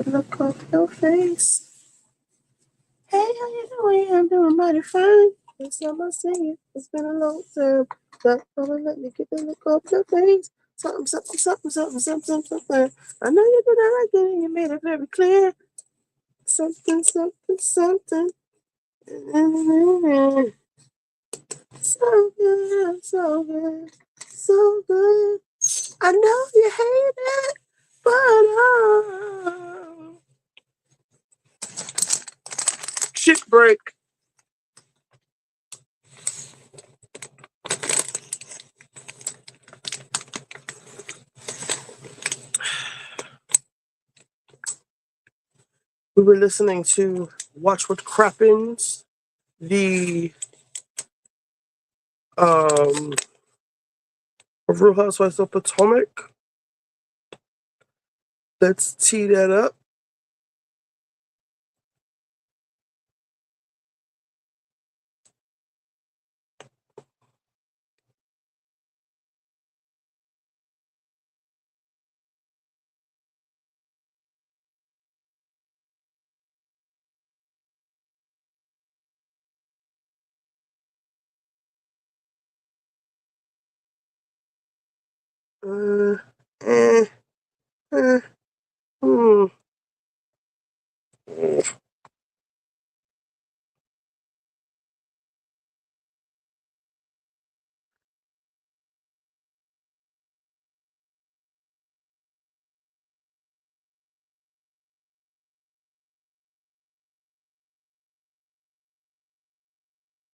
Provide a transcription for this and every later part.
Look off your face. Hey, how you doing? I'm doing mighty fine. First time I see you, it's been a long time. Stop calling, let me get the look off your face. Something, something, something, something, something, something. I know you did not like it and you made it very clear. Something, something, something. So good, so good, so good. I know you hate it, but shit break. We were listening to Watch What Crappens, the of Real Housewives of Potomac. Let's tee that up. Uh, eh, eh, hmm.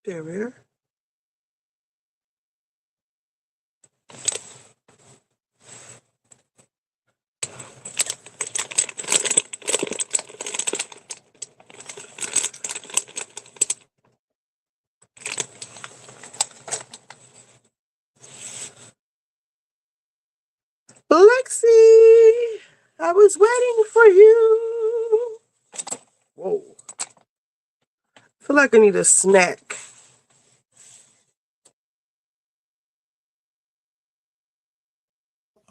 There we are. Lexi, I was waiting for you. Whoa. I feel like I need a snack.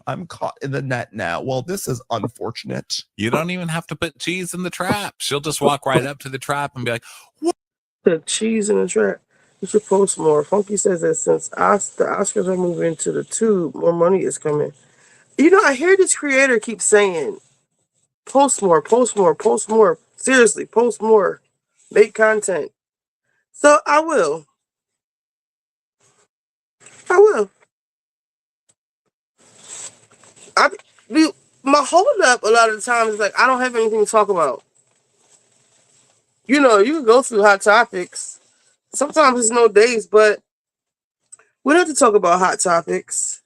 I'm caught in the net now. Well, this is unfortunate. You don't even have to put cheese in the trap. She'll just walk right up to the trap and be like, what? The cheese in the trap. You should post more. Funky says that since the Oscars are moving to the tube, more money is coming. You know, I hear this creator keep saying, post more, post more, post more. Seriously, post more. Make content. So I will. I will. My hold up a lot of the times is like, I don't have anything to talk about. You know, you can go through hot topics. Sometimes it's no days, but we don't have to talk about hot topics.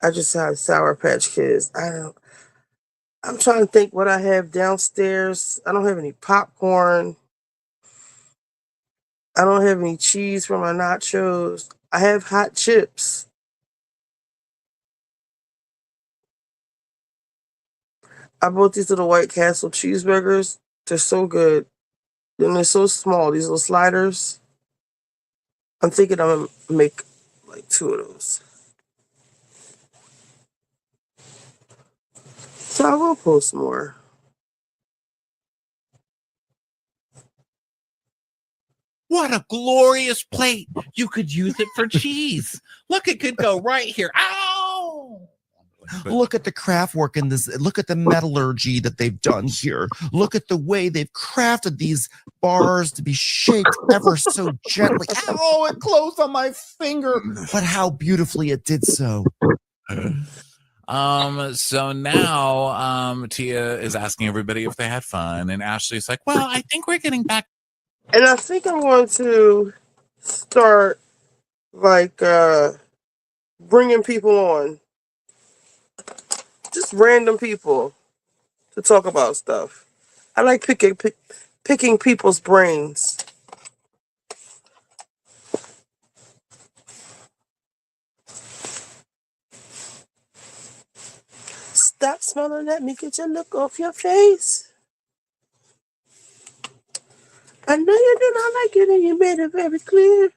I just have Sour Patch Kids. I'm trying to think what I have downstairs. I don't have any popcorn. I don't have any cheese for my nachos. I have hot chips. I bought these little White Castle cheeseburgers. They're so good. And they're so small, these little sliders. I'm thinking I'm going to make like 2 of those. So I will post more. what a glorious plate. You could use it for cheese. Look, it could go right here. Ow! Look at the craft work in this. Look at the metallurgy that they've done here. Look at the way they've crafted these bars to be shaped ever so gently. Ow, it closed on my finger. But how beautifully it did so. So now Tia is asking everybody if they had fun, and Ashley's like, well, I think we're getting back. And I think I'm going to start like bringing people on. Just random people to talk about stuff. I like picking people's brains. Stop smiling at me, get your look off your face. I know you do not like it and you made it very clear.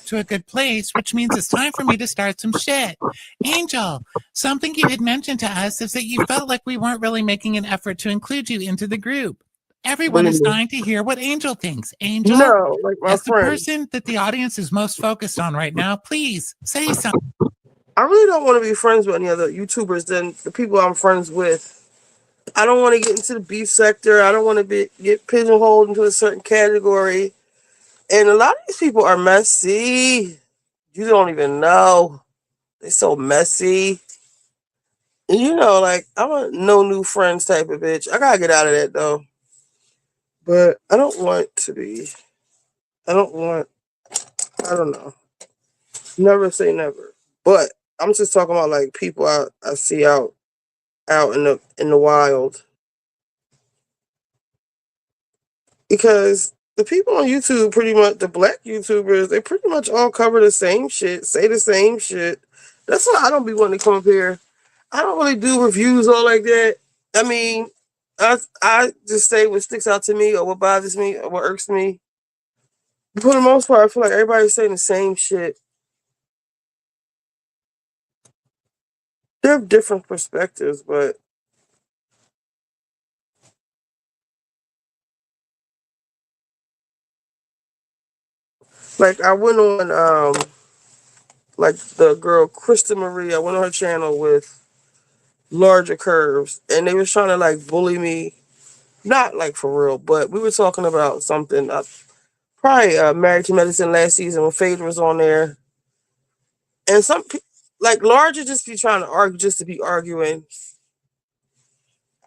to a good place, which means it's time for me to start some shit. Angel, something you had mentioned to us is that you felt like we weren't really making an effort to include you into the group. Everyone is dying to hear what Angel thinks. Angel, No, like my as the friend. person that the audience is most focused on right now, please say something. I really don't want to be friends with any other YouTubers than the people I'm friends with. I don't want to get into the beef sector. I don't want to get pigeonholed into a certain category. And a lot of these people are messy. You don't even know. They're so messy. And like, I'm a no new friends type of bitch. I gotta get out of that though. But I don't want to be. I don't want. I don't know. Never say never. But I'm just talking about like people I see out in the wild. Because the people on YouTube, pretty much the black YouTubers, they pretty much all cover the same shit, say the same shit. That's why I don't be wanting to come up here. I don't really do reviews all like that. I mean, I just say what sticks out to me or what bothers me or what irks me. For the most part, I feel like everybody's saying the same shit. They have different perspectives, but like I went on like the girl Krista Marie, I went on her channel with larger curves and they was trying to like bully me. Not like for real, but we were talking about something. Probably Married to Medicine last season when Phaedra was on there. And like larger just be trying to argue just to be arguing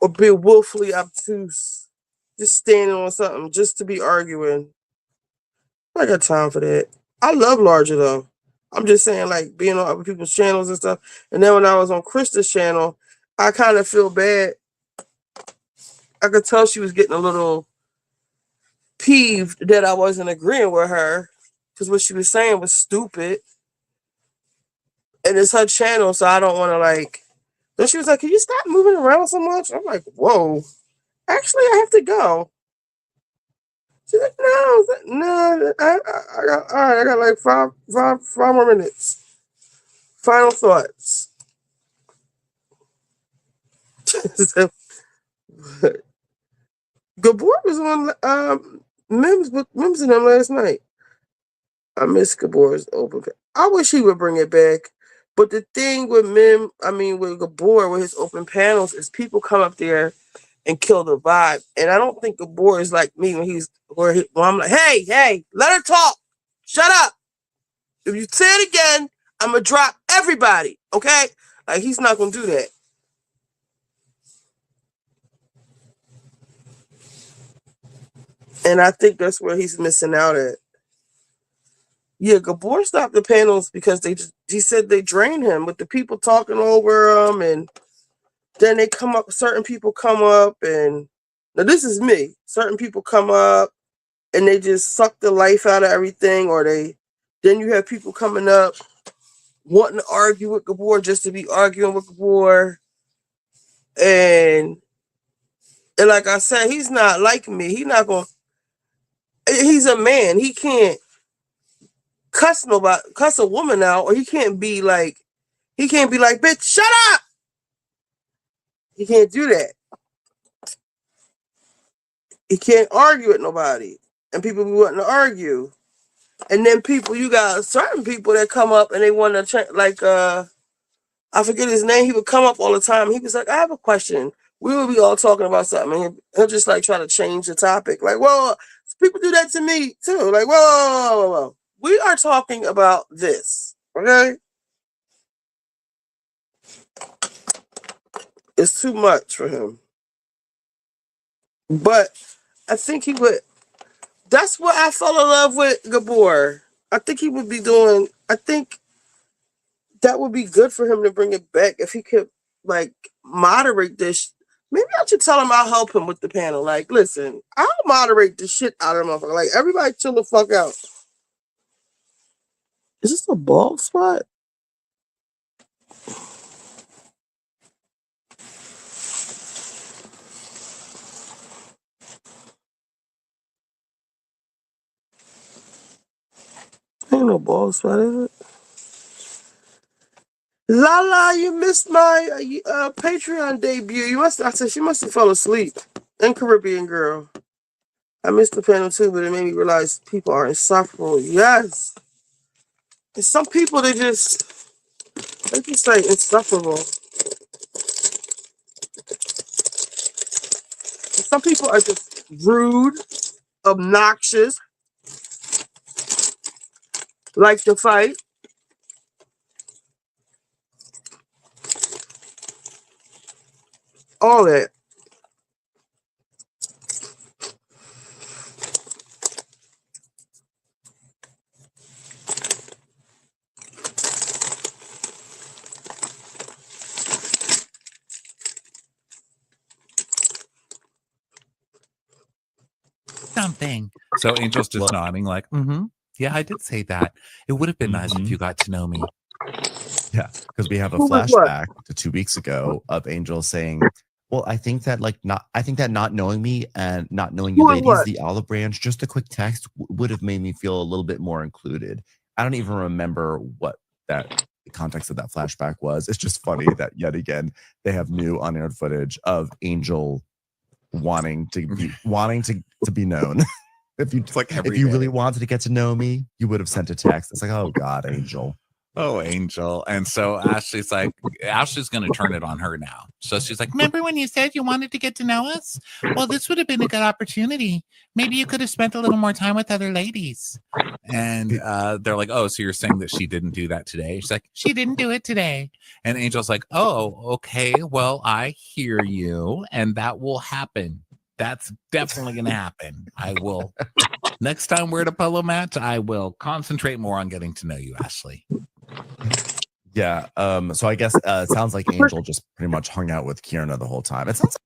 or be willfully obtuse. Just standing on something just to be arguing. I got time for that. I love larger though. I'm just saying, like being on other people's channels and stuff. And then when I was on Krista's channel, I kind of feel bad. I could tell she was getting a little peeved that I wasn't agreeing with her because what she was saying was stupid. And it's her channel, so I don't want to like. Then she was like, "Can you stop moving around so much?" I'm like, "Whoa, actually, I have to go." She's like, "No, no, I got all right. I got like five more minutes. Final thoughts." Gabor was on Mims and them last night. I miss Gabor's open. I wish he would bring it back. But the thing with with Gabor, with his open panels, is people come up there and kill the vibe. And I don't think Gabor is like me when I'm like, hey, let her talk. Shut up. If you say it again, I'm gonna drop everybody. Okay? Like he's not gonna do that. And I think that's where he's missing out at. Yeah, Gabor stopped the panels because he said they drain him with the people talking over him, and then certain people come up, and now this is me. Certain people come up and they just suck the life out of everything, or then you have people coming up wanting to argue with Gabor just to be arguing with Gabor. And like I said, he's not like me. He's a man. He can't cuss a woman out, or he can't be like, bitch, shut up. He can't do that. He can't argue with nobody. And people be wanting to argue. And then you got certain people that come up and they want to like I forget his name. He would come up all the time. He was like, I have a question. We would be all talking about something. And he'll just like try to change the topic. Like, well, people do that to me too. Like, whoa. We are talking about this. Okay? It's too much for him. But I think he would. That's what I fell in love with Gabor. I think he would be doing. I think that would be good for him to bring it back if he could like moderate this. Maybe I should tell him I'll help him with the panel. Like, listen, I'll moderate the shit out of the motherfucker. Like, everybody chill the fuck out. Is this a bald spot? ain't no bald spot, is it? Lala, you missed my Patreon debut. I said she must have fell asleep. And Caribbean Girl. I missed the panel too, but it made me realize people are insufferable. Yes. And some people, they just like insufferable. And some people are just rude, obnoxious, like to fight. All that. Something. So Angel's just nodding like, yeah, I did say that. It would have been nice if you got to know me. Yeah, because we have a Who was flashback to 2 weeks ago of Angel saying, well, I think that not knowing me and not knowing you Who was ladies, what? the olive branch, just a quick text would have made me feel a little bit more included. I don't even remember what the context of that flashback was. It's just funny that yet again they have new unaired footage of Angel wanting to be known. If you really wanted to get to know me, you would have sent a text. It's like, oh God, Angel. Oh, Angel. And so Ashley's going to turn it on her now. So she's like, remember when you said you wanted to get to know us? Well, this would have been a good opportunity. Maybe you could have spent a little more time with other ladies. And they're like, oh, so you're saying that she didn't do that today? She's like, she didn't do it today. And Angel's like, oh, okay. Well, I hear you. And that will happen. That's definitely going to happen. I will. Next time we're at a polo match, I will concentrate more on getting to know you, Ashley. Yeah. So I guess it sounds like Angel just pretty much hung out with Kierna the whole time. It sounds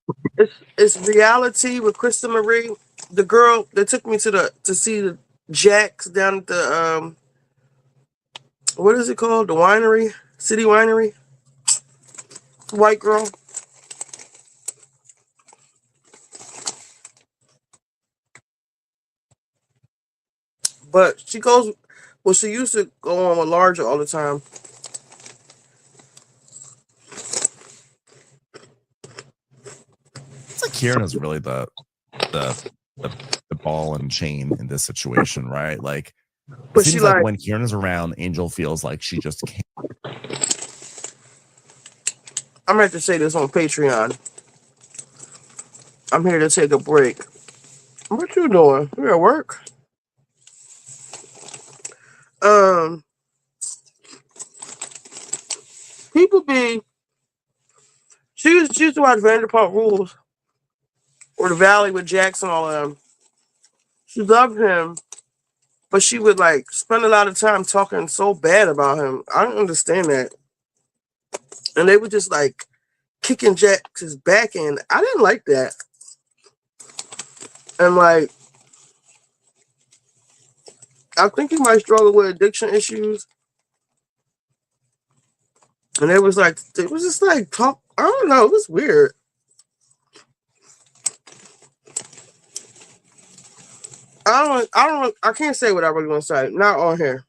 it's reality with Krista Marie, the girl that took me to see the Jacks down at the what is it called? The winery, City Winery. White girl. But she goes. Well, she used to go on with Larger all the time. it's like Kierna's really the ball and chain in this situation, right? Like, But it she seems like like when Kierna's around, Angel feels like she just can't. I'm gonna have to say this on Patreon. I'm here to take a break. What you doing? You at work? People be. She used to watch Vanderpump Rules or The Valley with Jackson, all of them. She loved him, but she would like spend a lot of time talking so bad about him. I don't understand that. And they were just like kicking Jack's back in. I didn't like that. And like, I think he might struggle with addiction issues. And it was just like talk. I don't know. It was weird. I can't say what I really want to say. Not on here.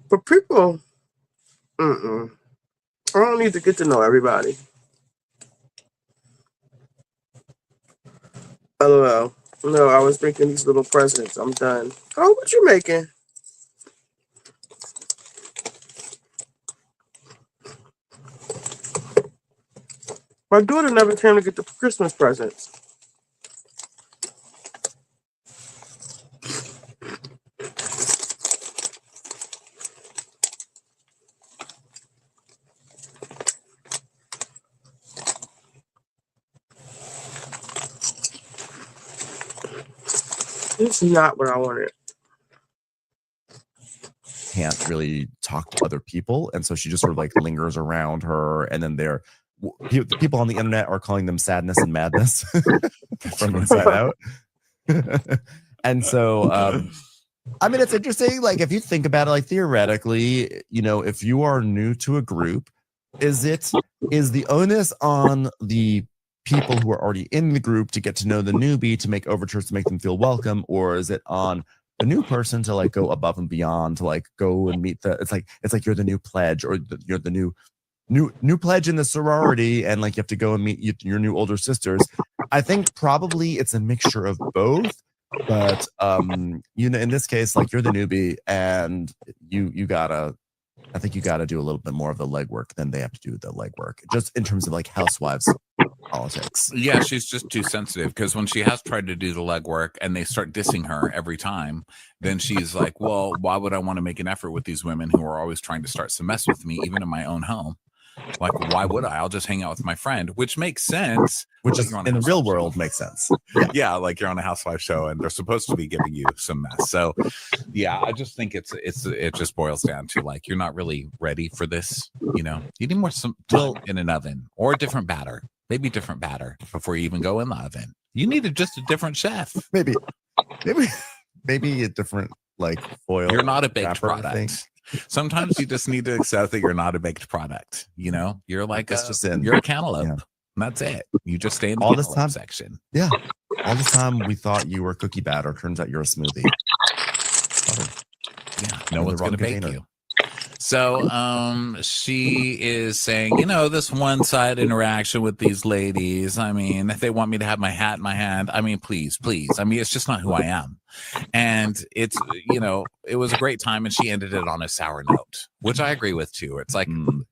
But people, I don't need to get to know everybody. LOL. No, I was making these little presents. I'm done. Oh, what you making? My daughter never came to get the Christmas presents. This is not what I wanted. Can't really talk to other people, and so she just sort of like lingers around her, and then people on the internet are calling them sadness and madness from Inside Out. And so I mean, it's interesting, like if you think about it, like theoretically, you know, if you are new to a group, is the onus on the people who are already in the group to get to know the newbie, to make overtures to make them feel welcome, or is it on the new person to like go above and beyond to like go and meet it's like you're the new pledge, or you're the new pledge in the sorority, and like you have to go and meet your new older sisters. I think probably it's a mixture of both, but you know, in this case, like you're the newbie, and you gotta, I think you gotta do a little bit more of the legwork than they have to do the legwork, just in terms of like housewives politics. Yeah, she's just too sensitive, because when she has tried to do the legwork and they start dissing her every time, then she's like, well, why would I want to make an effort with these women who are always trying to start some mess with me, even in my own home? Like, why would I? I'll just hang out with my friend, which makes sense. Which is in the real world makes sense. Yeah, like you're on a housewife show and they're supposed to be giving you some mess. So yeah, I just think it just boils down to like, you're not really ready for this. You know, you need more some time in an oven, or a different batter, maybe different batter before you even go in the oven. You need just a different chef. Maybe a different like foil. You're not a baked product. Sometimes you just need to accept that you're not a baked product. You know, you're like you're a cantaloupe. Yeah. And that's it. You just stay in the cantaloupe section. Yeah. All this time we thought you were cookie batter. Turns out you're a smoothie. Yeah. No one's going to bake you. So she is saying, you know, this one-side interaction with these ladies, I mean, if they want me to have my hat in my hand, I mean, please. I mean, it's just not who I am. And it's, you know, it was a great time, and she ended it on a sour note, which I agree with too. It's like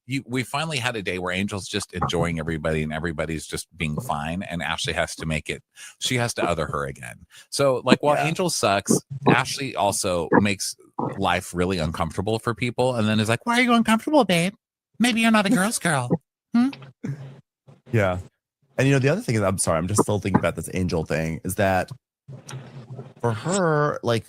we finally had a day where Angel's just enjoying everybody and everybody's just being fine, and Ashley has to make it, she has to other her again. So like, while Angel sucks, Ashley also makes life really uncomfortable for people, and then is like, why are you uncomfortable, babe? Maybe you're not a girl's girl. Yeah. And you know, the other thing is, I'm sorry, I'm just still thinking about this Angel thing, is that for her, like,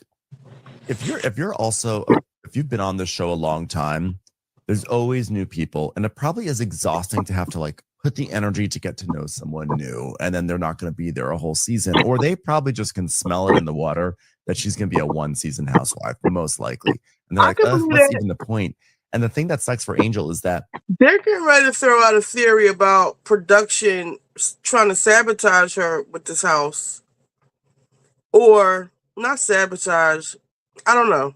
if you've been on this show a long time, there's always new people, and it probably is exhausting to have to like put the energy to get to know someone new, and then they're not going to be there a whole season, or they probably just can smell it in the water that she's going to be a one-season housewife, most likely, and they're like, what's even the point? And the thing that sucks for Angel is that they're getting ready to throw out a theory about production trying to sabotage her with this house. Or not sabotage. I don't know.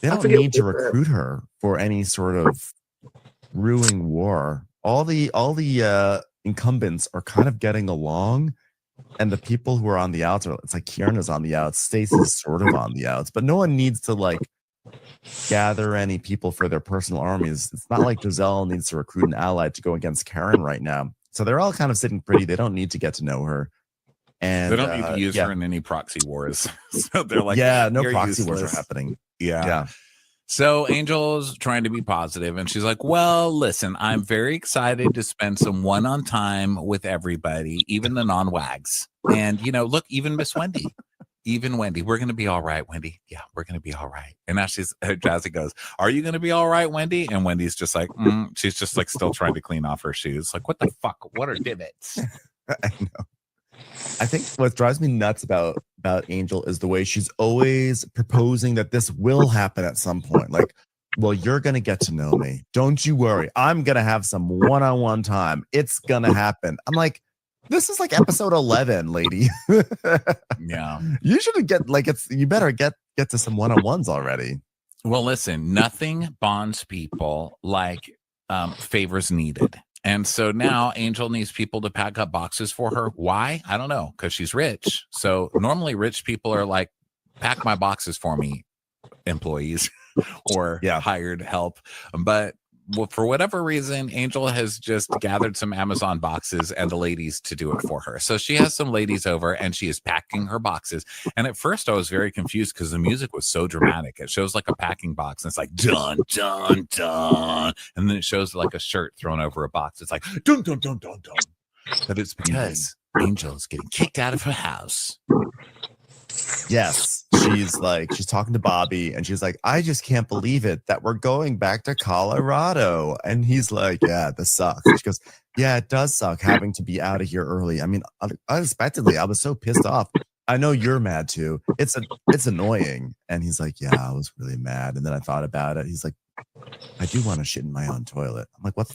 They don't need to recruit her for any sort of brewing war. All the incumbents are kind of getting along, and the people who are on the outs it's like Kierna's on the outs, Stacey's sort of on the outs, but no one needs to like gather any people for their personal armies. It's not like Giselle needs to recruit an ally to go against Karen right now. So they're all kind of sitting pretty. They don't need to get to know her. And they don't need to use her in any proxy wars. So they're like, no proxy wars are happening. Yeah. So Angel's trying to be positive, and she's like, well, listen, I'm very excited to spend some one-on time with everybody, even the non-wags. And, you know, look, even Miss Wendy. Even Wendy, we're going to be all right, Wendy. Yeah, we're going to be all right. And now Jazzy goes, are you going to be all right, Wendy? And Wendy's just like, she's just like still trying to clean off her shoes. Like, what the fuck? What are divots? I know. I think what drives me nuts about Angel is the way she's always proposing that this will happen at some point. Like, well, you're going to get to know me. Don't you worry. I'm going to have some one-on-one time. It's going to happen. I'm like, this is like episode 11, lady. Yeah. You should get like you better get to some one-on-ones already. Well, listen, nothing bonds people like favors needed. And so now Angel needs people to pack up boxes for her. Why? I don't know, because she's rich. So normally rich people are like, pack my boxes for me, employees or hired help. But for whatever reason, Angel has just gathered some Amazon boxes and the ladies to do it for her. So she has some ladies over and she is packing her boxes. And at first I was very confused because the music was so dramatic. It shows like a packing box and it's like dun, dun, dun. And then it shows like a shirt thrown over a box. It's like dun, dun, dun, dun, dun. But it's because Angel is getting kicked out of her house. Yes, she's talking to Bobby and she's like, I just can't believe it that we're going back to Colorado. And he's like, yeah, this sucks. She goes, yeah, it does suck having to be out of here early. I mean, unexpectedly, I was so pissed off. I know you're mad too. It's annoying. And he's like, yeah, I was really mad. And then I thought about it. He's like, I do want to shit in my own toilet. I'm like,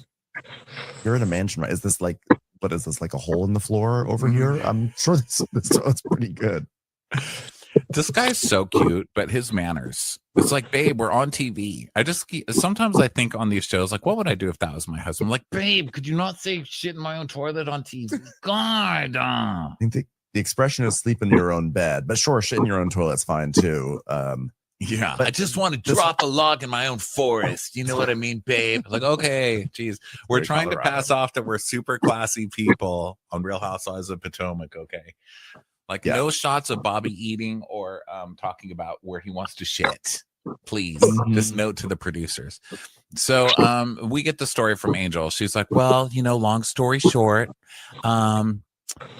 you're in a mansion, right? Is this like, what is this, like a hole in the floor over here? I'm sure this toilet's pretty good. This guy's so cute, but his manners. It's like, babe, we're on TV. Sometimes I think on these shows, like, what would I do if that was my husband? Like, babe, could you not say shit in my own toilet on TV? God. I think the expression is sleep in your own bed, but sure, shit in your own toilet's fine too. Yeah, but I just want to drop a log in my own forest. You know what I mean, babe? Like, okay, geez, we're Very trying Colorado. to pass off that we're super classy people on Real Housewives of Potomac. Okay, like Yeah. no shots of Bobby eating or talking about where he wants to shit. Please, just note to the producers. So we get the story from Angel. She's like, well, long story short,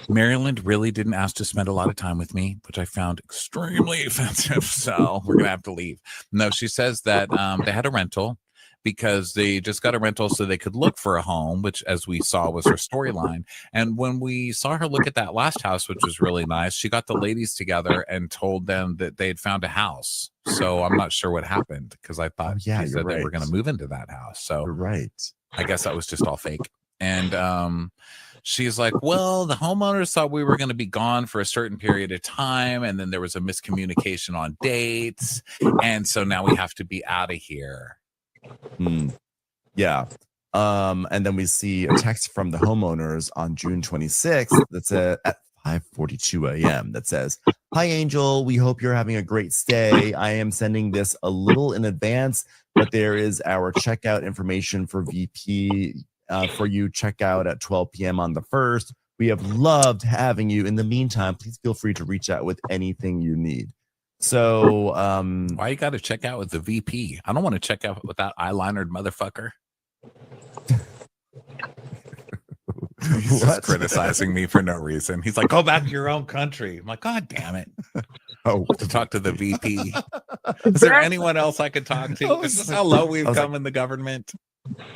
Maryland really didn't ask to spend a lot of time with me, which I found extremely offensive. So we're going to have to leave. No, she says that they had a rental because they just got a rental so they could look for a home, which, as we saw, was her storyline. And when we saw her look at that last house, which was really nice, she got the ladies together and told them that they had found a house. So I'm not sure what happened because I thought she said they were going to move into that house. So You're right. I guess that was just all fake. And she's like, well, the homeowners thought we were going to be gone for a certain period of time. And then there was a miscommunication on dates. And so now we have to be out of here. Yeah. And then we see a text from the homeowners on June 26th that's at 5:42 a.m. that says, hi, Angel. We hope you're having a great stay. I am sending this a little in advance, but there is our checkout information for VP for you. Checkout at 12 p.m. on the 1st. We have loved having you. In the meantime, please feel free to reach out with anything you need. So, why you got to check out with the VP? I don't want to check out with that eyelinered motherfucker. He's just criticizing me for no reason. He's like, go back to your own country. I'm like, God damn it. To talk to the VP. Is there anyone else I could talk to? Is this how low we've come in the government?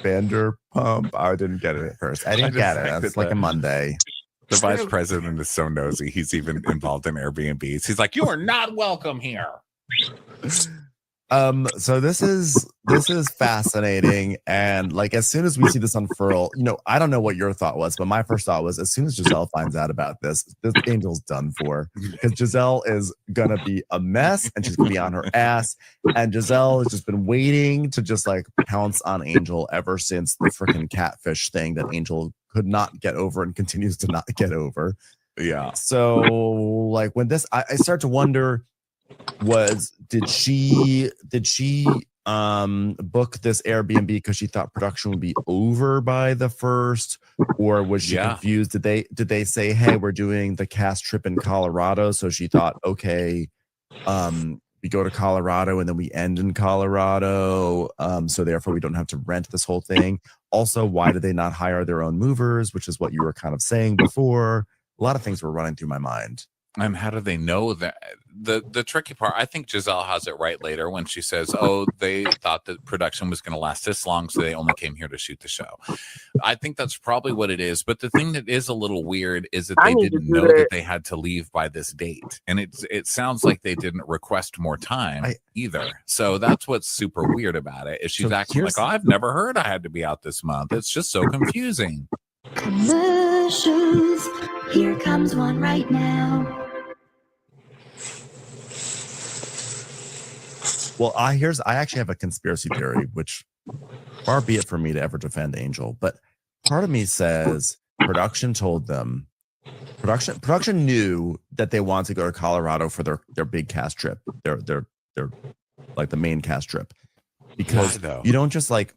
Vanderpump. I didn't get it at first. I didn't get it. It's like a Monday. The vice president is so nosy. He's even involved in Airbnbs. He's like, you are not welcome here. So this is fascinating. And like, as soon as we see this unfurl, I don't know what your thought was, but my first thought was, as soon as Giselle finds out about this Angel's done for, because Giselle is gonna be a mess and she's gonna be on her ass. And Giselle has just been waiting to just like pounce on Angel ever since the freaking catfish thing that Angel could not get over and continues to not get over. Yeah. So like when this, I start to wonder, did she book this Airbnb because she thought production would be over by the 1st, or was she confused? Did they say, hey, we're doing the cast trip in Colorado, so she thought, okay, we go to Colorado and then we end in Colorado, so therefore we don't have to rent this whole thing. Also, why did they not hire their own movers, which is what you were kind of saying before? A lot of things were running through my mind. And how do they know that? The tricky part, I think Giselle has it right later when she says, oh, they thought that production was going to last this long, so they only came here to shoot the show. I think that's probably what it is. But the thing that is a little weird is that they didn't know that they had to leave by this date. And it sounds like they didn't request more time either. So that's what's super weird about it, is she's acting like, oh, I've never heard I had to be out this month. It's just so confusing. Commercials. Here comes one right now. Well, I actually have a conspiracy theory, which far be it for me to ever defend Angel, but part of me says production told them, production knew that they wanted to go to Colorado for their big cast trip, their like the main cast trip, because you don't just like.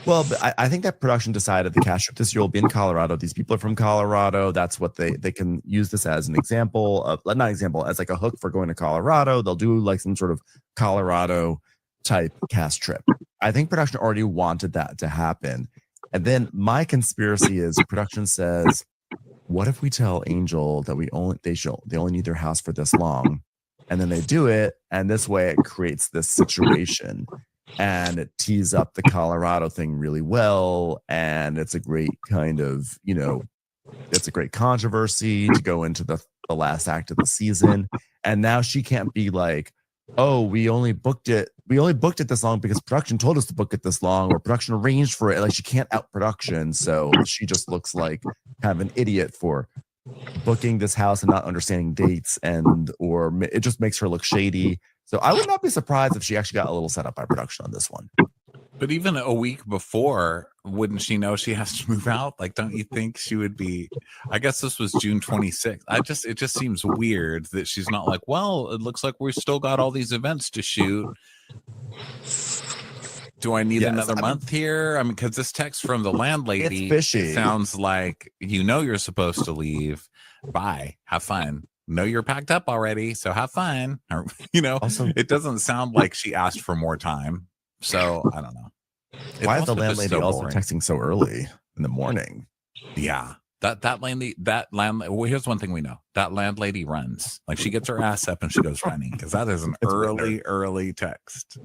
Well, but I think that production decided the cast trip this year will be in Colorado. These people are from Colorado. That's what they can use this as an example of, not example, as like a hook for going to Colorado. They'll do like some sort of Colorado type cast trip. I think production already wanted that to happen. And then my conspiracy is production says, what if we tell Angel that they only need their house for this long? And then they do it. And this way it creates this situation. And it tees up the Colorado thing really well. And it's a great kind of, it's a great controversy to go into the last act of the season. And now she can't be like, oh, we only booked it this long because production told us to book it this long, or production arranged for it. Like, she can't out production. So she just looks like kind of an idiot for booking this house and not understanding dates, it just makes her look shady. So I would not be surprised if she actually got a little set up by production on this one. But even a week before, wouldn't she know she has to move out? Like, don't you think she would be? I guess this was June 26th. It just seems weird that she's not like, well, it looks like we've still got all these events to shoot. Do I need another month here? I mean, because this text from the landlady, it's fishy. It sounds like you're supposed to leave. Bye. Have fun. Know you're packed up already, so have fun. Or, also, it doesn't sound like she asked for more time. So I don't know. Why is the landlady also texting so early in the morning? Yeah. That landlady, well, here's one thing we know. That landlady runs. Like, she gets her ass up and she goes running, because that is an early text.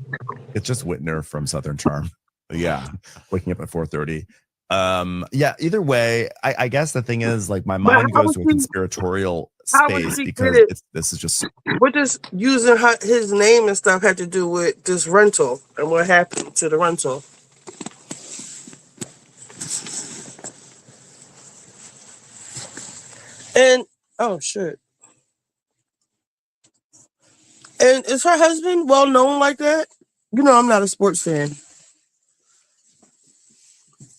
It's just Whitner from Southern Charm. Yeah. Waking up at 4:30. Yeah, either way, I guess the thing is, like, my mind goes to a conspiratorial space because this is just what does using his name and stuff had to do with this rental and what happened to the rental? And oh shit. And is her husband well known like that? You know, I'm not a sports fan.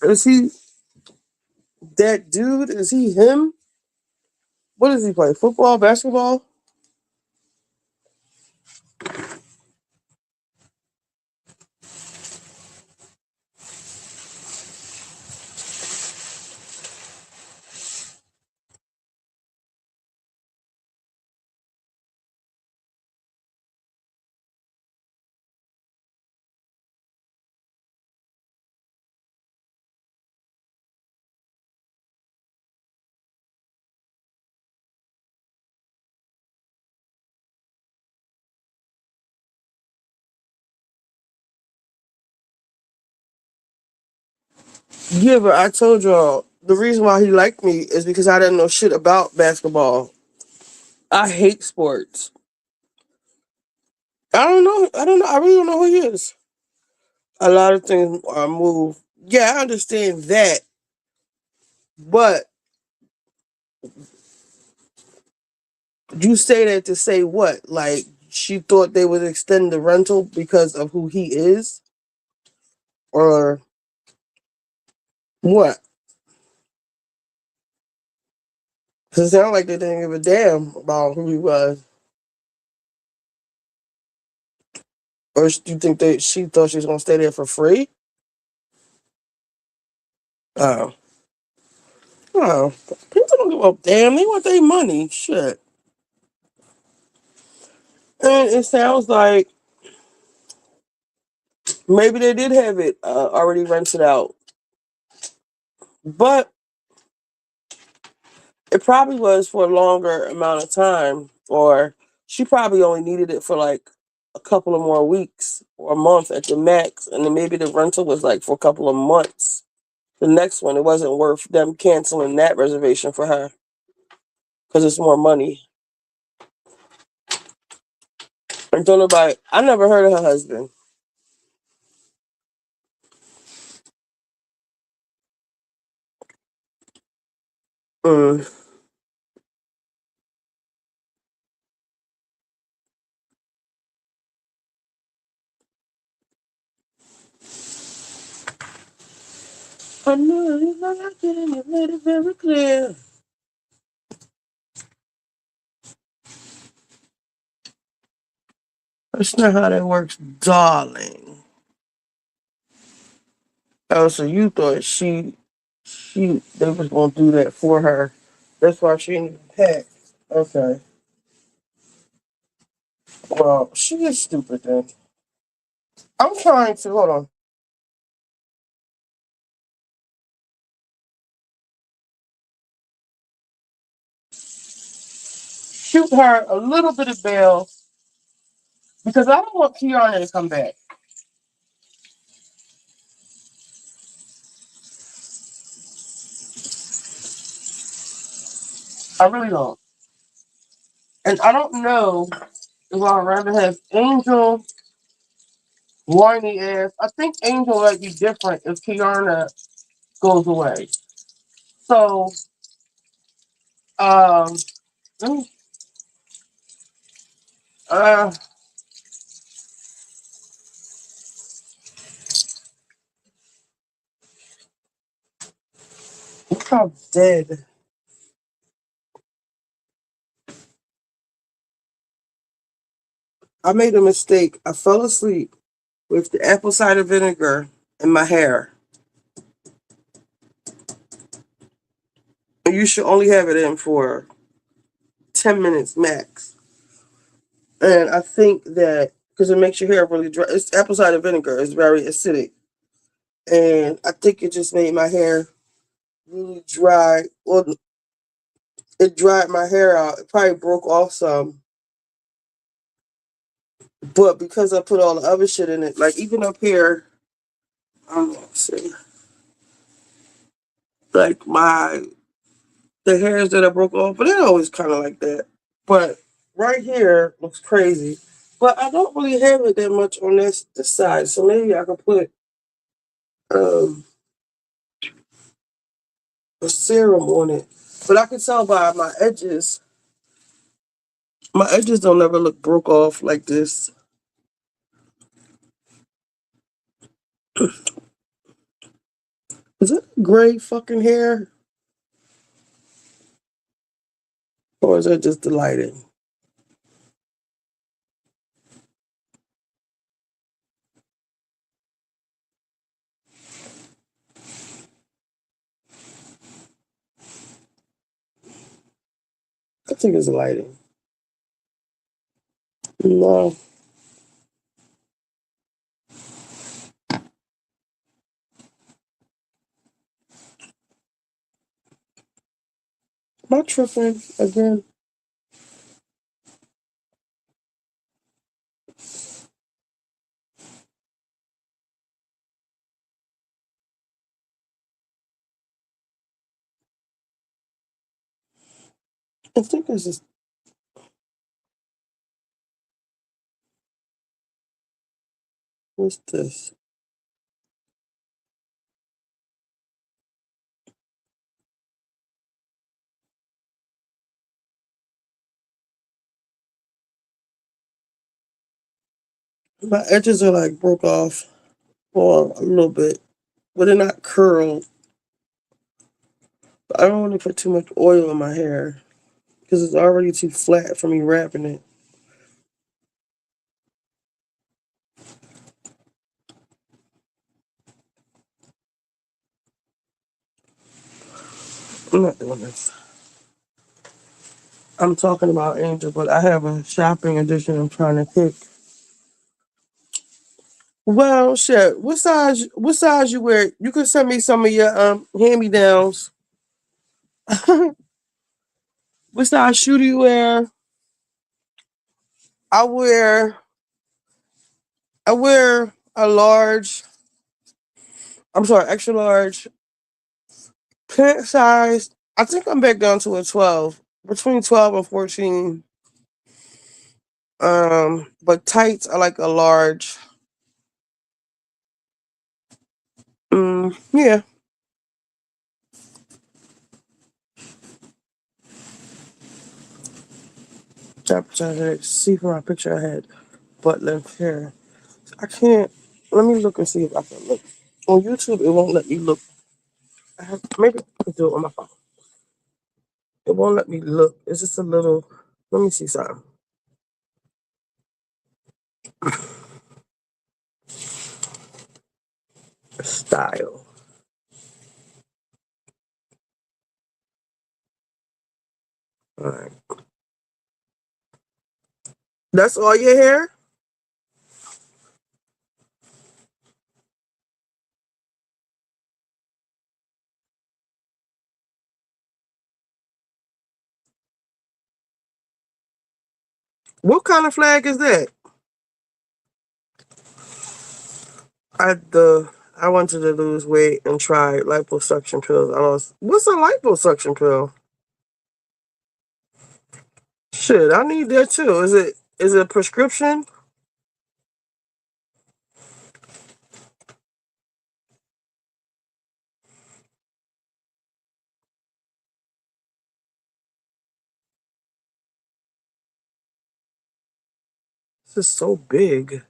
Is he that dude? Is he him? What does he play? Football, basketball? Yeah, but I told y'all the reason why he liked me is because I didn't know shit about basketball. I hate sports. I don't know. I really don't know who he is. A lot of things are moved. Yeah, I understand that. But you say that to say what? Like, she thought they would extend the rental because of who he is? Or what? Because it sounded like they didn't give a damn about who he was. Or do you think that she thought she was going to stay there for free? Oh. Oh. People don't give a damn. They want their money. Shit. And it sounds like maybe they did have it already rented out. But it probably was for a longer amount of time. Or she probably only needed it for like a couple of more weeks or a month at the max. And then maybe the rental was like for a couple of months. The next one, it wasn't worth them canceling that reservation for her. Because it's more money. And don't nobody, I never heard of her husband. Mm. I know you like it and you made it very clear. That's not how that works, darling. Oh, so you thought they was gonna do that for her. That's why she didn't pack. Okay. Well, she is stupid then. I'm trying to hold on. Shoot her a little bit of bail because I don't want Kiana to come back. I really don't. And I don't know if I'd rather have Angel whiny ass. I think Angel might be different if Kiana goes away. So Um, mm, uh, I'm dead. I made a mistake. I fell asleep with the apple cider vinegar in my hair. And you should only have it in for 10 minutes max. And I think that because it makes your hair really dry, it's apple cider vinegar. It's very acidic. And I think it just made my hair really dry. Well, it dried my hair out. It probably broke off some. But because I put all the other shit in it, like even up here, I'm gonna see, like the hairs that I broke off, but they're always kind of like that. But right here looks crazy. But I don't really have it that much on this side, so maybe I can put um, a serum on it. But I can tell by my edges. My edges don't ever look broke off like this. Is it gray fucking hair? Or is that just the lighting? I think it's lighting. No. Am I tripping again? I think it's just. What's this? My edges are like broke off for a little bit, but they're not curled. But I don't want to put too much oil in my hair because it's already too flat for me wrapping it. I'm not doing this. I'm talking about Angel, but I have a shopping edition I'm trying to pick. Well, shit. What size? What size you wear? You could send me some of your hand me downs. What size shoe do you wear? I wear I wear a large. I'm sorry, extra large pant size. I think I'm back down to a 12, between 12 and 14. But tights are like a large. Yeah. See from my picture I had butt length hair. I can't. Let me look and see if I can look on YouTube. It won't let me look. Maybe I can do it on my phone. It won't let me look. It's just a little. Let me see something. Style. All right. That's all your hair? What kind of flag is that? I wanted to lose weight and try liposuction pills. I lost. What's a liposuction pill? Shit, I need that too. Is it a prescription? This is so big.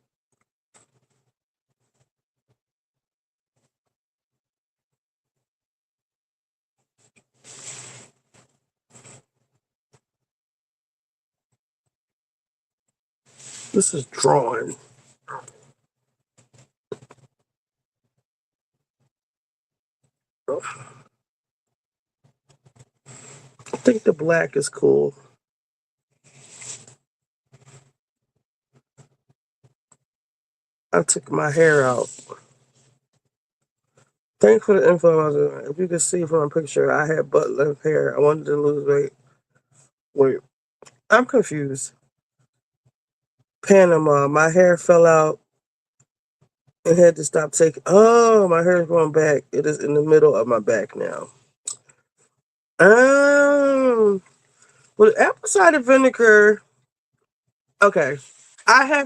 This is drawn. I think the black is cool. I took my hair out. Thanks for the info. If you can see from my picture, I had butt length hair. I wanted to lose weight. Wait, I'm confused. Panama, my hair fell out and had to stop taking. Oh, my hair is going back. It is in the middle of my back now. With apple cider vinegar. Okay, I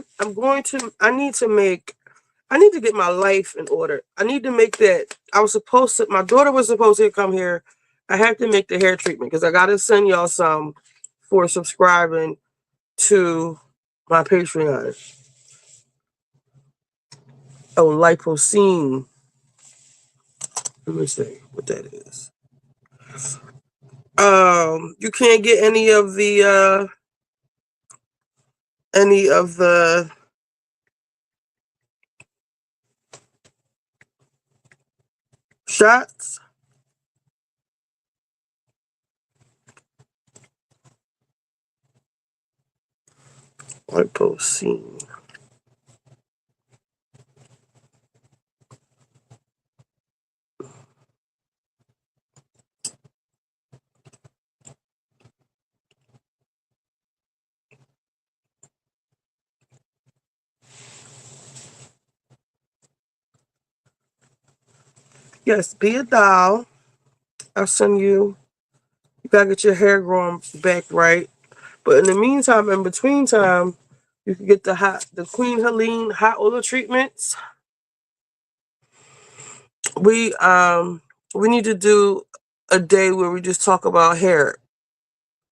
need to get my life in order. I need to make that. My daughter was supposed to come here. I have to make the hair treatment because I got to send y'all some for subscribing to my Patreon. Oh, Lipocene. Let me see what that is. You can't get any of the shots. Lipocene. Yes, be a doll. I'll send you. You gotta get your hair growing back right. But in the meantime, in between time, you can get the Queen Helene hot oil treatments. We need to do a day where we just talk about hair,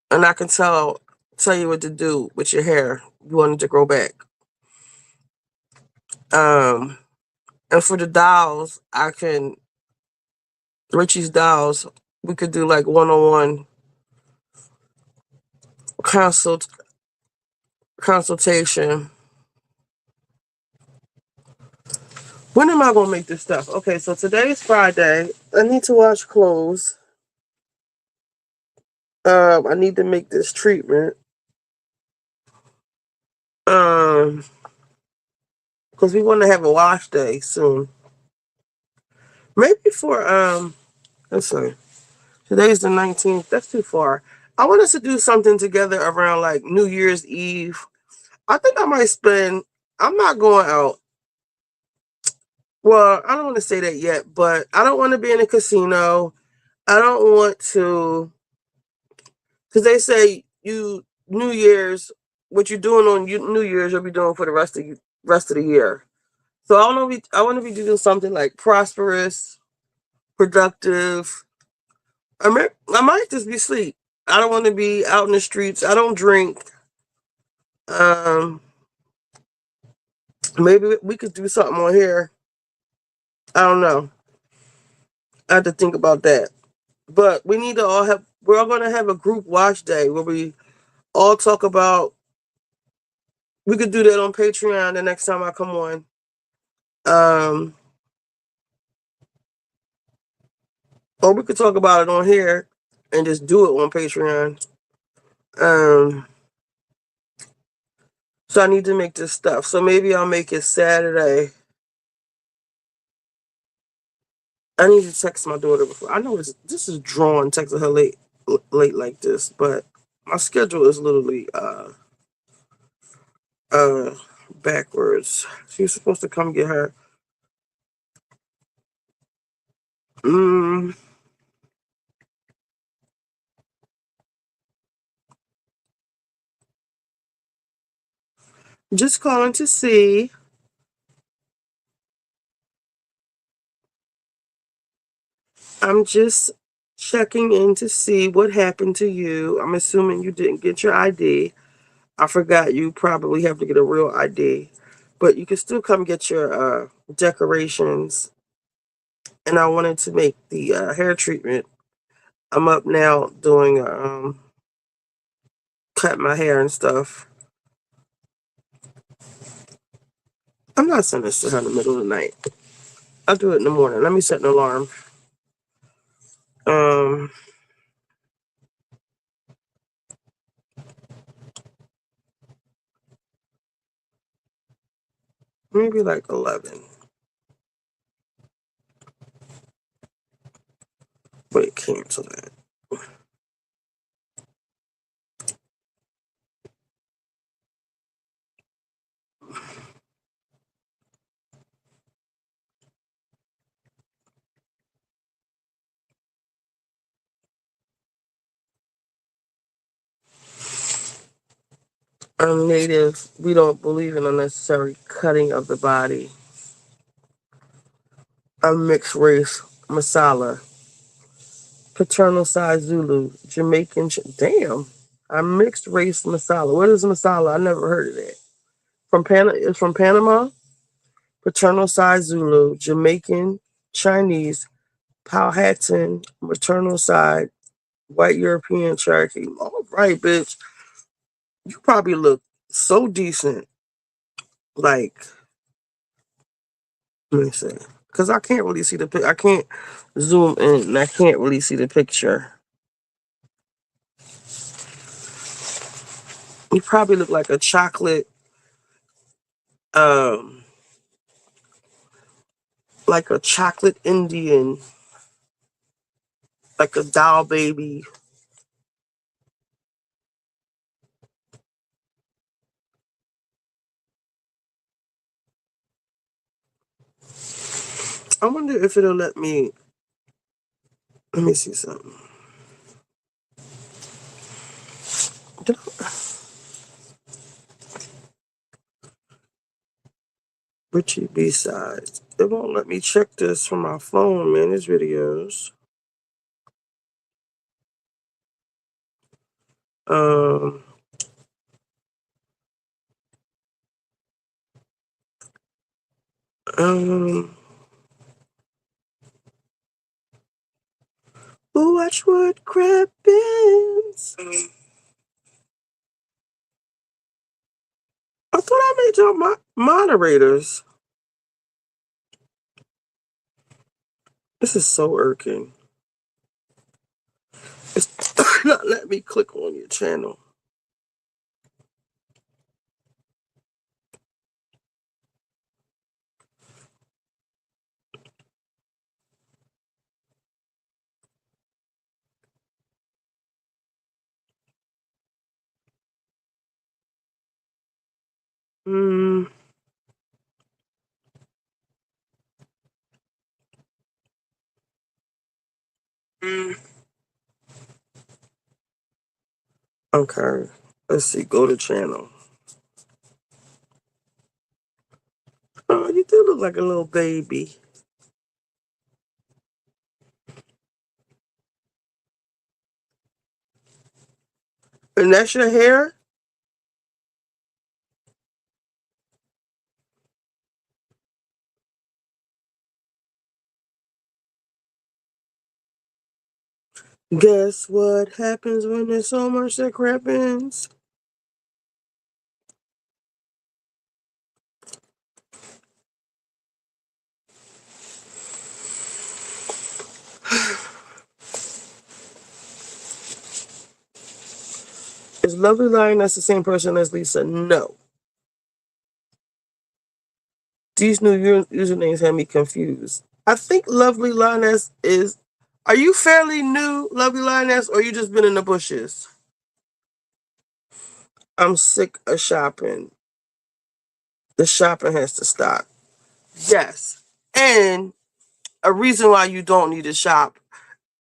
and I can tell you what to do with your hair. You want it to grow back. And for the dolls, Richie's dolls, we could do like one-on-one consultation. When am I gonna make this stuff? Okay, so today's Friday. I need to wash clothes. I need to make this treatment. Because we want to have a wash day soon. Maybe for let's see. Today's the 19th. That's too far. I want us to do something together around like New Year's Eve. I think I might I'm not going out. Well, I don't want to say that yet, but I don't want to be in a casino. I don't want to, because they say New Year's, what you're doing on New Year's, you'll be doing for the rest of the year. So I want to be doing something like prosperous, productive. I might just be asleep. I don't want to be out in the streets. I don't drink. Maybe we could do something on here. I don't know. I have to think about that. But we need to we're all going to have a group watch day where we all talk about, we could do that on Patreon the next time I come on. Or we could talk about it on here and just do it on Patreon. So I need to make this stuff. So maybe I'll make it Saturday. I need to text my daughter before. I know this is drawn, texting her late like this, but my schedule is literally backwards. She was supposed to come get her. Just calling to see. I'm just checking in to see what happened to you. I'm assuming you didn't get your ID. I forgot you probably have to get a real ID, but you can still come get your decorations. And I wanted to make the hair treatment. I'm up now doing cut my hair and stuff. I'm not sending this to her in the middle of the night. I'll do it in the morning. Let me set an alarm. Maybe like 11. Wait, cancel that. I'm native. We don't believe in unnecessary cutting of the body. I'm mixed race, Masala. Paternal side Zulu, Jamaican. Damn. I'm mixed race Masala. What is Masala? I never heard of that. It's from Panama. Paternal side Zulu, Jamaican, Chinese, Powhatan, maternal side, white European Cherokee. All right, bitch. You probably look so decent. Like, let me see. Because I can't really see the picture. I can't zoom in and I can't really see the picture. You probably look like a chocolate, like a chocolate Indian, like a doll baby. I wonder if it'll let me see something. Richie B-sides. It won't let me check this from my phone, man. These videos. Watch what happens. I thought I made y'all moderators. This is so irking. It's not letting me click on your channel. Okay. Let's see. Go to channel. Oh, you do look like a little baby. And that's your hair? Guess what happens when there's so much that happens? Is Lovely Lioness the same person as Lisa? No. These new usernames have me confused. I think Lovely Lioness is... Are you fairly new, Lovely Lioness, or you just been in the bushes? I'm sick of shopping. The shopping has to stop. Yes. And a reason why you don't need to shop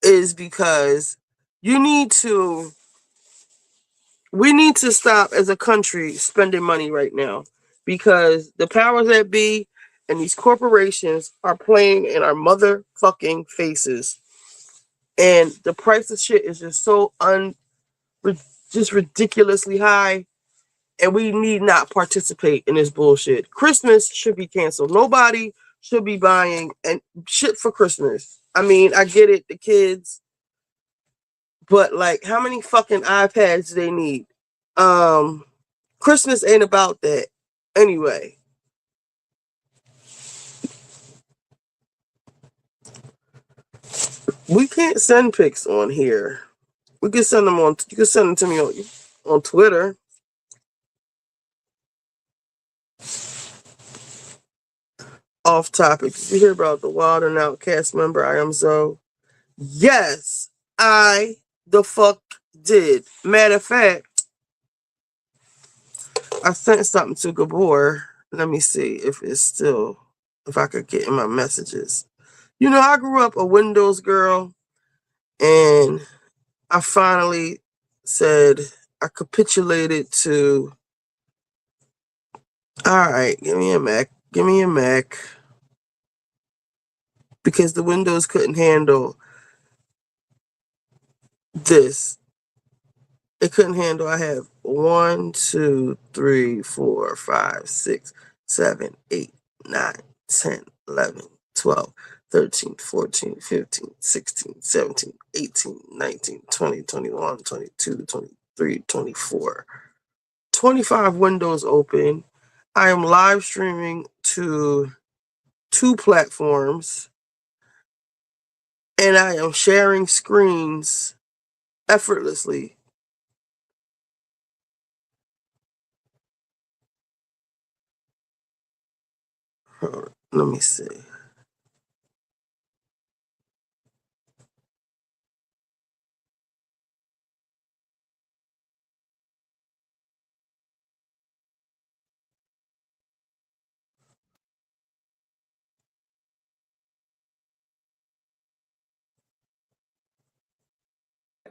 is because we need to stop as a country spending money right now, because the powers that be and these corporations are playing in our motherfucking faces. And the price of shit is just so just ridiculously high. and we need not participate in this bullshit. Christmas should be canceled. Nobody should be buying and shit for Christmas. I mean, I get it, the kids, but like, how many fucking iPads do they need? Christmas ain't about that anyway. We can't send pics on here. We can send them on. You can send them to me on Twitter. Off topic. Did you hear about the Wild and Out cast member I Am Zoe? Yes, I the fuck did. Matter of fact, I sent something to Gabor. Let me see if I could get in my messages. You know, I grew up a Windows girl, and I finally said I capitulated to, all right, give me a Mac. Because the Windows couldn't handle this. It couldn't handle. I have 1, 2, 3, 4, 5, 6, 7, 8, 9, 10, 11, 12, 13, 14, 15, 16, 17, 18, 19, 20, 21, 22, 23, 24, 25 windows open. I am live streaming to 2 platforms, and I am sharing screens effortlessly. Let me see.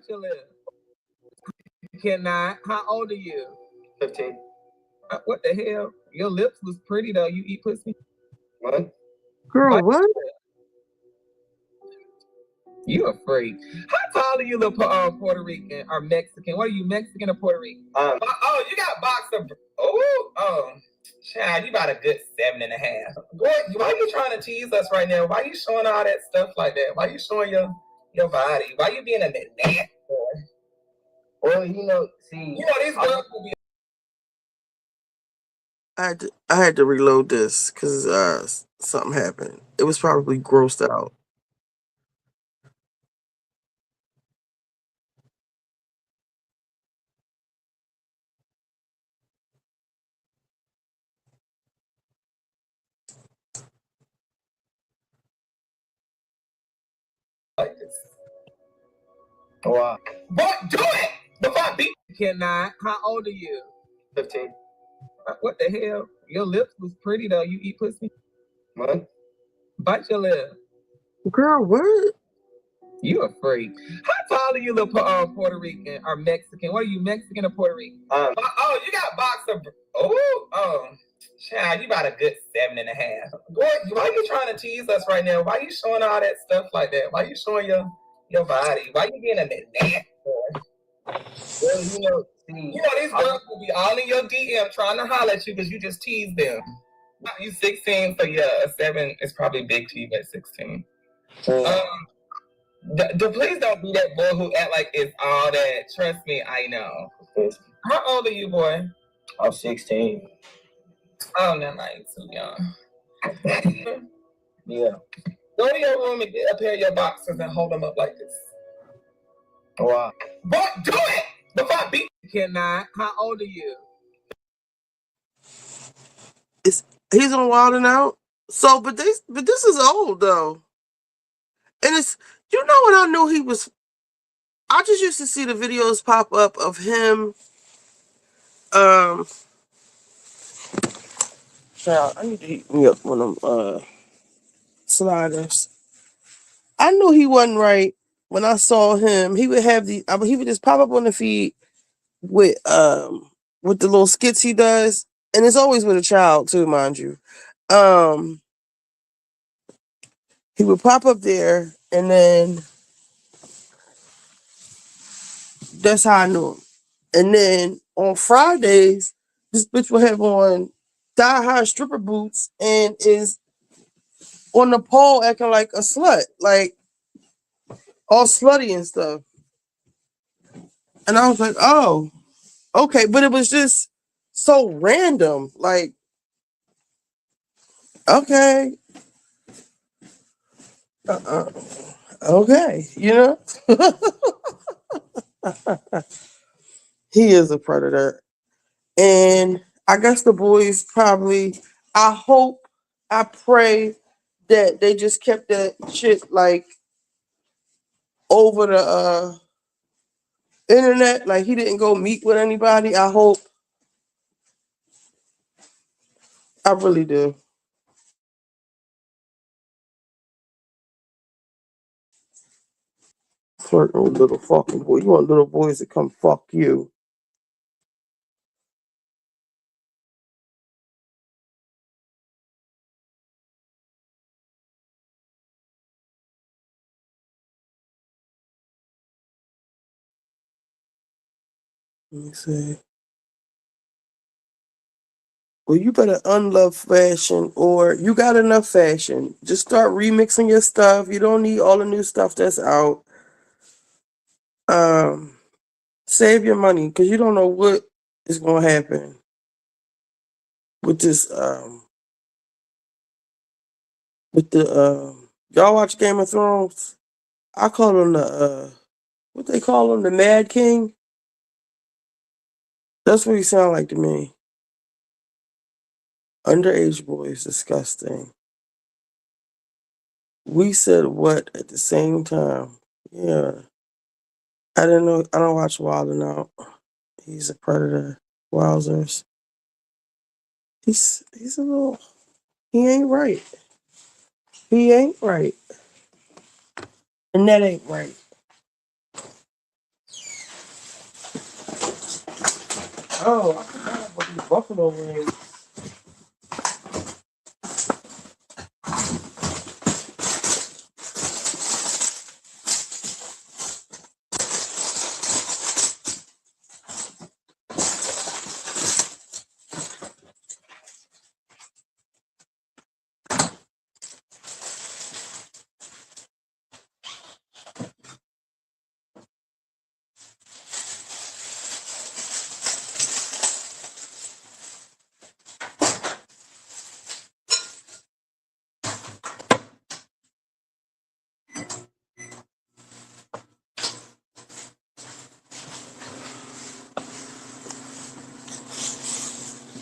You cannot. How old are you? 15. What the hell? Your lips was pretty though. You eat pussy? What? Girl, what? You a freak. How tall are you, little Puerto Rican or Mexican? What are you, Mexican or Puerto Rican? Oh, you got boxer. Oh, child, you about a good 7.5. Boy, why you trying to tease us right now? Why you showing all that stuff like that? Why you showing your body? Why you being a nasty boy? Well, see. You know these girls will be. I had to reload this because something happened. It was probably grossed out. Like this. Wow. Boy, do it! Before I beat you. Cannot. How old are you? 15. What the hell? Your lips was pretty though. You eat pussy? What? Bite your lip. Girl, what? You a freak. How tall are you, little Puerto Rican or Mexican? What are you, Mexican or Puerto Rican? Oh, you got boxer. Oh, child, you about a good 7.5. Boy, why you trying to tease us right now? Why you showing all that stuff like that? Why you showing your body? Why you being a nasty boy? Well, see. You know these girls will be all in your DM trying to holler at you because you just teased them. You 16, so yeah, a 7 is probably big to you at 16. Please don't be that boy who act like it's all that. Trust me, I know. How old are you, boy? I'm 16. Oh, no, I ain't too young. Yeah. Go to your room and get a pair of your boxers and hold them up like this. Wow. Boy, do it! Before I beat you. Cannot. How old are you? He's on Wild and Out. So, but this is old though, and it's, you know what, I knew he was. I just used to see the videos pop up of him. Child, I need to heat me up one of them sliders. I knew he wasn't right when I saw him. He would have he would just pop up on the feed with the little skits he does, and it's always with a child too, mind you. He would pop up there, and then that's how I knew him. And then on Fridays, this bitch will have on thigh-high stripper boots and is on the pole acting like a slut, like all slutty and stuff. And I was like, oh, okay. But it was just so random. Like, okay. Okay. You know? He is a predator. And I guess the boys probably, I hope, I pray that they just kept that shit like over the internet. Like he didn't go meet with anybody. I hope. I really do. Flirting with little fucking boy. You want little boys to come fuck you. Let me see. Well, you better unlove fashion, or you got enough fashion. Just start remixing your stuff. You don't need all the new stuff that's out. Save your money because you don't know what is going to happen with this. With the y'all watch Game of Thrones? I call him the what they call him, the Mad King. That's what he sound like to me. Underage boys, disgusting. We said what at the same time? Yeah, I didn't know. I don't watch Wild 'N Out. He's a predator. Wowzers. He's a little. He ain't right. He ain't right. And that ain't right. Oh, I forgot about these buffalo wings.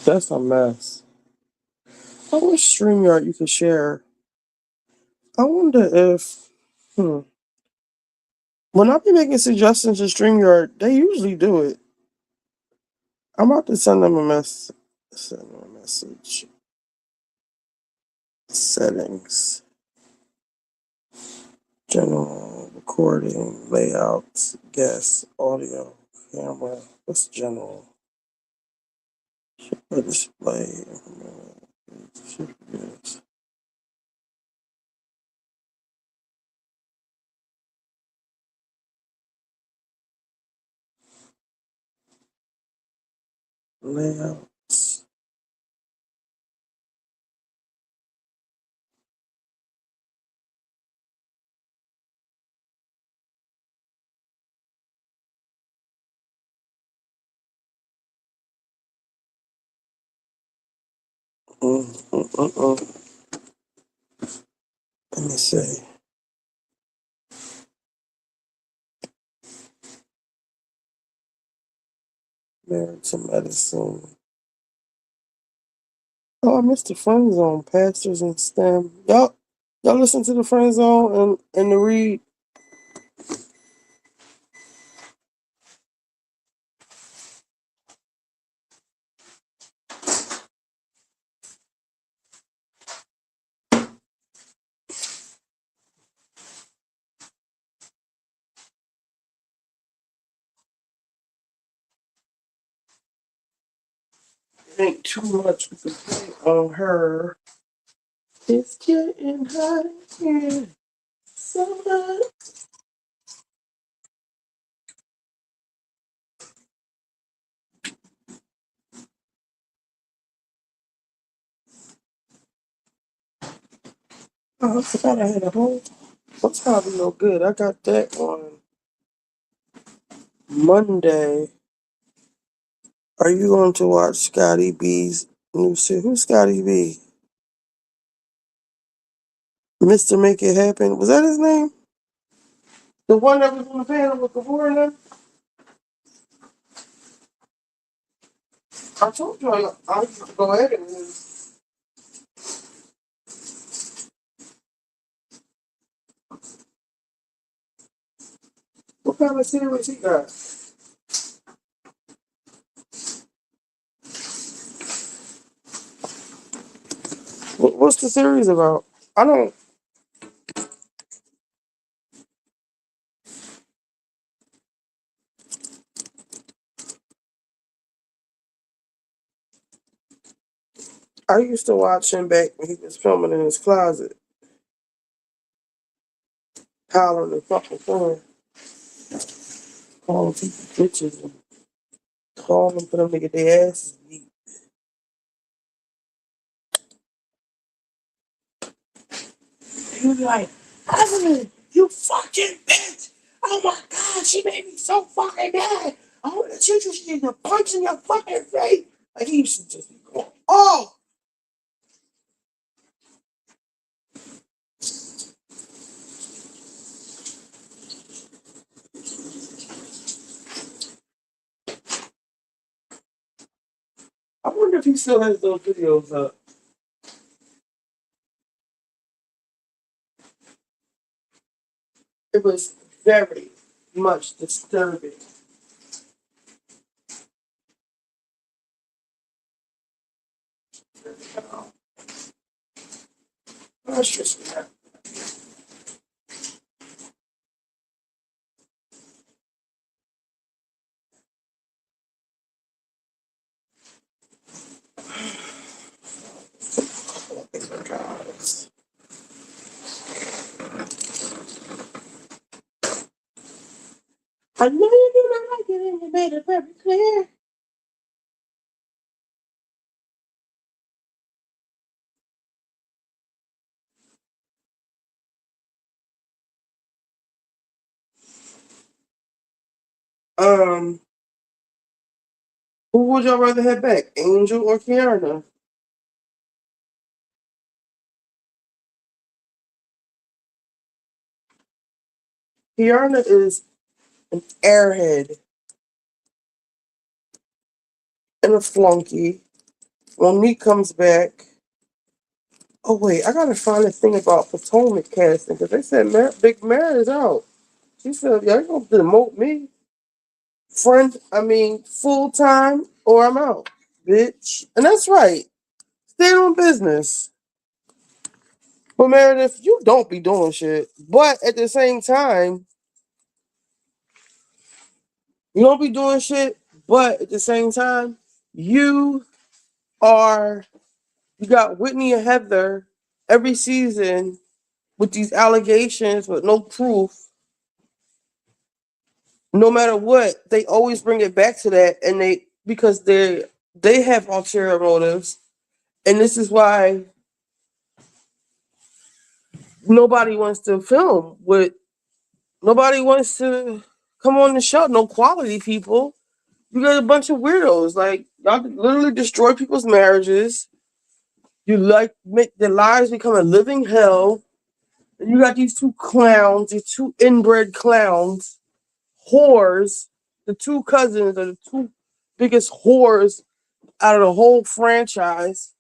That's a mess. I wish StreamYard you could share. I wonder if when I be making suggestions to StreamYard, they usually do it. I'm about to send them a mess. Send them a message. Settings. General recording, layouts, guest, audio, camera. What's general? Display. Layouts. Let me see. Married to medicine. Oh, I missed the friend zone. Pastors and STEM. Y'all listen to the friend zone and the read. It ain't too much we can play on her. It's getting hot in here. So hot. Oh, I forgot I had a whole. That's probably no good. I got that on Monday. Are you going to watch Scotty B's new series? Who's Scotty B? Mr. Make It Happen. Was that his name? The one that was on the panel with the foreigner? I told you I used to go ahead and what kind of series he got? What's the series about? I don't. I used to watch him back when he was filming in his closet, hollering and fucking fun, calling people bitches and calling them for them to get their asses beat. He was like, Evelyn, you fucking bitch! Oh my god, she made me so fucking mad! I want to shoot you, she need to punch in your fucking face! Like he used to just be going, oh! I wonder if he still has those videos up. It was very much disturbing. That's just that. I know you do not like it and you made it very clear. Who would y'all rather have back, Angel or Kiana? Kiana is an airhead and a flunky. Monique comes back. Oh wait, I gotta find a thing about Potomac casting because they said Big Mary is out. She said, "Y'all gonna demote me, full time, or I'm out, bitch." And that's right. Stand on business. But Meredith, you don't be doing shit. But at the same time, you don't be doing shit. But at the same time, you are. You got Whitney and Heather every season with these allegations with no proof. No matter what, they always bring it back to that, and because they have ulterior motives, and this is why nobody wants to film with. Nobody wants to come on the show. No quality people. You got a bunch of weirdos. Like y'all literally destroy people's marriages. You like make their lives become a living hell. And you got these two clowns, these two inbred clowns, whores. The two cousins are the two biggest whores out of the whole franchise.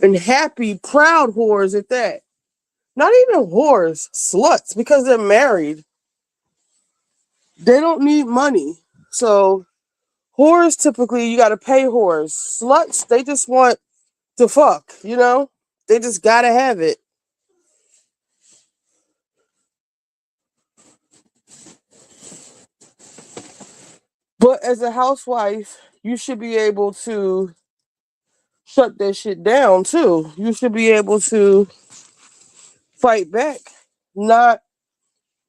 And happy, proud whores at that. Not even whores, sluts, because they're married. They don't need money. So whores typically you gotta pay whores. Sluts, they just want to fuck, you know? They just gotta have it. But as a housewife, you should be able to shut that shit down too. You should be able to fight back. Not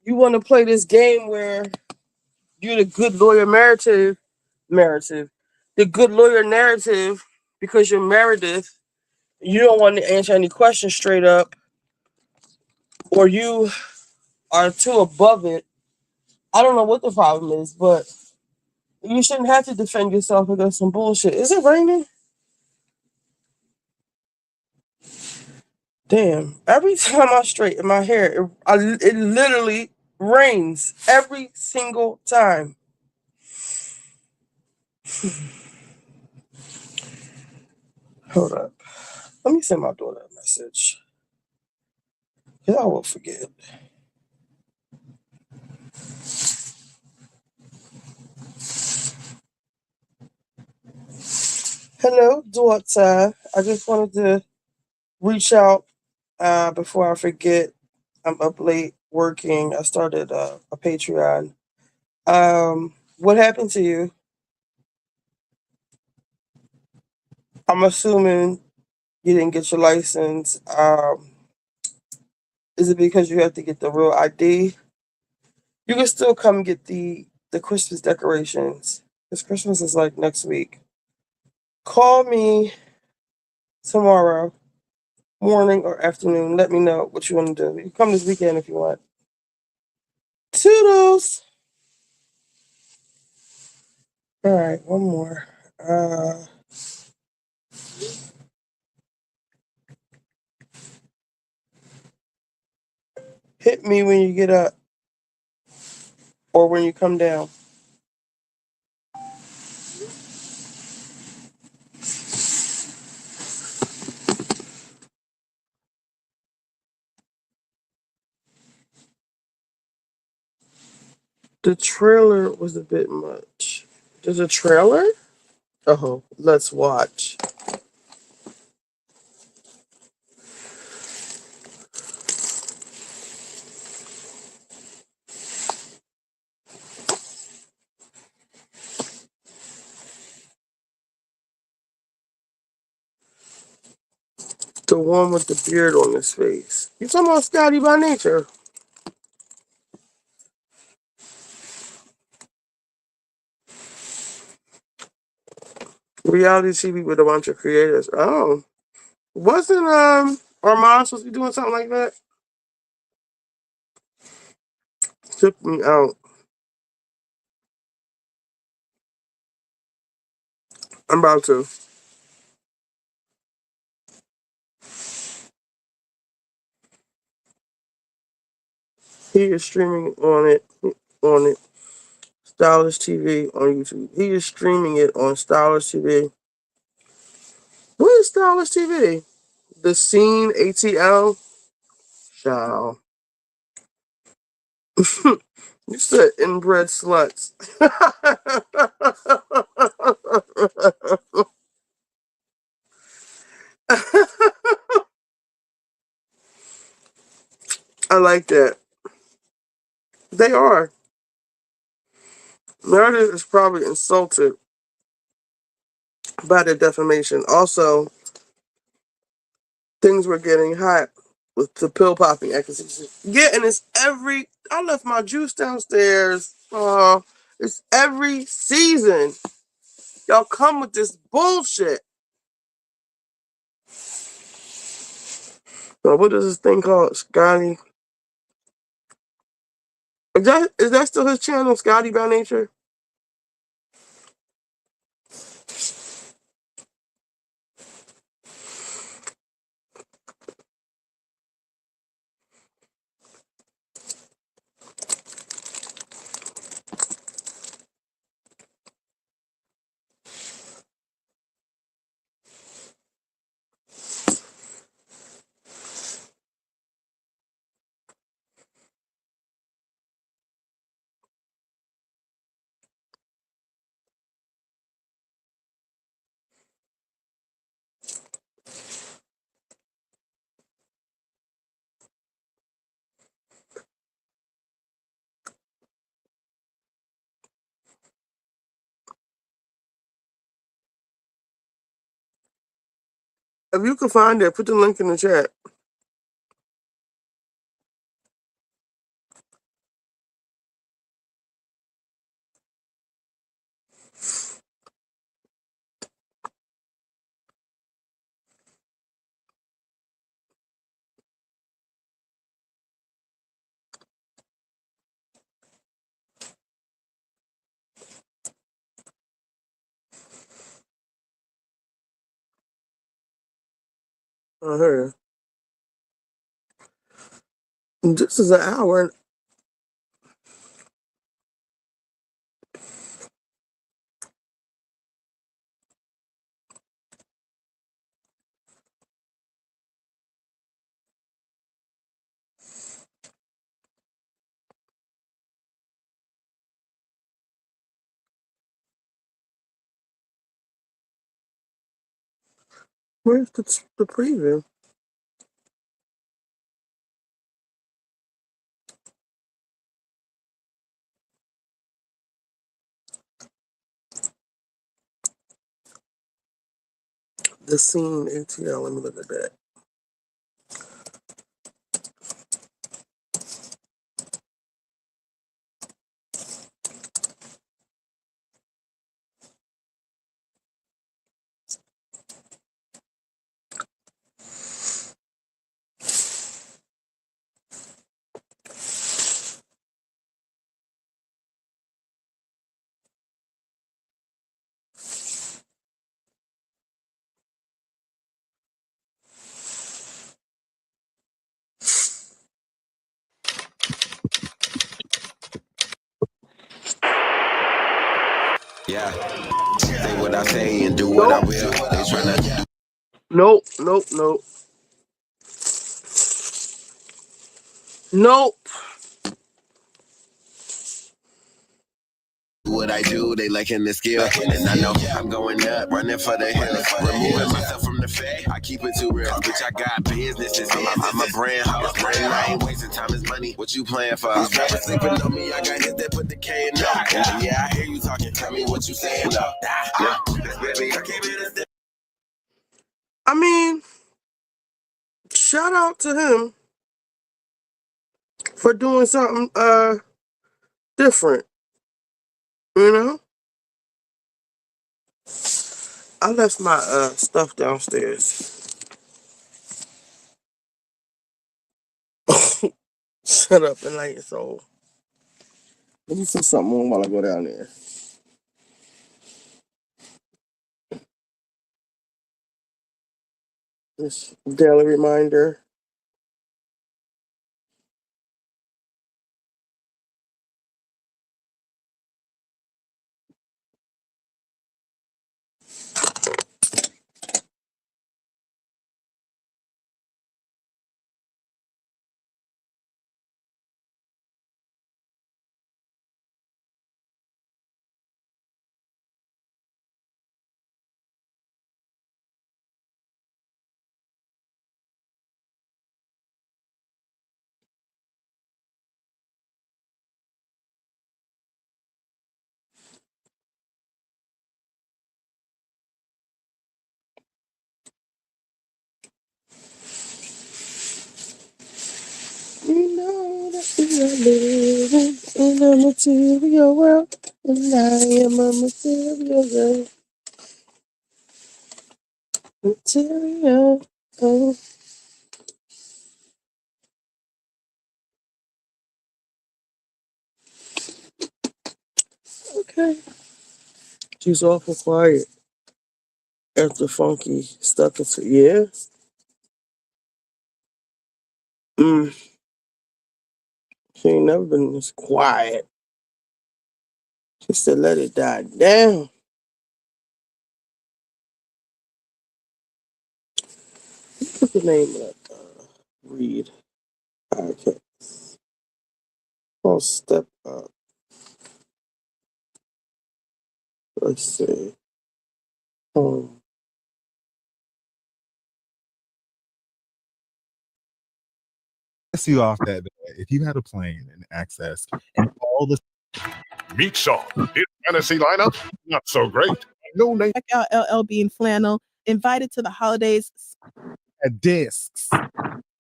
you want to play this game where you're the good lawyer narrative. The good lawyer narrative because you're Meredith. You don't want to answer any questions straight up. or you are too above it. I don't know what the problem is, but you shouldn't have to defend yourself against some bullshit. Is it raining? Damn. Every time I straighten my hair, it literally rains every single time. Hold up. Let me send my daughter a message. Because I will forget. Hello, daughter. I just wanted to reach out before I forget. I'm up late working. I started a Patreon. What happened to you? I'm assuming you didn't get your license. Is it because you have to get the real ID? You can still come get the Christmas decorations. Because Christmas is like next week. Call me tomorrow morning or afternoon. Let me know what you want to do. You can come this weekend if you want. Toodles. All right, one more. Hit me when you get up or when you come down. The trailer was a bit much. There's a trailer? Oh, let's watch. The one with the beard on his face. You talking about Scotty by Nature? Reality TV with a bunch of creators. Oh, wasn't Armand supposed to be doing something like that? Took me out. I'm about to. He is streaming on it. Stylish TV on YouTube. He is streaming it on Stylish TV. What is Stylish TV? The Scene ATL? Child. You said inbred sluts. I like that. They are. Meredith is probably insulted by the defamation. Also, things were getting hot with the pill popping accusation. Yeah, and it's every. I left my juice downstairs. It's every season. Y'all come with this bullshit. What is this thing called? Scotty. Is that still his channel, Scotty by Nature? If you can find it, put the link in the chat. I heard. This is an hour. Where's the preview? The scene ATL. Let me look at that. Yeah, say what I say and do what I will. They tryna Nope. do what I do. They lacking the skill, and I know I'm going up, running for the hills, removing myself from the fade. I keep it too real, bitch. I got business. I'm a brand house, brand. I ain't wasting time is money. What you playing for? These rappers sleeping on me. I got hits that put the K in up. Yeah, I hear you talking. Tell me what you saying. Baby, I came in and I mean, shout out to him for doing something different. You know? I left my stuff downstairs. Shut up and light your soul. Let me put something on while I go down there. This daily reminder. You know that we are living in a material world, and I am a material girl. Material. Oh, okay. She's awful quiet after Funky stuck into yeah. She ain't never been this quiet. She said, "Let it die down." What's the name of that read podcast? Oh, Step Up. Let's see. You off that if you had a plane and access and all the Meet Sean. His fantasy lineup, not so great. No name. Check out LL Bean Flannel. Invited to the holidays. discs.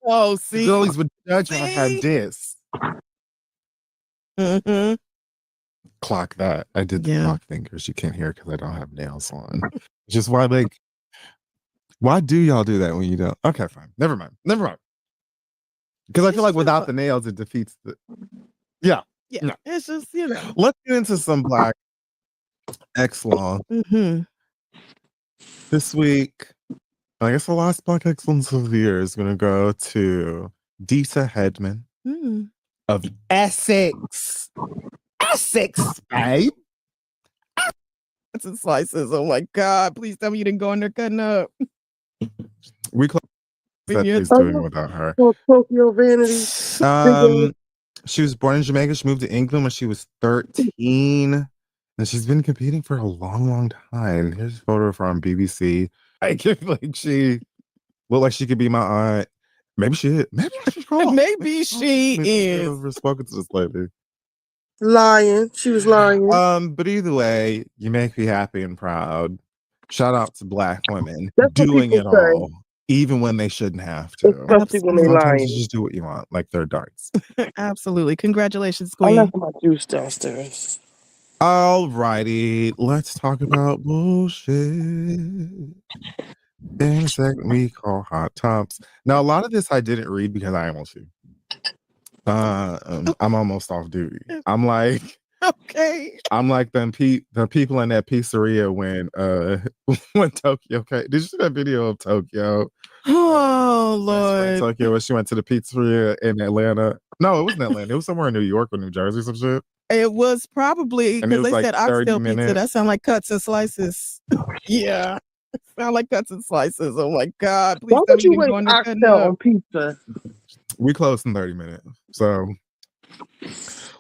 Oh, see. Girlies would judge when I had See? discs. Mm-hmm. Clock that. I did the Yeah. clock fingers. You can't hear because I don't have nails on. Just why, like, why do y'all do that when you don't? Okay, fine. Never mind. Because I feel like without the nails, it defeats the. Yeah. Yeah. No. It's just, you know. Let's get into some Black X Law. Mm-hmm. This week, I guess the last Black Excellence of the Year is going to go to Dita Hedman Hmm. of Essex. Essex, babe. Cuts and slices. Oh my God. Please tell me you didn't go in there cutting up. We close that Yeah. he's doing without her. Tokyo Vanity. She was born in Jamaica. She moved to England when she was 13. And she's been competing for a long, long time. Here's a photo of her on BBC. I feel like she looked like she could be my aunt. Maybe she is. Maybe she's wrong. Maybe she I've is. never spoken to this lady. Lying. She was lying. But either way, you make me happy and proud. Shout out to Black women That's what doing it people say. all, even when they shouldn't have to. Especially when they Sometimes lying. you just do what you want, like they're darts. Absolutely. Congratulations, I Queen. left my juice downstairs. Alrighty, let's talk about bullshit. In a segment we call Hot Tops. Now, a lot of this I didn't read because I almost do. I'm almost off duty. I'm like Okay. the people in that pizzeria when Tokyo. Okay, did you see that video of Tokyo? Oh Lord. Tokyo when she went to the pizzeria in Atlanta. No, it wasn't Atlanta. It was somewhere in New York or New Jersey, some shit. It was probably And it because was they like said 30 oxtail pizza. minutes. That sound like cuts and slices. Yeah. Sound like cuts and slices. Oh my God. Please Why tell would me you you wait didn't go in there cutting oxtail up. on pizza? We closed in 30 minutes. So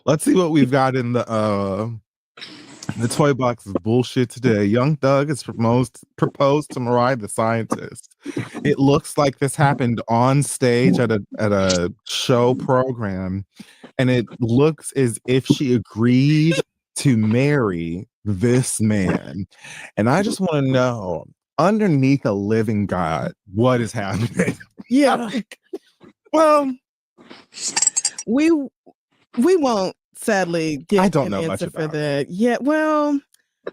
let's see what we've got in the toy box of bullshit today. Young Thug has proposed to Mariah the Scientist. It looks like this happened on stage at a show program, and it looks as if she agreed to marry this man. And I just want to know, underneath a living God, what is happening? Yeah. Well, we won't sadly I get don't an know much answer for about that. Yeah, well,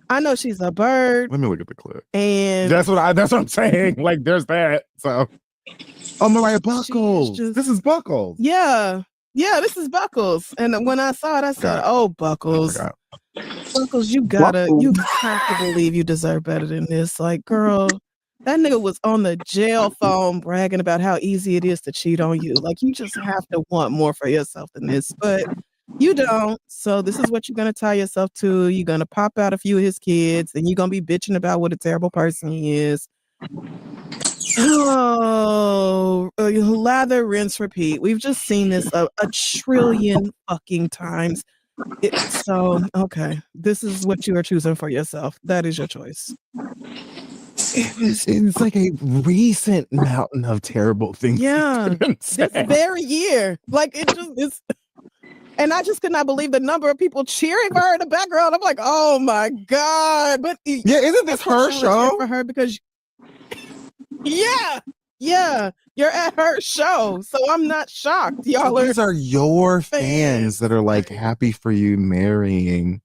I know she's a bird, Let me look at the clip. and That's what I'm saying. Like, there's that. So, oh, Mariah Buckles. just- This is Buckles. yeah, this is Buckles. And when I saw it, I said, Got it. "Oh, Buckles, Forgot. Buckles, you have to believe you deserve better than this." Like, girl, that nigga was on the jail phone bragging about how easy it is to cheat on you. Like, you just have to want more for yourself than this, but you don't. So this is what you're gonna tie yourself to. You're gonna pop out a few of his kids, and you're gonna be bitching about what a terrible person he is. Oh, lather, rinse, repeat. We've just seen this a trillion fucking times. So, okay, this is what you are choosing for yourself. That is your choice. It's like a recent mountain of terrible things. Yeah, this very year. Like, it just is. And I just could not believe the number of people cheering for her in the background. I'm like, oh my God. But Yeah, isn't this her show? For her because yeah, you're at her show. So I'm not shocked. Y'all These are your fans that are like happy for you marrying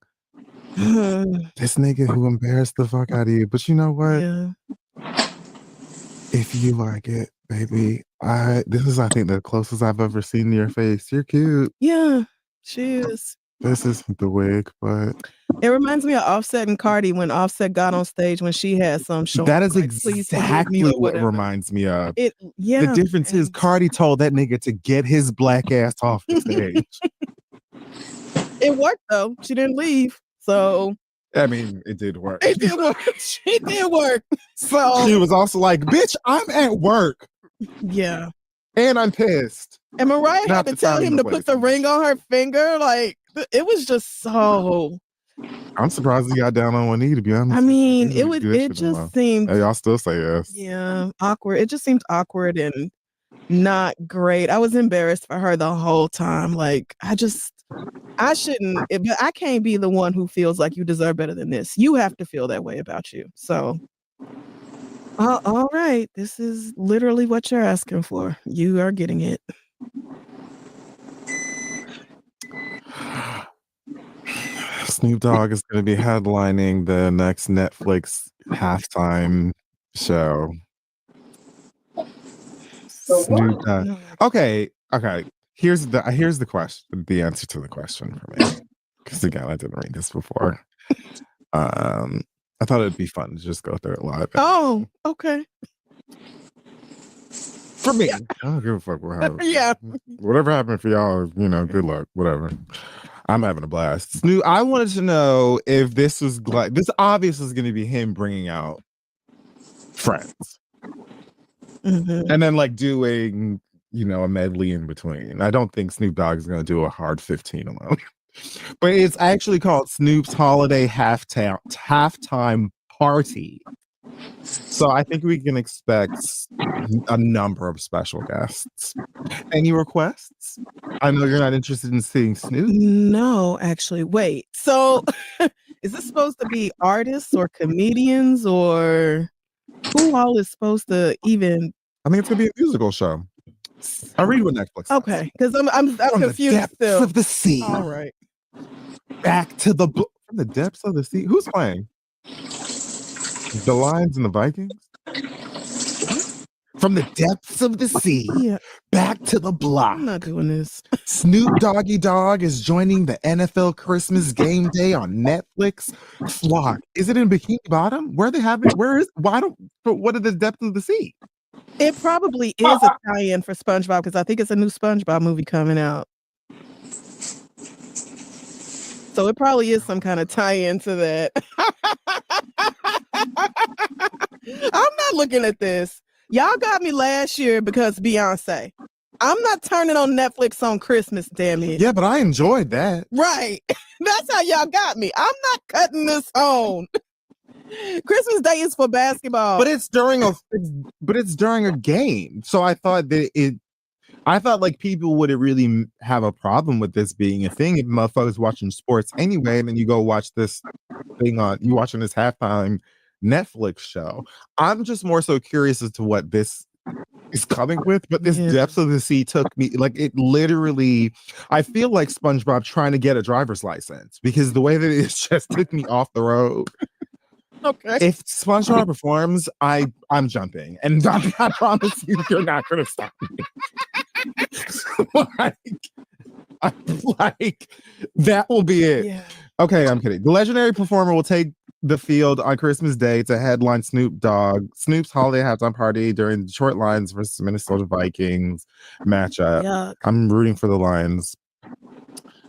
this nigga who embarrassed the fuck out of you. But you know what? Yeah. If you like it, baby, this is, I think, the closest I've ever seen to your face. You're cute. Yeah, she is. This isn't the wig, but It reminds me of Offset and Cardi when Offset got on stage when she had some show. that is like, "Please forgive me," exactly or what it whatever. reminds me of. Yeah. The difference is Cardi told that nigga to get his black ass off the stage. It worked though. She didn't leave. So I mean, it did work. it did work. She did work. So She was also like, bitch, I'm at work yeah. and I'm pissed. And Mariah Not had to the tell time him and to the put place. the ring on her finger. Like, it was just so. I'm surprised he got down on one knee, to be honest. I mean, He it didn't would. do that It shit no more. just seemed. Hey, y'all still say yes. Yeah, awkward. It just seemed awkward and not great. I was embarrassed for her the whole time. Like, I shouldn't. But I can't be the one who feels like you deserve better than this. You have to feel that way about you. So. All right. This is literally what you're asking for. You are getting it. Snoop Dogg is going to be headlining the next Netflix halftime show. Snoop Dogg. Okay. Here's the question. The answer to the question for me, because again, I didn't read this before. I thought it'd be fun to just go through it live. Oh, okay. For me, I don't give a fuck what happened. Yeah. Whatever happened for y'all, good luck. Whatever. I'm having a blast. Snoop, I wanted to know if this was like this. Obviously, is going to be him bringing out Friends, and then like doing a medley in between. I don't think Snoop Dogg is going to do a hard 15 alone, but it's actually called Snoop's Holiday Halftime Party. So I think we can expect a number of special guests. Any requests? I know you're not interested in seeing Snoop. No, actually. Wait. So is this supposed to be artists or comedians or who all is supposed to even? I think it's gonna be a musical show. I'll read what Netflix says. Okay, because I'm From the confused depths still. of the sea. All right. Back to the from the depths of the sea. Who's playing? The Lions and the Vikings? From the depths of the sea, Yeah. back to the block. I'm not doing this. Snoop Doggy Dogg is joining the NFL Christmas game day on Netflix. Flock. Is it in Bikini Bottom? Where are they having? Where is? Why don't? But what are the depths of the sea? It probably is a tie-in for SpongeBob because I think it's a new SpongeBob movie coming out. So it probably is some kind of tie-in to that. I'm not looking at this. Y'all got me last year because Beyonce. I'm not turning on Netflix on Christmas, damn it. Yeah, but I enjoyed that. Right. That's how y'all got me. I'm not cutting this on. Christmas Day is for basketball. But it's during a game. So I thought like people wouldn't really have a problem with this being a thing if motherfuckers watching sports anyway, and then you go watch this thing you watching this halftime Netflix show. I'm just more so curious as to what this is coming with, but this depths of the sea took me like it literally. I feel like SpongeBob trying to get a driver's license because the way that it just took me off the road. Okay. If SpongeBob performs, I'm jumping, and I promise you're not going to stop me. like that will be it. Yeah. Okay, I'm kidding. The legendary performer will take the field on Christmas Day to headline Snoop's holiday halftime party during the Detroit Lions versus Minnesota Vikings matchup. Yuck. I'm rooting for the Lions.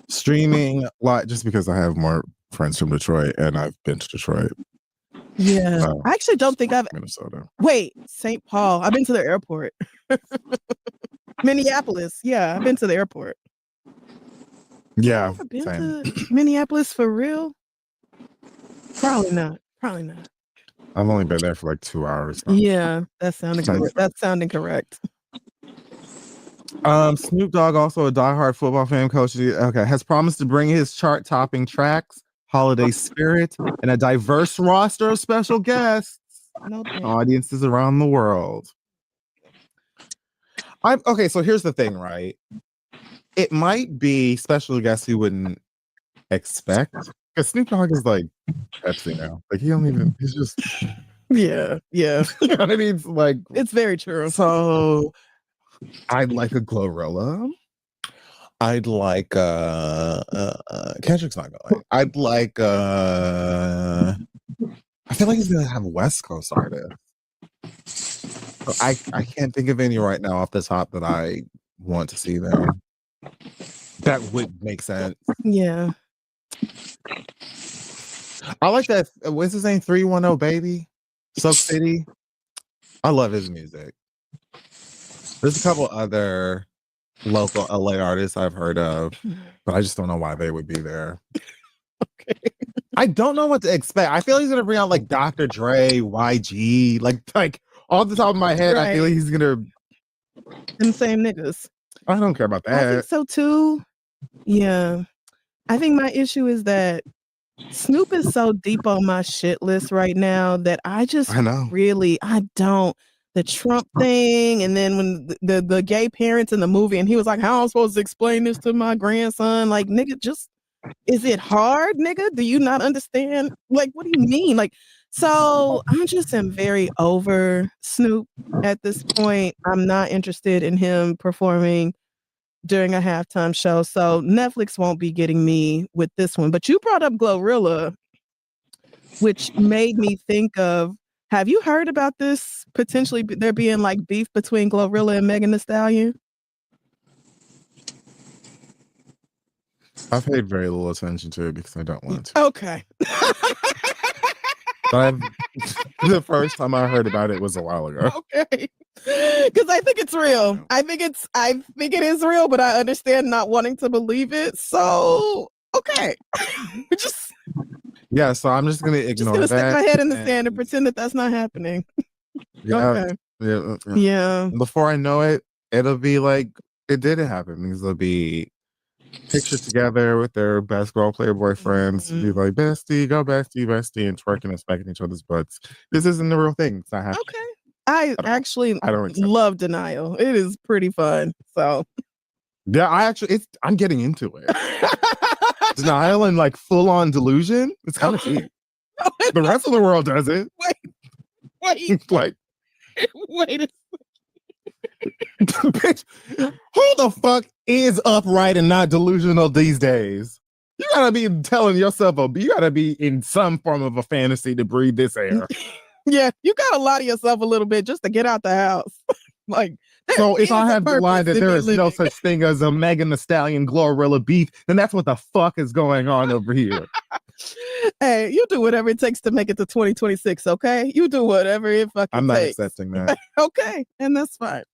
Streaming just because I have more friends from Detroit and I've been to Detroit. Yeah. I actually don't think I've Minnesota. Wait, St. Paul. I've been to the airport. Minneapolis. Yeah, I've been to the airport. Yeah. I've been Same. to Minneapolis for real? Probably not. I've only been there for like 2 hours. Yeah, that's sounding correct. Snoop Dogg, also a diehard football fan coach, has promised to bring his chart-topping tracks, holiday spirit, and a diverse roster of special guests, audiences around the world. So here's the thing, right? It might be special guests you wouldn't expect, because Snoop Dogg is like Pepsi now. Like he's just Yeah. you know what I mean? Like It's very true. So I'd like a Glorilla. I'd like Kendrick's not going. I'd like I feel like he's gonna have a West Coast artist. So I can't think of any right now off the top that I want to see there. That would make sense. Yeah. I like that. What's his name? 310 Baby, Soak City. I love his music. There's a couple other local LA artists I've heard of, but I just don't know why they would be there. Okay. I don't know what to expect. I feel he's gonna bring out like Dr. Dre, YG, like off the top of my head. I feel like he's gonna them same niggas. I don't care about I think that. so too. Yeah. I think my issue is that Snoop is so deep on my shit list right now that I don't. The Trump thing, and then when the gay parents in the movie, and he was like, how am I supposed to explain this to my grandson? Like, nigga, is it hard, nigga? Do you not understand? Like, what do you mean? Like, so am very over Snoop at this point. I'm not interested in him performing during a halftime show. So Netflix won't be getting me with this one. But you brought up Glorilla, which made me think of Have you heard about this potentially there being like beef between Glorilla and Megan Thee Stallion? I paid very little attention to it because I don't want to. Okay. But the first time I heard about it was a while ago. Okay. Because I think it's real. I think it is real, but I understand not wanting to believe it. So okay. Yeah, so I'm just gonna ignore that. Stick my head in the sand and pretend that that's not happening. Yeah, Okay. yeah. Before I know it, it'll be like it didn't happen because they'll be pictured together with their basketball player boyfriends, be like bestie, go bestie, and twerking and smacking each other's butts. This isn't the real thing. It's not happening. Okay. I don't love Denial. It is pretty fun. So yeah, I'm getting into it. Denial and like full on delusion. It's kind of cheap. The rest of the world doesn't. Wait. Like, wait a bitch, who the fuck is upright and not delusional these days? You gotta be telling yourself, you gotta be in some form of a fantasy to breathe this air. Yeah, you gotta lie to yourself a little bit just to get out the house. Like, so if I have the line that there is no such thing as a Megan Thee Stallion Glorilla beef, then that's what the fuck is going on over here. Hey, you do whatever it takes to make it to 2026, okay? You do whatever it fucking I'm not takes. accepting that. Okay, and that's fine.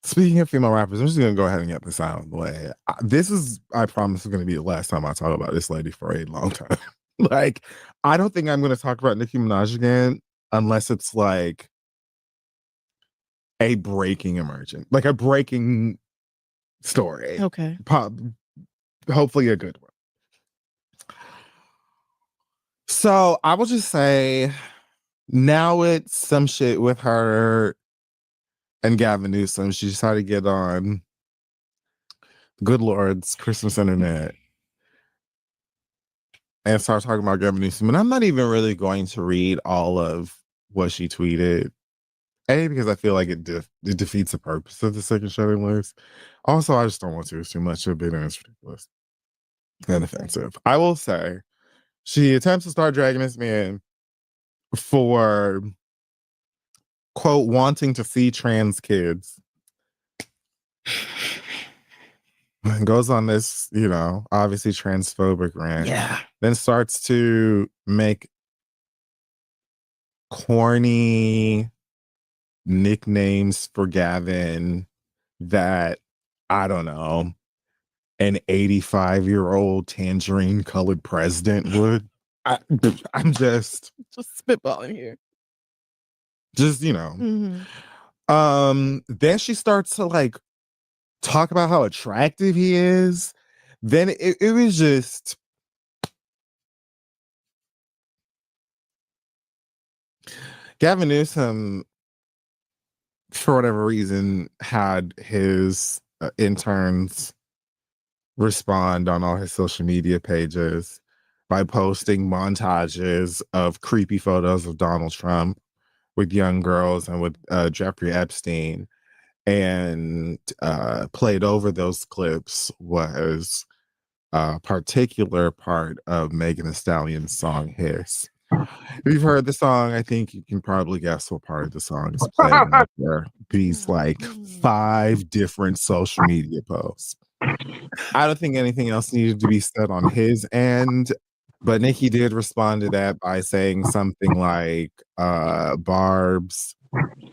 Speaking of female rappers, I'm just gonna go ahead and get this out of the way. This is, I promise, is gonna be the last time I talk about this lady for a long time. Like, I don't think I'm gonna talk about Nicki Minaj again unless it's like a breaking story. Okay. Hopefully a good one. So I will just say now it's some shit with her and Gavin Newsom. She decided to get on Good Lord's Christmas internet and start talking about Gavin Newsom. And I'm not even really going to read all of what she tweeted. A, because I feel like it defeats the purpose of the second shutting list. Also, I just don't want to. It's too much of it and it's ridiculous and offensive. I will say, she attempts to start dragging this man for, quote, wanting to see trans kids. And goes on this, obviously transphobic rant. Yeah. Then starts to make corny nicknames for Gavin that, I don't know, an 85-year-old tangerine colored president would. I'm just spitballing here. Just, Mm-hmm. Then she starts to like talk about how attractive he is. Then it was just Gavin Newsom, for whatever reason, had his interns respond on all his social media pages by posting montages of creepy photos of Donald Trump with young girls and with Jeffrey Epstein. And played over those clips was a particular part of Megan Thee Stallion's song Hiss. If you've heard the song, I think you can probably guess what part of the song is playing after these like 5 different social media posts. I don't think anything else needed to be said on his end, but Nicki did respond to that by saying something like, Barb's,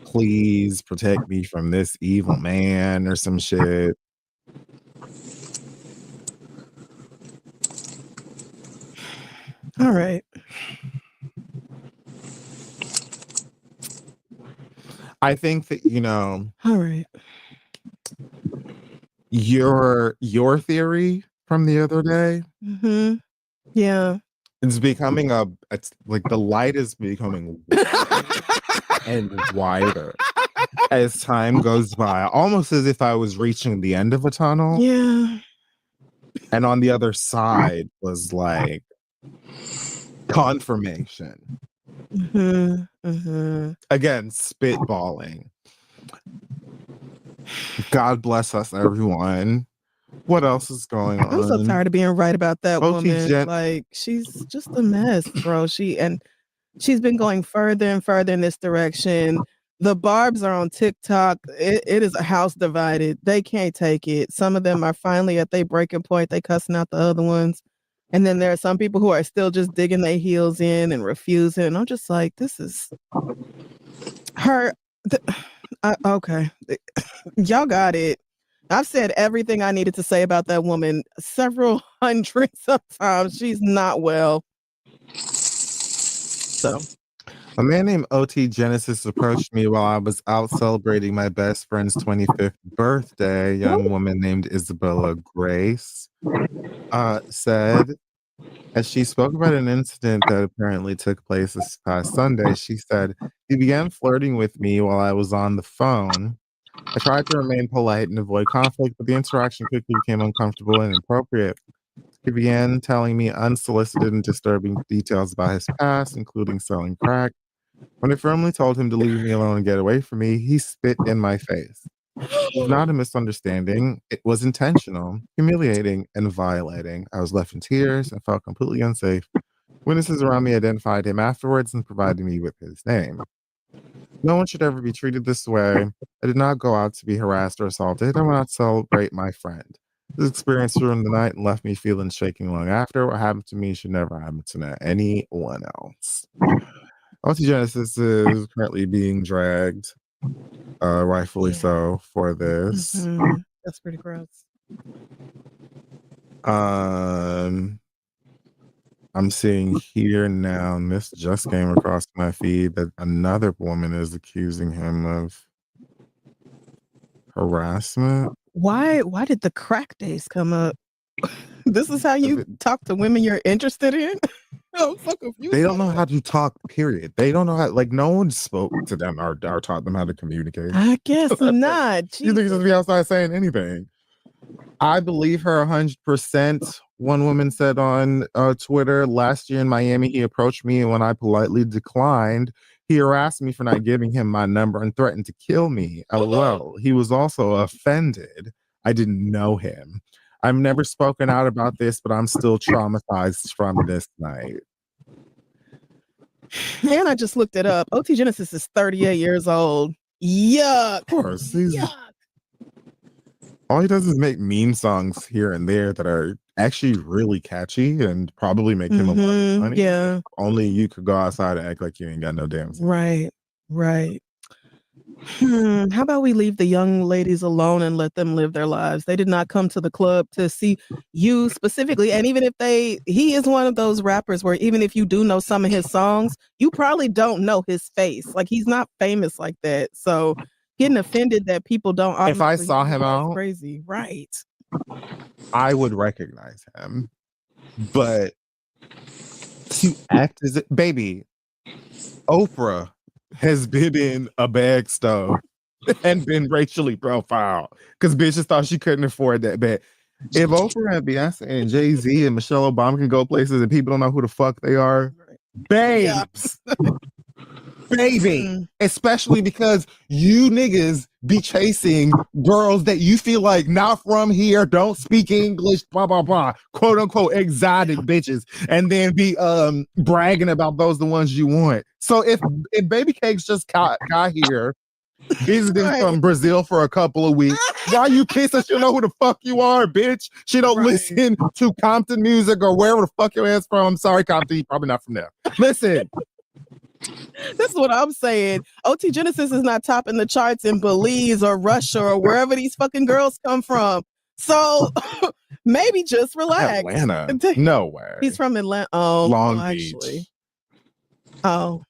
please protect me from this evil man or some shit. All right. I think that, all right. Your theory from the other day. Mm-hmm. Yeah. It's becoming it's like the light is becoming and wider as time goes by, almost as if I was reaching the end of a tunnel. Yeah. And on the other side was like confirmation. Mm-hmm. Mm-hmm. Again, spitballing. God bless us, everyone. What else is going on? I'm so tired of being right about that OT woman. Jen- Like, she's just a mess, bro. She's been going further and further in this direction. The Barbs are on TikTok. It is a house divided. They can't take it. Some of them are finally at their breaking point. They cussing out the other ones. And then there are some people who are still just digging their heels in and refusing. And I'm just like, this is her. Okay. Y'all got it. I've said everything I needed to say about that woman several hundreds of times. She's not well. So, a man named OT Genesis approached me while I was out celebrating my best friend's 25th birthday. A young woman named Isabella Grace said, as she spoke about an incident that apparently took place this past Sunday, she said, he began flirting with me while I was on the phone. I tried to remain polite and avoid conflict, but the interaction quickly became uncomfortable and inappropriate. He began telling me unsolicited and disturbing details about his past, including selling crack. When I firmly told him to leave me alone and get away from me, he spit in my face. It was not a misunderstanding. It was intentional, humiliating, and violating. I was left in tears and felt completely unsafe. Witnesses around me identified him afterwards and provided me with his name. No one should ever be treated this way. I did not go out to be harassed or assaulted. I went out to celebrate my friend. This experience ruined the night and left me feeling shaking long after. What happened to me should never happen to anyone else. OT Genesis is currently being dragged, rightfully so, for this. mhm. That's pretty gross. I'm seeing here now, and this just came across my feed, that another woman is accusing him of harassment. Why did the crack days come up? This is how you talk to women you're interested in? I'm so confused. They don't know how to talk, period. They don't know how, like, no one spoke to them or taught them how to communicate. I guess not. You think just be outside saying anything? I believe her 100%. One woman said on Twitter, last year in Miami, he approached me, and when I politely declined, he harassed me for not giving him my number and threatened to kill me. LOL. He was also offended. I didn't know him. I've never spoken out about this, but I'm still traumatized from this night. And I just looked it up. OT Genesis is 38 years old. Yuck. Of course. Yuck. All he does is make meme songs here and there that are actually really catchy and probably make him a lot of money. Yeah. Only you could go outside and act like you ain't got no damn sense. Right. How about we leave the young ladies alone and let them live their lives? They did not come to the club to see you specifically. And even if he is one of those rappers where even if you do know some of his songs, you probably don't know his face. Like, he's not famous like that. So getting offended that people don't. If I obviously saw know him that's out, crazy. Right. I would recognize him. But to act as it, baby, Oprah has been in a bag stove and been racially profiled because bitches thought she couldn't afford that bag. If Oprah and Beyonce and Jay-Z and Michelle Obama can go places and people don't know who the fuck they are, babes. Baby, especially because you niggas be chasing girls that you feel like not from here, don't speak English, blah blah blah, quote unquote exotic bitches, and then be bragging about those the ones you want. So if Baby Cakes just got here, visiting from Brazil for a couple of weeks, why you kiss her? She'll know who the fuck you are, bitch. She don't listen to Compton music or wherever the fuck your ass from. I'm sorry, Compton, you're probably not from there. Listen. That's what I'm saying. OT Genesis is not topping the charts in Belize or Russia or wherever these fucking girls come from. So maybe just relax. Atlanta. No way. He's from Atlanta. Oh, Long actually. Beach. Oh.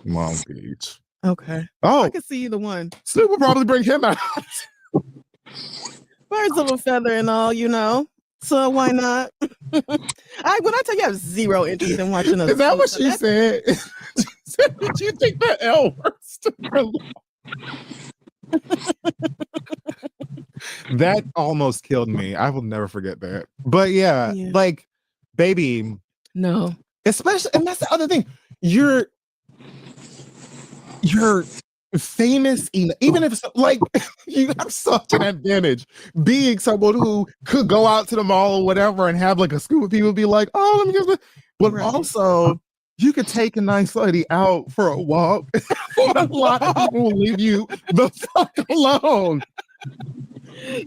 Long Beach. Okay. Oh. I can see either one. Snoop will probably bring him out. Birds of a feather and all, you know. So why not? When I tell you I have zero interest in watching us. Is that what she said? Did you think that L That almost killed me. I will never forget that. But yeah, like, baby. No. Especially, and that's the other thing. You're famous enough, even if like you have such an advantage being someone who could go out to the mall or whatever and have like a school of people be like, oh, let me give it. But also, you could take a nice lady out for a walk. A lot of people will leave you the fuck alone.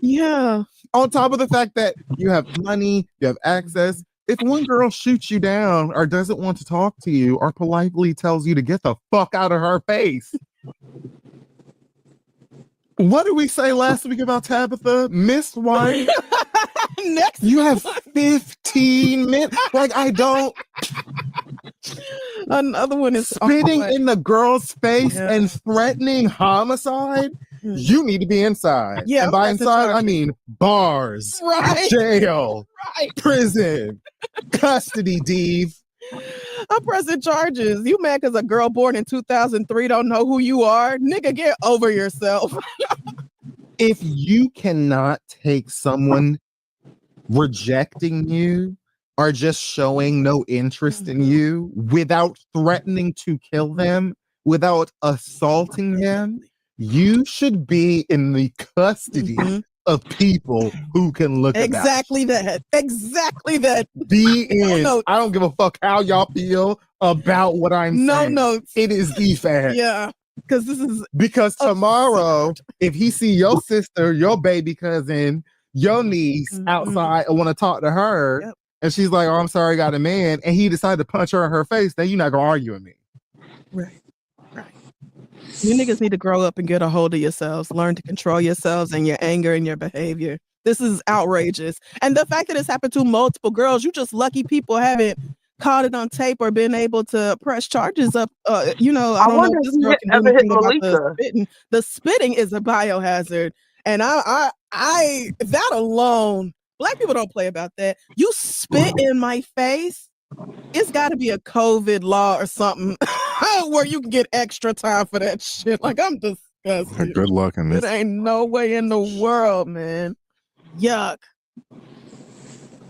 Yeah. On top of the fact that you have money, you have access. If one girl shoots you down or doesn't want to talk to you or politely tells you to get the fuck out of her face. What did we say last week about Tabitha? Missed wife? Next, you have 15 minutes. Like, I don't. Another one is spitting in the girl's face and threatening homicide. You need to be inside. Yeah, and by that's inside, I mean bars, Right. jail, Right. prison, custody, Dave. I'm pressing charges. You mad because a girl born in 2003 don't know who you are? Nigga, get over yourself. If you cannot take someone rejecting you or just showing no interest in you without threatening to kill them, without assaulting them, you should be in the custody of people who can look at that. Exactly that. Exactly that. Be in. No. I don't give a fuck how y'all feel about what I'm saying. No notes. It is the fact. Yeah. Because tomorrow, if he see your sister, your baby cousin, your niece outside and want to talk to her, and she's like, oh, I'm sorry, I got a man, and he decided to punch her in her face, then you're not gonna argue with me. Right. You niggas need to grow up and get a hold of yourselves. Learn to control yourselves and your anger and your behavior. This is outrageous. And the fact that it's happened to multiple girls, you just lucky people haven't caught it on tape or been able to press charges up. I don't know if this girl can do anything about the spitting. The spitting is a biohazard. And I that alone, Black people don't play about that. You spit in my face, it's got to be a COVID law or something where you can get extra time for that shit. Like, I'm disgusted. Good luck in this. There ain't no way in the world, man. Yuck.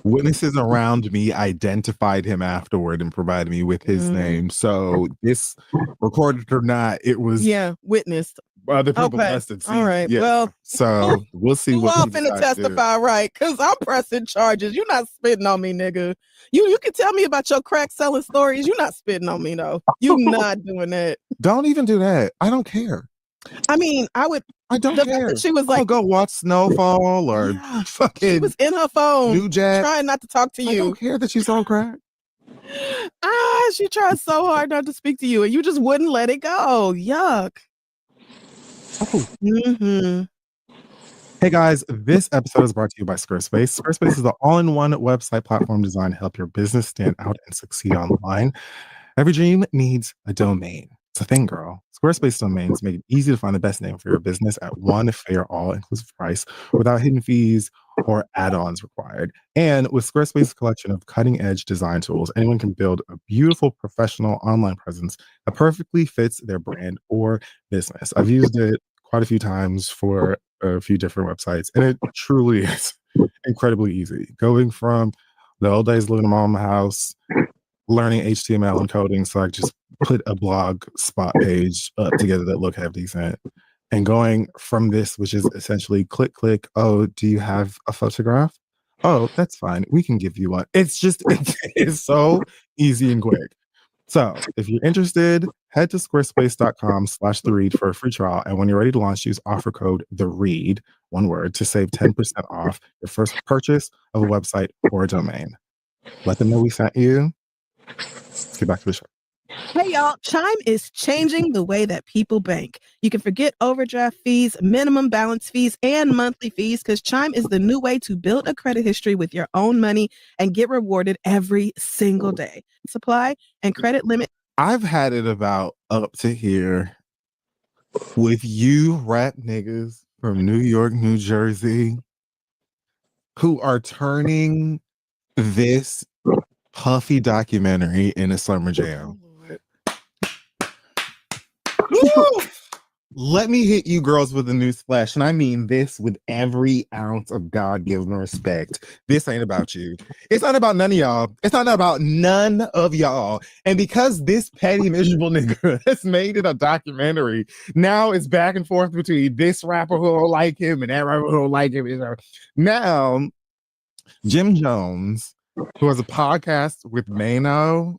Witnesses around me identified him afterward and provided me with his name. So this, recorded or not, it was witnessed. Other people must have seen. All right. Yeah. Well, so we'll see who what all finna testify, right? Because I'm pressing charges. You're not spitting on me, nigga. You can tell me about your crack selling stories. You're not spitting on me, though. You not doing that. Don't even do that. I don't care. I mean, I don't care. She was like, I'll go watch Snowfall or fucking. She was in her phone, New Jack, trying not to talk to you. I don't care that she's on crack. She tried so hard not to speak to you, and you just wouldn't let it go. Yuck. Hey guys, this episode is brought to you by Squarespace. Squarespace is the all-in-one website platform designed to help your business stand out and succeed online. Every dream needs a domain. It's a thing, girl. Squarespace domains make it easy to find the best name for your business at one fair, all-inclusive price without hidden fees or add-ons required. And with Squarespace's collection of cutting-edge design tools, anyone can build a beautiful professional online presence that perfectly fits their brand or business. I've used it quite a few times for a few different websites, and it truly is incredibly easy. Going from the old days living in my mom's house, learning HTML and coding, so I just put a blog spot page up together that looked half decent, and going from this, which is essentially click, oh, do you have a photograph? Oh, that's fine. We can give you one. It's just, it's so easy and quick. So if you're interested, head to squarespace.com/theread for a free trial. And when you're ready to launch, use offer code THEREAD, one word, to save 10% off your first purchase of a website or a domain. Let them know we sent you. Let's get back to the show. Hey y'all, Chime is changing the way that people bank. You can forget overdraft fees, minimum balance fees, and monthly fees because Chime is the new way to build a credit history with your own money and get rewarded every single day. Supply and credit limit. I've had it about up to here with you rat niggas from New York, New Jersey, who are turning this Puffy documentary into summer jam. let me hit you girls with a news flash, and I mean this with every ounce of God-given respect. This ain't about you. It's not about none of y'all. It's not about none of y'all. And because this petty, miserable nigga has made it a documentary, now it's back and forth between this rapper who don't like him and that rapper who don't like him. Now, Jim Jones, who has a podcast with Mano,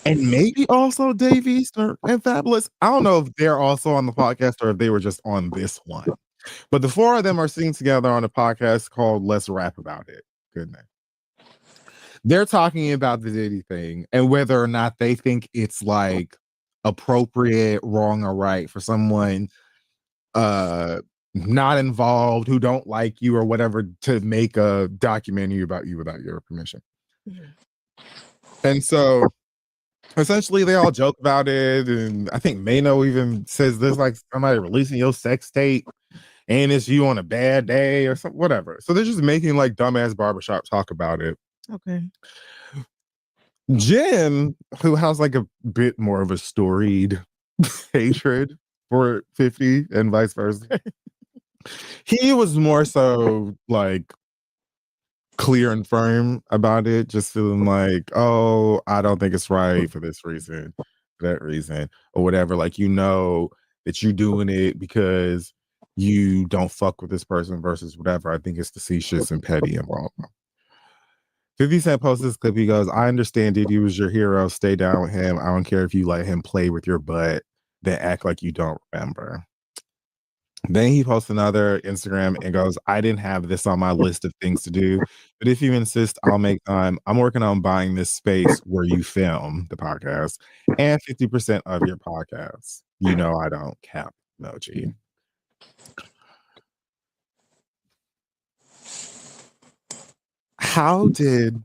and maybe also Dave Easter and Fabulous. I don't know if they're also on the podcast or if they were just on this one. But the four of them are sitting together on a podcast called Let's Rap About It. Good name. They're talking about the Diddy thing and whether or not they think it's like appropriate, wrong, or right for someone not involved, who don't like you or whatever, to make a documentary about you without your permission. And so essentially they all joke about it, and I think Mano even says this, like, somebody releasing your sex tape and it's you on a bad day or something, whatever. So they're just making like dumbass barbershop talk about it. Okay. Jim, who has like a bit more of a storied hatred for 50 and vice versa, he was more so like clear and firm about it, just feeling like, oh, I don't think it's right for this reason, that reason, or whatever. Like, you know that you're doing it because you don't fuck with this person versus whatever. I think it's facetious and petty and wrong. 50 Cent posted this clip. He goes, I understand Diddy was your hero. Stay down with him. I don't care if you let him play with your butt, then act like you don't remember. Then he posts another Instagram and goes, I didn't have this on my list of things to do, but if you insist, I'll make time. I'm working on buying this space where you film the podcast and 50% of your podcast. You know I don't cap emoji. How did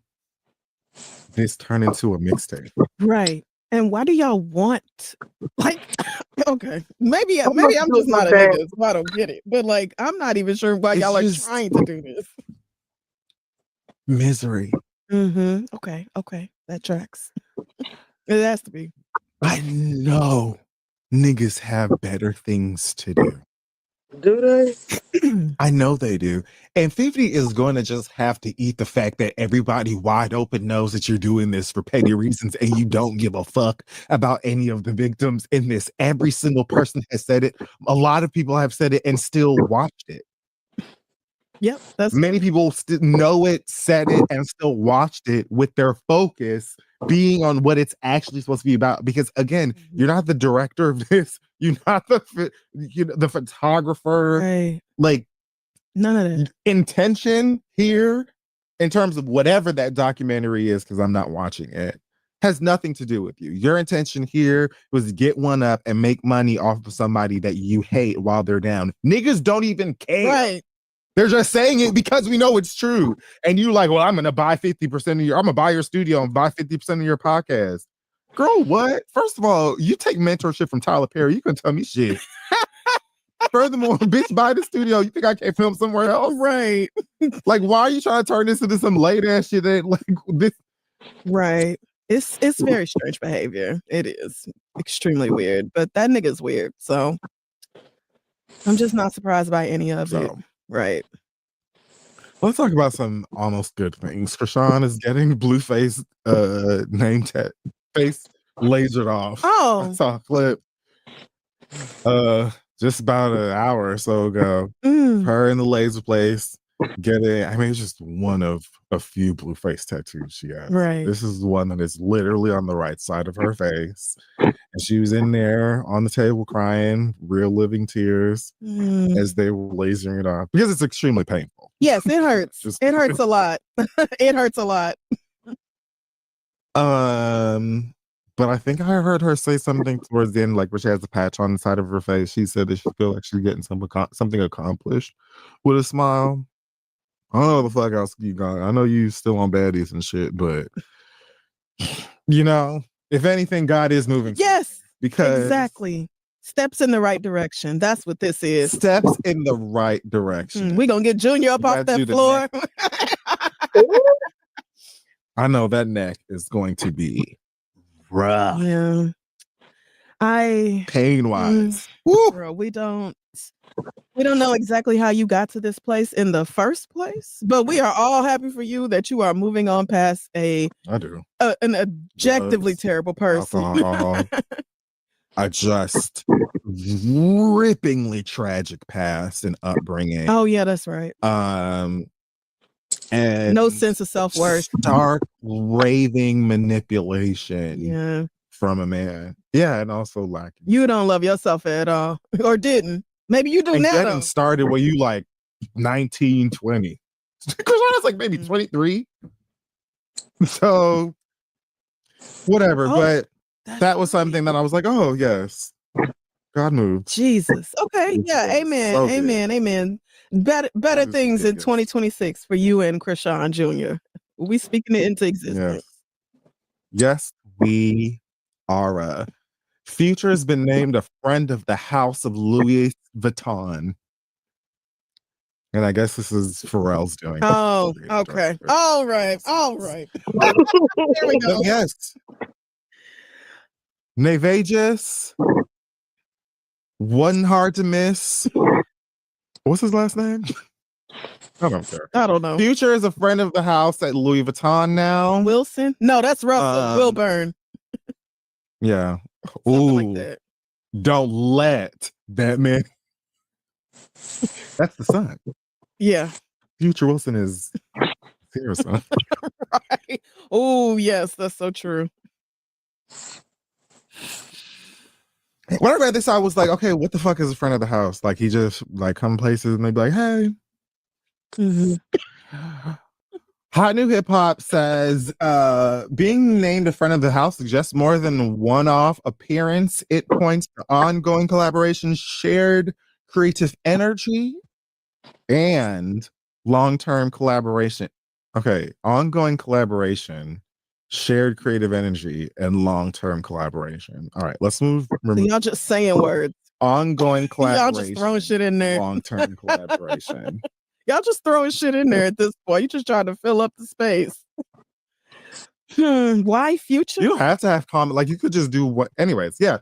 this turn into a mixtape? Right. And why do y'all want, like, okay, maybe I'm just not a bad. nigga, so I don't get it. But like, I'm not even sure why It's y'all are just- trying to do this. Misery. Okay. That tracks. It has to be. I know niggas have better things to do. Do they? I know they do. And 50 is going to just have to eat the fact that everybody wide open knows that you're doing this for petty reasons and you don't give a fuck about any of the victims in this. Every single person has said it. A lot of people have said it and still watched it. Yep. That's Many people still know it, said it, and still watched it, with their focus being on what it's actually supposed to be about. Because again, you're not the director of this. You're not the photographer. right. Like, None of that. intention here, in terms of whatever that documentary is, because I'm not watching it, has nothing to do with you. Your intention here was to get one up and make money off of somebody that you hate while they're down. Niggas don't even care. Right. They're just saying it because we know it's true. And you like, well, I'm gonna buy 50% of I'm gonna buy your studio and buy 50% of your podcast. Girl, what? First of all, you take mentorship from Tyler Perry. You can tell me shit. Furthermore, bitch, buy the studio. You think I can't film somewhere else? Right. Like, why are you trying to turn this into some late ass shit that like this? Right. It's very strange behavior. It is extremely weird. But that nigga's weird. So I'm just not surprised by any of it. So Right. let's talk about some almost good things. Krishan is getting Blueface name tag face lasered off. I Oh. saw a clip just about an hour or so ago. Mm. Her in the laser place getting, I mean, it's just one of a few Blueface tattoos she has. Right. This is the one that is literally on the right side of her face. And she was in there on the table crying, real living tears Mm. as they were lasering it off, because it's extremely painful. Yes, it hurts. Just- It hurts a lot. It hurts a lot. But I think I heard her say something towards the end, like where she has a patch on the side of her face. She said that she feel like she's getting something accomplished with a smile. I don't know what the fuck else you got. I know you still on baddies and shit, but you know, if anything, God is moving. Yes. Because Exactly. Steps in the right direction. That's what this is. steps in the right direction. We're gonna get Junior up You off gotta do that the floor. I know that neck is going to be rough. Yeah. pain wise. Girl, we don't know exactly how you got to this place in the first place, but we are all happy for you that you are moving on past I do. an objectively Drugs, terrible person. alcohol, a just rippingly tragic past and upbringing. Oh yeah, that's right. And No sense of self-worth. stark raving manipulation Yeah. from a man. Yeah, and also lacking. You don't love yourself at all. Or didn't. Maybe you do And now getting though. started when you like 19, 20. Krishana's like maybe 23. So whatever, Oh, but that's that was right. something that I was like, oh yes, God moved. Jesus. Okay. It Yeah. was Amen. so good. Amen. Amen. Better was things in ridiculous. 2026 for you and Krishan Jr. We speaking it into existence. Yes, we are. Future has been named a friend of the house of Louis Vuitton. And I guess this is Pharrell's doing. Oh, okay. All right. All right. There we go. But yes. Navajas. Wasn't hard to miss. What's his last name? I don't care. I don't know. Future is a friend of the house at Louis Vuitton now. Wilson? No, that's Russell. Wilburn. Yeah. Something like Ooh. that. Don't let that man. That's the son. Yeah. Future Wilson is seriously. Right. Oh, yes, that's so true. When I read this, I was like, okay, what the fuck is a friend of the house? Like he just like come places and they be like, hey. Hot New Hip Hop says being named a friend of the house suggests more than one-off appearance. It points to ongoing collaboration, shared creative energy, and long-term collaboration. Okay, ongoing collaboration, shared creative energy, and long-term collaboration. All right, let's move. So y'all just saying words. Ongoing Y'all collaboration. just throwing shit in there. Long-term collaboration. Y'all just throwing shit in there at this point. You just trying to fill up the space. Why Future? You don't have to have comment. Like you could just do what. Anyways, yeah.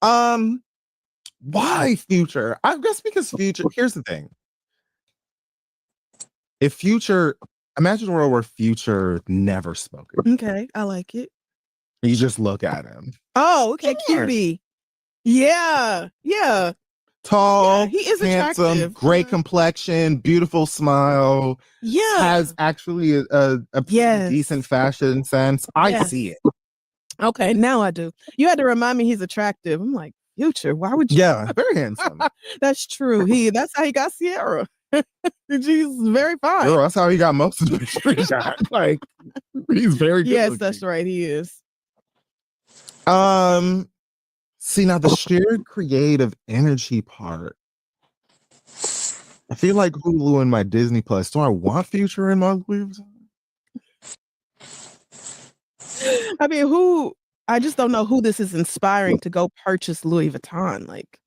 Why Future? I guess because Future. Here's the thing. If Future, imagine a world where Future never spoken. Okay, I like it. You just look at him. Oh, okay, Sure. cutie. Yeah, yeah. Tall, Yeah, he is handsome, attractive. great complexion, beautiful smile. Yeah. Has actually a Yes. decent fashion sense. I Yes. see it. Okay, now I do. You had to remind me he's attractive. I'm like, Future, why would you? Yeah, very handsome. That's true. That's how he got Sierra. She's very fine. Girl, that's how he got most of the pictures shot. Like he's very good. Yes, looking. that's right. He is. See now the shared creative energy part. I feel like Hulu and my Disney Plus. Do I want Future in my Louis Vuitton? I mean, I just don't know who this is inspiring to go purchase Louis Vuitton. Like,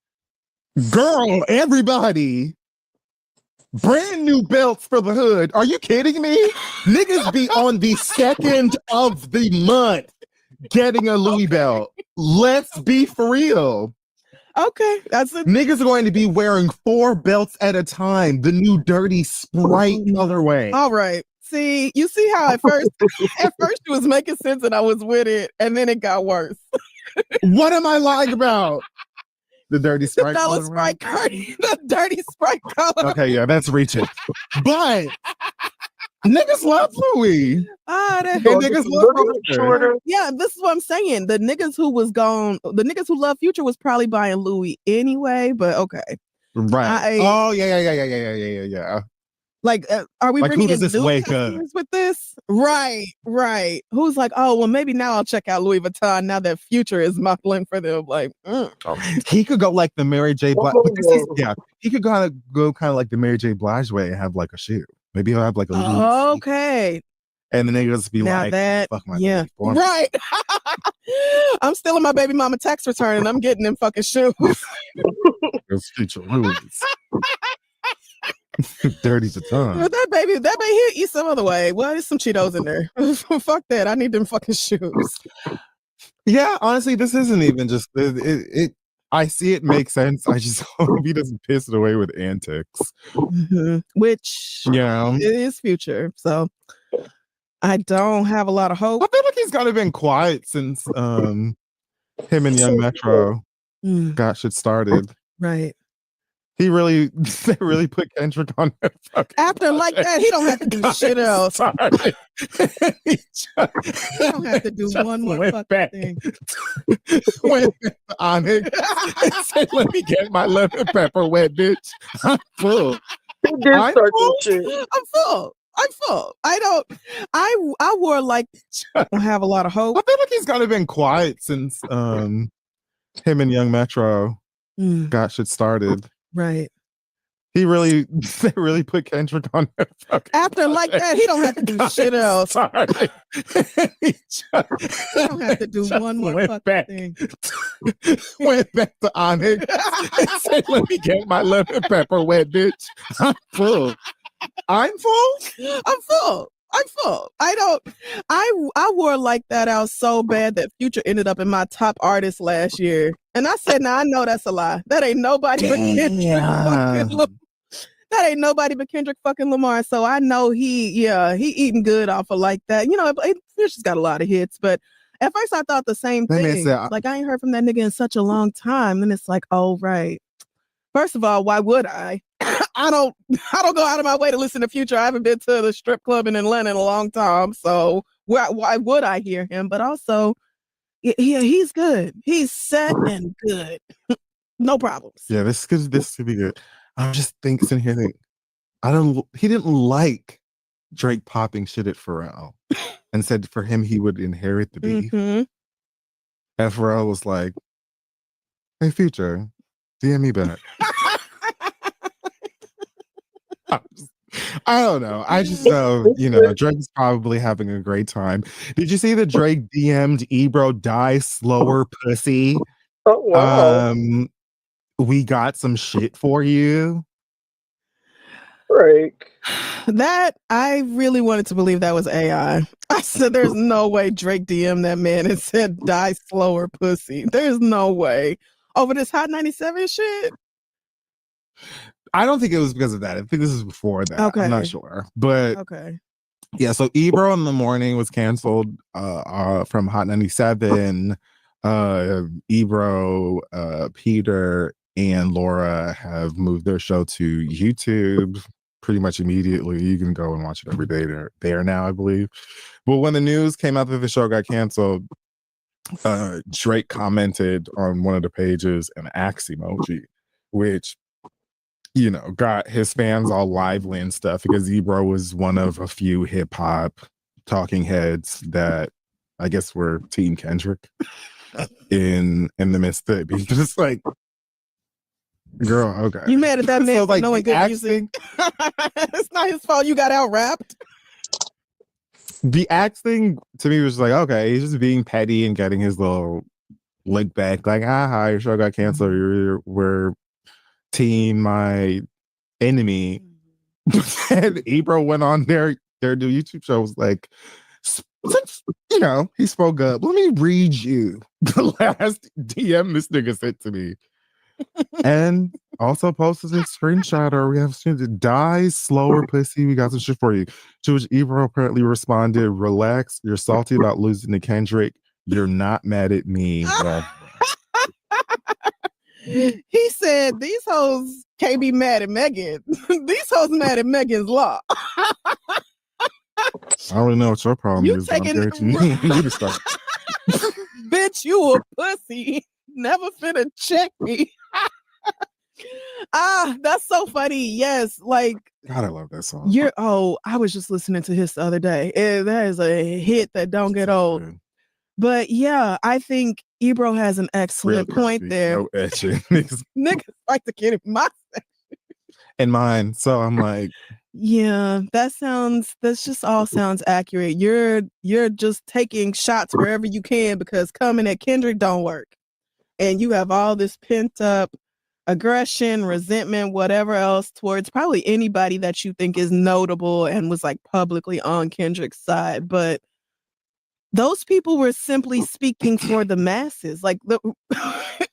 Girl, everybody. Brand new belts for the hood. Are you kidding me? Niggas be on the 2nd of the month getting a Louis belt. Let's be for real. okay, that's it. Niggas are going to be wearing 4 belts at a time. The new Dirty Sprite colorway. All right. See, you see how at first it was making sense and I was with it, and then it got worse. What am I lying about? The Dirty Sprite Dollar colorway? Sprite Cardi, the dirty Sprite color. Okay, yeah, that's reaching. But niggas love Louis. That And niggas love Future. Yeah, this is what I'm saying. The niggas who love Future was probably buying Louis anyway, but okay. Right. Oh, yeah. Like, are we Like, who bringing does in this new wake up? customers with this? Right. Who's like, oh, well, maybe now I'll check out Louis Vuitton now that Future is modeling for them. Like, He could go like the Mary J. Blige. He could go kind of like the Mary J. Blige way and have like a shoe. Maybe he'll have like a Louis. okay. And then they just be Now like, that, fuck my yeah, baby boy. right. I'm stealing my baby mama tax return and I'm getting them fucking shoes. It's Future Louis. Dirty Vuitton. But that baby, he'll eat some other way. Well, there's some Cheetos in there. Fuck that. I need them fucking shoes. Yeah, honestly, this isn't even just I see it make sense. I just hope he doesn't piss it away with antics. Which Yeah. is Future. So I don't have a lot of hope. I feel like he's kind of been quiet since him and Young Metro got shit started. Right. They really put Kendrick on that fucking After like that, he don't have to do shit else. He don't have to do one more fucking thing. Went back to Onyx and said, "Let me get my lemon pepper wet, bitch. I'm full. He did I'm start full. some shit. I'm full. I wore like I don't have a lot of hope. I feel like he's kind of been quiet since him and Young Metro got shit started. Right. They really put Kendrick on that fucking After like that, he don't have to do shit else. He don't have to do one more fucking thing. Went back to Onyx and said, "Let me get my lemon pepper wet, bitch. I'm full. I'm full. I'm full. I'm full. I wore like that out so bad that Future ended up in my top artist last year. And I said, I know that's a lie. That ain't nobody but Kendrick fucking Lamar. That ain't nobody but Kendrick fucking Lamar. So I know he eating good off of like that. You know, Future's got a lot of hits, but at first I thought the same thing. Like I ain't heard from that nigga in such a long time. And it's like, oh right. First of all, why would I? I don't go out of my way to listen to Future. I haven't been to the strip club in Atlanta in a long time. So why would I hear him? But also, he's good. He's set and good. No problems. Yeah, this could be good. I'm just sitting here thinking, he didn't like Drake popping shit at Pharrell and said for him he would inherit the beef. And Pharrell was like, "Hey Future, DM me back." I don't know. I just know, Drake's probably having a great time. Did you see that Drake DM'd Ebro "Die slower, pussy"? Oh wow. We got some shit for you. Right. That I really wanted to believe that was AI. I said, "There's no way Drake DM'd that man and said die slower, pussy." There's no way over this Hot 97 shit. I don't think it was because of that. I think this is before that. Okay. I'm not sure. But okay. Yeah, so Ebro in the Morning was canceled from Hot 97. Ebro, Peter, and Laura have moved their show to YouTube pretty much immediately. You can go and watch it every day. They're there now, I believe. But when the news came out that the show got canceled, Drake commented on one of the pages an axe emoji, which got his fans all lively and stuff because Ebro was one of a few hip hop talking heads that I guess were Team Kendrick in the Mississippi. Just like, girl, okay. You mad at that man So, for knowing good music? It's not his fault you got out rapped. The axe thing to me was like, okay, he's just being petty and getting his little lick back. Like, haha, your show got canceled. We're team my enemy. And Ebro went on their new YouTube show, was like, he spoke up. Let me read you the last DM this nigga sent to me. And also posted a screenshot, or we have to die slower, pussy. We got some shit for you. To which Ebro apparently responded, "Relax, you're salty about losing to Kendrick. You're not mad at me." He said, "These hoes can't be mad at Megan. These hoes mad at Megan's law." I don't really know what your problem is. But I'm guaranteeing you to start. Bitch, you a pussy. Never finna check me. That's so funny. Yes, like God, I love that song. I was just listening to his the other day. That is a hit that don't get old. Good. But yeah, I think Ebro has an excellent point there. No etching. Niggas like to get in my and mine. So I'm like, yeah, that just all sounds accurate. You're just taking shots wherever you can because coming at Kendrick don't work. And you have all this pent up aggression, resentment, whatever else towards probably anybody that you think is notable and was like publicly on Kendrick's side. But those people were simply speaking for the masses, like the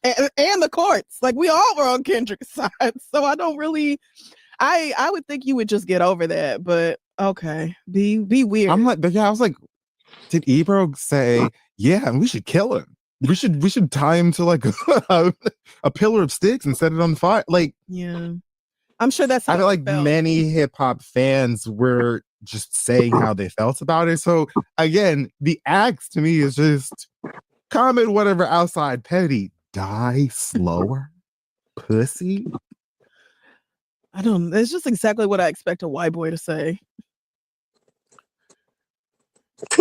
and the courts. Like we all were on Kendrick's side. So I don't really I would think you would just get over that, but okay. Be weird. I'm like, yeah, I was like, did Ebro say, yeah, and we should kill him? We should tie him to like a pillar of sticks and set it on fire. Like, yeah. I'm sure that's how I feel it like felt. many hip hop fans were just saying how they felt about it. So again, the axe to me is just comment whatever outside petty. Die slower, pussy. I don't. It's just exactly what I expect a white boy to say.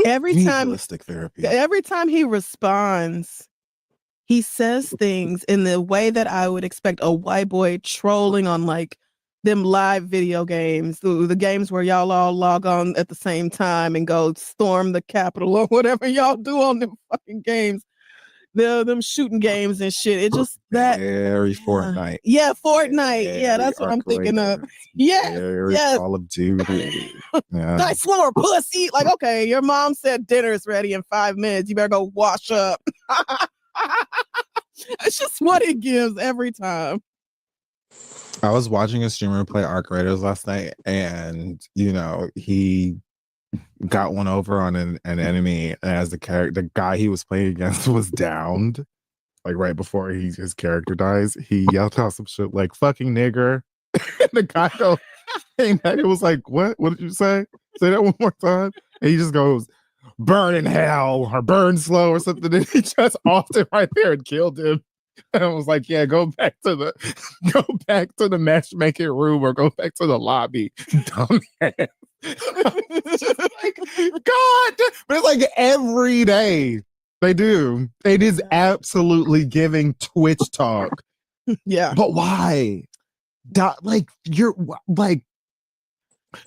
Every time, Holistic therapy. every time he responds, he says things in the way that I would expect a white boy trolling on like them live video games, the games where y'all all log on at the same time and go storm the Capitol or whatever y'all do on them fucking games. Them shooting games and shit. It just that Very Fortnite. yeah, Fortnite. Yeah, that's what I'm thinking of. Yeah, Very yes. Call of Duty. Yeah. Die slower, pussy. Like, okay, your mom said dinner's ready in 5 minutes. You better go wash up. It's just what it gives every time. I was watching a streamer play Arc Raiders last night, and he got one over on an enemy as the guy he was playing against was downed. Like right before his character dies, he yelled out some shit like "fucking nigger," and the guy came back and was like, "What? What did you say? Say that one more time." And he just goes, "Burn in hell" or "burn slow" or something. And he just offed him right there and killed him. And I was like, "Yeah, go back to the matchmaking room or go back to the lobby, dumbass." Like, God, but it's like every day they do. It is absolutely giving Twitch talk. Yeah, but why? Like you're like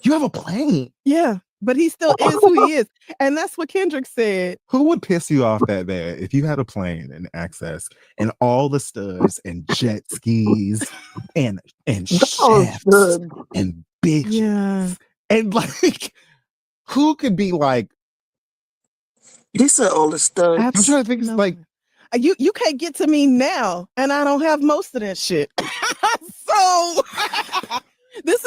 you have a plane. Yeah, but he still is who he is, and that's what Kendrick said. Who would piss you off that bad if you had a plane and access and all the studs and jet skis and chefs and bitches? Yeah. And like, who could be like? He said all the stuff. I'm trying to think. It's like you can't get to me now, and I don't have most of that shit. So this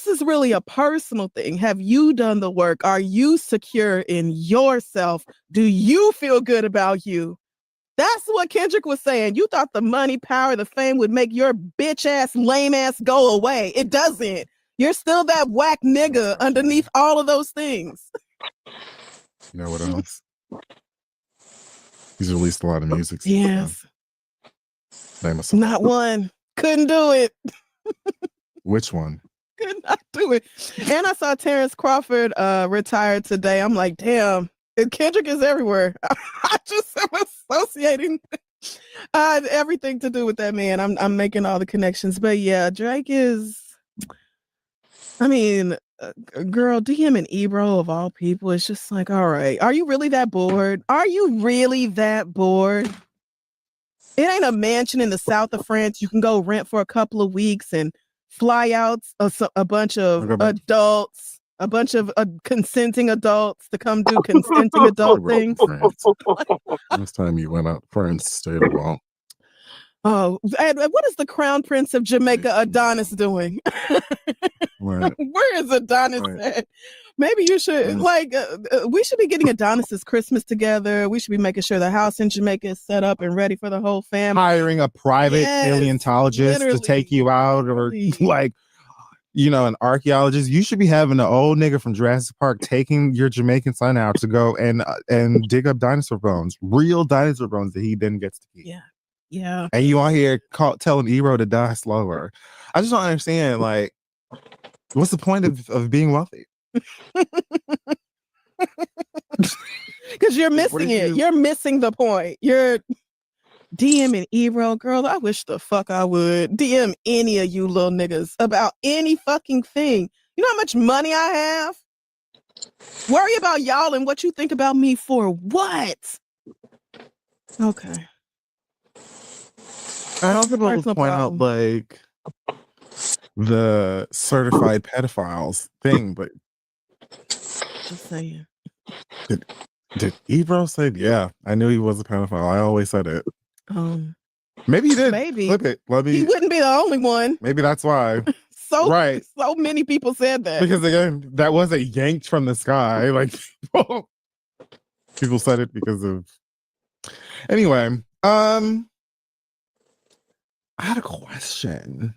is really a personal thing. Have you done the work? Are you secure in yourself? Do you feel good about you? That's what Kendrick was saying. You thought the money, power, the fame would make your bitch ass, lame ass go away. It doesn't. You're still that whack nigga underneath all of those things. You know what else? He's released a lot of music. Yes. Name a song. Not one. Couldn't do it. Which one? Could not do it. And I saw Terrence Crawford retired today. I'm like, damn, Kendrick is everywhere. I just am associating everything to do with that man. I'm making all the connections. But yeah, Drake is, I mean, girl, DM and Ebro of all people, it's just like, all right, are you really that bored? Are you really that bored? It ain't a mansion in the south of France you can go rent for a couple of weeks and fly out a bunch of adults, a bunch of consenting adults to come do consenting adult things. Last time you went out, France stayed a while. Oh, and what is the Crown Prince of Jamaica, Adonis, doing? Right. Where is Adonis at? Maybe you should, we should be getting Adonis's Christmas together. We should be making sure the house in Jamaica is set up and ready for the whole family. Hiring a private paleontologist to take you out, or like, an archaeologist. You should be having an old nigga from Jurassic Park taking your Jamaican son out to go and dig up dinosaur bones, real dinosaur bones that he then gets to keep. Yeah. Yeah. And you out here telling Ebro to die slower. I just don't understand, like, what's the point of being wealthy? Because you're missing it. You're missing the point. You're DMing Ebro, girl. I wish the fuck I would DM any of you little niggas about any fucking thing. You know how much money I have? Worry about y'all and what you think about me for what? Okay. I also want to point out, like, the certified pedophiles thing, but just saying. Did Ebro say? Yeah, I knew he was a pedophile. I always said it. Um, Maybe he did. maybe Flip it. Let he me. wouldn't be the only one. Maybe that's why. So Right. so many people said that. Because again, that wasn't yanked from the sky. Like people said it because of. Anyway, I had a question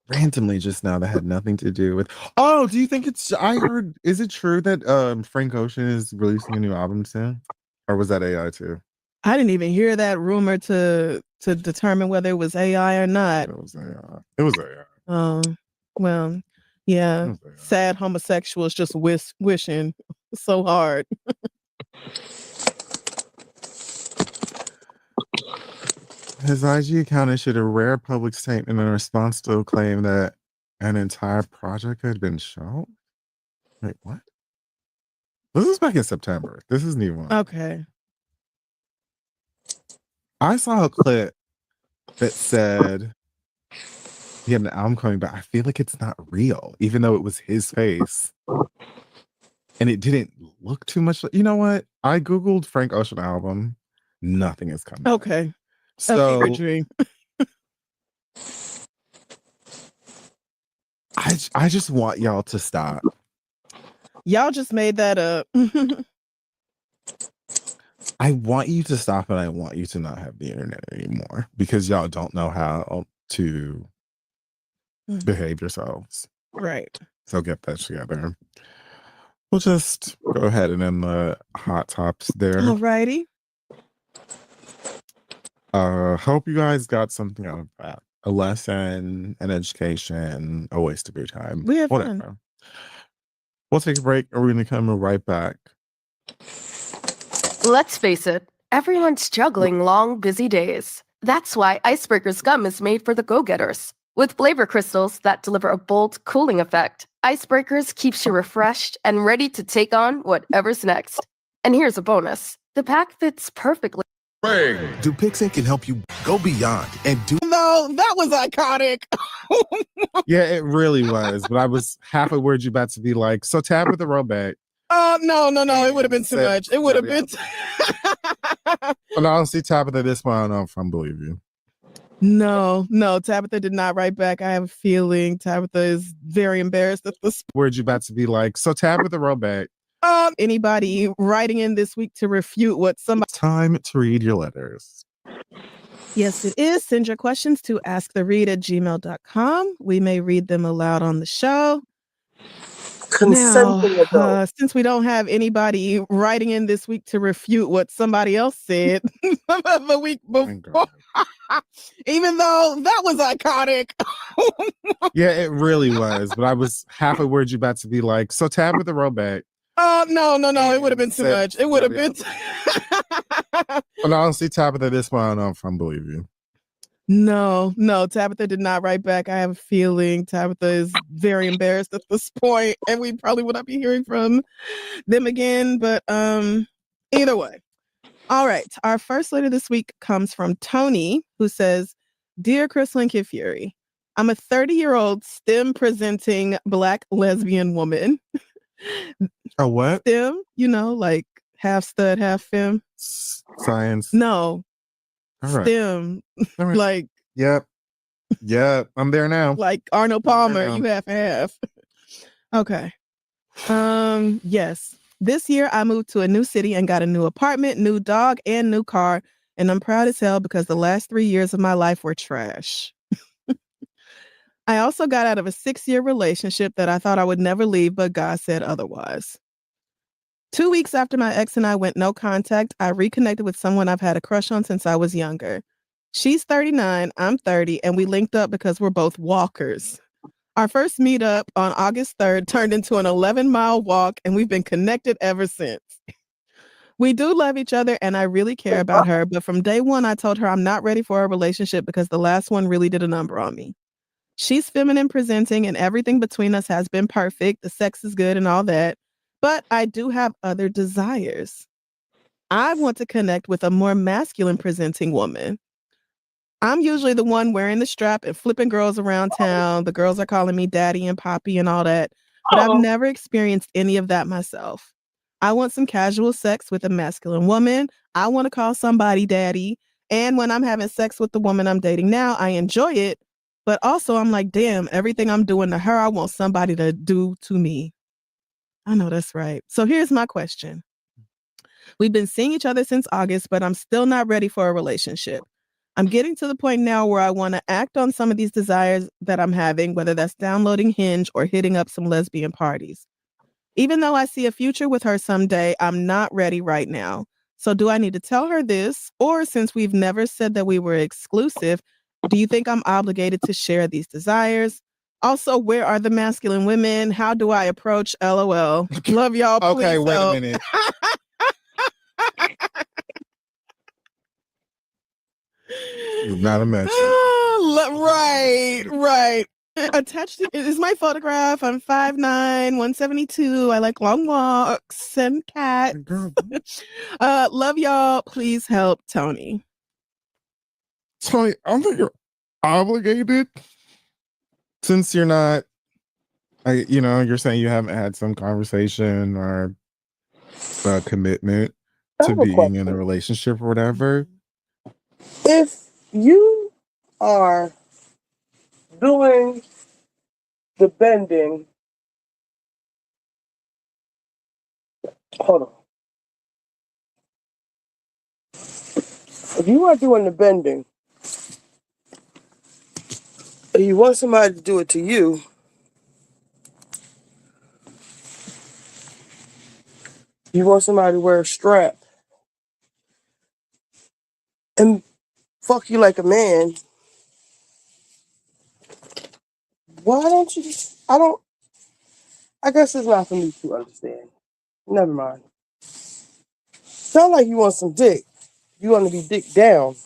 randomly just now that had nothing to do with. Oh, do you think it's? I heard. Is it true that Frank Ocean is releasing a new album soon, or was that AI too? I didn't even hear that rumor to determine whether it was AI or not. It was AI. It was AI. Well, It yeah, was AI. sad homosexuals just wishing so hard. His IG account issued a rare public statement in response to a claim that an entire project had been shot. Wait, what? This is back in September. This isn't even. Okay. I saw a clip that said he had an album coming back. I feel like it's not real, even though it was his face. And it didn't look too much like, you know what? I Googled Frank Ocean album. Nothing is coming. Okay. So A dream. I just want y'all to stop. Y'all just made that up. I want you to stop, and I want you to not have the internet anymore because y'all don't know how to behave yourselves. Right. So get that together. We'll just go ahead and end the hot tops there. Alrighty. Hope you guys got something out of that. A lesson, an education, a waste of your time. We have Whatever. fun. We'll take a break and we're gonna come right back. Let's face it, everyone's juggling long, busy days. That's why Icebreaker's gum is made for the go-getters. With flavor crystals that deliver a bold, cooling effect, Icebreakers keeps you refreshed and ready to take on whatever's next. And here's a bonus. The pack fits perfectly. Dupixent can help you go beyond and do. No, that was iconic. Yeah, it really was. But I was half a word you about to be like, so Tabitha Roback. No. It would have been too much. It would have been. And honestly, Tabitha, this one I don't know if I believe you. No. Tabitha did not write back. I have a feeling Tabitha is very embarrassed at this. Word you about to be like, so Tabitha Roback. Anybody writing in this week to refute what somebody. Time to read your letters. Yes, it is. Send your questions to asktheread@gmail.com. We may read them aloud on the show. Now, since we don't have anybody writing in this week to refute what somebody else said the week before, even though that was iconic. Yeah, it really was. But I was half a word you about to be like, so Tabitha Roback. No. It would have been too much. It would have been. And honestly, Tabitha, this one I don't know if I believe you. No. Tabitha did not write back. I have a feeling Tabitha is very embarrassed at this point, and we probably will not be hearing from them again. But either way. All right. Our first letter this week comes from Tony, who says, "Dear Crystal and Kid Fury, I'm a 30-year-old STEM presenting Black lesbian woman." A what? STEM, like half stud, half femme. Science. No. All right. STEM. All right. Like. Yep. I'm there now. Like Arnold Palmer, you half. Okay. Yes. This year I moved to a new city and got a new apartment, new dog, and new car. And I'm proud as hell because the last 3 years of my life were trash. I also got out of a 6-year relationship that I thought I would never leave, but God said otherwise. 2 weeks after my ex and I went no contact, I reconnected with someone I've had a crush on since I was younger. She's 39, I'm 30, and we linked up because we're both walkers. Our first meetup on August 3rd turned into an 11-mile walk, and we've been connected ever since. We do love each other, and I really care about her, but from day one, I told her I'm not ready for a relationship because the last one really did a number on me. She's feminine presenting, and everything between us has been perfect. The sex is good and all that, but I do have other desires. I want to connect with a more masculine presenting woman. I'm usually the one wearing the strap and flipping girls around town. The girls are calling me daddy and poppy and all that, but I've never experienced any of that myself. I want some casual sex with a masculine woman. I want to call somebody daddy. And when I'm having sex with the woman I'm dating now, I enjoy it. But also, I'm like, damn, everything I'm doing to her, I want somebody to do to me. I know that's right. So here's my question. We've been seeing each other since August, but I'm still not ready for a relationship. I'm getting to the point now where I want to act on some of these desires that I'm having, whether that's downloading Hinge or hitting up some lesbian parties. Even though I see a future with her someday, I'm not ready right now. So do I need to tell her this? Or since we've never said that we were exclusive, do you think I'm obligated to share these desires? Also, where are the masculine women? How do I approach LOL? Love y'all. Okay, Please wait help. a minute. It's not a match. Right. Attached is my photograph. I'm 5'9", 172. I like long walks and cats. Love y'all. Please help Tony. Tony, I don't think you're obligated since you're not. You're saying you haven't had some conversation or commitment I to have a being in question. a relationship or whatever. If you are doing the bending, hold on. If you are doing the bending, and you want somebody to do it to you, you want somebody to wear a strap and fuck you like a man, why don't you just, I guess it's not for me to understand. Never mind. Sound like you want some dick. You want to be dick down.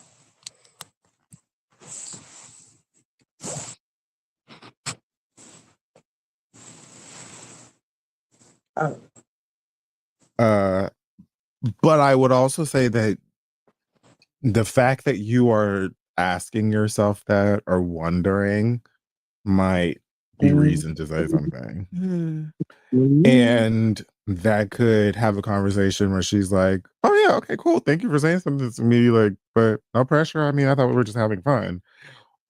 But I would also say that the fact that you are asking yourself that or wondering might be reason to say something. And that could have a conversation where she's like, oh yeah, okay, cool. Thank you for saying something to me. Like, but no pressure. I mean, I thought we were just having fun.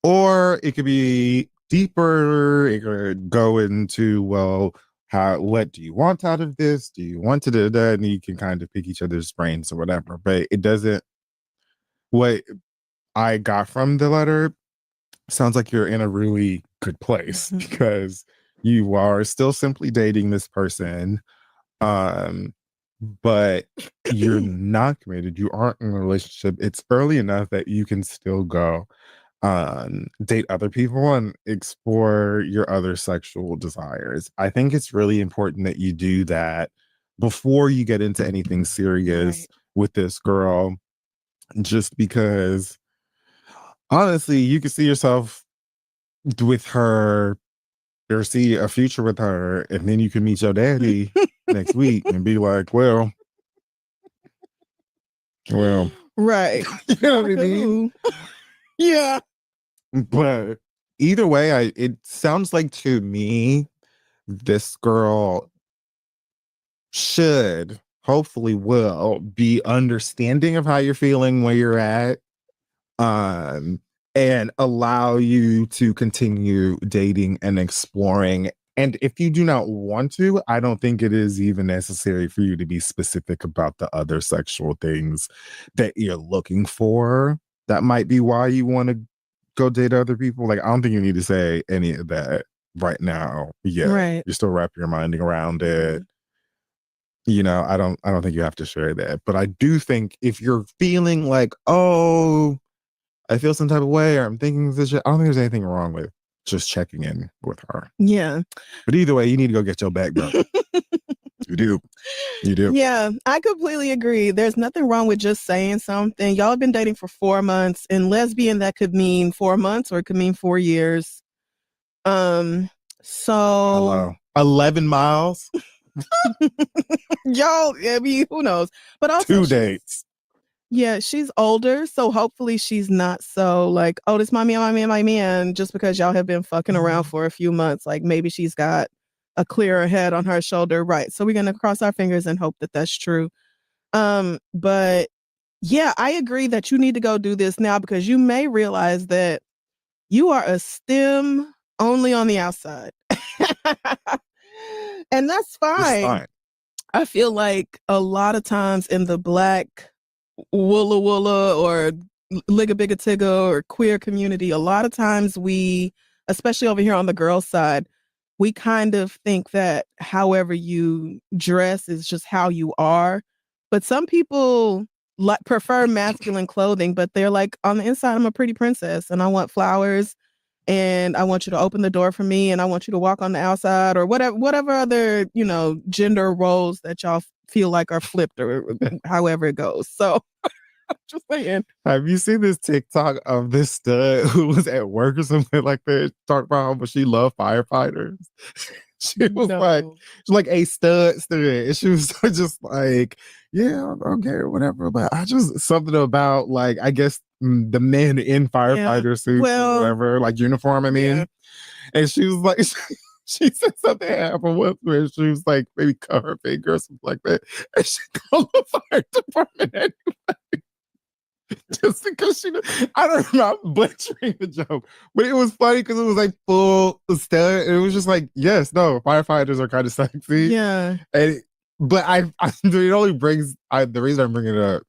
Or it could be deeper. It could go into, well, what do you want out of this? Do you want to do that? And you can kind of pick each other's brains or whatever. But it doesn't, what I got from the letter sounds like you're in a really good place because you are still simply dating this person. But you're not committed. You aren't in a relationship. It's early enough that you can still go date other people and explore your other sexual desires. I think it's really important that you do that before you get into anything serious with this girl, just because honestly, you can see yourself with her or see a future with her, and then you can meet your daddy next week and be like, well, right. You know what I mean? Yeah. But either way, it sounds like to me, this girl should, hopefully will, be understanding of how you're feeling, where you're at, and allow you to continue dating and exploring. And if you do not want to, I don't think it is even necessary for you to be specific about the other sexual things that you're looking for. That might be why you want to go date other people. Like, I don't think you need to say any of that right now. Yeah. Right. You're still wrapping your mind around it. I don't think you have to share that. But I do think if you're feeling like, oh, I feel some type of way, or I'm thinking this shit, I don't think there's anything wrong with just checking in with her. Yeah. But either way, you need to go get your back done. You do. Yeah, I completely agree. There's nothing wrong with just saying something. Y'all have been dating for 4 months. In lesbian, that could mean 4 months or it could mean 4 years. So hello, 11 miles. Y'all, I mean, who knows? But also 2 dates. Yeah, she's older, so hopefully she's not so like, oh, this my man, just because y'all have been fucking around for a few months. Like maybe she's got a clearer head on her shoulder. Right. So we're going to cross our fingers and hope that that's true. But yeah, I agree that you need to go do this now because you may realize that you are a STEM only on the outside. And that's fine. I feel like a lot of times in the Black Woola Woola or Ligga Bigga Tigga or queer community, a lot of times we, especially over here on the girl side, we kind of think that however you dress is just how you are. But some people prefer masculine clothing, but they're like, on the inside, I'm a pretty princess and I want flowers and I want you to open the door for me and I want you to walk on the outside or whatever other, gender roles that y'all feel like are flipped or however it goes. So just saying. Have you seen this TikTok of this stud who was at work or something like that? Talk about how much she loved firefighters. She was like a stud. And she was just like, yeah, okay, whatever. But I just something about like, I guess the men in firefighter suits or whatever, like uniform, I mean. Yeah. And she was like, she said something happened once where she was like, maybe cut her finger or something like that. And she called the fire department anyway. Just because I don't know, I'm butchering the joke, but it was funny because it was like full stud. It was just like, yes, no, firefighters are kind of sexy. Yeah. But it only brings, the reason I'm bringing it up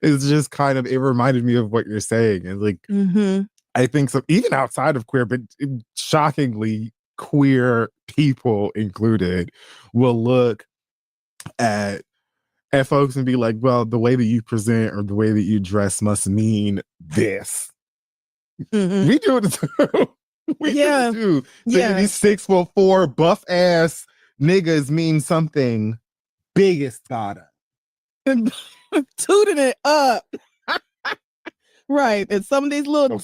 is just kind of, it reminded me of what you're saying. And like, I think so, even outside of queer, but shockingly queer people included will look at folks and be like, well, the way that you present or the way that you dress must mean this. We do it too. We do it too. So these 6'4" buff ass niggas mean something biggest gotta. Tooting it up. Right. And some of these little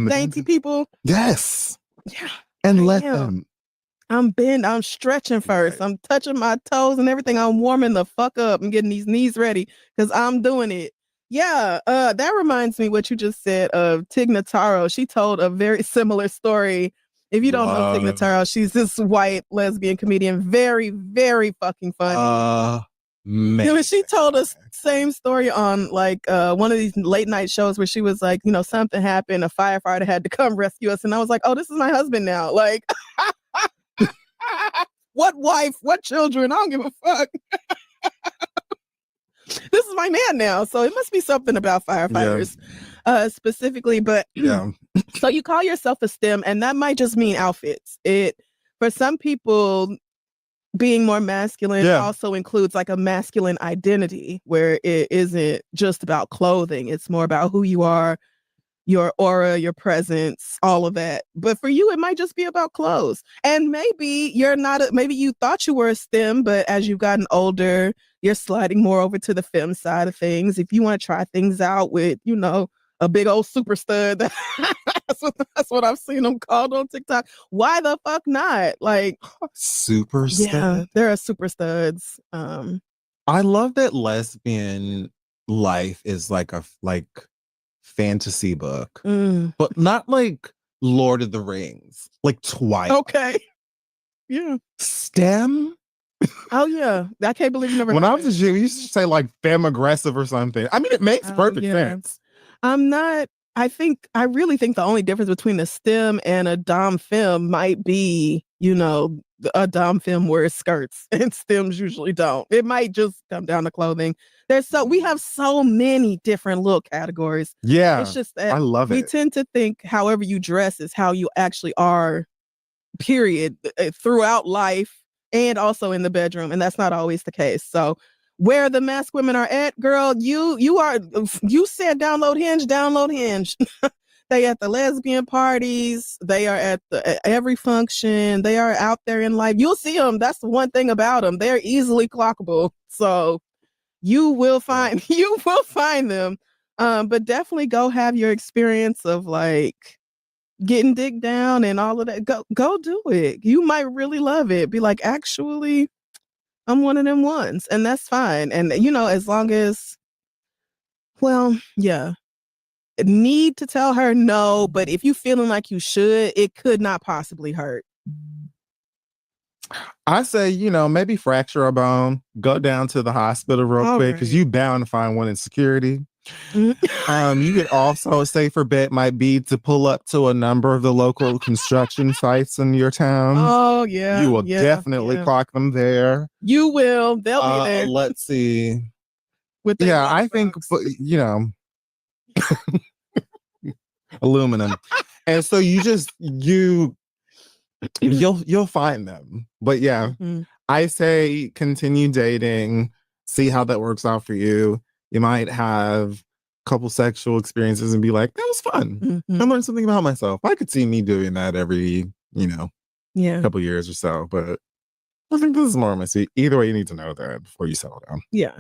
dainty people. Yes. Yeah. And let them. I'm stretching first. Right. I'm touching my toes and everything. I'm warming the fuck up. I'm getting these knees ready because I'm doing it. Yeah. That reminds me what you just said of Tig Notaro. She told a very similar story. If you don't know Tig Notaro, she's this white lesbian comedian. Very, very fucking funny. Man. She told us same story on like one of these late night shows where she was like, something happened. A firefighter had to come rescue us. And I was like, oh, this is my husband now. Like, what wife, what children? I don't give a fuck. This is my man now. So it must be something about firefighters specifically. But so you call yourself a STEM, and that might just mean outfits. For some people, being more masculine also includes like a masculine identity where it isn't just about clothing. It's more about who you are, your aura, your presence, all of that. But for you, it might just be about clothes. And maybe maybe you thought you were a STEM, but as you've gotten older, you're sliding more over to the femme side of things. If you want to try things out with, a big old super stud, that's what I've seen them called on TikTok. Why the fuck not? Like super stud? Yeah, there are super studs. I love that lesbian life is like a fantasy book, but not like Lord of the Rings, like Twilight. Okay. Yeah. STEM? Oh yeah. I can't believe you never. When I was a kid, we used to say like femme aggressive or something. I mean, it makes perfect sense. I really think the only difference between a STEM and a dom femme might be, a dom femme wears skirts and STEMs usually don't. It might just come down to clothing. We have so many different little categories. Yeah. It's just that I love it. We tend to think however you dress is how you actually are, period, throughout life and also in the bedroom. And that's not always the case. So where the masked women are at, girl, you said download Hinge. They at the lesbian parties. They are at every function. They are out there in life. You'll see them. That's the one thing about them. They're easily clockable. So you will find them. But definitely go have your experience of like getting digged down and all of that. Go do it. You might really love it. Be like, actually, I'm one of them ones, and that's fine. And as long as, need to tell her no, but if you feeling like you should, it could not possibly hurt. I say, maybe fracture a bone, go down to the hospital real All quick, because right. you bound to find one in security. Mm. You could also, a safer bet might be to pull up to a number of the local construction sites in your town. Oh yeah, You will yeah, definitely yeah. clock them there. You will. They'll be there Let's see. with their Yeah, I water think, box. aluminum. And so you'll find them. But yeah, Mhm. I say continue dating, see how that works out for you. You might have a couple sexual experiences and be like, that was fun. I Mhm. learned something about myself. I could see me doing that every, Yeah, couple years or so. But I think this is more messy. Either way, you need to know that before you settle down. yeah.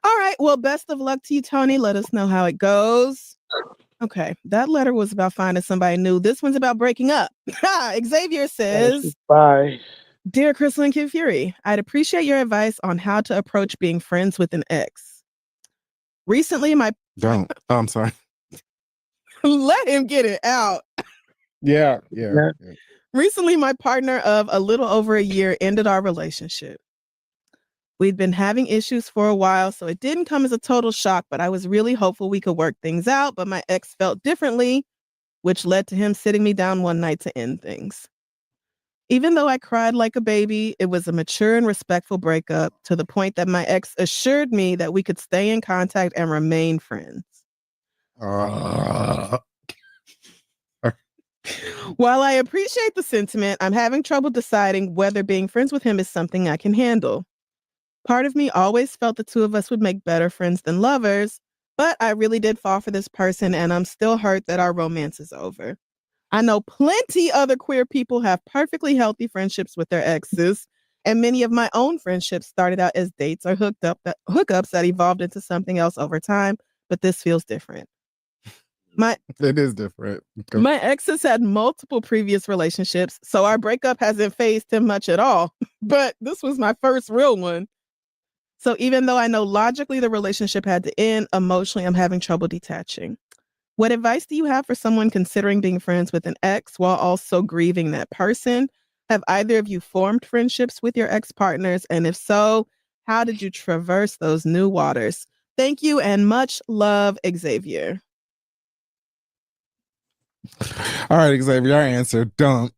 All right. Well, best of luck to you, Tony. Let us know how it goes. Okay, that letter was about finding somebody new. This one's about breaking up. Xavier says, Bye. Dear Crystal and Kid Fury, I'd appreciate your advice on how to approach being friends with an ex. Recently, Don't. Oh, I'm sorry. let him get it out. Yeah. Recently, my partner of a little over a year ended our relationship. We'd been having issues for a while, so it didn't come as a total shock, but I was really hopeful we could work things out, but my ex felt differently, which led to him sitting me down one night to end things. Even though I cried like a baby, it was a mature and respectful breakup to the point that my ex assured me that we could stay in contact and remain friends. While I appreciate the sentiment, I'm having trouble deciding whether being friends with him is something I can handle. Part of me always felt the two of us would make better friends than lovers, but I really did fall for this person and I'm still hurt that our romance is over. I know plenty other queer people have perfectly healthy friendships with their exes, and many of my own friendships started out as dates or hookups that evolved into something else over time, but this feels different. It is different. My ex has had multiple previous relationships, so our breakup hasn't fazed him much at all, but this was my first real one. So even though I know logically the relationship had to end, emotionally I'm having trouble detaching. What advice do you have for someone considering being friends with an ex while also grieving that person? Have either of you formed friendships with your ex-partners? And if so, how did you traverse those new waters? Thank you and much love, Xavier. All right, Xavier, our answer. Don't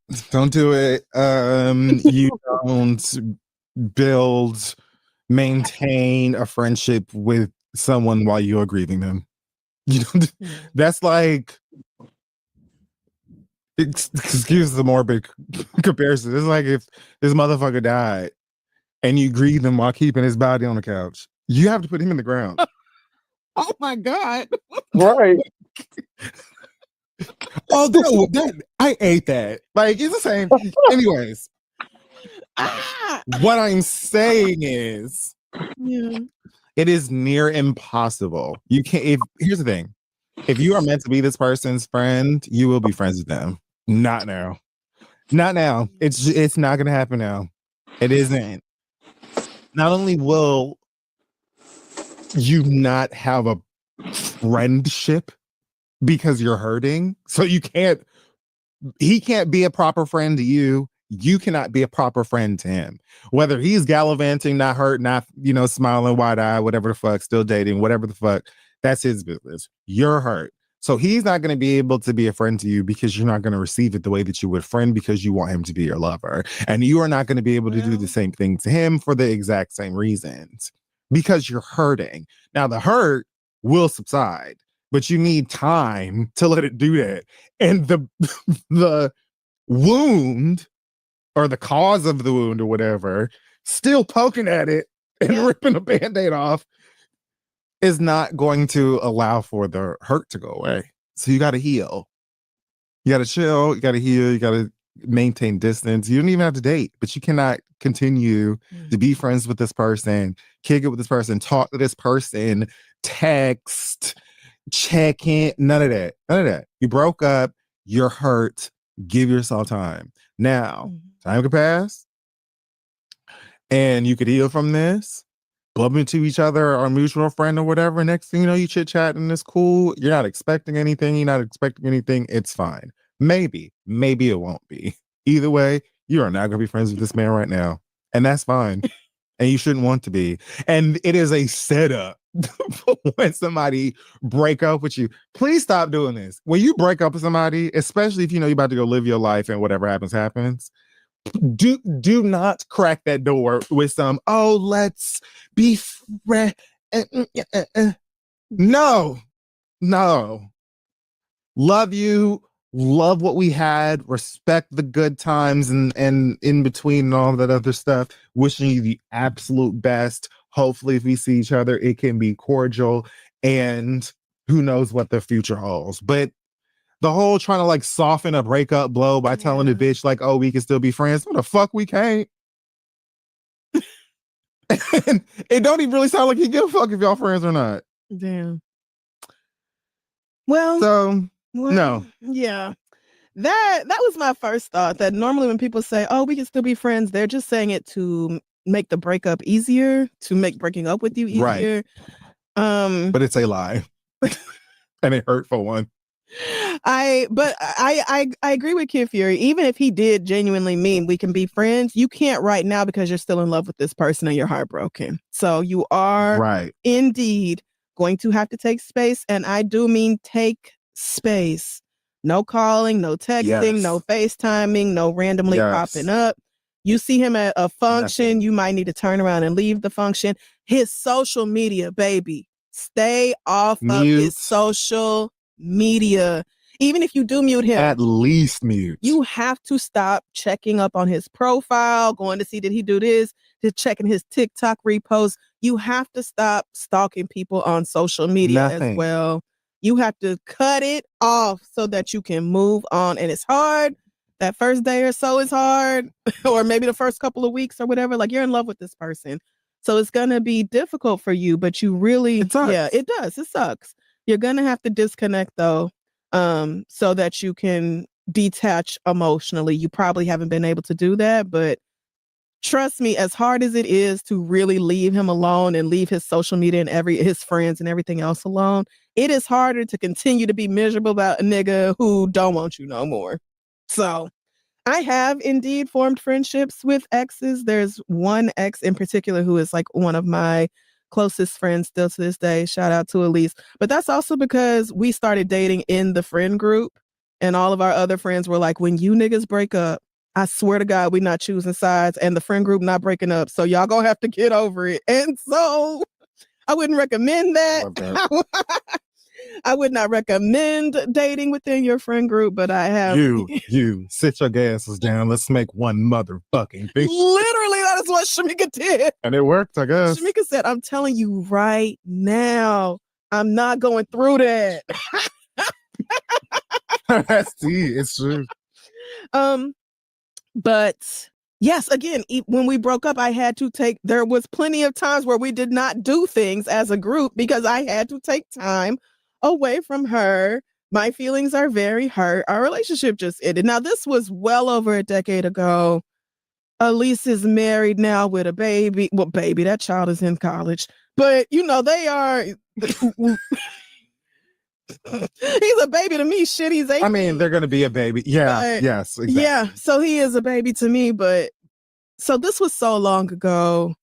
do it. You don't maintain a friendship with someone while you are grieving them. You don't. That's like, excuse the morbid comparison. It's like if this motherfucker died and you grieve him while keeping his body on the couch. You have to put him in the ground. Oh my God. Right. Oh, that I ate that. Like, it's the same. Anyways, what I'm saying is, it is near impossible. You can't. Here's the thing: if you are meant to be this person's friend, you will be friends with them. Not now. Not now. It's not gonna happen now. It isn't. Not only will you not have a friendship because you're hurting, so he can't be a proper friend to you. You cannot be a proper friend to him. Whether he's gallivanting, not hurt, not, smiling wide-eyed, whatever the fuck, still dating, whatever the fuck, that's his business. You're hurt. So he's not going to be able to be a friend to you because you're not going to receive it the way that you would friend because you want him to be your lover. And you are not going to be able to do the same thing to him for the exact same reasons because you're hurting. Now, the hurt will subside, but you need time to let it do that. And the wound or the cause of the wound or whatever, still poking at it and ripping a Band-Aid off is not going to allow for the hurt to go away. So you got to heal. You got to chill. You got to heal. You got to maintain distance. You don't even have to date, but you cannot continue to be friends with this person, kick it with this person, talk to this person, text, check in, none of that. None of that. You broke up, you're hurt, give yourself time. Now, time could pass and you could heal from this, bump into each other or a mutual friend or whatever. Next thing you know, you chit-chat and it's cool. You're not expecting anything. It's fine. Maybe it won't be. Either way, You are not gonna be friends with this man right now. And that's fine. And you shouldn't want to be. And it is a setup for when somebody break up with you. Please stop doing this. When you break up with somebody, especially if you know you're about to go live your life and whatever happens, do not crack that door with some, oh, let's be friends. No. Love you. Love what we had. Respect the good times and in between and all that other stuff. Wishing you the absolute best. Hopefully, if we see each other, it can be cordial. And who knows what the future holds. But the whole trying to like soften a breakup blow by telling the bitch like, oh, we can still be friends. What the fuck we can't? And it don't even really sound like you give a fuck if y'all friends or not. Damn. Well, So no. Yeah. That was my first thought, that normally when people say, oh, we can still be friends, they're just saying it to make the breakup easier, to make breaking up with you easier. Right. But it's a lie. And a hurtful one. I agree with Kid Fury. Even if he did genuinely mean we can be friends, you can't right now because you're still in love with this person and you're heartbroken. So you are indeed going to have to take space. And I do mean take space. No calling, no texting, no FaceTiming, no randomly popping up. You see him at a function, you might need to turn around and leave the function. His social media, baby. Stay off of his social media. Even if you do mute him, at least mute. You have to stop checking up on his profile, going to see did he do this, to checking his TikTok reposts. You have to stop stalking people on social media as well. You have to cut it off so that you can move on. And it's hard. That first day or so is hard, or maybe the first couple of weeks or whatever. Like, you're in love with this person. So it's going to be difficult for you, but you really, it does. It sucks. You're going to have to disconnect though, so that you can detach emotionally. You probably haven't been able to do that, but trust me, as hard as it is to really leave him alone and leave his social media and his friends and everything else alone, it is harder to continue to be miserable about a nigga who don't want you no more. So I have indeed formed friendships with exes. There's one ex in particular who is like one of my closest friends still to this day. Shout out to Elise. But that's also because we started dating in the friend group, and all of our other friends were like, when you niggas break up, I swear to God, we're not choosing sides, and the friend group not breaking up. So y'all gonna have to get over it. And so I wouldn't recommend that. I would not recommend dating within your friend group, but I have. You sit your gasses down. Let's make one motherfucking thing. Literally, that is what Shamika did. And it worked, I guess. Shamika said, I'm telling you right now, I'm not going through that. It's true. But yes, again, when we broke up, there was plenty of times where we did not do things as a group because I had to take time away from her. My feelings are very hurt. Our relationship just ended. Now, this was well over a decade ago. Elise is married now with a baby. Well, baby, that child is in college. But, they are... He's a baby to me. Shit, he's 18. I mean, they're going to be a baby. Yeah, yes, exactly. Yeah, so he is a baby to me, but... So this was so long ago.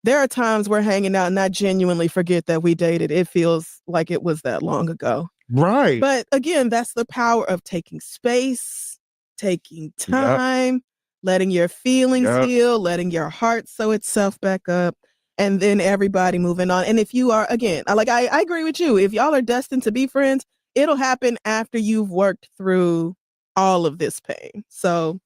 There are times we're hanging out and I genuinely forget that we dated. It feels like it was that long ago. Right. But again, that's the power of taking space, taking time, letting your feelings heal, letting your heart sew itself back up, and then everybody moving on. And if you are, again, I agree with you. If y'all are destined to be friends, it'll happen after you've worked through all of this pain. So.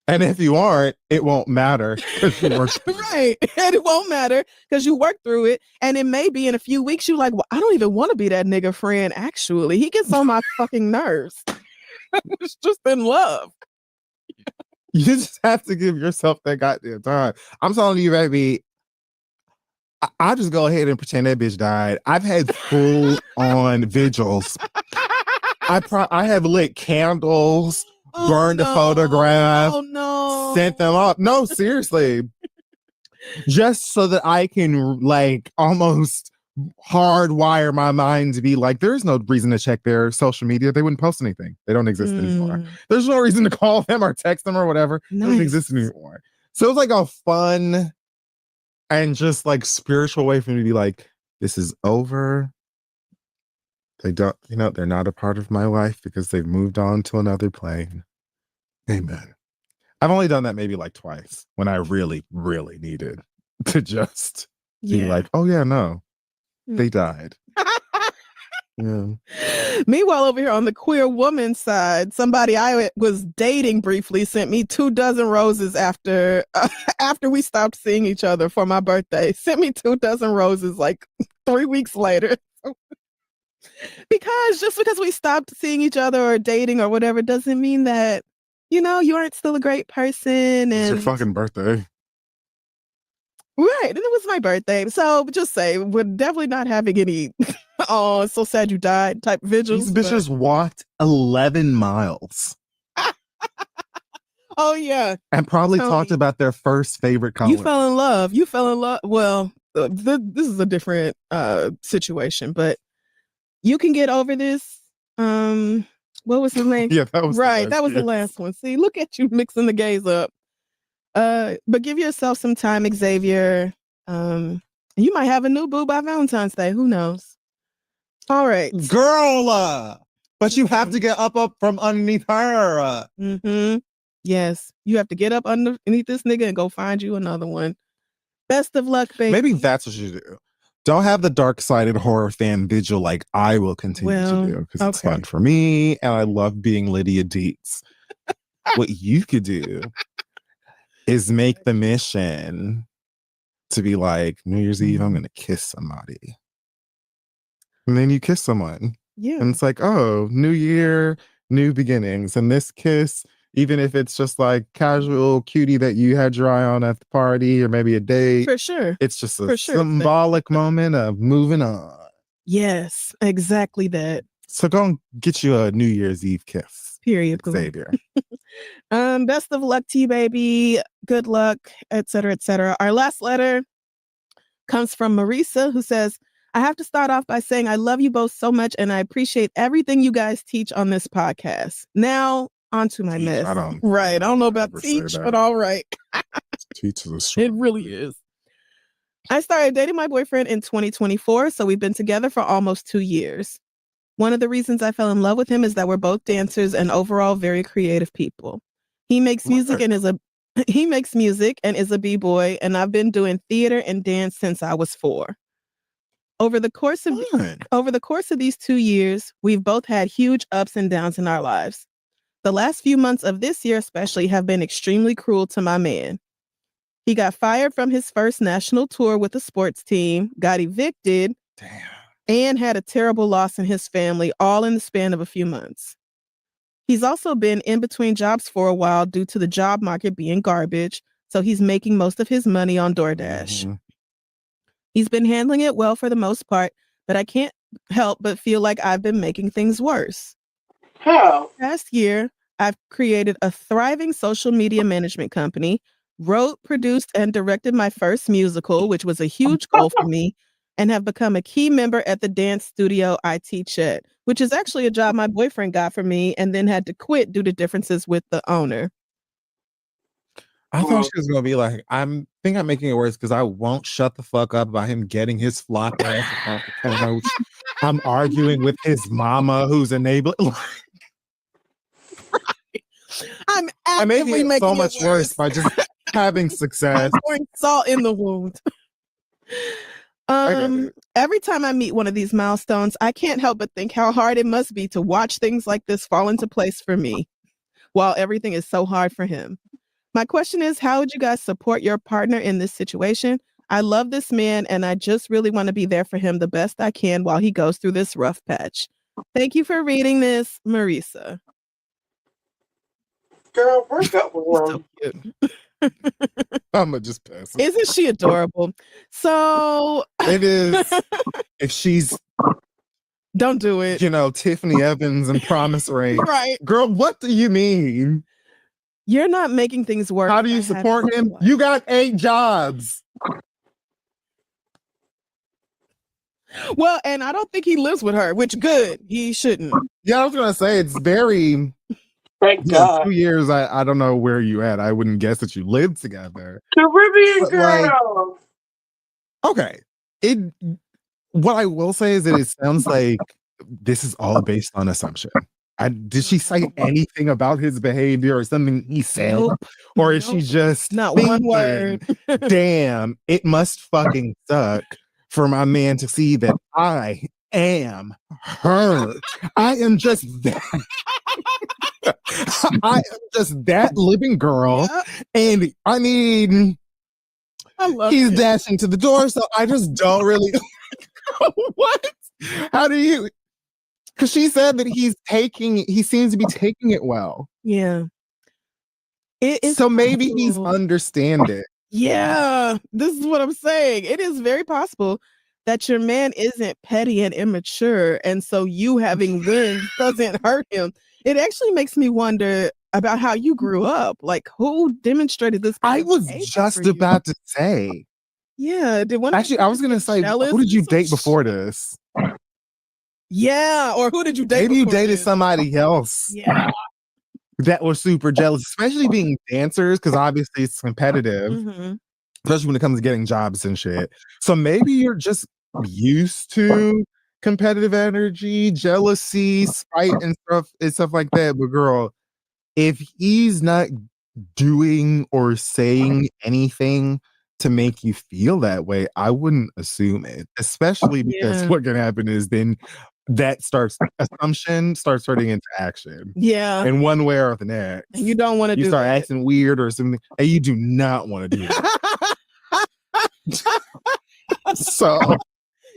And if you aren't, it won't matter. Right. And it won't matter because you work through it. And it may be in a few weeks, you're like, well, I don't even want to be that nigga friend, actually. He gets on my fucking nerves. It's just in love. You just have to give yourself that goddamn time. I'm telling you, baby, I'll just go ahead and pretend that bitch died. I've had full on vigils. I have lit candles. Burned the photograph, sent them up. No, seriously. Just so that I can almost hardwire my mind to be like, there's no reason to check their social media. They wouldn't post anything. They don't exist anymore. There's no reason to call them or text them or whatever. They don't exist anymore. So it was like a fun and just like spiritual way for me to be like, this is over. They don't, they're not a part of my life because they've moved on to another plane. Amen. I've only done that maybe like twice when I really, really needed to just be like, oh yeah, no, they died. Yeah. Meanwhile, over here on the queer woman side, somebody I was dating briefly sent me 24 roses after we stopped seeing each other for my birthday. Sent me 24 roses like 3 weeks later. Just because we stopped seeing each other or dating or whatever doesn't mean that, you aren't still a great person. And It's your fucking birthday. Right. And it was my birthday. So just say we're definitely not having any oh, it's so sad you died type vigils. These bitches walked 11 miles. Oh yeah. And probably talked about their first favorite color. You fell in love. Well, this is a different situation, but you can get over this. What was his name? Yeah, that was right. That was the last one. See, look at you mixing the gays up. But give yourself some time, Xavier. You might have a new boo by Valentine's Day. Who knows? All right, girl. But you have to get up from underneath her. Yes, you have to get up underneath this nigga and go find you another one. Best of luck, baby. Maybe that's what you do. Don't have the dark-sided horror fan vigil like I will continue to do because it's fun for me and I love being Lydia Dietz. What you could do is make the mission to be like, New Year's Eve, I'm going to kiss somebody. And then you kiss someone. Yeah. And it's like, oh, new year, new beginnings. And this kiss, even if it's just like casual cutie that you had your eye on at the party or maybe a date. For sure. It's just a symbolic moment of moving on. Yes, exactly that. So go and get you a New Year's Eve kiss. Period. Xavier. Best of luck to you, baby. Good luck, etc., etc. Our last letter comes from Marisa, who says, I have to start off by saying I love you both so much and I appreciate everything you guys teach on this podcast. Now, on to my mess. I don't know about teach, but all right. Teach is It really is. I started dating my boyfriend in 2024, so we've been together for almost 2 years. One of the reasons I fell in love with him is that we're both dancers and overall very creative people. He makes music and is a b-boy, and I've been doing theater and dance since I was 4. Over the course of these 2 years, we've both had huge ups and downs in our lives. The last few months of this year especially have been extremely cruel to my man. He got fired from his first national tour with the sports team, got evicted, and had a terrible loss in his family, all in the span of a few months. He's also been in between jobs for a while due to the job market being garbage, so he's making most of his money on DoorDash. He's been handling it well for the most part, but I can't help but feel like I've been making things worse. How? Last year, I've created a thriving social media management company, wrote, produced, and directed my first musical, which was a huge goal for me, and have become a key member at the dance studio I teach at, which is actually a job my boyfriend got for me and then had to quit due to differences with the owner. I thought she was gonna be like, I'm making it worse because I won't shut the fuck up about him getting his flop ass off the couch. I'm arguing with his mama who's enabling. I'm making it so much worse by just having success. Pouring salt in the wound. Every time I meet one of these milestones, I can't help but think how hard it must be to watch things like this fall into place for me, while everything is so hard for him. My question is, how would you guys support your partner in this situation? I love this man, and I just really want to be there for him the best I can while he goes through this rough patch. Thank you for reading this, Marisa. Girl, break up with him. I'm gonna just pass it. Isn't she adorable? So it is. If she's, don't do it. Tiffany Evans and Promise Ring, right? Girl, what do you mean? You're not making things work. How do you support him? You got 8 jobs. Well, and I don't think he lives with her, which good. He shouldn't. Yeah, I was gonna say it's very. Thank You know, God. 2 years. I don't know where you at. I wouldn't guess that you lived together. Caribbean But, like, girl. okay, it. What I will say is that it sounds like this is all based on assumption. Did she say anything about his behavior or something he said, Nope. or is she Nope. just Not one thinking, word. Damn, it must fucking suck for my man to see that I am her. I am just that. I am just that living girl, and I mean, I love he's it. dashing to the door, so I just don't really. What? How do you? Because she said that he seems to be taking it well. Yeah. It is So maybe he's possible. understanding. Yeah, this is what I'm saying. It is very possible that your man isn't petty and immature, and so you having wins doesn't hurt him. It actually makes me wonder about how you grew up. Like, who demonstrated this? I was just about to say. Yeah, did one? Actually, I was gonna say, who did you date before this? Yeah, or who did you date? Maybe you before dated this? somebody else. Yeah. That was super jealous, especially being dancers, because obviously it's competitive, Mhm. especially when it comes to getting jobs and shit. So maybe you're just used to competitive energy, jealousy, spite, and stuff like that. But girl, if he's not doing or saying anything to make you feel that way, I wouldn't assume it, especially because Yeah. what can happen is then assumption starts turning into action. Yeah. In one way or the next. And you don't want to You do start that. acting weird or something, and you do not want to do that. So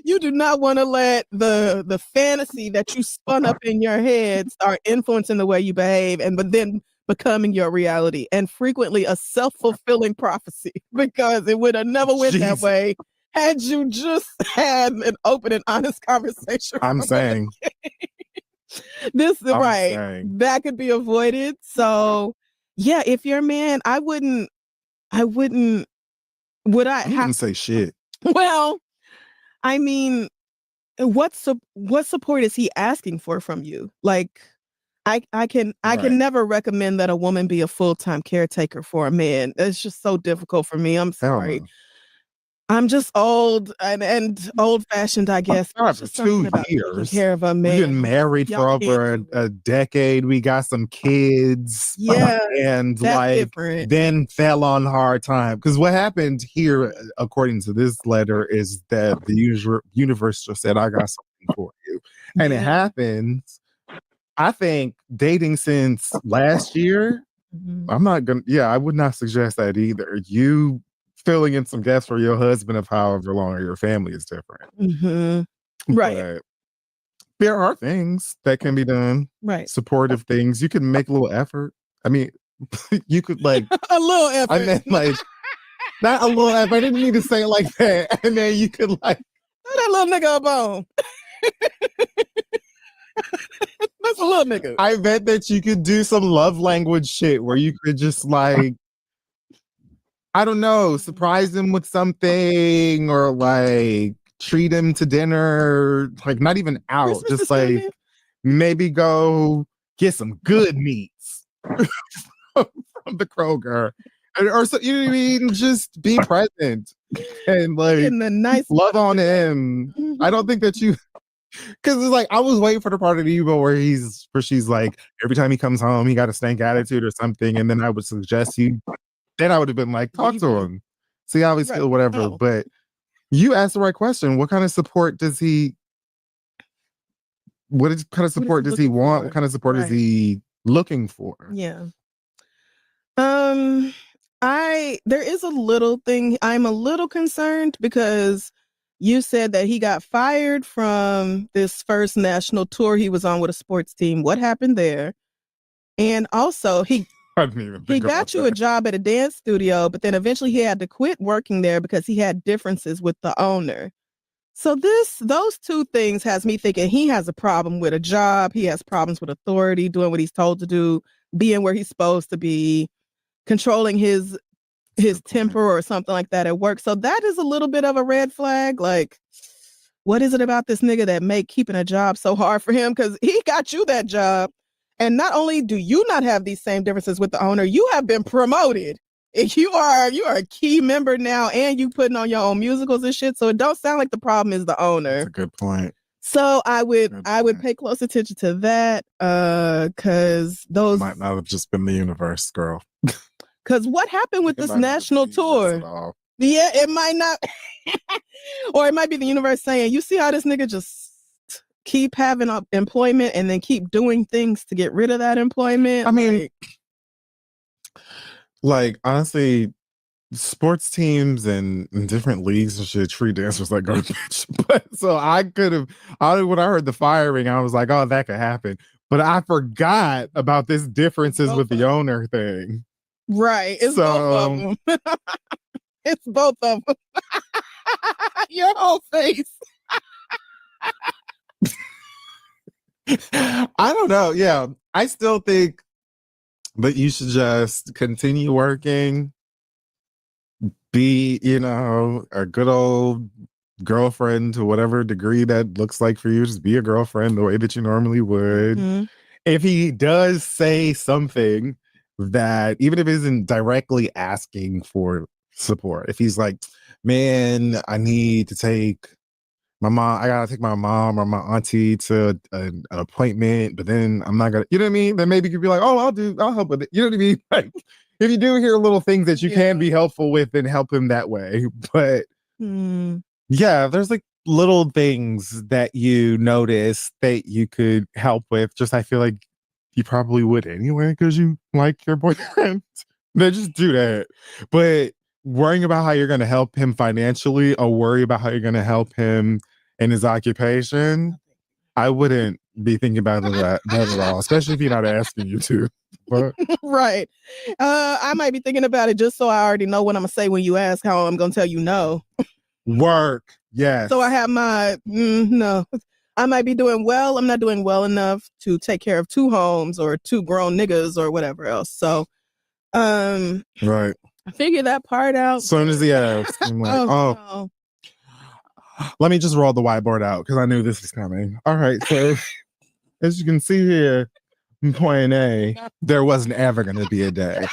You do not want to let the fantasy that you spun up in your head start influencing the way you behave, but then becoming your reality, and frequently a self-fulfilling prophecy, because it would have never went that Jesus. way had you just had an open and honest conversation. I'm saying, This is I'm right. saying. That could be avoided. So yeah, if your man, would I I wouldn't say shit. well, I mean, what support is he asking for from you? Like, I can Right. never recommend that a woman be a full-time caretaker for a man. It's just so difficult for me. I'm Hell sorry. no. I'm just old and old-fashioned, I guess. All right, It's for just something 2 about taking years. care of a We've man. been married for Y'all can't over do a decade. We got some kids. Yeah, And that's like different. then fell on hard time. Because what happened here, according to this letter, is that the universe just said, I got something for you. And it Yeah. happens. I think dating since last year, Mhm. I would not suggest that either. You filling in some gaps for your husband of however long, or your family is different. Mhm. Right. But there are things that can be done. Right. Supportive things. You can make a little effort. I mean, you could like A little effort. I meant like not a little effort. I didn't mean to say it like that. And then you could like Throw that little nigga a bone. That's a little nigga. I bet that you could do some love language shit where you could just like I don't know, surprise him with something, or like treat him to dinner, like not even out, Christmas just is coming. like maybe go get some good meats from the Kroger. Or so, you know what I mean? Just be present and like Getting a nice love on him. I don't think that you because it's like I was waiting for the part of the email where she's like, every time he comes home, he got a stank attitude or something, and then I would suggest then I would have been like, talk to him, see how he's feel, whatever. Oh. But you asked the right question. What kind of support does he? What kind of support does he looking want? for? What kind of support is Right. he looking for? Yeah. There is a little thing. I'm a little concerned because you said that he got fired from this first national tour he was on with a sports team. What happened there? And also he I didn't even think about got you a that. job at a dance studio, but then eventually he had to quit working there because he had differences with the owner. So those two things has me thinking he has a problem with a job. He has problems with authority, doing what he's told to do, being where he's supposed to be, controlling his temper or something like that at work. So that is a little bit of a red flag. Like, what is it about this nigga that make keeping a job so hard for him? Because he got you that job. And not only do you not have these same differences with the owner, you have been promoted. You are a key member now, and you putting on your own musicals and shit. So it don't sound like the problem is the owner. That's a good point. So I would pay close attention to that, because those might not have just been the universe, girl. Because what happened with this national tour? Yeah, it might not, or it might be the universe saying, "You see how this nigga just keep having employment and then keep doing things to get rid of that employment." I mean, like honestly, sports teams and different leagues and shit treat dancers like garbage. But so when I heard the firing, I was like, oh, that could happen. But I forgot about this differences with the owner thing. Right. It's both of them. It's both of them. Your whole face. I don't know. Yeah. I still think that you should just continue working. Be, a good old girlfriend to whatever degree that looks like for you. Just be a girlfriend the way that you normally would. Mm-hmm. If he does say something that, even if it isn't directly asking for support, if he's like, man, I need to take my mom, I gotta take my mom or my auntie to an appointment, but then I'm not gonna, you know what I mean? Then maybe you could be like, oh, I'll help with it. You know what I mean? Like, if you do hear little things that you can be helpful with, then help him that way. But yeah, there's like little things that you notice that you could help with. Just, I feel like you probably would anyway, because you like your boyfriend. Then just do that. But worrying about how you're going to help him financially, or worry about how you're going to help him in his occupation, I wouldn't be thinking about that at all, especially if he's not asking you to. But right. I might be thinking about it just so I already know what I'm gonna say when you ask, how I'm gonna tell you no. Work. Yes. So I have my no. I might be doing well. I'm not doing well enough to take care of 2 homes or 2 grown niggas or whatever else. So right. I figure that part out. As soon as he asks, I'm like, no. Let me just roll the whiteboard out because I knew this was coming. All right. So as you can see here, point A, there wasn't ever going to be a day.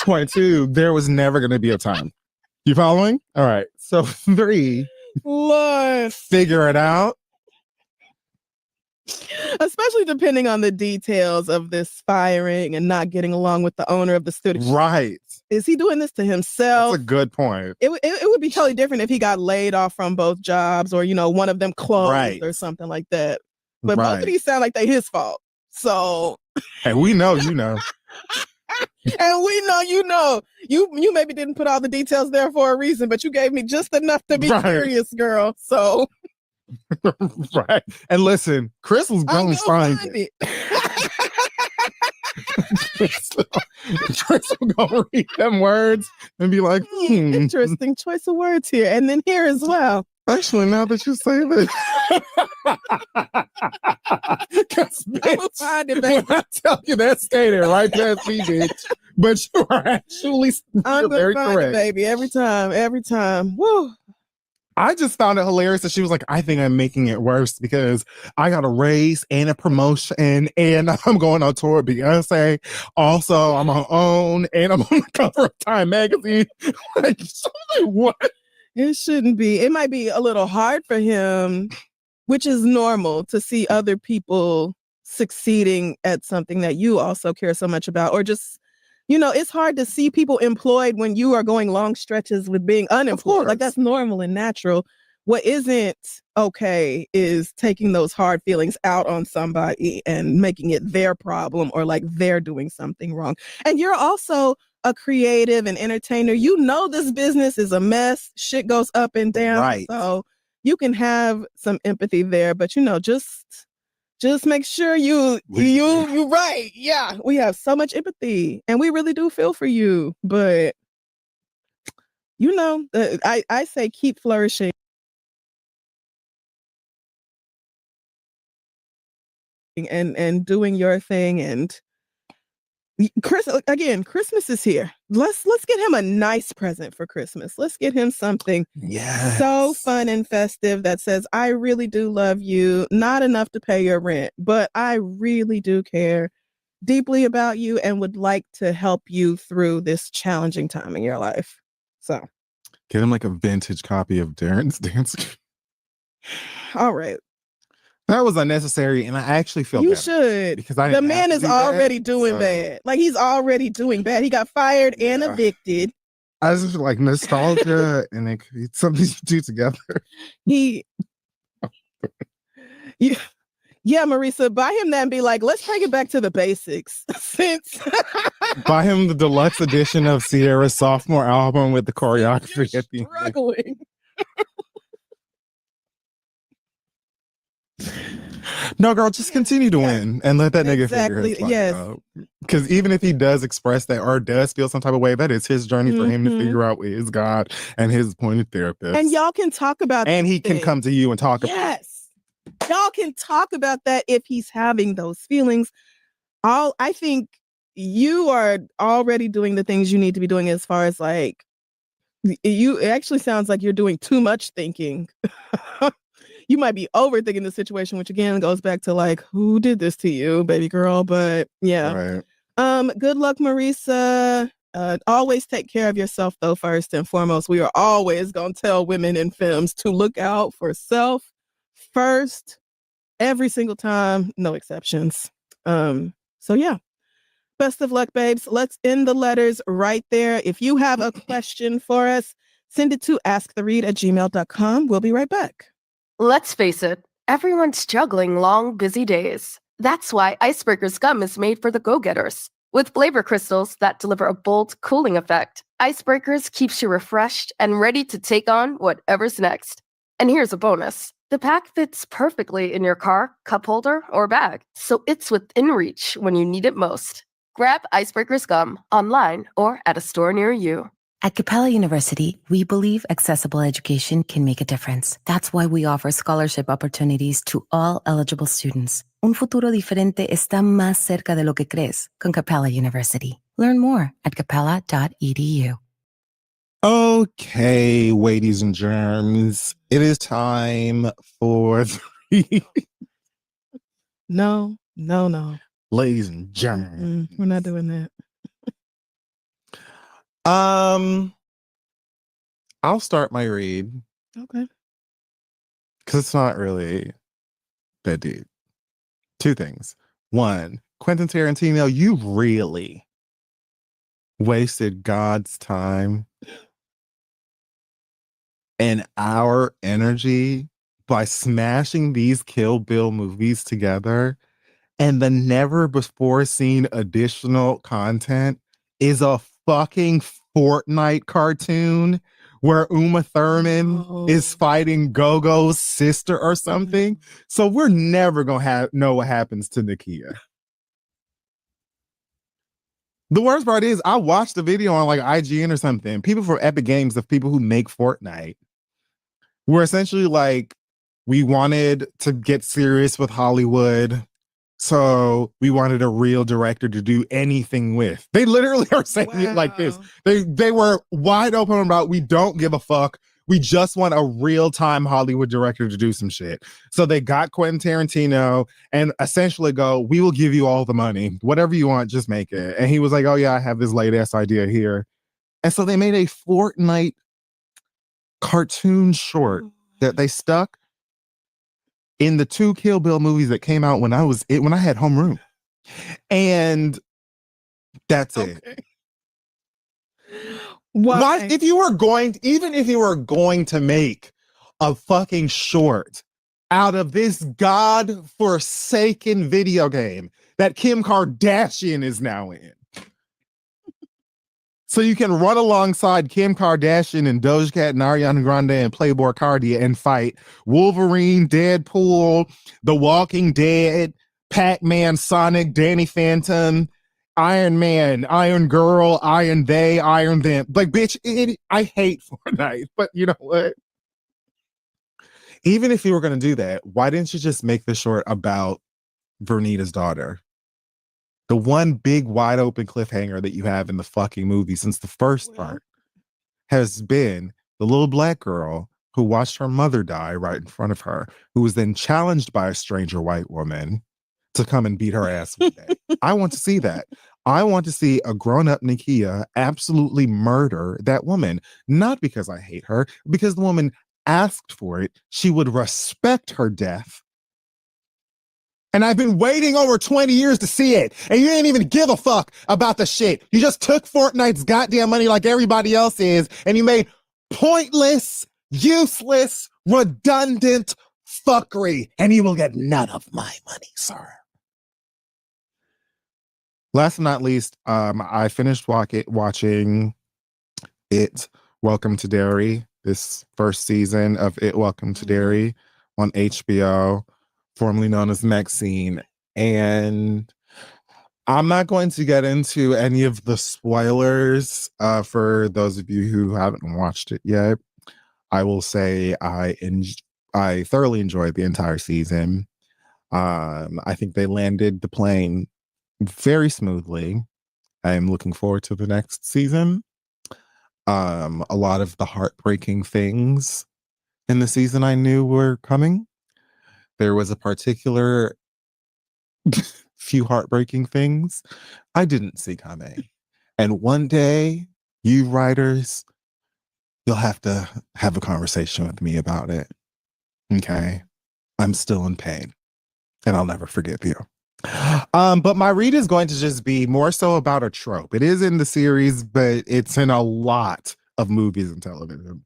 Point 2, there was never going to be a time. You following? All right. So 3, Lord, figure it out. Especially depending on the details of this firing and not getting along with the owner of the studio. Right. Is he doing this to himself? That's a good point. It would be totally different if he got laid off from both jobs, or, one of them closed or something like that. But both of these sound like they his fault. So. And we know, you know. And we know, you know. You maybe didn't put all the details there for a reason, but you gave me just enough to be curious, girl. So. Right. And listen, Chris was going to find it. Chris will go read them words and be like, interesting choice of words here. And then here as well. Actually, now that you say this, I tell you that skated right past me, bitch. But you are actually very correct, baby. Every time. Woo. I just found it hilarious that she was like, I think I'm making it worse because I got a raise and a promotion and I'm going on tour with Beyonce. Also, I'm on OWN and I'm on the cover of Time magazine. Like, what? It shouldn't be. It might be a little hard for him, which is normal, to see other people succeeding at something that you also care so much about, or just, it's hard to see people employed when you are going long stretches with being unemployed. Like, that's normal and natural. What isn't okay is taking those hard feelings out on somebody and making it their problem, or like they're doing something wrong. And you're also a creative and entertainer. This business is a mess. Shit goes up and down. Right. So you can have some empathy there, but just make sure you right. Yeah. We have so much empathy and we really do feel for you, but I say keep flourishing. And doing your thing, and Chris, again, Christmas is here. Let's get him a nice present for Christmas. Let's get him something so fun and festive that says, I really do love you. Not enough to pay your rent, but I really do care deeply about you and would like to help you through this challenging time in your life. So get him like a vintage copy of Darren's Dance. All right. That was unnecessary, and I actually feel you better should because I the didn't have man to is do that, already doing so- bad. Like he's already doing bad. He got fired and Yeah. evicted. I just feel like nostalgia, and it could be something you do together. Yeah, Marisa, buy him that and be like, let's bring it back to the basics. Since Buy him the deluxe edition of Sierra's sophomore album with the choreography at the end. struggling. No, girl, just continue to win and let that nigga figure Exactly, his life yes. out. Because even if he does express that or does feel some type of way, that is his journey for him to Mhm. figure out with his God and his appointed therapist. And y'all can talk about And he these can things. come to you and talk about Yes. Y'all can talk about that if he's having those feelings. I think you are already doing the things you need to be doing as far as like it actually sounds like you're doing too much thinking. You might be overthinking the situation, which again goes back to like, who did this to you, baby girl? But yeah. Right. Good luck, Marisa. Always take care of yourself though, first and foremost. We are always gonna tell women in films to look out for self first, every single time, no exceptions. So yeah. Best of luck, babes. Let's end the letters right there. If you have a question for us, send it to asktheread@gmail.com. We'll be right back. Let's face it, everyone's juggling long, busy days. That's why Icebreaker's gum is made for the go-getters. With flavor crystals that deliver a bold, cooling effect, Icebreakers keeps you refreshed and ready to take on whatever's next. And here's a bonus. The pack fits perfectly in your car, cup holder, or bag, so it's within reach when you need it most. Grab Icebreaker's gum online or at a store near you. At Capella University, we believe accessible education can make a difference. That's why we offer scholarship opportunities to all eligible students. Un futuro diferente está más cerca de lo que crees con Capella University. Learn more at capella.edu. Okay, ladies and germs, it is time for No. ladies and germs. We're not doing that. I'll start my read Okay. because it's not really that deep. Two things. One, Quentin Tarantino, you really wasted God's time and our energy by smashing these Kill Bill movies together, and the never before seen additional content is a fucking Fortnite cartoon where Uma Thurman is fighting Go-Go's sister or something. So we're never gonna know what happens to Nakia. The worst part is I watched the video on like IGN or something. People from Epic Games, the people who make Fortnite, were essentially like, we wanted to get serious with Hollywood. So we wanted a real director to do anything with. They literally are saying it like this. They were wide open about, we don't give a fuck. We just want a real-time Hollywood director to do some shit. So they got Quentin Tarantino and essentially go, we will give you all the money. Whatever you want, just make it. And he was like, oh yeah, I have this late-ass idea here. And so they made a Fortnite cartoon short that they stuck in the 2 Kill Bill movies that came out when I had homeroom. And that's it. Why, if you were going, even if you were going to make a fucking short out of this god-forsaken video game that Kim Kardashian is now in, so you can run alongside Kim Kardashian and Doja Cat and Ariana Grande and Playboi Carti and fight Wolverine, Deadpool, The Walking Dead, Pac-Man, Sonic, Danny Phantom, Iron Man, Iron Girl, Iron They, Iron Them. Like, bitch, I hate Fortnite, but you know what? Even if you were going to do that, why didn't you just make the short about Vernita's daughter? The one big wide open cliffhanger that you have in the fucking movie since the first part has been the little black girl who watched her mother die right in front of her, who was then challenged by a stranger white woman to come and beat her ass one day. I want to see that. I want to see a grown-up Nakia absolutely murder that woman, not because I hate her, because the woman asked for it. She would respect her death. And I've been waiting over 20 years to see it. And you didn't even give a fuck about the shit. You just took Fortnite's goddamn money like everybody else is, and you made pointless, useless, redundant fuckery. And you will get none of my money, sir. Last but not least, I finished watching It, Welcome to Derry, this first season of It, Welcome to Derry on HBO, formerly known as Maxine. And I'm not going to get into any of the spoilers for those of you who haven't watched it yet. I will say I thoroughly enjoyed the entire season. I think they landed the plane very smoothly. I am looking forward to the next season. A lot of the heartbreaking things in the season I knew were coming. There was a particular few heartbreaking things I didn't see coming. And one day, you writers, you'll have to have a conversation with me about it. Okay? I'm still in pain, and I'll never forgive you. But my read is going to just be more so about a trope. It is in the series, but it's in a lot of movies and television.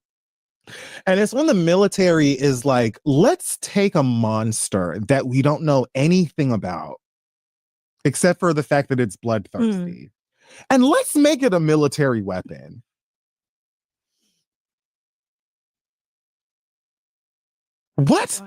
And it's when the military is like, let's take a monster that we don't know anything about, except for the fact that it's bloodthirsty, and let's make it a military weapon. What?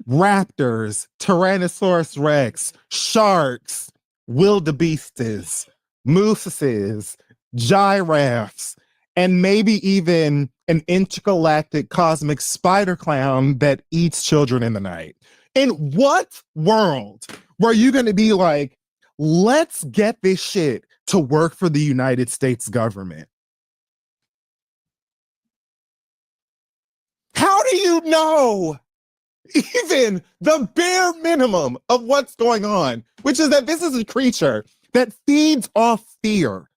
Raptors, Tyrannosaurus Rex, sharks, wildebeestes, mooses, giraffes, and maybe even an intergalactic cosmic spider clown that eats children in the night. In what world were you going to be like, let's get this shit to work for the United States government? How do you know even the bare minimum of what's going on, which is that this is a creature that feeds off fear,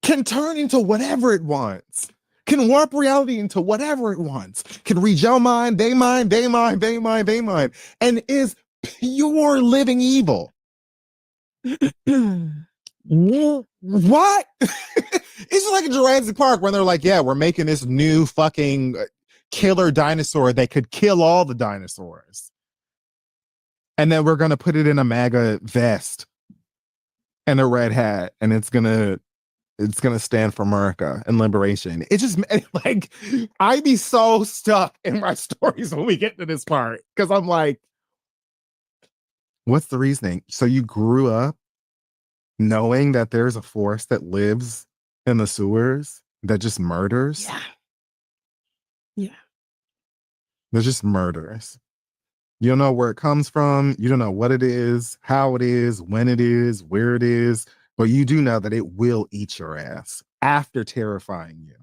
can turn into whatever it wants, can warp reality into whatever it wants, can read your mind, they mind, and is pure living evil. What? It's just like in Jurassic Park when they're like, yeah, we're making this new fucking killer dinosaur that could kill all the dinosaurs. And then we're going to put it in a MAGA vest and a red hat, and it's going to stand for America and liberation. It just, like, I'd be so stuck in my stories when we get to this part, because I'm like, what's the reasoning? So you grew up knowing that there's a force that lives in the sewers that just murders? Yeah. They're just murders. You don't know where it comes from. You don't know what it is, how it is, when it is, where it is. But you do know that it will eat your ass after terrifying you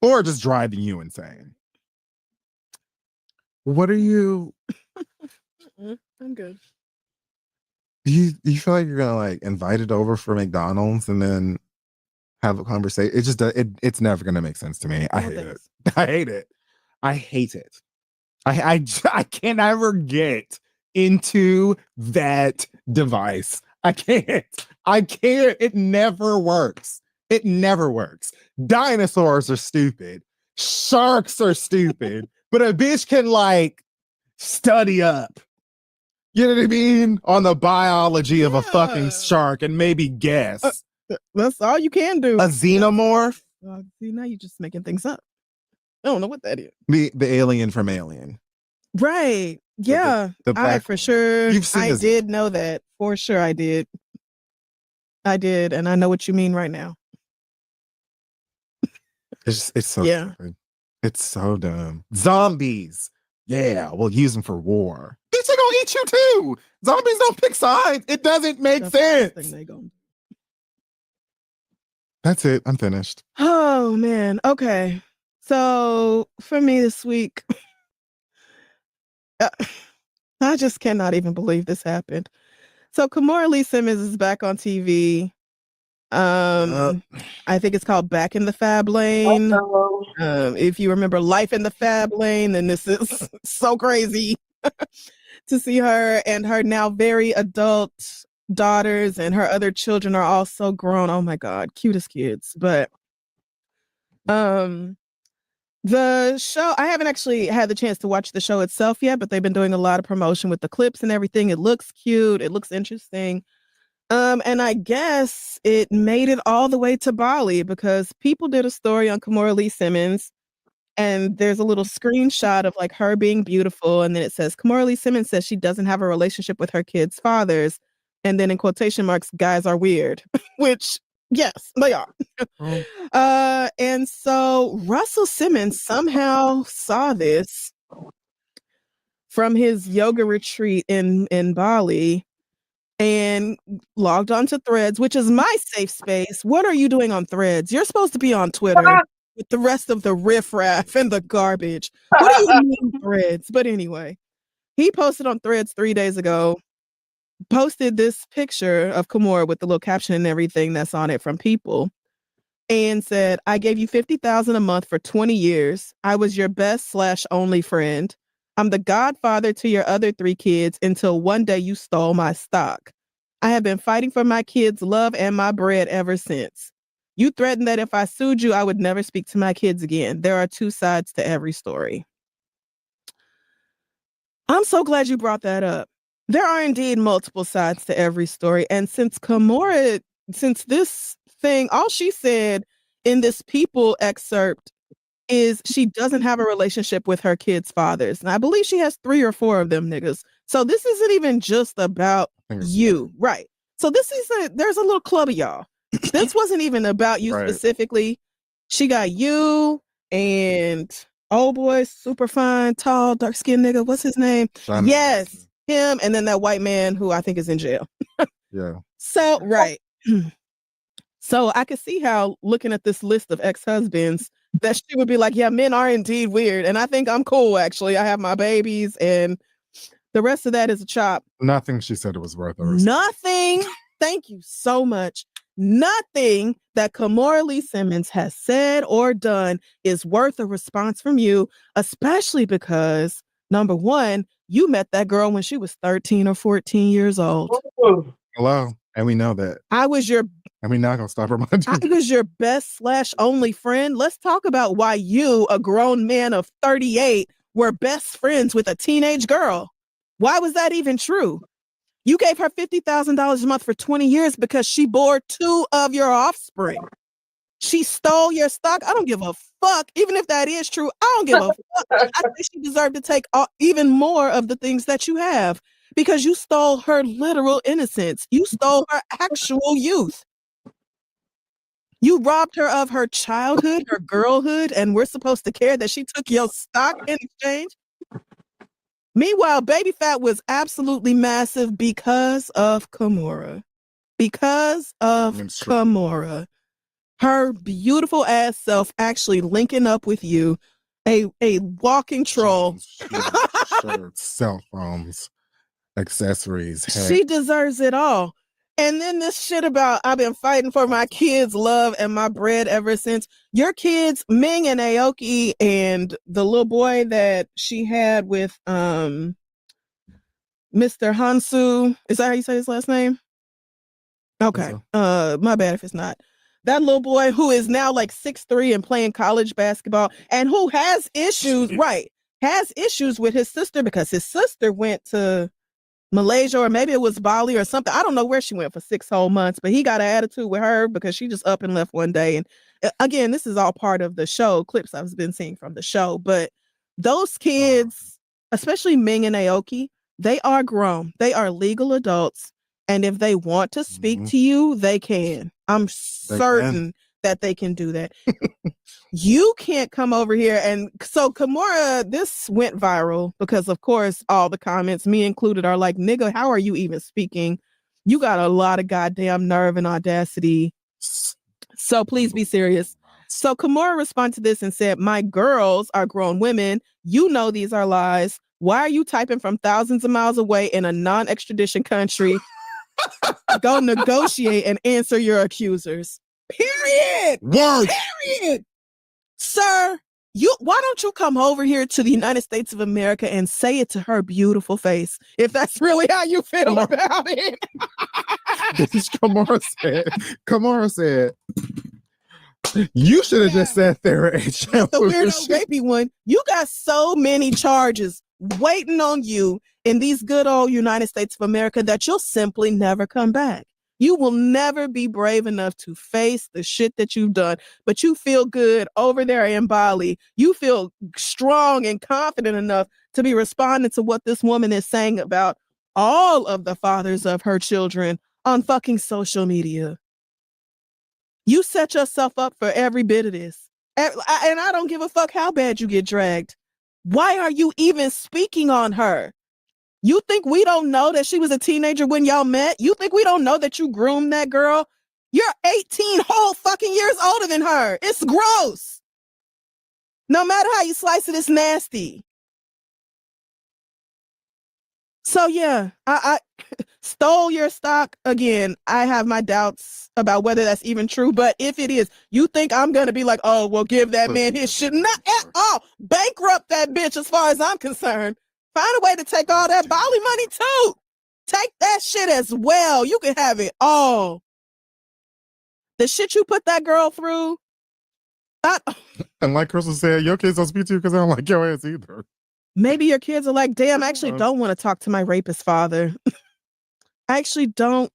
or just driving you insane. What are you? I'm good. Do you feel like you're gonna like invite it over for McDonald's and then have a conversation? It just it's never gonna make sense to me. I hate it. I hate it. I hate it. I can't ever get into that device. I can't. It never works. It never works. Dinosaurs are stupid. Sharks are stupid. But a bitch can like study up. You know what I mean? On the biology of a fucking shark and maybe guess. That's all you can do. A xenomorph? See, now you're just making things up. I don't know what that is. The alien from Alien. Right. Yeah. The I for sure. You've seen I this. did know that. For sure I did. I did, and I know what you mean right now. It's so stupid. It's so dumb. Zombies. Yeah, we'll use them for war. Bitch, bitch, they gonna eat you too. Zombies don't pick sides. It doesn't make That's the first sense. thing they gonna do. That's it. I'm finished. Oh man. Okay. So for me this week, I just cannot even believe this happened. So Kimora Lee Simmons is back on TV. I think it's called Back in the Fab Lane. If you remember Life in the Fab Lane, then this is so crazy to see her and her now very adult daughters and her other children are all so grown. Oh my God, cutest kids. But the show, I haven't actually had the chance to watch the show itself yet, but they've been doing a lot of promotion with the clips and everything. It looks cute. It looks interesting. And I guess it made it all the way to Bali because people did a story on Kimora Lee Simmons, and there's a little screenshot of like her being beautiful, and then it says Kimora Lee Simmons says she doesn't have a relationship with her kids' fathers, and then in quotation marks, guys are weird, which yes, they are. And so Russell Simmons somehow saw this from his yoga retreat in Bali and logged onto Threads, which is my safe space. What are you doing on Threads? You're supposed to be on Twitter with the rest of the riffraff and the garbage. What do you mean Threads? But anyway, he posted on Threads 3 days ago, posted this picture of Kimora with the little caption and everything that's on it from people, and said, I gave you $50,000 a month for 20 years. I was your best / only friend. I'm the godfather to your other 3 kids until one day you stole my stock. I have been fighting for my kids' love and my bread ever since. You threatened that if I sued you, I would never speak to my kids again. There are 2 sides to every story. I'm so glad you brought that up. There are indeed multiple sides to every story. And since this thing, all she said in this People excerpt is she doesn't have a relationship with her kids' fathers. And I believe she has 3 or 4 of them niggas. So this isn't even just about you. Right. So there's a little club of y'all. This wasn't even about you specifically. She got you and old boy, super fine, tall, dark-skinned nigga. What's his name? Yes, him. And then that white man who I think is in jail. Yeah. So, right. So I could see how looking at this list of ex-husbands that she would be like, yeah, men are indeed weird. And I think I'm cool, actually. I have my babies and the rest of that is a chop. Nothing she said it was worth. Nothing. Thank you so much. Nothing that Kimora Lee Simmons has said or done is worth a response from you, especially because, number one, you met that girl when she was 13 or 14 years old. Hello. And we know that. And we're not going to stop her. I was your best / only friend. Let's talk about why you, a grown man of 38, were best friends with a teenage girl. Why was that even true? You gave her $50,000 a month for 20 years because she bore 2 of your offspring. She stole your stock. I don't give a fuck. Even if that is true, I don't give a fuck. I think she deserved to take even more of the things that you have because you stole her literal innocence. You stole her actual youth. You robbed her of her childhood, her girlhood, and we're supposed to care that she took your stock in exchange? Meanwhile, Baby Fat was absolutely massive because of Kimora. Because of Kimora. Her beautiful ass self actually linking up with you, a walking troll. Shirts, cell phones, accessories. She deserves it all. And then this shit about I've been fighting for my kids' love and my bread ever since. Your kids, Ming and Aoki, and the little boy that she had with Mr. Hansu. Is that how you say his last name? Okay. My bad if it's not. That little boy who is now like 6'3" and playing college basketball and who has issues, has issues with his sister because his sister went to Malaysia or maybe it was Bali or something. I don't know where she went for 6 whole months, but he got an attitude with her because she just up and left one day. And again, this is all part of the show, clips I've been seeing from the show. But those kids, especially Ming and Aoki, they are grown. They are legal adults. And if they want to speak to you, they can. I'm certain that they can do that. You can't come over here. And so Kimora, this went viral because, of course, all the comments, me included, are like, nigga, how are you even speaking? You got a lot of goddamn nerve and audacity. So please be serious. So Kimora responded to this and said, my girls are grown women. You know these are lies. Why are you typing from thousands of miles away in a non-extradition country? Go negotiate and answer your accusers. Period. Word. Period. Sir, why don't you come over here to the United States of America and say it to her beautiful face, if that's really how you feel about it? Kimora said, you should have just sat there and The weirdo rapey one. You got so many charges waiting on you in these good old United States of America that you'll simply never come back. You will never be brave enough to face the shit that you've done, but you feel good over there in Bali. You feel strong and confident enough to be responding to what this woman is saying about all of the fathers of her children on fucking social media. You set yourself up for every bit of this. And I don't give a fuck how bad you get dragged. Why are you even speaking on her? You think we don't know that she was a teenager when y'all met? You think we don't know that you groomed that girl? You're 18 whole fucking years older than her. It's gross. No matter how you slice it, it's nasty. So yeah, I stole your stock again. I have my doubts about whether that's even true, but if it is, you think I'm gonna be like, oh, well, give that man his shit? Not at all. Bankrupt that bitch as far as I'm concerned. Find a way to take all that Bali money too. Take that shit as well. You can have it all. The shit you put that girl through. And like Crystal said, your kids don't speak to you because I don't like your ass either. Maybe your kids are like, damn, I actually don't want to talk to my rapist father. I actually don't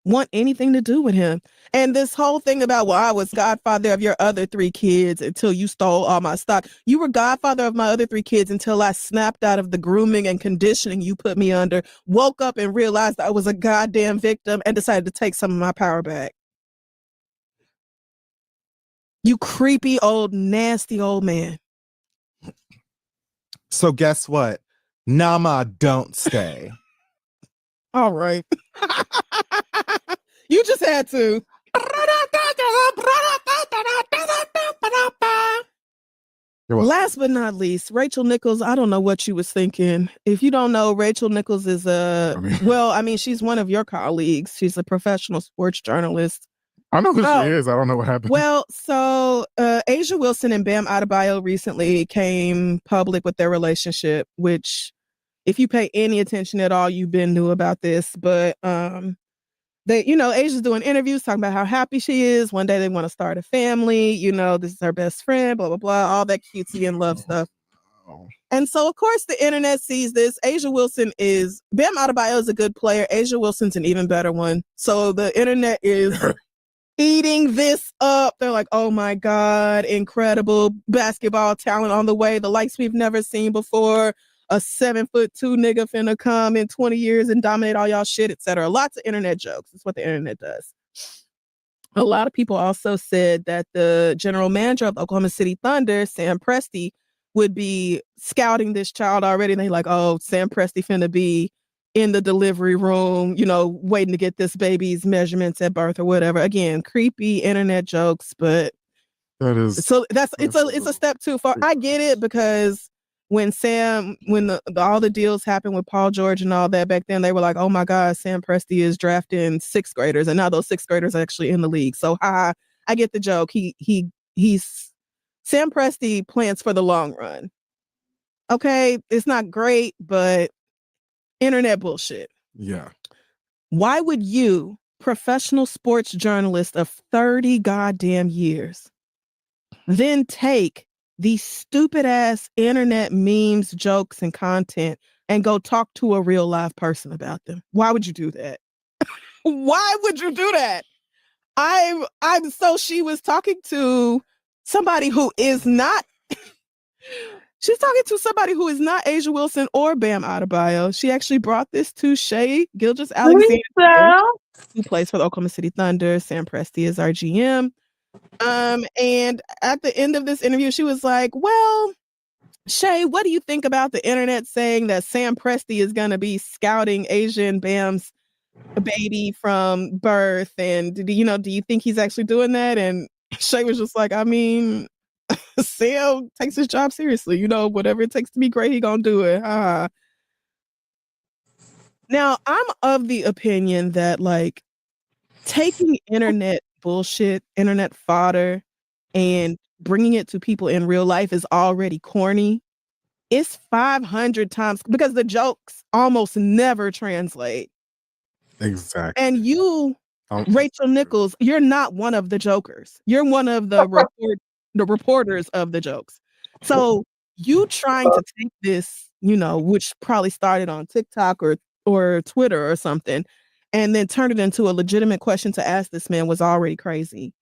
want anything to do with him. And this whole thing about, well, I was godfather of your other 3 kids until you stole all my stock. You were godfather of my other 3 kids until I snapped out of the grooming and conditioning you put me under, woke up and realized I was a goddamn victim and decided to take some of my power back. You creepy old, nasty old man. So guess what? Nama don't stay. All right. You just had to. Last but not least, Rachel Nichols. I don't know what you was thinking. If you don't know, Rachel Nichols is she's one of your colleagues. She's a professional sports journalist. I know who she is. I don't know what happened. Well, so Asia Wilson and Bam Adebayo recently came public with their relationship, which, if you pay any attention at all, you've been knew about this. But Asia's doing interviews talking about how happy she is. One day they want to start a family. This is her best friend, blah, blah, blah, all that cutesy and love stuff. And so, of course, the internet sees this. Asia Wilson Bam Adebayo is a good player. Asia Wilson's an even better one. So the internet is eating this up. They're like, oh my God, incredible basketball talent on the way, the likes we've never seen before. A 7'2" nigga finna come in 20 years and dominate all y'all shit, etc. Lots of internet jokes. That's what the internet does. A lot of people also said that the general manager of Oklahoma City Thunder, Sam Presti, would be scouting this child already. And they like, oh, Sam Presti finna be in the delivery room, waiting to get this baby's measurements at birth or whatever. Again, creepy internet jokes, but it's a step too far. I get it, because when all the deals happened with Paul George and all that back then, they were like, oh my God, Sam Presti is drafting 6th graders, and now those 6th graders are actually in the league. So I get the joke. He's Sam Presti plans for the long run. Okay, it's not great, but internet bullshit. Yeah. Why would you, professional sports journalist of 30 goddamn years, then take these stupid ass internet memes, jokes, and content and go talk to a real live person about them? Why would you do that? Why would you do that? So she was talking to somebody who is not she's talking to somebody who is not Asia Wilson or Bam Adebayo. She actually brought this to Shai Gilgeous-Alexander, who plays for the Oklahoma City Thunder. Sam Presti is our GM. And at the end of this interview, she was like, well, Shay, what do you think about the internet saying that Sam Presti is going to be scouting Asia and Bam's baby from birth? And do you think he's actually doing that? And Shay was just like, I mean, Sam takes his job seriously. Whatever it takes to be great, he gonna do it. Now, I'm of the opinion that like taking internet bullshit, internet fodder, and bringing it to people in real life is already corny. It's 500 times because the jokes almost never translate. Exactly. And you, Rachel Nichols, you're not one of the jokers. You're one of the reporters of the jokes. So you trying to take this, which probably started on TikTok or Twitter or something, and then turn it into a legitimate question to ask this man was already crazy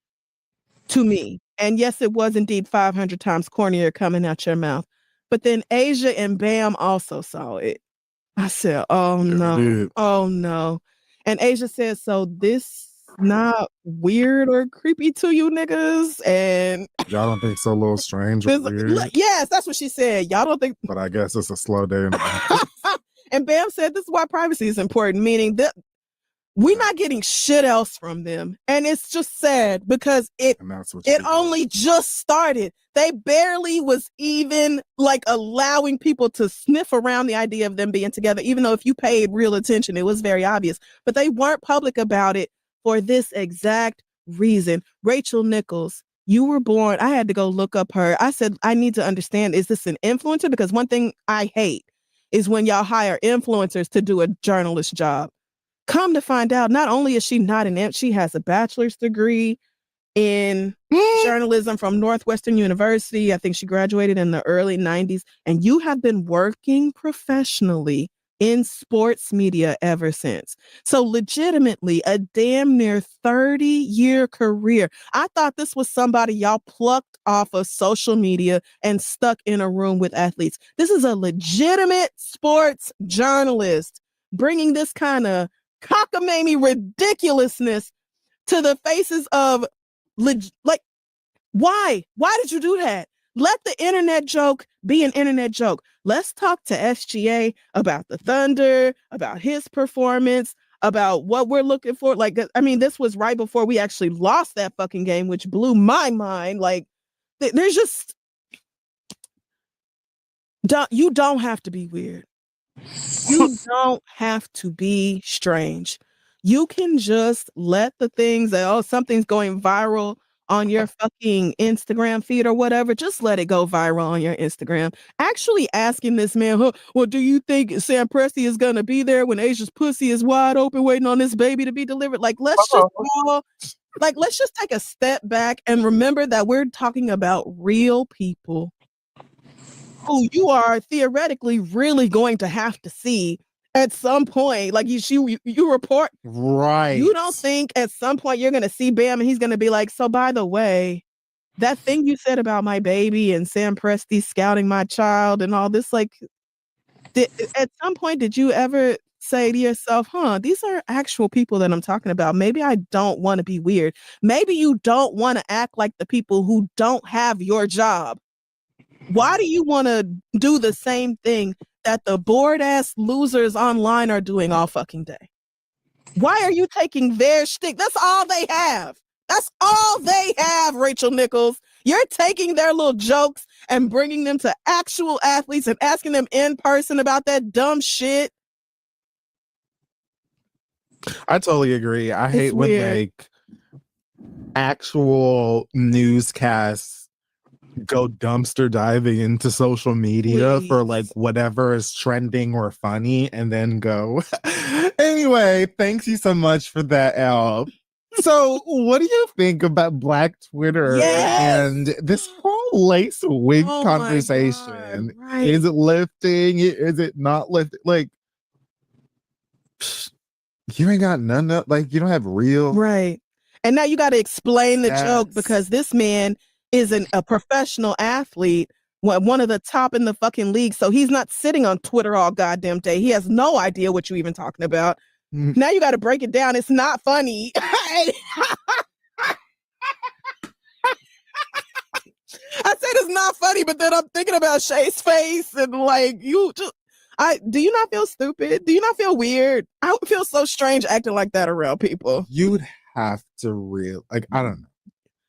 to me. And yes, it was indeed 500 times cornier coming out your mouth. But then Asia and Bam also saw it. I said, oh no, oh no. And Asia said, so this not weird or creepy to you niggas? And y'all don't think so, a little strange or weird? Yes, that's what she said. Y'all don't think. But I guess it's a slow day. And Bam said, this is why privacy is important, meaning that we're not getting shit else from them. And it's just sad because it only just started. They barely was even like allowing people to sniff around the idea of them being together, even though if you paid real attention, it was very obvious. But they weren't public about it for this exact reason. Rachel Nichols, you were born. I had to go look up her. I said, I need to understand, is this an influencer? Because one thing I hate is when y'all hire influencers to do a journalist job. Come to find out, not only is she not she has a bachelor's degree in journalism from Northwestern University. I think she graduated in the early 90s. And you have been working professionally in sports media ever since. So legitimately a damn near 30-year career. I thought this was somebody y'all plucked off of social media and stuck in a room with athletes. This is a legitimate sports journalist bringing this kind of cockamamie ridiculousness to the faces of why did you do that? Let the internet joke be an internet joke. Let's talk to SGA about the Thunder, about his performance, about what we're looking for. Like, I mean, this was right before we actually lost that fucking game, which blew my mind. Like, there's just you don't have to be weird. You don't have to be strange. You can just let the things that, something's going viral on your fucking Instagram feed or whatever, just let it go viral on your Instagram. Actually asking this man, well, do you think Sam Presti is going to be there when Asia's pussy is wide open waiting on this baby to be delivered? Like, let's just take a step back and remember that we're talking about real people who you are theoretically really going to have to see at some point. Like you report, right? You don't think at some point you're going to see Bam and he's going to be like, so by the way, that thing you said about my baby and Sam Presti scouting my child and all this, like, at some point, did you ever say to yourself, these are actual people that I'm talking about. Maybe I don't want to be weird. Maybe you don't want to act like the people who don't have your job. Why do you want to do the same thing that the bored ass losers online are doing all fucking day? Why are you taking their shtick? That's all they have. That's all they have, Rachel Nichols. You're taking their little jokes and bringing them to actual athletes and asking them in person about that dumb shit. I totally agree. I hate when like actual newscasts go dumpster diving into social media for like whatever is trending or funny and then go. Anyway, thanks you so much for that, Elle. So what do you think about Black Twitter and this whole lace wig conversation? God, right. Is it lifting? Is it not lifting? Like, you ain't got none of, like, you don't have real. Right. And now you got to explain the joke because this man is a professional athlete, one of the top in the fucking league. So he's not sitting on Twitter all goddamn day. He has no idea what you're even talking about. Now you got to break it down. It's not funny. I said it's not funny, but then I'm thinking about Shay's face and like you just do you not feel stupid? Do you not feel weird? I would feel so strange acting like that around people. You would have to like, I don't know.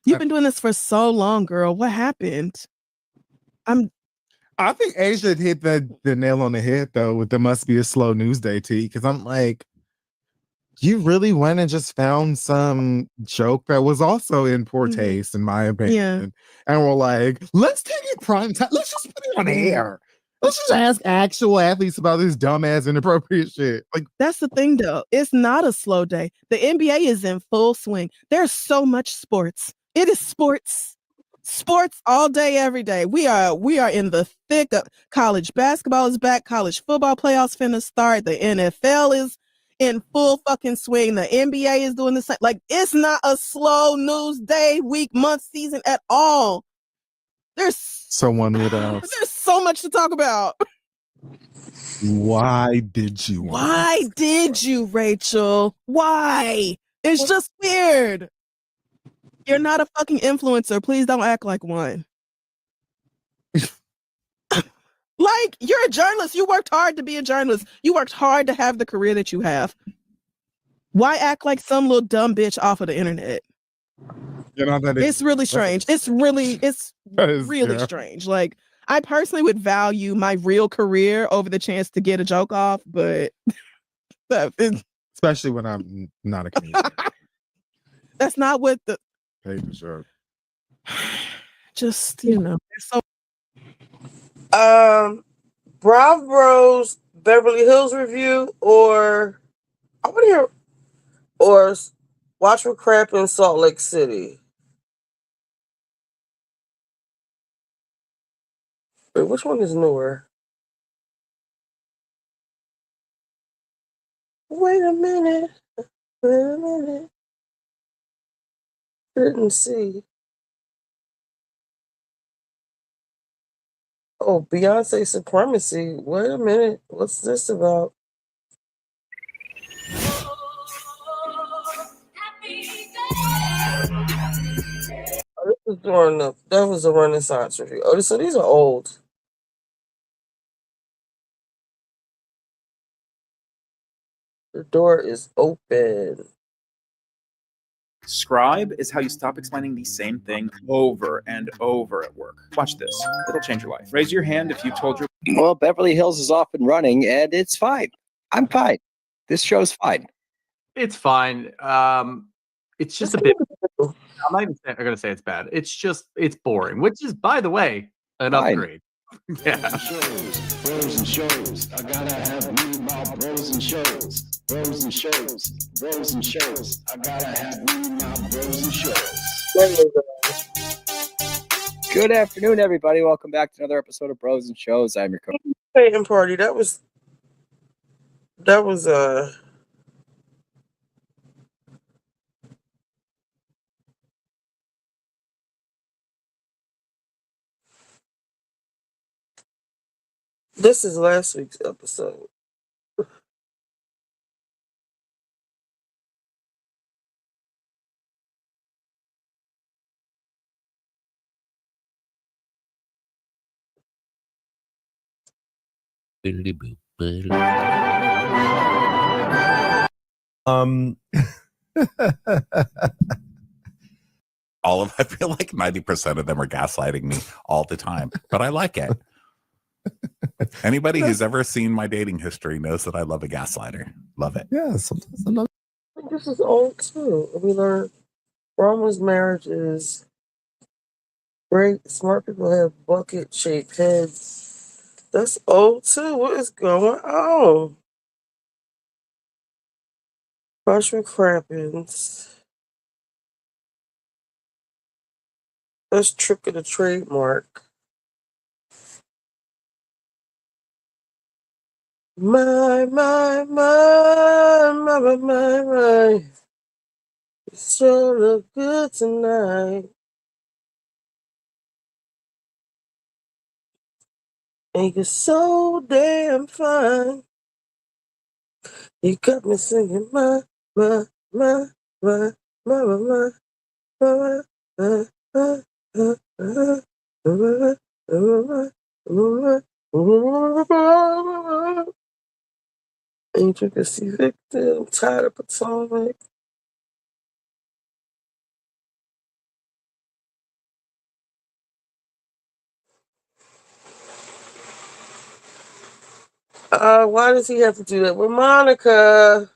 You've been doing this for so long, girl. What happened? I think Asia hit the nail on the head though with the must be a slow news day tea. Cause I'm like, you really went and just found some joke that was also in poor taste, in my opinion. And we're like, let's take it prime time. Let's just put it on air. Let's just ask actual athletes about this dumbass inappropriate shit. Like, that's the thing though. It's not a slow day. The NBA is in full swing. There's so much sports. It is sports. Sports all day, every day. We are in the thick of college basketball is back. College football playoffs finna start. The NFL is in full fucking swing. The NBA is doing the same. Like, it's not a slow news day, week, month, season at all. There's someone would ask, there's so much to talk about. Why did you, Rachel? Why? It's just weird. You're not a fucking influencer. Please don't act like one. Like, you're a journalist. You worked hard to be a journalist. You worked hard to have the career that you have. Why act like some little dumb bitch off of the internet? You know, it's really strange. It's really strange. Like, I personally would value my real career over the chance to get a joke off, but especially when I'm not a comedian. That's not what the paper shirt. Just, you know. So Brav Bros Beverly Hills review, or I want to hear, or Watch for Crap in Salt Lake City. Wait, which one is newer? Wait a minute. Didn't see. Oh, Beyonce Supremacy. Wait a minute. What's this about? Oh, this was during that was a Renaissance review. Oh, so these are old. The door is open. Scribe is how you stop explaining the same thing over and over at work. Watch this. It'll change your life. Raise your hand if you told your... Well, Beverly Hills is off and running, and it's fine. I'm fine. This show's fine. It's fine. It's just a bit... I'm not even going to say it's bad. It's boring, which is, by the way, an upgrade. Yeah. Bros and shows. I gotta have me my bros and shows. Bros and shows. Bros and shows. I gotta have me my bros and shows. Good afternoon, everybody. Welcome back to another episode of Bros and Shows. I'm your coach. Painting party. That was this is last week's episode. I feel like 90% of them are gaslighting me all the time, but I like it. Anybody who's ever seen my dating history knows that I love a gaslighter. Love it. Yeah, sometimes I love I think this is old too. We learned Roma's marriage is great. Smart people have bucket-shaped heads. That's old too. What is going on? Parchment Crappins. That's Trick of the Trademark. My. You sure look good tonight. And you're so damn fine. You got me singing my. Intricacy victim, tired of Potomac. Why does he have to do that with Monica?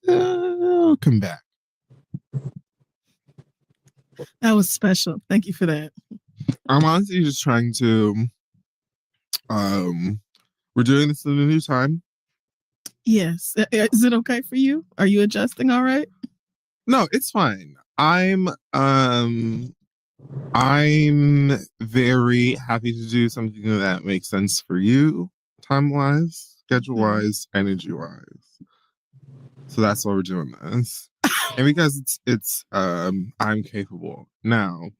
Welcome back. That was special. Thank you for that. I'm honestly just trying to. We're doing this in a new time. Yes. Is it okay for you? Are you adjusting all right? No, it's fine. I'm very happy to do something that makes sense for you, time wise, schedule wise, energy wise. So that's why we're doing this. And because it's I'm capable. Now,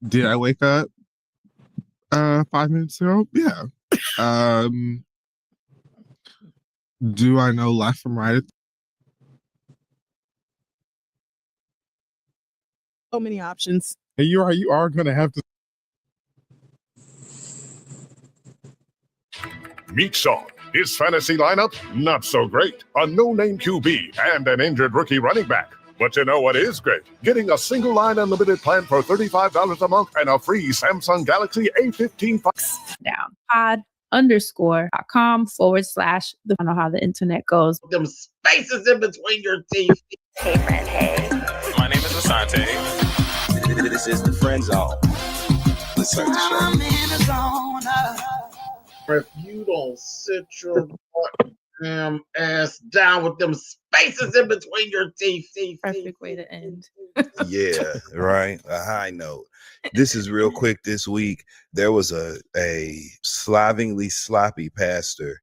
did I wake up 5 minutes ago? Yeah. Do I know left from right? So many options. And you are gonna have to. Meet Sean. His fantasy lineup, not so great. A no-name QB and an injured rookie running back. But you know what is great? Getting a single line unlimited plan for $35 a month and a free Samsung Galaxy A15. Down. pod_.com/ the I know how the internet goes. Them spaces in between your teeth. Hey, friend, hey. My name is Asante. This is the friend zone. Let's start the show. If you don't sit your damn ass down with them spaces in between your teeth. Perfect way to end. Yeah, right. A high note. This is real quick. This week there was a slovenly, sloppy pastor.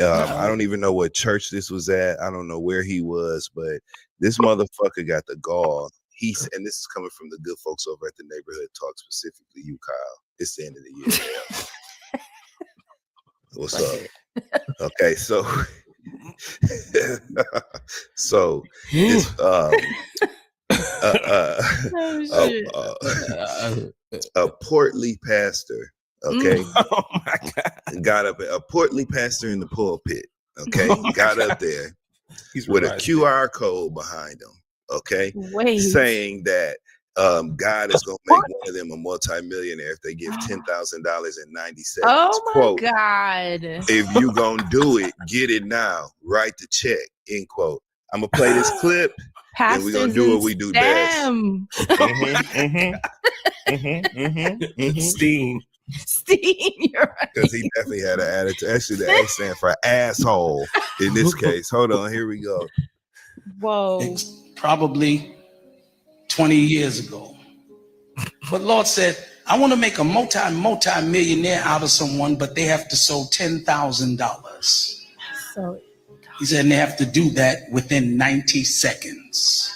I don't even know what church this was at. I don't know where he was, but this motherfucker got the gall. And this is coming from the good folks over at the Neighborhood Talk, specifically you, Kyle. It's the end of the year. What's up? Okay, so this a portly pastor, okay, Oh my God. got up, a portly pastor in the pulpit, okay, got up there He's with a revised QR code behind him, okay, Wait. saying that God is gonna make one of them a multimillionaire if they give $10,000 in 90 seconds. Oh my Quote, God. if you gonna do it, get it now. Write the check. End quote. I'm gonna play this clip, and we're gonna do what we do best. Steam. Steam, you're right. Because he definitely had an attitude. Actually, the A stand for asshole in this case. Hold on, here we go. Whoa. Probably 20 years ago. But Lord said, I want to make a multi-millionaire out of someone, but they have to sow $10,000. So He said, and they have to do that within 90 seconds.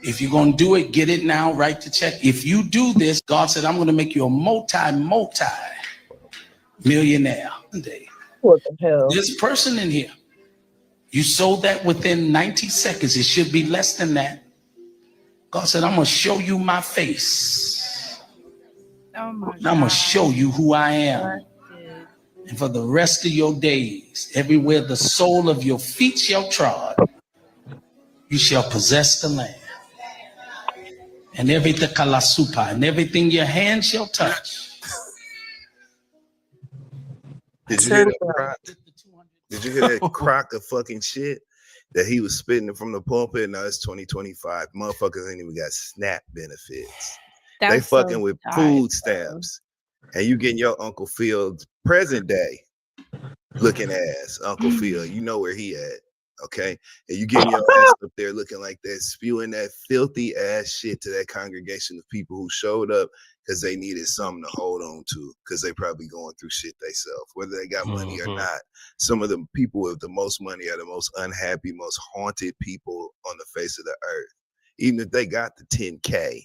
If you're going to do it, get it now, write the check. If you do this, God said, I'm going to make you a multi-millionaire. What the hell? This person in here, you sold that within 90 seconds. It should be less than that. God said, I'm going to show you my face. Oh my And I'm going to show you who I am. And for the rest of your days, everywhere the sole of your feet shall trod, you shall possess the land. And everything kalasupa, and everything your hand shall touch. Did you hear that crock? Did you hear that crock of fucking shit that he was spitting from the pulpit? Now it's 2025. Motherfuckers ain't even got SNAP benefits. They That's so fucking with dark, food stamps. And you getting your Uncle Phil's present day looking ass, Uncle Phil. You know where he at, okay? And you getting your ass up there looking like that, spewing that filthy ass shit to that congregation of people who showed up because they needed something to hold on to, because they probably going through shit themselves, whether they got money or not. Some of the people with the most money are the most unhappy, most haunted people on the face of the earth. Even if they got the 10K.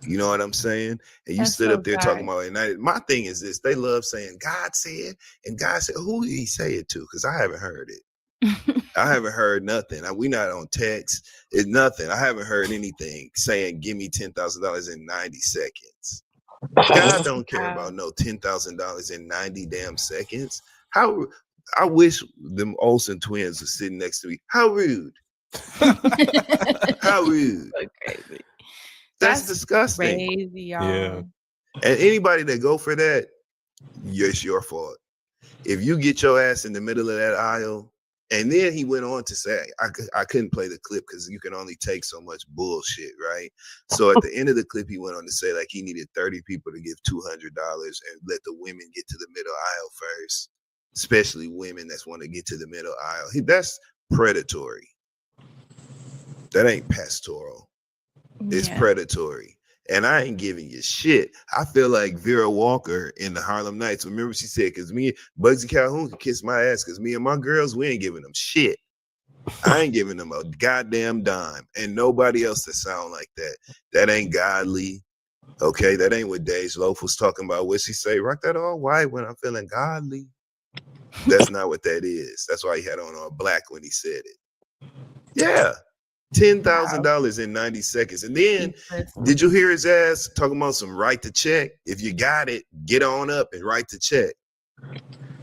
You know what I'm saying? And you That's stood so up there dark. talking about United. My thing is this: they love saying God said, and God said, who did he say it to? Because I haven't heard it. I haven't heard nothing. We not on text. It's nothing. I haven't heard anything saying give me $10,000 in 90 seconds. God don't care about no $10,000 in 90 damn seconds. How I wish them Olsen twins were sitting next to me. How rude. How rude. So crazy. That's disgusting. Crazy, y'all. And anybody that go for that, it's your fault. If you get your ass in the middle of that aisle, and then he went on to say, I couldn't play the clip because you can only take so much bullshit, right? So at the end of the clip, he went on to say like he needed 30 people to give $200 and let the women get to the middle aisle first, especially women that want to get to the middle aisle. That's predatory. That ain't pastoral. It's predatory. And I ain't giving you shit. I feel like Vera Walker in the Harlem Nights. Remember she said, because me, Bugsy Calhoun can kiss my ass because me and my girls, we ain't giving them shit. I ain't giving them a goddamn dime. And nobody else that sound like that. That ain't godly. Okay, that ain't what Dej Loaf was talking about. What she say? Rock that all white when I'm feeling godly. That's not what that is. That's why he had on all black when he said it. Yeah. $10,000 in 90 seconds. And then did you hear his ass talking about some write the check? If you got it, get on up and write the check.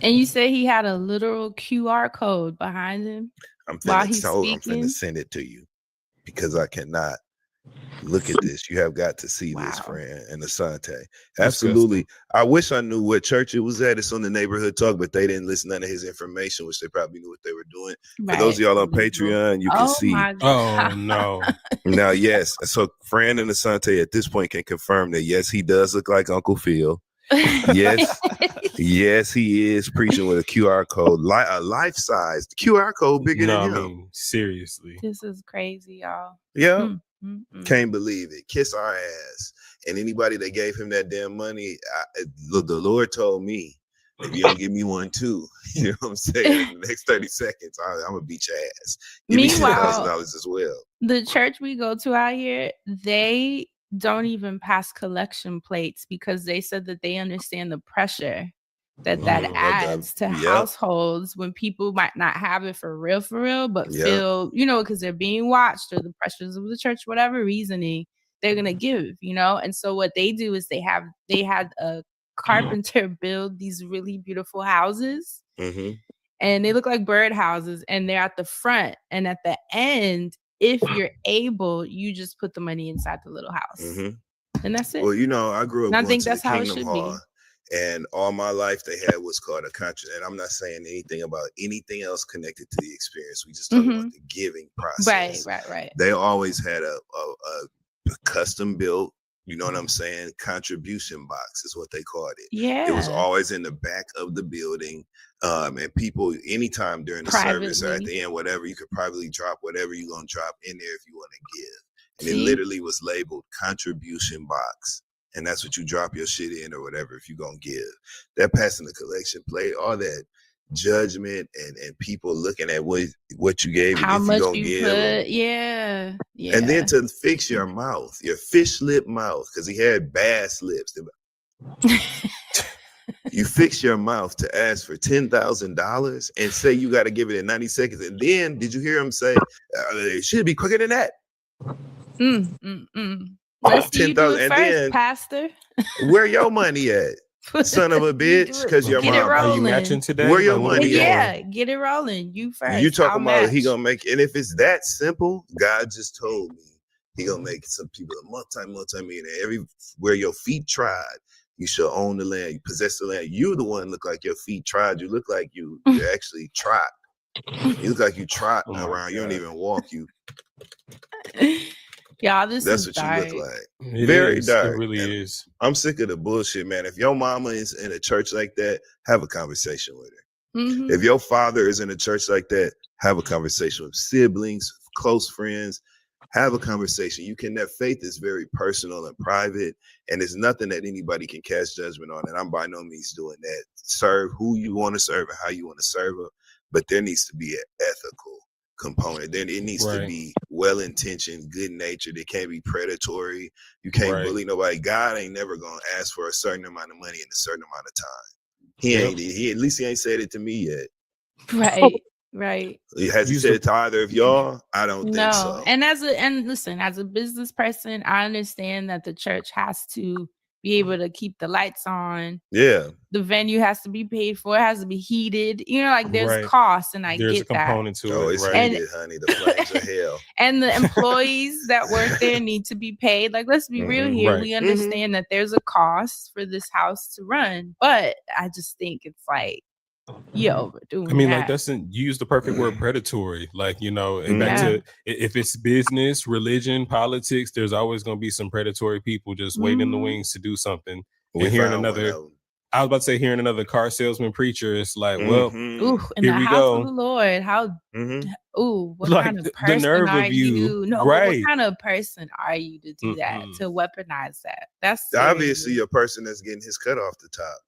And you say he had a literal QR code behind him I'm while finna he's speaking. send it to you because I cannot. Look at this. You have got to see this, friend, and Asante. Absolutely. I wish I knew what church it was at. It's on the Neighborhood Talk, but they didn't listen to none of his information, which they probably knew what they were doing. For those of y'all on Patreon, you can see. Oh, no. Now, yes. So Fran and Asante at this point can confirm that, yes, he does look like Uncle Phil. Yes. Yes, he is preaching with a QR code, a life-size QR code bigger than him. I mean, seriously. This is crazy, y'all. Yeah. Can't believe it. Kiss our ass. And anybody that gave him that damn money, the Lord told me, if you don't give me one too, you know what I'm saying? In the next 30 seconds, I'm going to beat your ass. Give me $10,000 as well. The church we go to out here, they don't even pass collection plates because they said that they understand the pressure that adds to households when people might not have it for real, but feel, because they're being watched or the pressures of the church, whatever reasoning they're going to give, And so what they do is they had a carpenter build these really beautiful houses and they look like bird houses and they're at the front and at the end, if you're able, you just put the money inside the little house and that's it. Well, I grew up and I going think to that's the how it Kingdom should Hall. be. And all my life, they had what's called a contract. And I'm not saying anything about anything else connected to the experience. We just talking about the giving process. Right. They always had a custom built, you know what I'm saying, contribution box is what they called it. Yeah. It was always in the back of the building. And people, anytime during the service or at the end, whatever, you could probably drop whatever you're going to drop in there if you want to give. And it literally was labeled contribution box. And that's what you drop your shit in or whatever if you're going to give. That passing the collection plate, all that, judgment and people looking at what you gave How and if much you gonna you give put? them. Yeah. Yeah. And then to fix your mouth, your fish lip mouth, because he had bass lips. You fix your mouth to ask for $10,000 and say you got to give it in 90 seconds. And then did you hear him say it should be quicker than that? Let's see you do 10,000. it And first, then Pastor. where your money at? Son of a bitch, because your Get it mom. Are you rolling. matching today? Where your Like, what are money we at? doing? Yeah, get it rolling. You first. You talking I'll about he match. gonna make, and if it's that simple, God just told me he gonna make some people a multi-millionaire. Everywhere your feet trod, you shall own the land, you possess the land. You the one look like your feet trod. You look like you actually trot. You look like you trot around. You don't even walk. You Y'all, this that's is what dark. you look like. It Very is. dark. It really And is. I'm sick of the bullshit, man. If your mama is in a church like that, have a conversation with her. Mhm. If your father is in a church like that, have a conversation with siblings, close friends. Have a conversation. That faith is very personal and private, and it's nothing that anybody can cast judgment on. And I'm by no means doing that. Serve who you want to serve and how you want to serve them, but there needs to be an ethical component. Then it needs to Right. be well-intentioned, good-natured. It can't be predatory. You can't Right. bully nobody. God ain't never gonna ask for a certain amount of money in a certain amount of time. He Yep. ain't. He at least he ain't said it to me yet. Right. Right. Has he Use said the- it to either of y'all? I don't think No. so. And listen, as a business person, I understand that the church has to be able to keep the lights on. Yeah. The venue has to be paid for. It has to be heated. There's Right. costs, and I There's a get that. component to Oh, it, it's right? And- heated, honey. The flames of hell. And the employees that work there need to be paid. Like, let's be real here. Right. We understand that there's a cost for this house to run, but I just think it's like you're overdoing I mean, that. like you use the perfect word, predatory. Like, and back Yeah. to if it's business, religion, politics, there's always going to be some predatory people just waiting in the wings to do something. We And hearing found one another, of 'em. I was about to say, hearing another car salesman preacher, it's like, well, Mhm. Ooh, in here the we house go. of the Lord, how? Mhm. Ooh, what Like, kind of the person nerve are of you. No, but Right. what kind of person are you to do that? To weaponize that? That's Obviously serious. a person that's getting his cut off the top.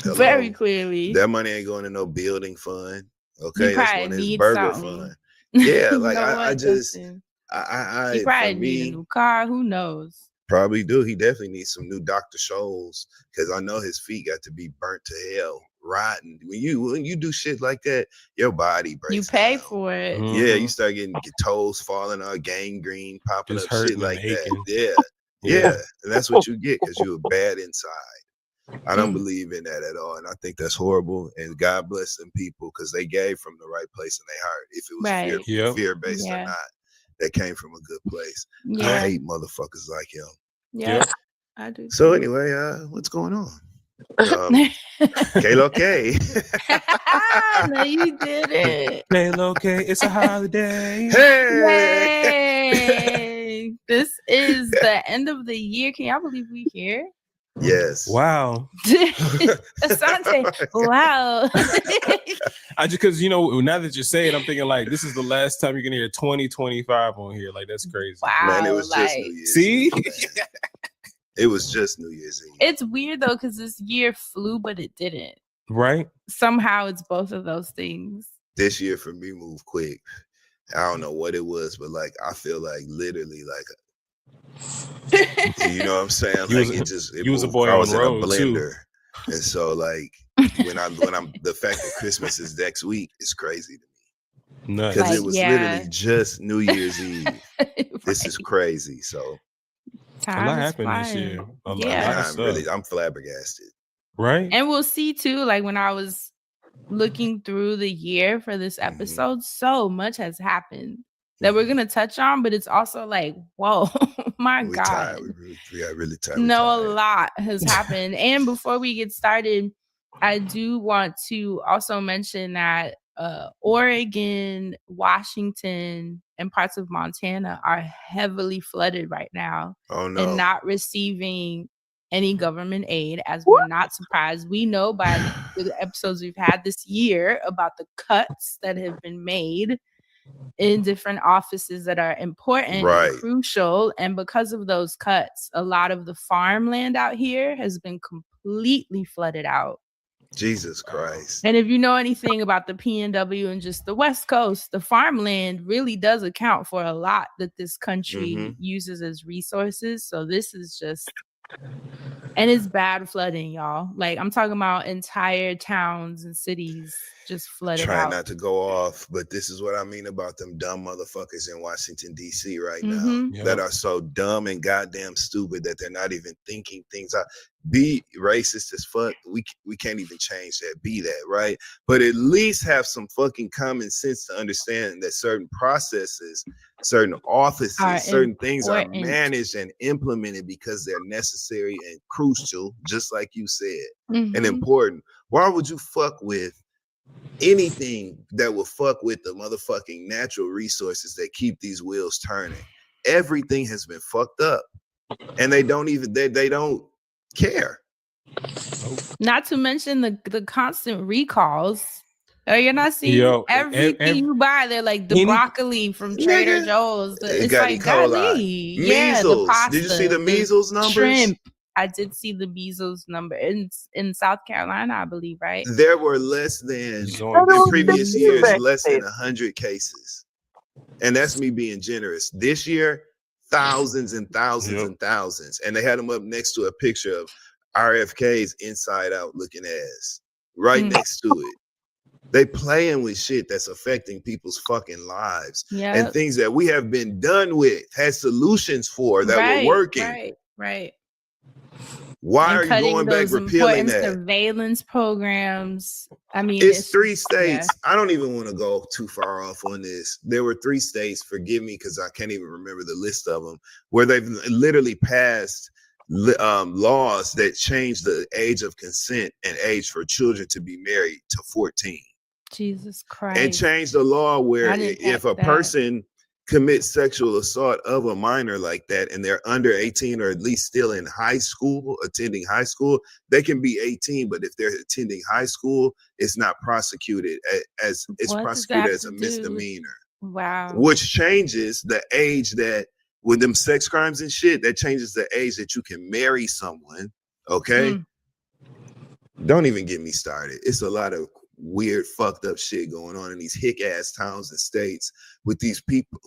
Hello. Very clearly. That money ain't going to no building fund. He Okay, that's probably going to his needs burger something. fund. Yeah, like You know I what, just Justin? I He for probably need a me new car. Who knows? probably do. He definitely needs some new Dr. Scholl's because I know his feet got to be burnt to hell, rotten. When you do shit like that, your body breaks. You pay for it. Yeah, you start getting your toes falling out, gangrene popping Just up, shit hurting like and that. aching. Yeah. Yeah. Yeah. And that's what you get because you're bad inside. I don't Mm. believe in that at all. And I think that's horrible. And God bless them people because they gave from the right place in their heart. If it was Right. Yep. fear-based Yeah. or not, that came from a good place. I Yeah. hate motherfuckers like him. Yeah. Yep. I do. So too. anyway, what's going on? Kalo K. No, you didn't. Lalo K, it's a holiday. Hey. Yay! This is the end of the year. Can y'all believe we here? Yes. Wow. Asante, wow. I just because now that you say it, I'm thinking like this is the last time you're gonna hear 2025 on here. Like that's crazy. Wow. Man, it was just like, New Year's See? Eve, man. It was just New Year's Eve. it's weird though, because this year flew, but it didn't. Right? Somehow it's both of those things. This year for me moved quick. I don't know what it was, but like I feel like literally like you know what I'm saying? You Like was- it just it you was a moved. boy I on was the in a road, too. blender. And so like when I'm the fact that Christmas is next week is crazy to me. Nuts. Because Like, it was yeah. literally just New Year's Eve. This is crazy. So A lot Time is happened this flying. year. A lot Yeah. of I'm flabbergasted. Right? And we'll see too, like when I was looking through the year for this Mm-hmm. episode, so much has happened that we're gonna touch on, but it's also like, whoa, my We God. tired. We got really tired. We No, a tired. lot has happened. And before we get started, I do want to also mention that Oregon, Washington, and parts of Montana are heavily flooded right now Oh no. and not receiving any government aid, as we're not surprised. We know by the episodes we've had this year about the cuts that have been made in different offices that are important Right. and crucial. And because of those cuts, a lot of the farmland out here has been completely flooded out. Jesus Christ. And if you know anything about the PNW and just the West Coast, the farmland really does account for a lot that this country uses as resources. So this is just, and it's bad flooding, y'all. Like I'm talking about entire towns and cities just flooded Trying out. not to go off, but this is what I mean about them dumb motherfuckers in Washington, D.C. right Mhm. now that are so dumb and goddamn stupid that they're not even thinking things out. Be racist as fuck. We can't even change that. Be that, right? But at least have some fucking common sense to understand that certain processes, certain offices, certain things are important. managed and implemented because they're necessary and crucial, just like you said, and Mhm. important. Why would you fuck with anything that will fuck with the motherfucking natural resources that keep these wheels turning? Everything has been fucked up, and they don't even they don't care. Not to mention the constant recalls. Oh, you're not seeing Yo, everything you buy. They're like the any- broccoli from Trader Nigga, Joe's. it It's got like E. coli. golly, yeah, the Measles. pasta. Did you see the measles numbers? Shrimp. I did see the measles number in South Carolina, I believe, right? There were less than on in TV. previous years, less than 100 cases, and that's me being generous. This year, thousands and thousands and thousands, and they had them up next to a picture of RFK's inside out looking ass right next to it. They playing with shit that's affecting people's fucking lives and Yep. things that we have been done with, had solutions for that were working. Right. Why And are you cutting going back those repealing important that? surveillance programs. I mean, It's 3 just- states. yeah. I don't even want to go too far off on this. There were 3 states, forgive me because I can't even remember the list of them, where they've literally passed laws that change the age of consent and age for children to be married to 14. Jesus Christ. And change the law where I didn't if a catch that. person commits sexual assault of a minor like that and they're under 18 or at least still in high school, attending high school, they can be 18, but if they're attending high school, it's not prosecuted as it's What does prosecuted that as a do? misdemeanor, Wow. which changes the age that with them sex crimes and shit, that changes the age that you can marry someone. Okay. Don't even get me started. It's a lot of weird, fucked up shit going on in these hick ass towns and states with these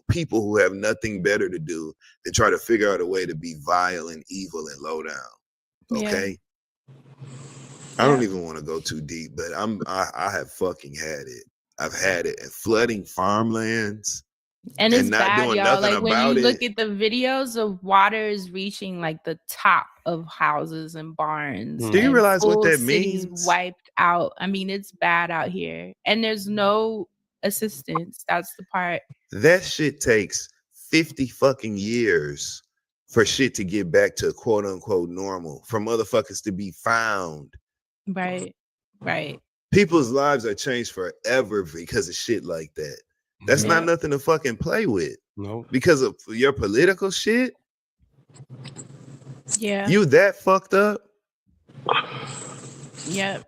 people who have nothing better to do than try to figure out a way to be vile and evil and low down. Okay. I don't even want to go too deep, but I have fucking had it. I've had it. And flooding farmlands And it's not bad, doing y'all. nothing Like when about you it. look at the videos of water is reaching like the top of houses and barns. Do you and realize what full that cities means? wiped out. I mean, it's bad out here, and there's no assistance. That's the part. That shit takes 50 fucking years for shit to get back to quote unquote normal, for motherfuckers to be found. Right. People's lives are changed forever because of shit like that. That's not nothing to fucking play with. No. Because of your political shit. Yeah. You that fucked up? Yep.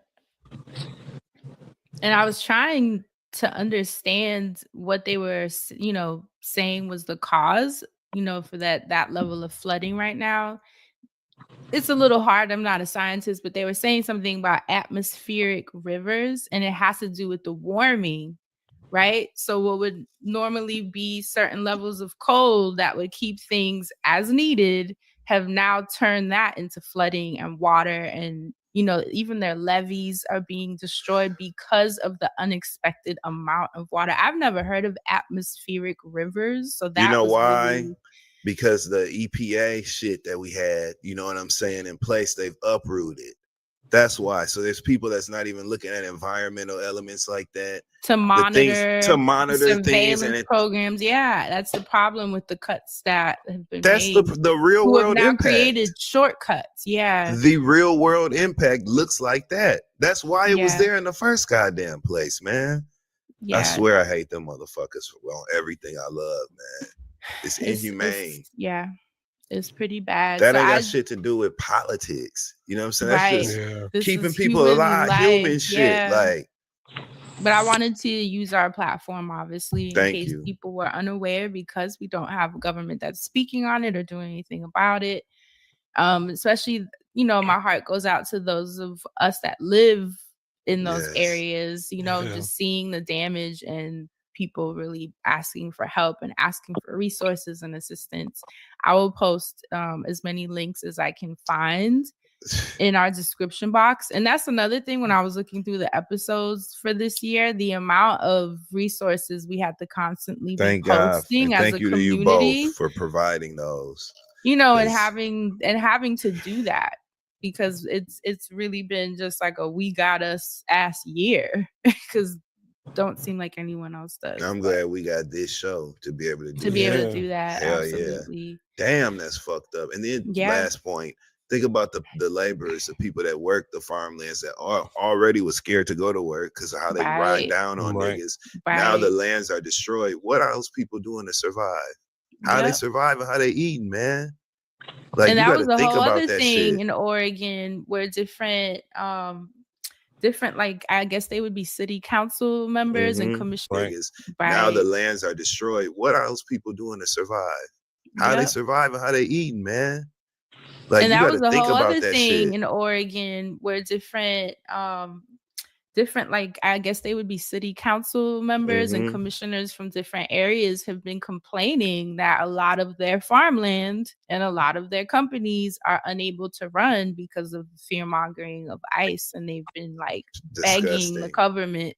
And I was trying to understand what they were, saying was the cause, for that level of flooding right now. It's a little hard. I'm not a scientist, but they were saying something about atmospheric rivers, and it has to do with the warming, right? So what would normally be certain levels of cold that would keep things as needed have now turned that into flooding and water, and even their levees are being destroyed because of the unexpected amount of water. I've never heard of atmospheric rivers, so that You know was why? really- Because the EPA shit that we had, you know what I'm saying, in place, they've uprooted. That's why. So there's people that's not even looking at environmental elements like that. to monitor things surveillance and programs. Yeah, that's the problem with the cuts that have been that's made. the real who have world now impact. created shortcuts. Yeah. The real world impact looks like that. That's why it was Yeah. there in the first goddamn place, man. Yeah. I swear I hate them motherfuckers for everything I love, man. It's inhumane. It's pretty bad. That So ain't got I- shit to do with politics. You know what I'm saying? Right. That's just This keeping is people human alive, life. human shit. Yeah. Like, But I wanted to use our platform, obviously, in Thank case you. people were unaware, because we don't have a government that's speaking on it or doing anything about it. Especially, my heart goes out to those of us that live in those Yes. areas, you know, Yeah. just seeing the damage and people really asking for help and asking for resources and assistance. I will post as many links as I can find in our description box. And that's another thing when I was looking through the episodes for this year, the amount of resources we had to constantly be Thank God. posting And as thank a you to you community, both for providing those. you know, and 'Cause- having to do that because it's really been just like a we got us ass year because don't seem like anyone else does. I'm glad we got this show to be able to do To be able to do that, Hell absolutely. yeah. Damn, that's fucked up. And then Yeah. last point, think about the laborers, the people that work the farmlands that already was scared to go to work because of how they ride Right. down on Right. niggas. Now the Right. lands are destroyed. What are those people doing to survive? How they Yep. survive and how they eating, man? Like, And you that got was to a think whole about other that thing shit. in Oregon where different like I guess they would be city council members and Mhm. commissioners. Niggas. Now the Right. lands are destroyed. What are those people doing to survive? How they Yep. survive and how they eating, man? Like, And you that got was to a think whole about other that thing shit. in Oregon where different like I guess they would be city council members and Mhm. commissioners from different areas have been complaining that a lot of their farmland and a lot of their companies are unable to run because of fear mongering of ICE, and they've been like begging the Disgusting. government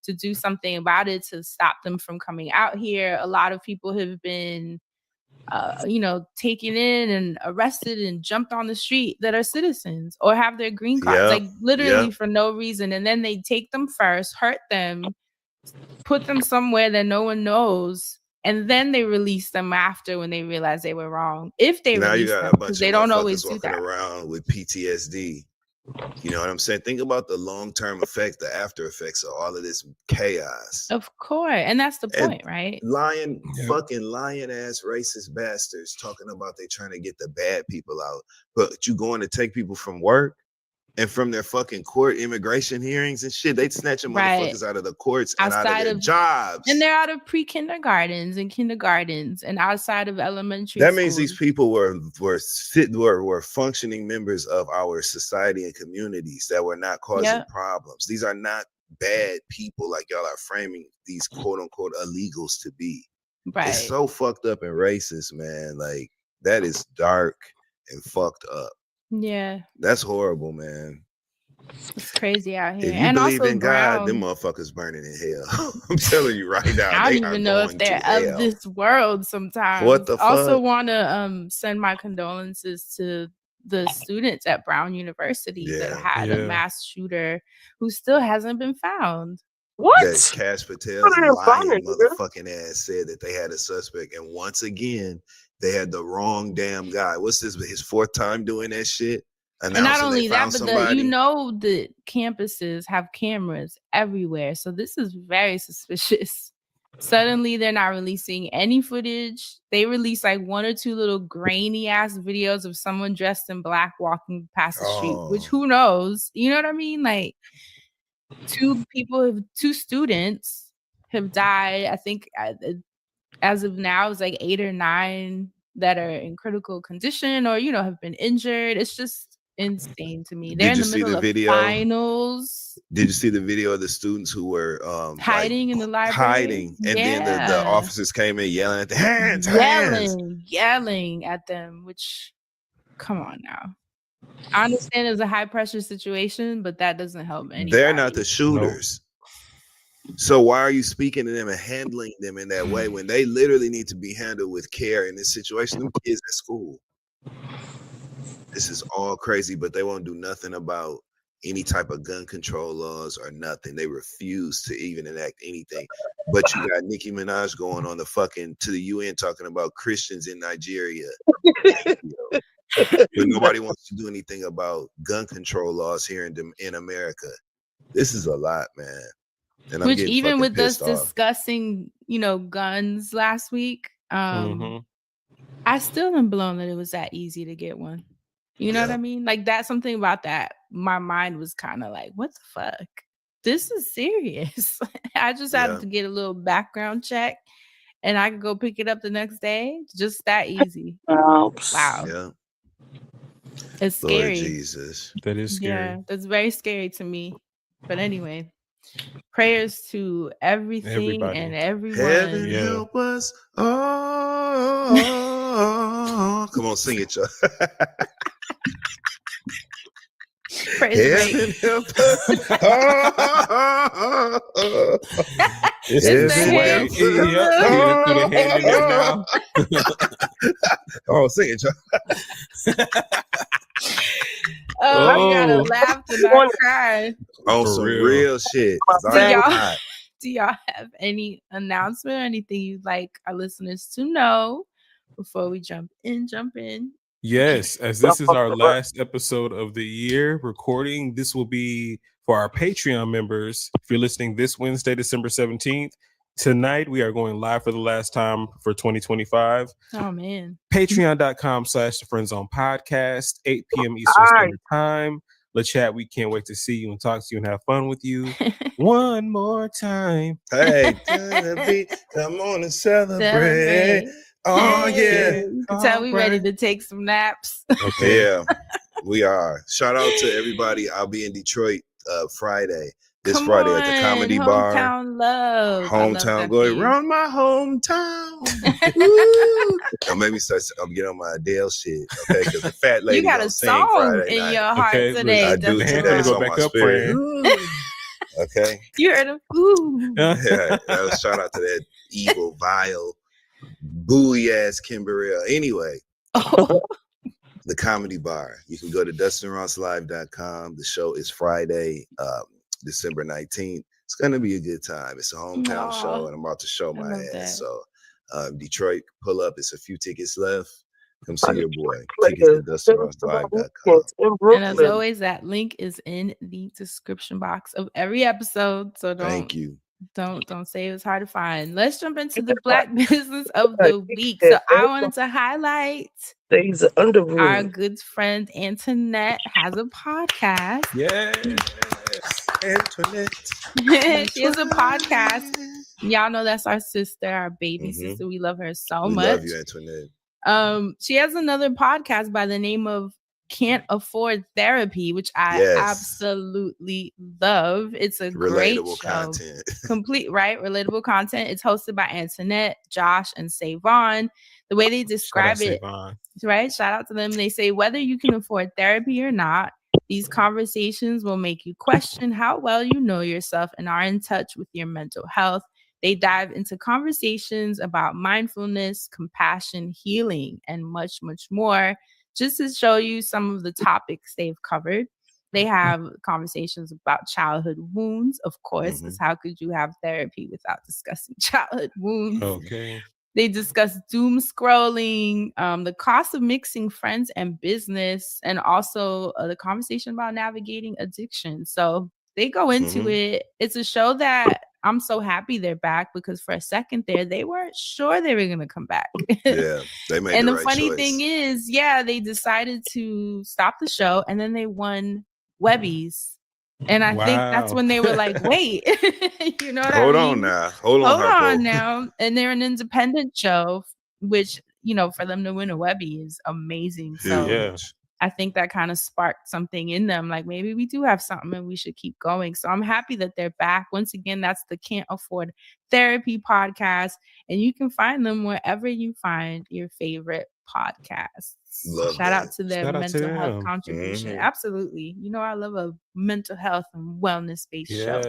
to do something about it to stop them from coming out here. A lot of people have been you know, taken in and arrested and jumped on the street that are citizens or have their green cards, like Yep. literally Yep. for no reason. And then they take them first, hurt them, put them somewhere that no one knows, and then they release them after when they realize they were wrong. If they Now you release got them, a because bunch they of don't always motherfuckers do walking that. around with PTSD. You know what I'm saying? Think about the long-term effect, the after effects of all of this chaos. Of course. And that's the And point, right? fucking lying ass racist bastards talking about they trying to get the bad people out, but you going to take people from work and from their fucking court immigration hearings and shit. They snatching Right. motherfuckers out of the courts and out of Outside their of jobs. And they're out of pre-kindergartens and kindergartens and outside of elementary That means schools. these people were functioning members of our society and communities that were not causing Yep. problems. These are not bad people like y'all are framing these quote unquote illegals to be. Right. It's so fucked up and racist, man. Like, that is dark and fucked up. Yeah. That's horrible, man. It's crazy out here. If you And believe also in God, them Brown, motherfuckers burning in hell. I'm telling you right now, I they don't are even know if going they're to hell. of this world sometimes. What the Also fuck? want to send my condolences to the students at Brown University that Yeah. had a Yeah. mass shooter who still hasn't been found. That Cash Patel's What are lying they motherfucking ass said that they had a suspect, and once again, they had the wrong damn guy. What's this? His fourth time doing that shit? And not Announcing only they that, found but somebody. you know the campuses have cameras everywhere. So this is very suspicious. Suddenly they're not releasing any footage. They release like one or two little grainy ass videos of someone dressed in black walking past the street, which Oh. who knows? You know what I mean? Like two students have died. I think as of now, it's like 8 or 9 that are in critical condition or, you know, have been injured. It's just insane to me. They're Did in you the see middle the of video? finals, Did you see the video of the students who were hiding in the library. hiding, and then the Yeah. officers came in yelling at the hands. Yelling at them, which come on now. I understand it's a high pressure situation, but that doesn't help anybody. They're not the shooters. So why are you speaking to them and handling them in that way when they literally need to be handled with care in this situation? Them kids at school. This is all crazy, but they won't do nothing about any type of gun control laws or nothing. They refuse to even enact anything. But you got Nicki Minaj going on to the UN talking about Christians in Nigeria. But nobody wants to do anything about gun control laws here in America. This is a lot, man. And I'm Which getting even fucking with us pissed off. discussing, you know, guns last week, Mhm. I still am blown that it was that easy to get one. You know what I mean? Like that's something about that. My mind was kind of like, what the fuck? This is serious. I just had to get a little background check and I could go pick it up the next day. Just that easy. Wow. Yeah. It's Lord scary. Jesus. That is scary. Yeah, that's very scary to me. But anyway, prayers to everything Everybody. and everyone. Heaven Yeah. help us. Oh, come on, sing it, y'all. Praise Heaven help us. It's Heaven the help sway. us. Yep. You put a hand in there now. Oh, sing it, y'all. Oh, we gotta Oh. laugh and not cry. On For some real. real shit. 'Cause Do I'm y'all, hot. do y'all have any announcement or anything you'd like our listeners to know before we jump in? Yes, as this is our last episode of the year recording, this will be for our Patreon members. If you're listening this Wednesday, December 17th, tonight we are going live for the last time for 2025. Oh man. Patreon.com/The Friend Zone Podcast, 8 p.m. Eastern Standard Time. LaChat, we can't wait to see you and talk to you and have fun with you one more time. Hey, come on and celebrate. Celebrate. Oh, yeah. You can tell we ready to take some naps. Okay. Yeah, we are. Shout out to everybody. I'll be in Detroit Friday. This Come Friday at the on, Comedy Bar. Hometown love. I love Hometown that glory. for you. Around my hometown. Woo. Don't make me start. I'm getting on my Adele shit. Okay, because the fat lady You got gonna a sing song Friday in night. your heart Okay, today. I do Dustin today. Go It's on back my up, spirit. friend. Okay. You heard him. Ooh. Yeah. Shout out to that evil, vile, buoy ass Kimberell. Anyway. The Comedy Bar. You can go to DustinRossLive.com. The show is Friday, December 19th. It's gonna be a good time. It's a hometown show, and I'm about to show my love ass. that. So Detroit, pull up. It's a few tickets left. Come see your boy. Tickets to DustinRossLive.com. And as always, that link is in the description box of every episode. So Thank you. don't say it was hard to find. Let's jump into the Black business of the week. So I wanted to highlight our good friend Antoinette has a podcast. Yes, Antoinette. She has a podcast. Y'all know that's our sister, our baby sister. We love her so We much. love you, Antoinette. She has another podcast by the name of Can't Afford Therapy, which I absolutely love. It's a great Relatable show. content. Complete, right? Relatable content. It's hosted by Antoinette, Josh, and Savon. The way they describe it, right? Shout out to them. They say, whether you can afford therapy or not, these conversations will make you question how well you know yourself and are in touch with your mental health. They dive into conversations about mindfulness, compassion, healing, and much, much more. Just to show you some of the topics they've covered. They have conversations about childhood wounds, of course, because how could you have therapy without discussing childhood wounds? Okay. They discuss doom scrolling, the cost of mixing friends and business, and also the conversation about navigating addiction. So they go into it. It's a show that I'm so happy they're back, because for a second there, they weren't sure they were going to come back. Yeah, they made And the the right funny choice. thing is, they decided to stop the show, and then they won Webbies. And I think that's when they were like, wait, you know what I mean? Hold on now. Hold on, Hold Harpo. on now. And they're an independent show, which, for them to win a Webby is amazing. So Huge. I think that kind of sparked something in them. Like, maybe we do have something and we should keep going. So I'm happy that they're back. Once again, that's the Can't Afford Therapy podcast. And you can find them wherever you find your favorite podcasts. Shout out to their mental health contribution. Absolutely. I love a mental health and wellness based show.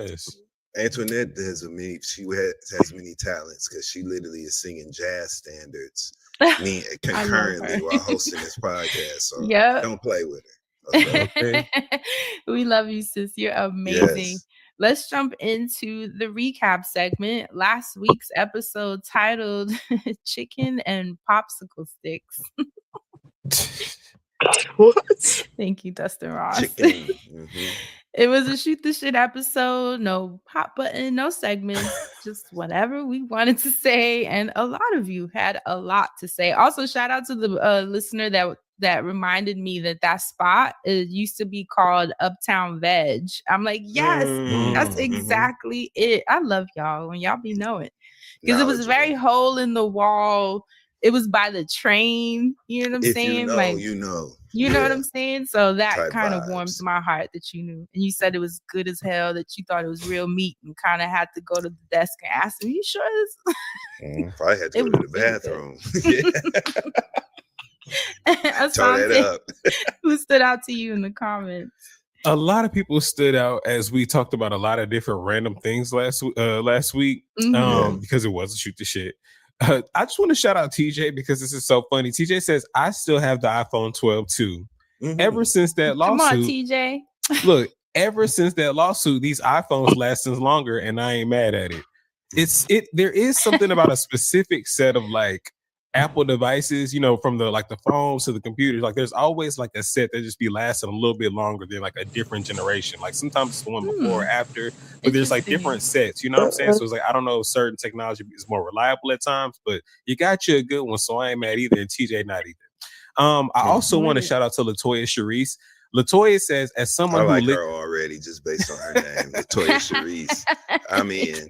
Antoinette has has many talents, because she literally is singing jazz standards concurrently while hosting this podcast. So don't play with her. Okay? We love you, sis. You're amazing. Yes. Let's jump into the recap segment. Last week's episode titled Chicken and Popsicle Sticks. What? Thank you, Dustin Ross. It was a shoot the shit episode. No pop button, no segments, just whatever we wanted to say. And a lot of you had a lot to say. Also, shout out to the listener that reminded me that spot used to be called Uptown Veg. I'm like, yes, that's exactly it. I love y'all when y'all be knowing, because it was very hole in the wall, it was by the train. You know what I'm If saying? you know, like, you know. you know what Yeah. I'm saying? So that Type kind of vibes. warms my heart that you knew. And you said it was good as hell, that you thought it was real meat, and kind of had to go to the desk and ask him, you sure this? If I had to go to the bathroom. Yeah. Turn that up. Who stood out to you in the comments? A lot of people stood out as we talked about a lot of different random things last week Mhm. because it was a shoot the shit. I just want to shout out TJ because this is so funny. TJ says, I still have the iPhone 12 too. Ever since that Come on, lawsuit, TJ. look, ever since that lawsuit, these iPhones last since longer, and I ain't mad at it. There is something about a specific set of like Apple devices, you know, from the phones to the computers. Like there's always like a set that just be lasting a little bit longer than like a different generation. Like sometimes it's the one before or after, but there's like different sets. You know what I'm saying? So it's like I don't know if certain technology is more reliable at times, but you got you a good one, so I ain't mad either, and TJ not either. I also want to shout out to Latoya Sharice. Latoya says, as someone I like who her already just based on her name, Latoya Sharice. I'm in.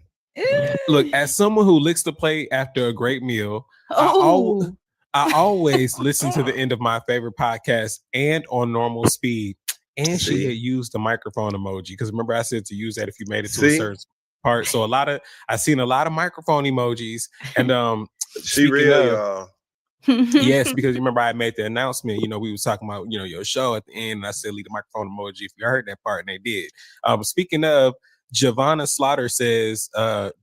Look, as someone who licks the plate after a great meal, I always listen to the end of my favorite podcast and on normal speed. And she had used the microphone emoji because remember I said to use that if you made it to a certain part. So I've seen a lot of microphone emojis, and she real, y'all. Yes, because you remember I made the announcement, you know, we was talking about, you know, your show at the end, and I said leave the microphone emoji if you heard that part, and they did. Speaking of, Giovanna Slaughter says,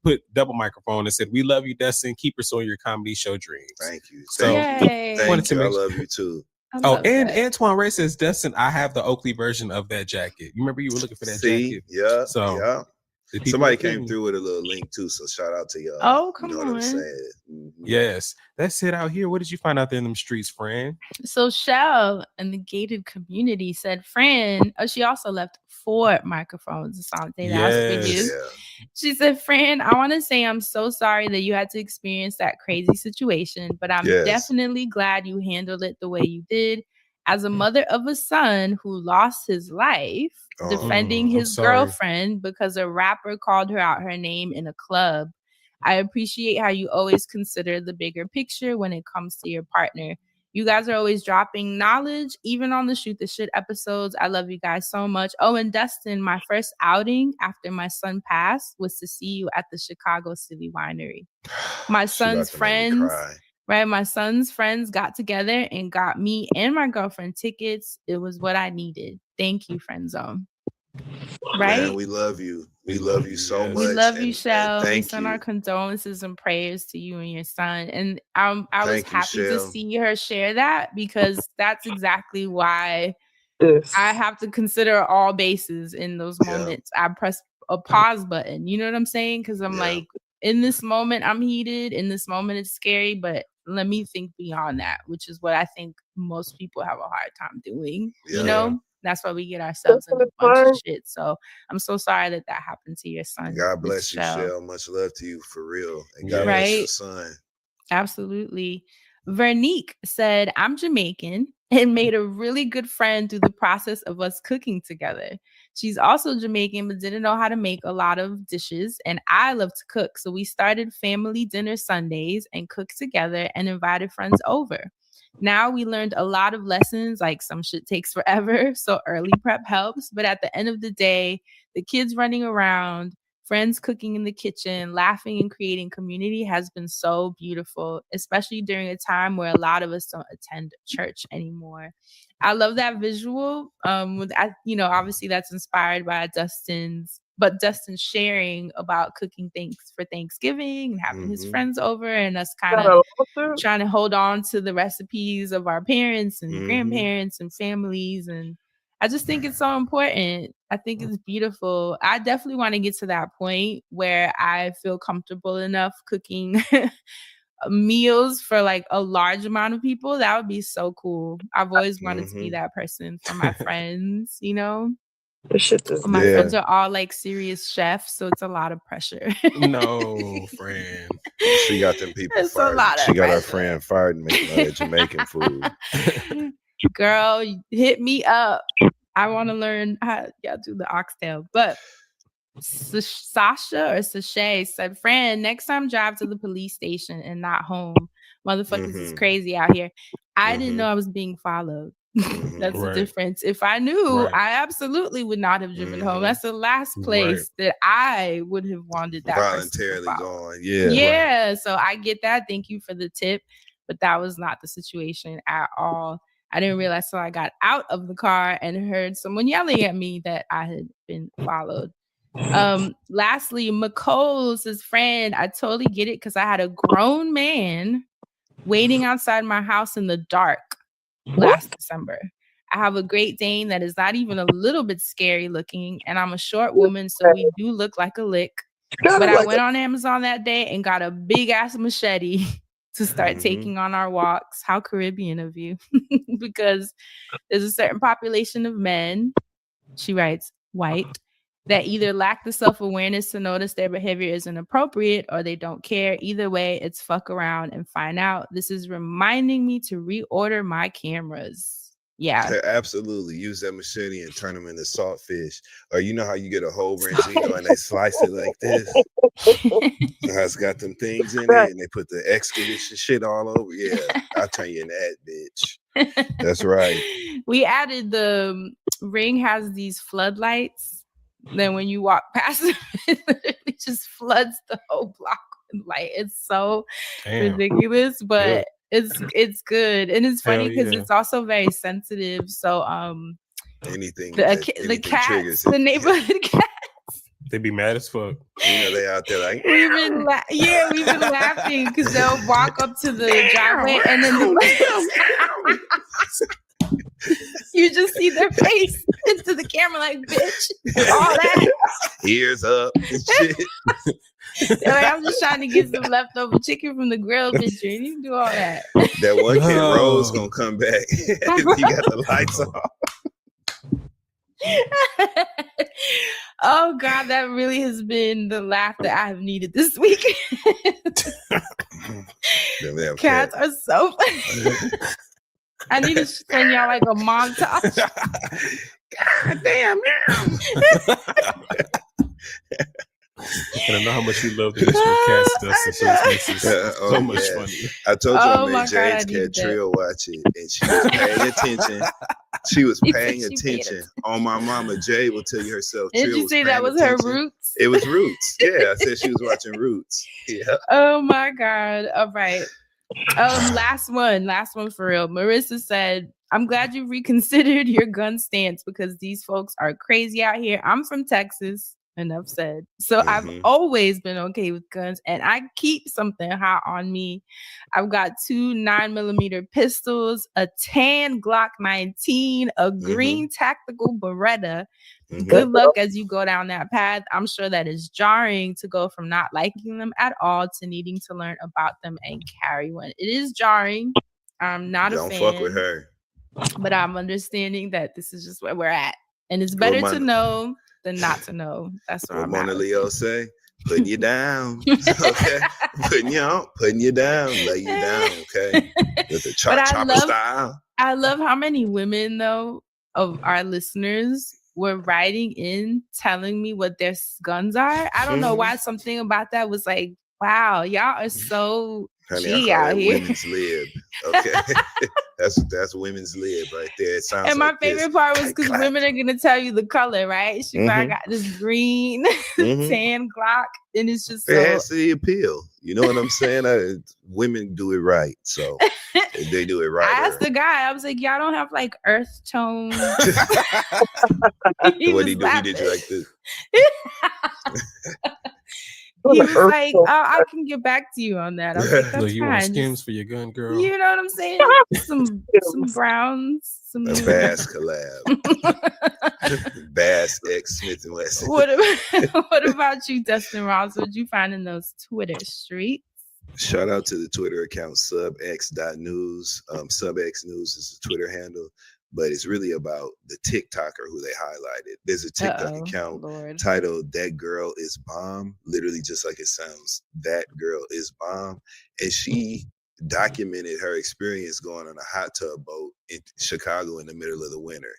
put double microphone and said, we love you, Dustin. Keep pursuing your comedy show dreams. Thank you. So Thank you. I love you too. And Antoine Ray says, Dustin, I have the Oakley version of that jacket. You remember you were looking for that jacket? Yeah. So yeah. Somebody came through with a little link too, so shout out to y'all. Oh, come you know on. what I'm saying? Yes. That's it out here. What did you find out there in them streets, friend? So Shell in the gated community said, Fran, she also left 4 microphones. Yes. She said, Fran, I want to say I'm so sorry that you had to experience that crazy situation, but I'm definitely glad you handled it the way you did. As a mother of a son who lost his life defending his girlfriend because a rapper called her out her name in a club, I appreciate how you always consider the bigger picture when it comes to your partner. You guys are always dropping knowledge, even on the Shoot the Shit episodes. I love you guys so much. Oh, and Dustin, my first outing after my son passed was to see you at the Chicago City Winery. My son's friends, right? My son's friends got together and got me and my girlfriend tickets. It was what I needed. Thank you, Friend Zone. Right? Man, we love you. We love you so much. We love you, and Shell. We thank send you. our condolences and prayers to you and your son. And I was Thank you, happy to Shell. see her share that because that's exactly why I have to consider all bases in those moments. I press a pause button. You know what I'm saying? Because I'm like, in this moment, I'm heated. In this moment, it's scary. But let me think beyond that, which is what I think most people have a hard time doing. You know? That's why we get ourselves in a bunch of shit. So I'm so sorry that happened to your son. God bless you, Shell. Much love to you for real. And God bless your son. Absolutely. Vernique said, I'm Jamaican and made a really good friend through the process of us cooking together. She's also Jamaican, but didn't know how to make a lot of dishes. And I love to cook. So we started family dinner Sundays and cooked together and invited friends over. Now we learned a lot of lessons, like some shit takes forever. So early prep helps. But at the end of the day, the kids running around, friends cooking in the kitchen, laughing and creating community has been so beautiful, especially during a time where a lot of us don't attend church anymore. I love that visual. Obviously that's inspired by Dustin sharing about cooking things for Thanksgiving and having his friends over and us kind of trying to hold on to the recipes of our parents and grandparents and families. And I just think it's so important. I think it's beautiful. I definitely want to get to that point where I feel comfortable enough cooking meals for like a large amount of people. That would be so cool. I've always wanted to be that person for my friends, you know? My friends are all like serious chefs, so it's a lot of pressure. No, friend. She got them people It's a fired. lot of She got her pressure. friend fired making all that Jamaican food. Girl, hit me up. I want to learn how y'all do the oxtail. But Sasha or Sashay said, Fran, next time drive to the police station and not home. Motherfuckers is crazy out here. I didn't know I was being followed. That's the difference. If I knew, I absolutely would not have driven home. That's the last place that I would have wanted that voluntarily gone. Yeah. Yeah. So I get that. Thank you for the tip. But that was not the situation at all. I didn't realize till I got out of the car and heard someone yelling at me that I had been followed. Lastly, McCole's his friend. I totally get it because I had a grown man waiting outside my house in the dark last December. I have a Great Dane that is not even a little bit scary looking, and I'm a short woman, so we do look like a lick. But I went on Amazon that day and got a big ass machete to start taking on our walks. How Caribbean of you. Because there's a certain population of men, she writes, white, that either lack the self-awareness to notice their behavior is inappropriate or they don't care. Either way, it's fuck around and find out. This is reminding me to reorder my cameras. Yeah. Absolutely. Use that machete and turn them into saltfish. Or you know how you get a whole branchino and they slice it like this? It's got them things in it and they put the expedition shit all over. Yeah, I'll turn you in that bitch. That's right. We added the Ring has these floodlights. Then when you walk past it, it just floods the whole block with light. It's so ridiculous, but it's good. And it's funny because it's also very sensitive. So anything the cats, the neighborhood cats. They be mad as fuck. You know, they out there like we've been laughing because they'll walk up to the driveway and then you just see their face into the camera like, bitch, all that. Ears up and shit. Like, I'm just trying to get some leftover chicken from the grill picture. And you do all that. That one kid, Rose, gonna come back. He got the lights off. Oh, God, that really has been the laugh that I have needed this week. Cats are so funny. I need to send y'all like a montage. God damn. And I know how much you love the cat stuff. So makes it so much funny. I told you I made Jade's cat Trill watch it, and she was paying attention. She was paying attention. On my mama, Jade will tell you herself. Did you say that was her Roots? It was Roots. Yeah, I said she was watching Roots. Yeah. Oh my God. All right. Last one for real. Marissa said, I'm glad you reconsidered your gun stance because these folks are crazy out here. I'm from Texas, enough said. So I've always been okay with guns and I keep something hot on me. I've got 2 9mm pistols, a tan Glock 19, a green tactical Beretta. Good luck as you go down that path. I'm sure that is jarring to go from not liking them at all to needing to learn about them and carry one. It is jarring. I'm not a fan. Don't fuck with her. But I'm understanding that this is just where we're at. And it's better to know than not to know. That's what Mona Leo say. Putting you down. Okay. Putting you down, lay you down, okay? With the chopper style. I love how many women though of our listeners were writing in telling me what their guns are. I don't know why something about that was like, wow, y'all are so G out here. Women's lib. Okay. that's women's lib right there. It sounds and my favorite part was because women are gonna tell you the color, right? I got this green tan Glock, and it's just it has the appeal. You know what I'm saying? Women do it right, so they do it right. I asked the guy, I was like, y'all don't have like earth tone. What did he do? He did you like this. He was like, oh, I can get back to you on that. I was like, that's you want skims for your gun, girl? You know what I'm saying? Some browns. A Bass collab. Bass X Smith & Wesson. What about you, Dustin Ross? What did you find in those Twitter streets? Shout out to the Twitter account subx.news. Subx News is the Twitter handle. But it's really about the TikToker who they highlighted. There's a TikTok account titled That Girl Is Bomb, literally just like it sounds. That Girl Is Bomb. And she documented her experience going on a hot tub boat in Chicago in the middle of the winter.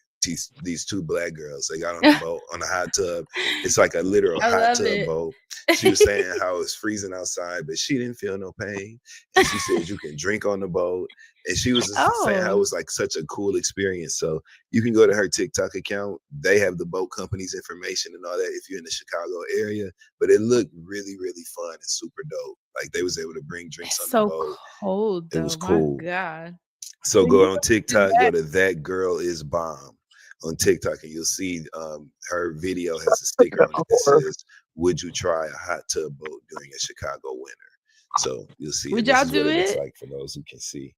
these two black girls. They got on the boat on a hot tub. It's like a literal I hot love tub it. boat. She was saying how it's freezing outside, but she didn't feel no pain. And she said you can drink on the boat. And she was just saying how it was like such a cool experience. So you can go to her TikTok account. They have the boat company's information and all that if you're in the Chicago area. But it looked really, really fun and super dope. Like they was able to bring drinks on the So boat. cold, though. It was cool. My God. So When go you on did TikTok, go that- to That Girl Is Bomb on TikTok, and you'll see her video has a sticker on it that says, "Would you try a hot tub boat during a Chicago winter?" So you'll see. Would and this y'all is what do it looks it? like for those who can see.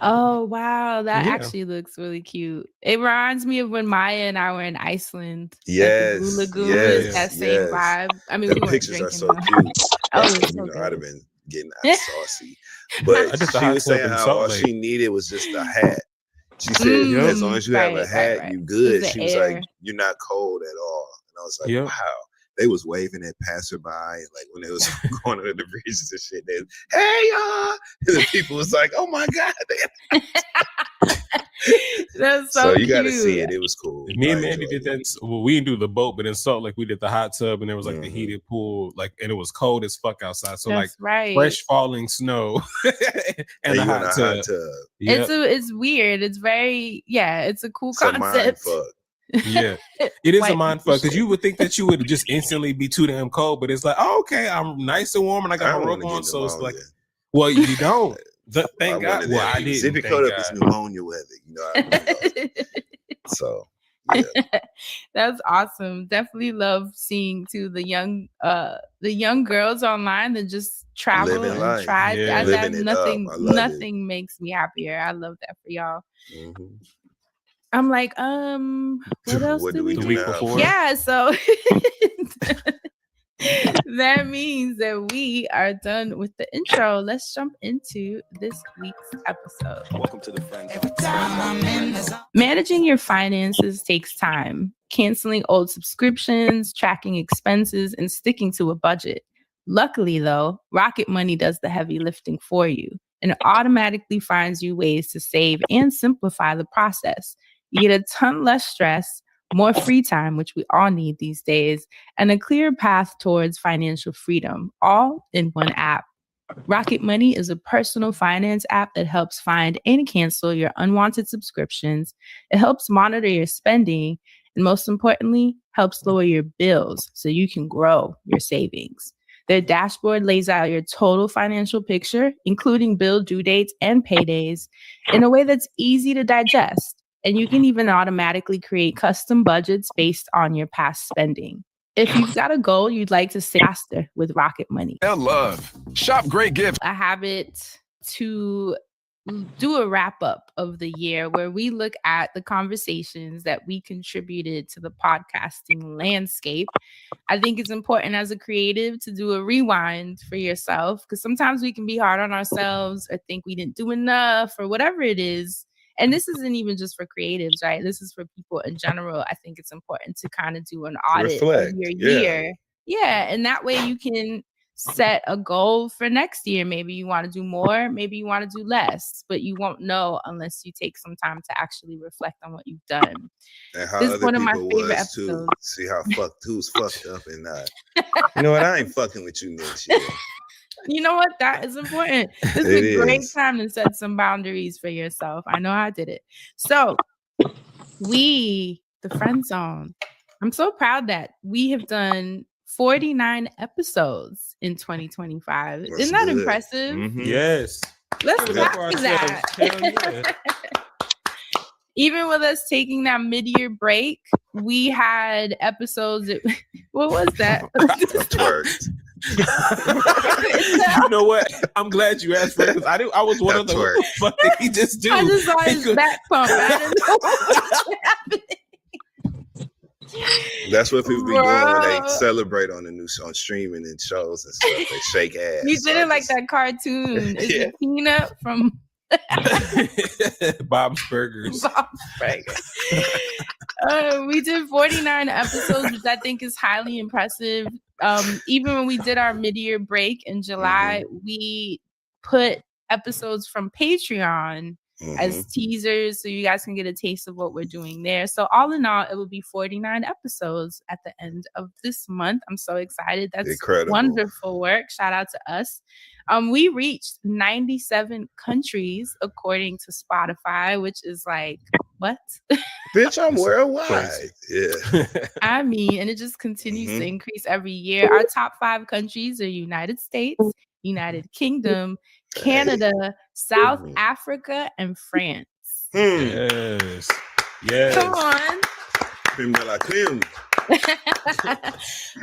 Oh wow, that Yeah. actually looks really cute. It reminds me of when Maya and I were in Iceland. At the Yes, Blue Lagoon, yes, that same yes. vibe. I mean, The we weren't pictures are drinking so though. cute. Oh, it's You so know, I'd have good. been getting saucy. I But did the she hot was tub saying in how Salt all Lake. she needed was just a hat. She said, as long as you have a hat, you good. the She was air. like, you're not cold at all. And I was like, Yep. wow. They was waving at passerby, and like when they was going under the bridges and shit, they, hey y'all, and the people was like, oh my god. That's So you got to see it. It was cool. Me and I Mandy enjoyed did that. Well, we didn't do the boat, but in Salt Lake we did the hot tub, and there was like the Mhm. heated pool, like, and it was cold as fuck outside. So That's like right. fresh falling snow and And the you in hot a tub. hot tub. Yep. It's weird. It's very it's a cool It's a mind concept. fuck. Yeah, it is a White mind people fuck because you would think that you would just instantly be too damn cold, but it's like, oh, okay, I'm nice and warm and I I got don't my want robe to on, get so it's like, pneumonia. well, you don't. I Thank God. wanted Well, that. I didn't. Zippy Thank coat up is God. pneumonia weather. You know, so yeah. That's awesome. Definitely love seeing too the young girls online that just travel Living and life. try. Yeah. Living it up. I love it. Nothing makes me happier. I love that for y'all. Mhm. I'm like, what else What did do we we The do week now? before. Yeah, so that means that we are done with the intro. Let's jump into this week's episode. Welcome to the Friend Zone. Managing your finances takes time. Canceling old subscriptions, tracking expenses, and sticking to a budget. Luckily, though, Rocket Money does the heavy lifting for you and automatically finds you ways to save and simplify the process. You get a ton less stress, more free time, which we all need these days, and a clear path towards financial freedom, all in one app. Rocket Money is a personal finance app that helps find and cancel your unwanted subscriptions. It helps monitor your spending, and most importantly, helps lower your bills so you can grow your savings. Their dashboard lays out your total financial picture, including bill due dates and paydays, in a way that's easy to digest. And you can even automatically create custom budgets based on your past spending. If you've got a goal you'd like to save faster with Rocket Money. Love. Shop great gifts. I have it to do a wrap up of the year where we look at the conversations that we contributed to the podcasting landscape. I think it's important as a creative to do a rewind for yourself because sometimes we can be hard on ourselves or think we didn't do enough or whatever it is. And this isn't even just for creatives, right? This is for people in general. I think it's important to kind of do an audit Reflect, of your yeah. year. Yeah. And that way you can set a goal for next year. Maybe you want to do more, maybe you want to do less, but you won't know unless you take some time to actually reflect on what you've done. And how This is other one of my people favorite was too. episodes. See how who's fucked up and not. You know what? I ain't fucking with you next year. You know what? That is important. This is It a great is. time to set some boundaries for yourself. I know I did it. So the Friend Zone. I'm so proud that we have done 49 episodes in 2025. That's Isn't that good. impressive? Mhm. Yes. Let's Give it up clap for for that. ourselves. Hell yeah. Even with us taking that mid-year break, we had episodes. What was that? I twerked. You know what? I'm glad you asked for it because I was one of the Twerk. what the fuck did he just do? I just saw He his could- back pump. I didn't know what was happening. That's what people be doing when they Bro. celebrate on on streaming and shows and stuff. They shake ass. You So did I it like just- that cartoon. Is Yeah. it Peanut from Bob's Burgers. Bob's Burgers? We did 49 episodes, which I think is highly impressive. Even when we did our mid-year break in July, we put episodes from Patreon as teasers, so you guys can get a taste of what we're doing there. So all in all, it will be 49 episodes at the end of this month. I'm so excited. That's Incredible. Wonderful work. Shout out to us. We reached 97 countries according to Spotify, which is like, what? Bitch, I'm worldwide. Yeah. I mean, and it just continues to increase every year. Our top 5 countries are United States, United Kingdom, Canada, South Africa, and France. Yes. Yes. Come on. Creme de la creme.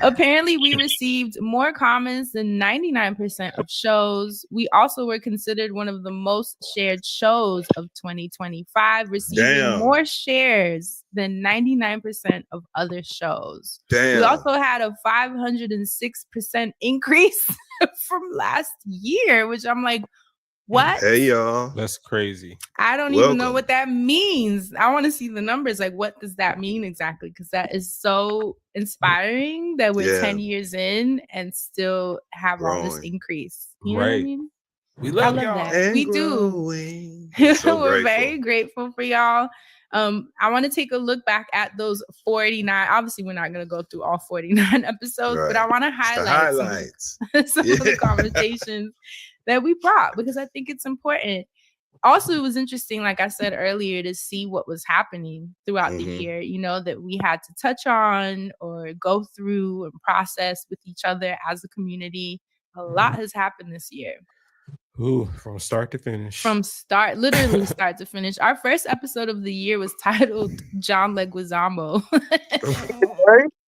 Apparently, we received more comments than 99% of shows. We also were considered one of the most shared shows of 2025, receiving more shares than 99% of other shows. We also had a 506% increase from last year, which I'm like, what? Hey, y'all. That's crazy. I don't even know what that means. I want to see the numbers. Like, what does that mean exactly? Because that is so inspiring that we're 10 years in and still have all this increase. You know what I mean? We love y'all. That. We do. So we're very grateful for y'all. I want to take a look back at those 49. Obviously, we're not going to go through all 49 episodes, but I want to highlight some of the conversations that we brought, because I think it's important. Also, it was interesting, like I said earlier, to see what was happening throughout the year, you know, that we had to touch on or go through and process with each other as a community. A lot has happened this year. Ooh, from start to finish. Literally start to finish. Our first episode of the year was titled John Leguizamo.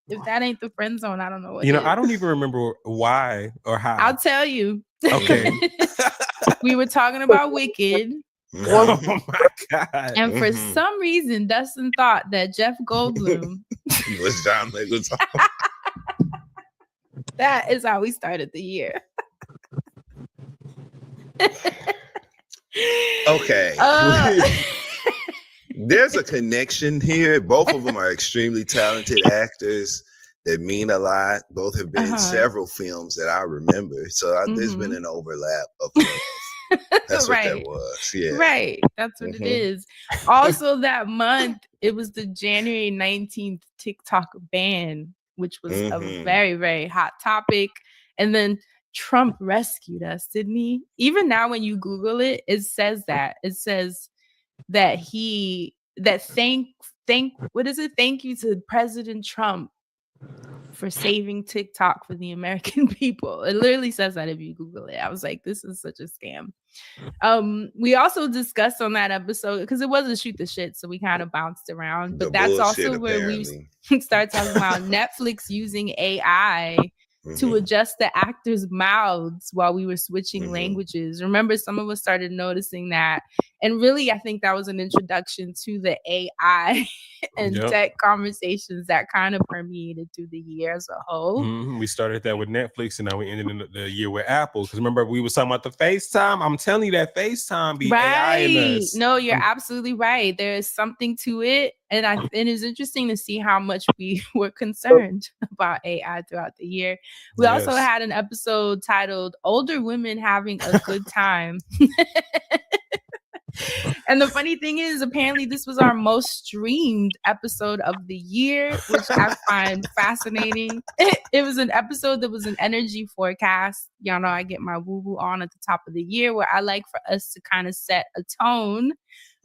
If that ain't the friend zone, I don't know what. I don't even remember why or how. I'll tell you. Okay. We were talking about Wicked. Oh my God. And for some reason, Dustin thought that Jeff Goldblum was John Leguizamo. That is how we started the year. Okay. There's a connection here. Both of them are extremely talented actors that mean a lot. Both have been in several films that I remember. So there's been an overlap of love. That's what that was. Yeah. Right. That's what it is. Also, that month, it was the January 19th TikTok ban, which was a very, very hot topic. And then Trump rescued us, didn't he? Even now, when you Google it, it says that. It says that thank you to President Trump for saving TikTok for the American people. It literally says that if you Google it. I was like, this is such a scam. We also discussed on that episode, because it was a shoot the shit, so we kind of bounced around. But that's also where we start talking about Netflix using AI to adjust the actors' mouths while we were switching languages. Remember, some of us started noticing that. And really, I think that was an introduction to the AI and tech conversations that kind of permeated through the year as a whole. We started that with Netflix, and now we ended in the year with Apple. Because remember, we were talking about the FaceTime. I'm telling you, that FaceTime be AI in us. No, you're absolutely right. There is something to it. And it's interesting to see how much we were concerned about AI throughout the year. We also had an episode titled Older Women Having a Good Time. And the funny thing is, apparently this was our most streamed episode of the year, which I find fascinating. It was an episode that was an energy forecast. Y'all know I get my woo-woo on at the top of the year, where I like for us to kind of set a tone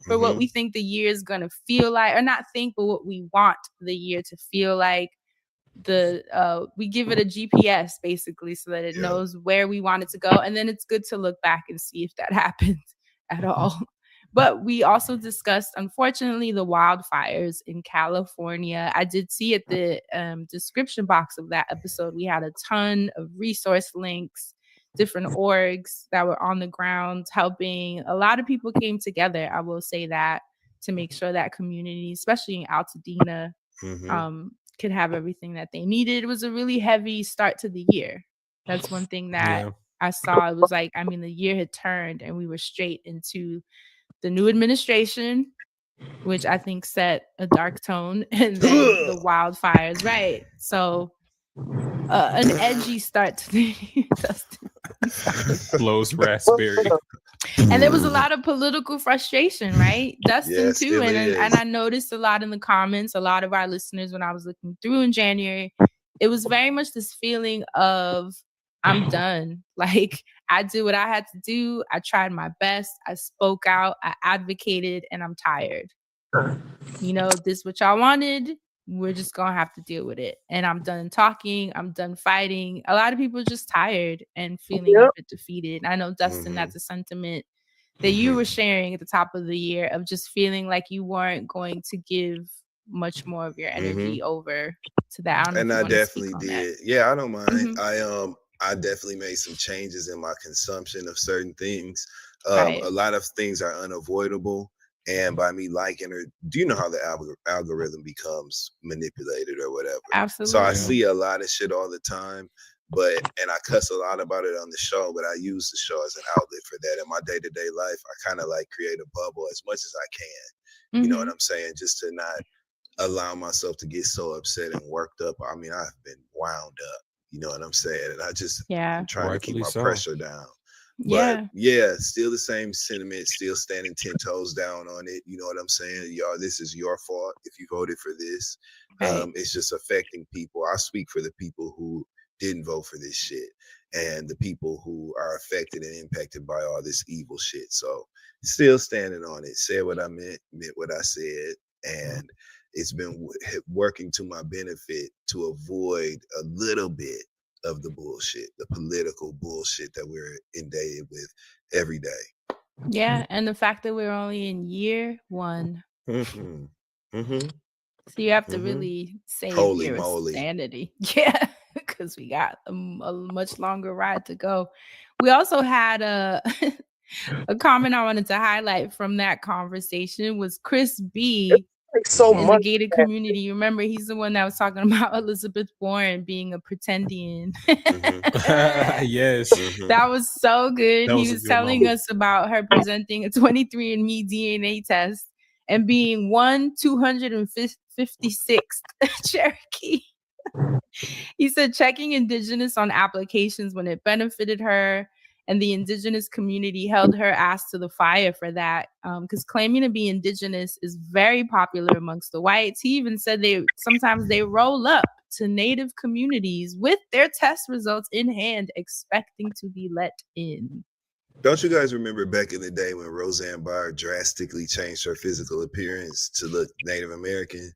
for what we think the year is going to feel like, or not think, but what we want the year to feel like. We give it a GPS basically, so that it knows where we want it to go. And then it's good to look back and see if that happens at all. But we also discussed, unfortunately, the wildfires in California. I did see at the description box of that episode, we had a ton of resource links, different orgs that were on the ground helping. A lot of people came together, I will say that, to make sure that community, especially in Altadena, could have everything that they needed. It was a really heavy start to the year. That's one thing that I saw. It was like, I mean, the year had turned and we were straight into the new administration, which I think set a dark tone, and then the wildfires, right? So an edgy start to the Flows raspberry. And there was a lot of political frustration, right? Dustin Yes, too. still And is. I noticed a lot in the comments, a lot of our listeners when I was looking through in January, it was very much this feeling of I'm done. Like I did what I had to do. I tried my best. I spoke out. I advocated, and I'm tired. You know, this is what y'all wanted. We're just gonna have to deal with it. And I'm done talking. I'm done fighting. A lot of people are just tired and feeling a bit defeated. I know, Dustin, that's a sentiment that you were sharing at the top of the year of just feeling like you weren't going to give much more of your energy over to that. I don't know And if you I wanna speak definitely on did. that. Yeah, I don't mind. Mhm. I definitely made some changes in my consumption of certain things. Right. A lot of things are unavoidable. And by me liking or do you know how the algorithm becomes manipulated or whatever? So I Absolutely. see a lot of shit all the time, and I cuss a lot about it on the show, but I use the show as an outlet for that. In my day-to-day life, I kind of like create a bubble as much as I can. You know what I'm saying? Just to not allow myself to get so upset and worked up. I mean, I've been wound up, you know what I'm saying? And I'm trying to keep Rightfully my so. pressure down. Yeah. But yeah, still the same sentiment, still standing 10 toes down on it. You know what I'm saying? Y'all, this is your fault if you voted for this. Right. It's just affecting people. I speak for the people who didn't vote for this shit and the people who are affected and impacted by all this evil shit. So still standing on it. Said what I meant what I said. And it's been working to my benefit to avoid a little bit of the bullshit, the political bullshit that we're inundated with every day. Yeah. And the fact that we're only in year 1. So you have to really save Holy your moly. sanity. Yeah, because we got a much longer ride to go. We also had a comment I wanted to highlight from that conversation was Chris B. So in the much. gated community. You remember he's the one that was talking about Elizabeth Warren being a pretendian. Yes. That was so good. That He was a was good telling moment. us about her presenting a 23andMe DNA test and being 256th Cherokee. He said checking Indigenous on applications when it benefited her, and the Indigenous community held her ass to the fire for that, because claiming to be Indigenous is very popular amongst the whites. He even said sometimes they roll up to Native communities with their test results in hand, expecting to be let in. Don't you guys remember back in the day when Roseanne Barr drastically changed her physical appearance to look Native American?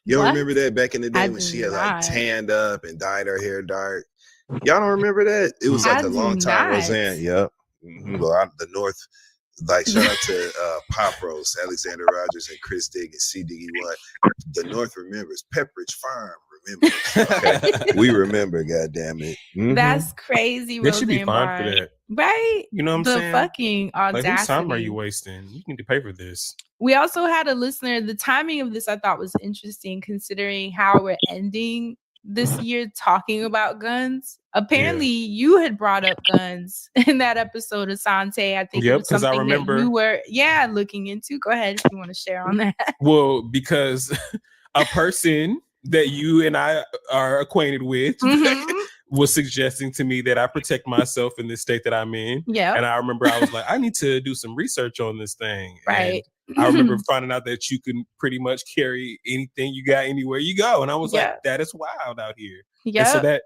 You don't What? remember that back in the day I when do she had not. like tanned up and dyed her hair dark? Y'all don't remember that? It was I like a do long time, not. Roseanne. Yep. Well, the North, like shout out to Pop Roast, Alexander Rogers and Chris Diggins, CDE1. The North remembers. Pepperidge Farm remembers. Okay? We remember, goddammit. That's crazy, They should be Roseanne fined for Barr. that. Right? You know what I'm The saying? fucking Like, whose time are audacity. you wasting? You need to pay for this. We also had a listener. The timing of this I thought was interesting, considering how we're ending this year talking about guns. Apparently, you had brought up guns in that episode of Sante. I think it Yep, was 'cause I something that remember- you were, looking into. Go ahead if you want to share on that. Well, because a person that you and I are acquainted with was suggesting to me that I protect myself in this state that I'm in. Yeah. And I remember I was like, I need to do some research on this thing. Right. And I remember finding out that you can pretty much carry anything you got anywhere you go. And I was Yeah. like, that is wild out here. Yeah. And so that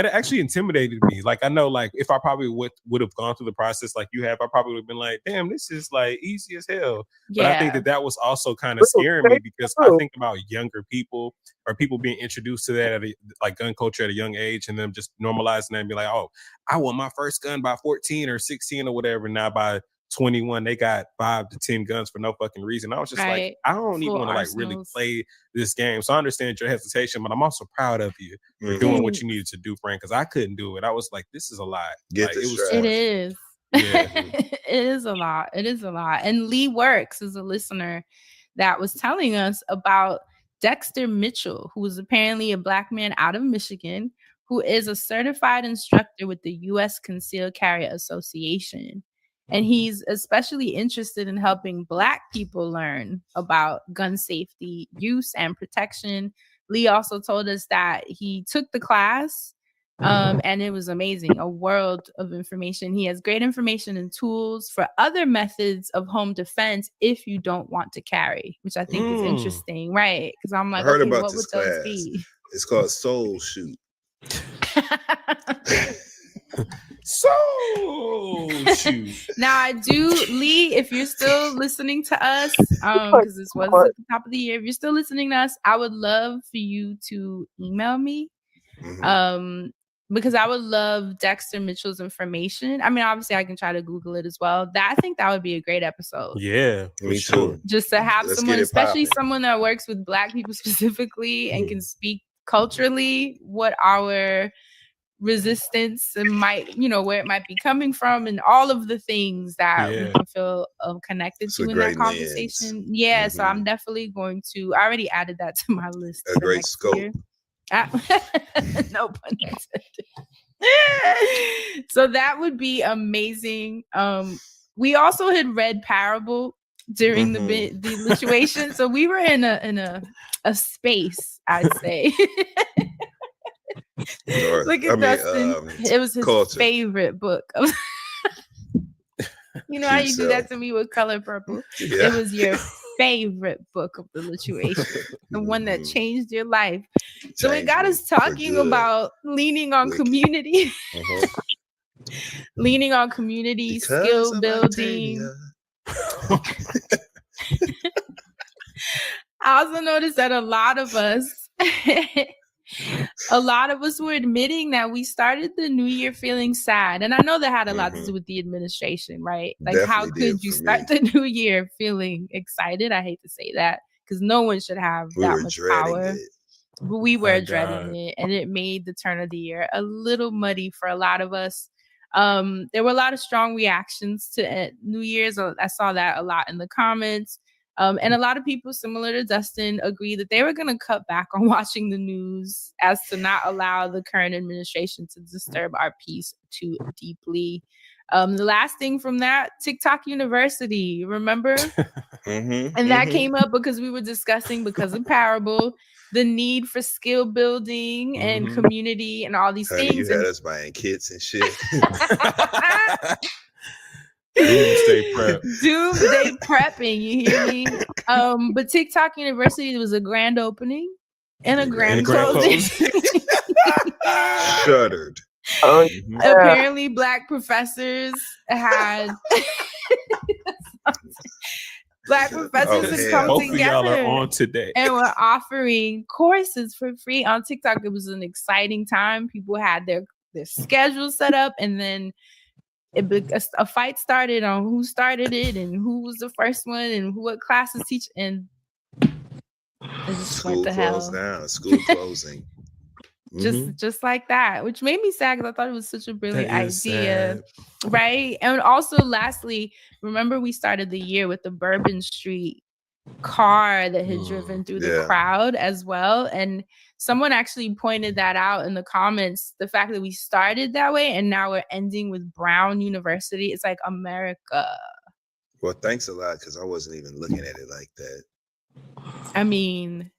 actually intimidated me. Like, I know, like, if I probably would have gone through the process like you have, I probably would have been like, damn, this is like easy as hell. But I think Yeah. that was also kind of scaring me because I think about younger people or people being introduced to that like gun culture at a young age and them just normalizing that and be like, oh, I want my first gun by 14 or 16 or whatever. Now by 21, they got 5 to 10 guns for no fucking reason. I was just Right. like, I don't even Full want to like really arsenals. play this game. So I understand your hesitation, but I'm also proud of you for doing what you needed to do, Frank, because I couldn't do it. I was like, this is a lot. Get Like, the it was strap. too It much. is. Yeah. It is a lot. It is a lot. And Lee Works is a listener that was telling us about Dexter Mitchell, who is apparently a Black man out of Michigan, who is a certified instructor with the U.S. Concealed Carry Association. And he's especially interested in helping Black people learn about gun safety, use, and protection. Lee also told us that he took the class And it was amazing, a world of information. He has great information and tools for other methods of home defense if you don't want to carry, which I think is interesting, right? Because I'm I like, heard okay, about what this would those class. be? It's called Soul Shoot. So shoot. Now I do, Lee, if you're still listening to us, because this was at the top of the year, if you're still listening to us, I would love for you to email me. Because I would love Dexter Mitchell's information. I mean, obviously I can try to Google it as well. I think that would be a great episode. Yeah, Me too. Just to have Let's someone, get it especially popping. someone that works with Black people specifically and can speak culturally what our resistance and might, where it might be coming from, and all of the things that we can feel connected It's to a in that great conversation. lens. Yeah, so I'm definitely going to. I already added that to my list. A for great next scope. year. No pun intended. So that would be amazing. We also had read Parable during the situation, so we were in a space, I'd say. Look at Dustin. It was his culture. favorite book. You know how you do that to me with Color Purple? Yeah. It was your favorite book of the lituation, the one that changed your life. So it got us talking about leaning on community, leaning on community, skill building. I also noticed that a lot of us were admitting that we started the new year feeling sad. And I know that had a lot to do with the administration, right? Like, how could you start the new year feeling excited? I hate to say that because no one should have that much power. But we were dreading it, and it made the turn of the year a little muddy for a lot of us. There were a lot of strong reactions to New Year's. I saw that a lot in the comments. And a lot of people, similar to Dustin, agreed that they were going to cut back on watching the news as to not allow the current administration to disturb our peace too deeply. The last thing from that, TikTok University, remember? And that came up because we were discussing, because of Parable, the need for skill building and community and all these things. You had us buying kits and shit. Doomsday prep. Doomsday prepping, you hear me? But TikTok University was a grand opening and a grand closing. Shuddered. Apparently, Black professors had Black professors had come Hopefully y'all together are on today. and were offering courses for free on TikTok. It was an exciting time. People had their schedules set up, and then a fight started on who started it and who was the first one and what classes teach, and it just School went to hell. closed down. School closing. Just like that, which made me sad because I thought it was such a brilliant That is idea, sad. right? And also, lastly, remember we started the year with the Bourbon Street car that had driven through the crowd as well, and someone actually pointed that out in the comments, the fact that we started that way and now we're ending with Brown University. It's like America. Well, thanks a lot, because I wasn't even looking at it like that. I mean,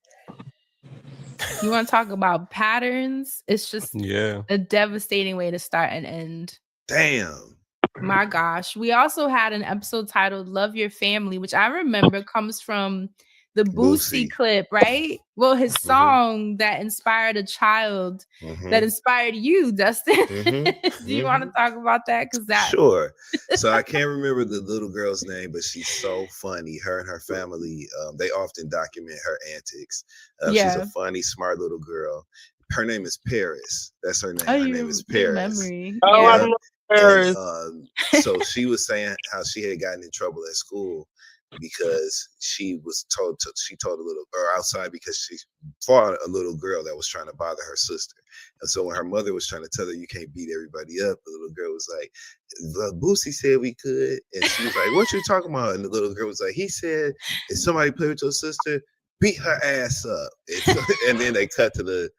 you want to talk about patterns? It's just a devastating way to start and end. Damn. My gosh. We also had an episode titled Love Your Family, which I remember comes from the Boosie clip, right? Well, his song that inspired a child that inspired you, Dustin. Do you want to talk about that? Because that Sure. So I can't remember the little girl's name, but she's so funny. Her and her family, they often document her antics. She's a funny, smart little girl. Her name is Paris. That's her name. Her name is Paris. Memory. I love Paris. And, so she was saying how she had gotten in trouble at school because she told a little girl outside because she fought a little girl that was trying to bother her sister. And so when her mother was trying to tell her you can't beat everybody up, the little girl was like, Boosie said we could. And she was like, what you talking about? And the little girl was like, he said, if somebody play with your sister, beat her ass up. And then they cut to the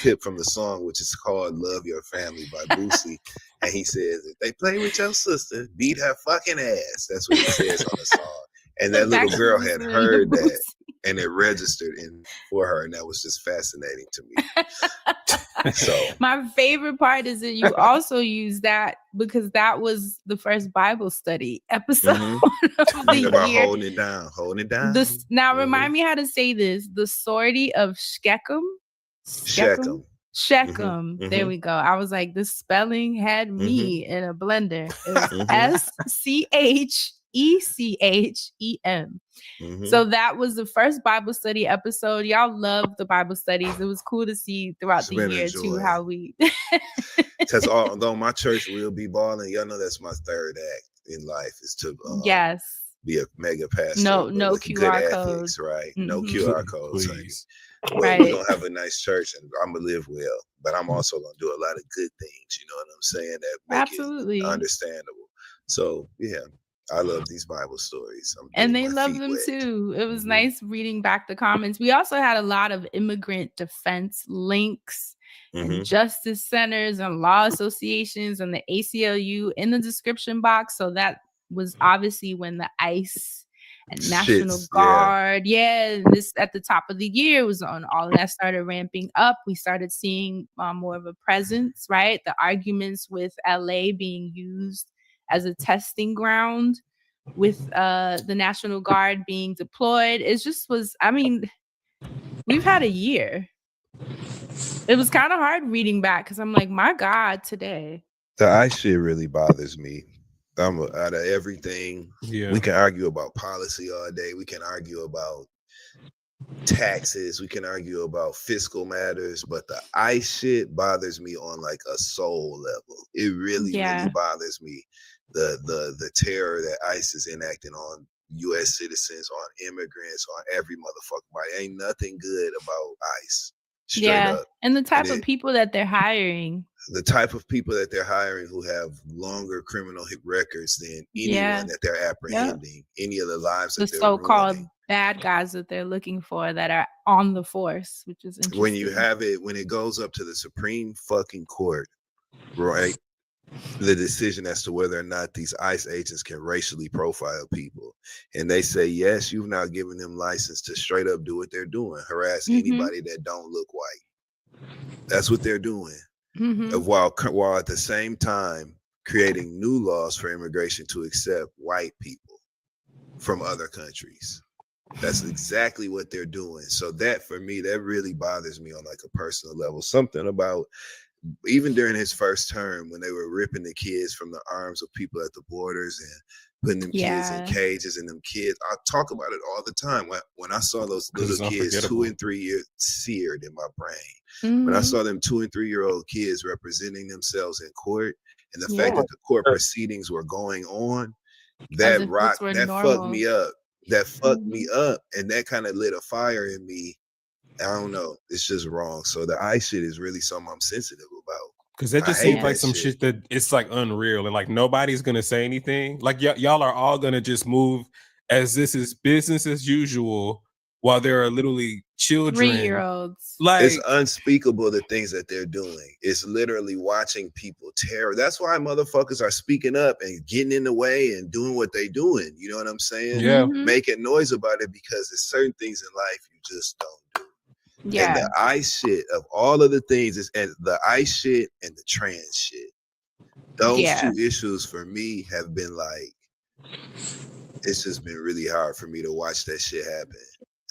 clip from the song, which is called Love Your Family by Boosie. And he says, if they play with your sister, beat her fucking ass. That's what he says on the song. And that little girl had heard that. and it registered in for her, and that was just fascinating to me. So my favorite part is that you also use that because that was the first Bible study episode of the about year. holding it down. Now remind me how to say this. The sortie of Shechem. Shechem. There we go. I was like, the spelling had me in a blender. It was SCHECHEM. So that was the first Bible study episode. Y'all love the Bible studies. It was cool to see throughout the year too how we because although my church will be balling, y'all know that's my third act in life is to be a mega pastor. No with QR good code. ethics, right? No QR codes. Please. Well, we're gonna have a nice church and I'm gonna live well, but I'm also gonna do a lot of good things, you know what I'm saying? That make it understandable. So yeah, I love these Bible stories. And they love them too. It was nice reading back the comments. We also had a lot of immigrant defense links and justice centers and law associations and the ACLU in the description box. So that was obviously when the ICE and National Guard, this at the top of the year was on. All of that started ramping up. We started seeing more of a presence, right? The arguments with LA being used as a testing ground with the National Guard being deployed. It just was, I mean, we've had a year. It was kind of hard reading back because I'm like, my God, today. The ICE shit really bothers me. Out of everything, we can argue about policy all day. We can argue about taxes. We can argue about fiscal matters, but the ICE shit bothers me on like a soul level. It really, really bothers me. The terror that ICE is enacting on U.S. citizens, on immigrants, on every motherfucker. Body. Ain't nothing good about ICE. Straight up. And the type of people that they're hiring. The type of people that they're hiring who have longer criminal records than anyone that they're apprehending, any of the lives that the so-called bad guys that they're looking for that are on the force, which is interesting. When you have it, when it goes up to the Supreme fucking court, right? The decision as to whether or not these ICE agents can racially profile people. And they say, yes, you've now given them license to straight up do what they're doing, harass anybody that don't look white. That's what they're doing. While at the same time creating new laws for immigration to accept white people from other countries. That's exactly what they're doing. So that, for me, that really bothers me on like a personal level. Something about even during his first term, when they were ripping the kids from the arms of people at the borders and putting them kids in cages, and them kids, I talk about it all the time. When I saw those little kids, 2 and 3 years, seared in my brain. When I saw them 2 and 3 year old kids representing themselves in court, and the fact that the court proceedings were going on, that fucked me up. That fucked me up, and that kind of lit a fire in me. I don't know. It's just wrong. So the ICE shit is really something I'm sensitive about. Because that just seems like some shit that it's like unreal, and like nobody's gonna say anything. Like y'all are all gonna just move as this is business as usual, while there are literally children, 3-year-olds. Like, it's unspeakable the things that they're doing. It's literally watching people terror. That's why motherfuckers are speaking up and getting in the way and doing what they doing. You know what I'm saying? Yeah. Making noise about it, because there's certain things in life you just don't do. Yeah. And the ICE shit of all of the things is, and the ICE shit and the trans shit. Those two issues for me have been like, it's just been really hard for me to watch that shit happen.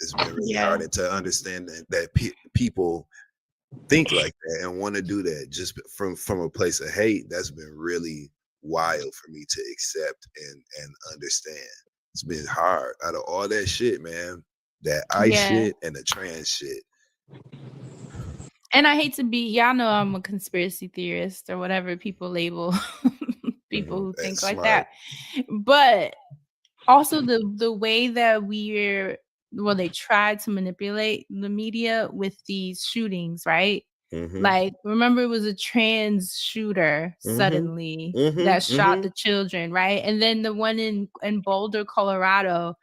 It's been really hard to understand that people think like that and want to do that just from a place of hate. That's been really wild for me to accept and understand. It's been hard out of all that shit, man. That ICE shit and the trans shit. And I hate to be, y'all know I'm a conspiracy theorist or whatever people label people who think like that. But also the way that they tried to manipulate the media with these shootings, right? Like, remember, it was a trans shooter suddenly that shot the children, right? And then the one in Boulder, Colorado,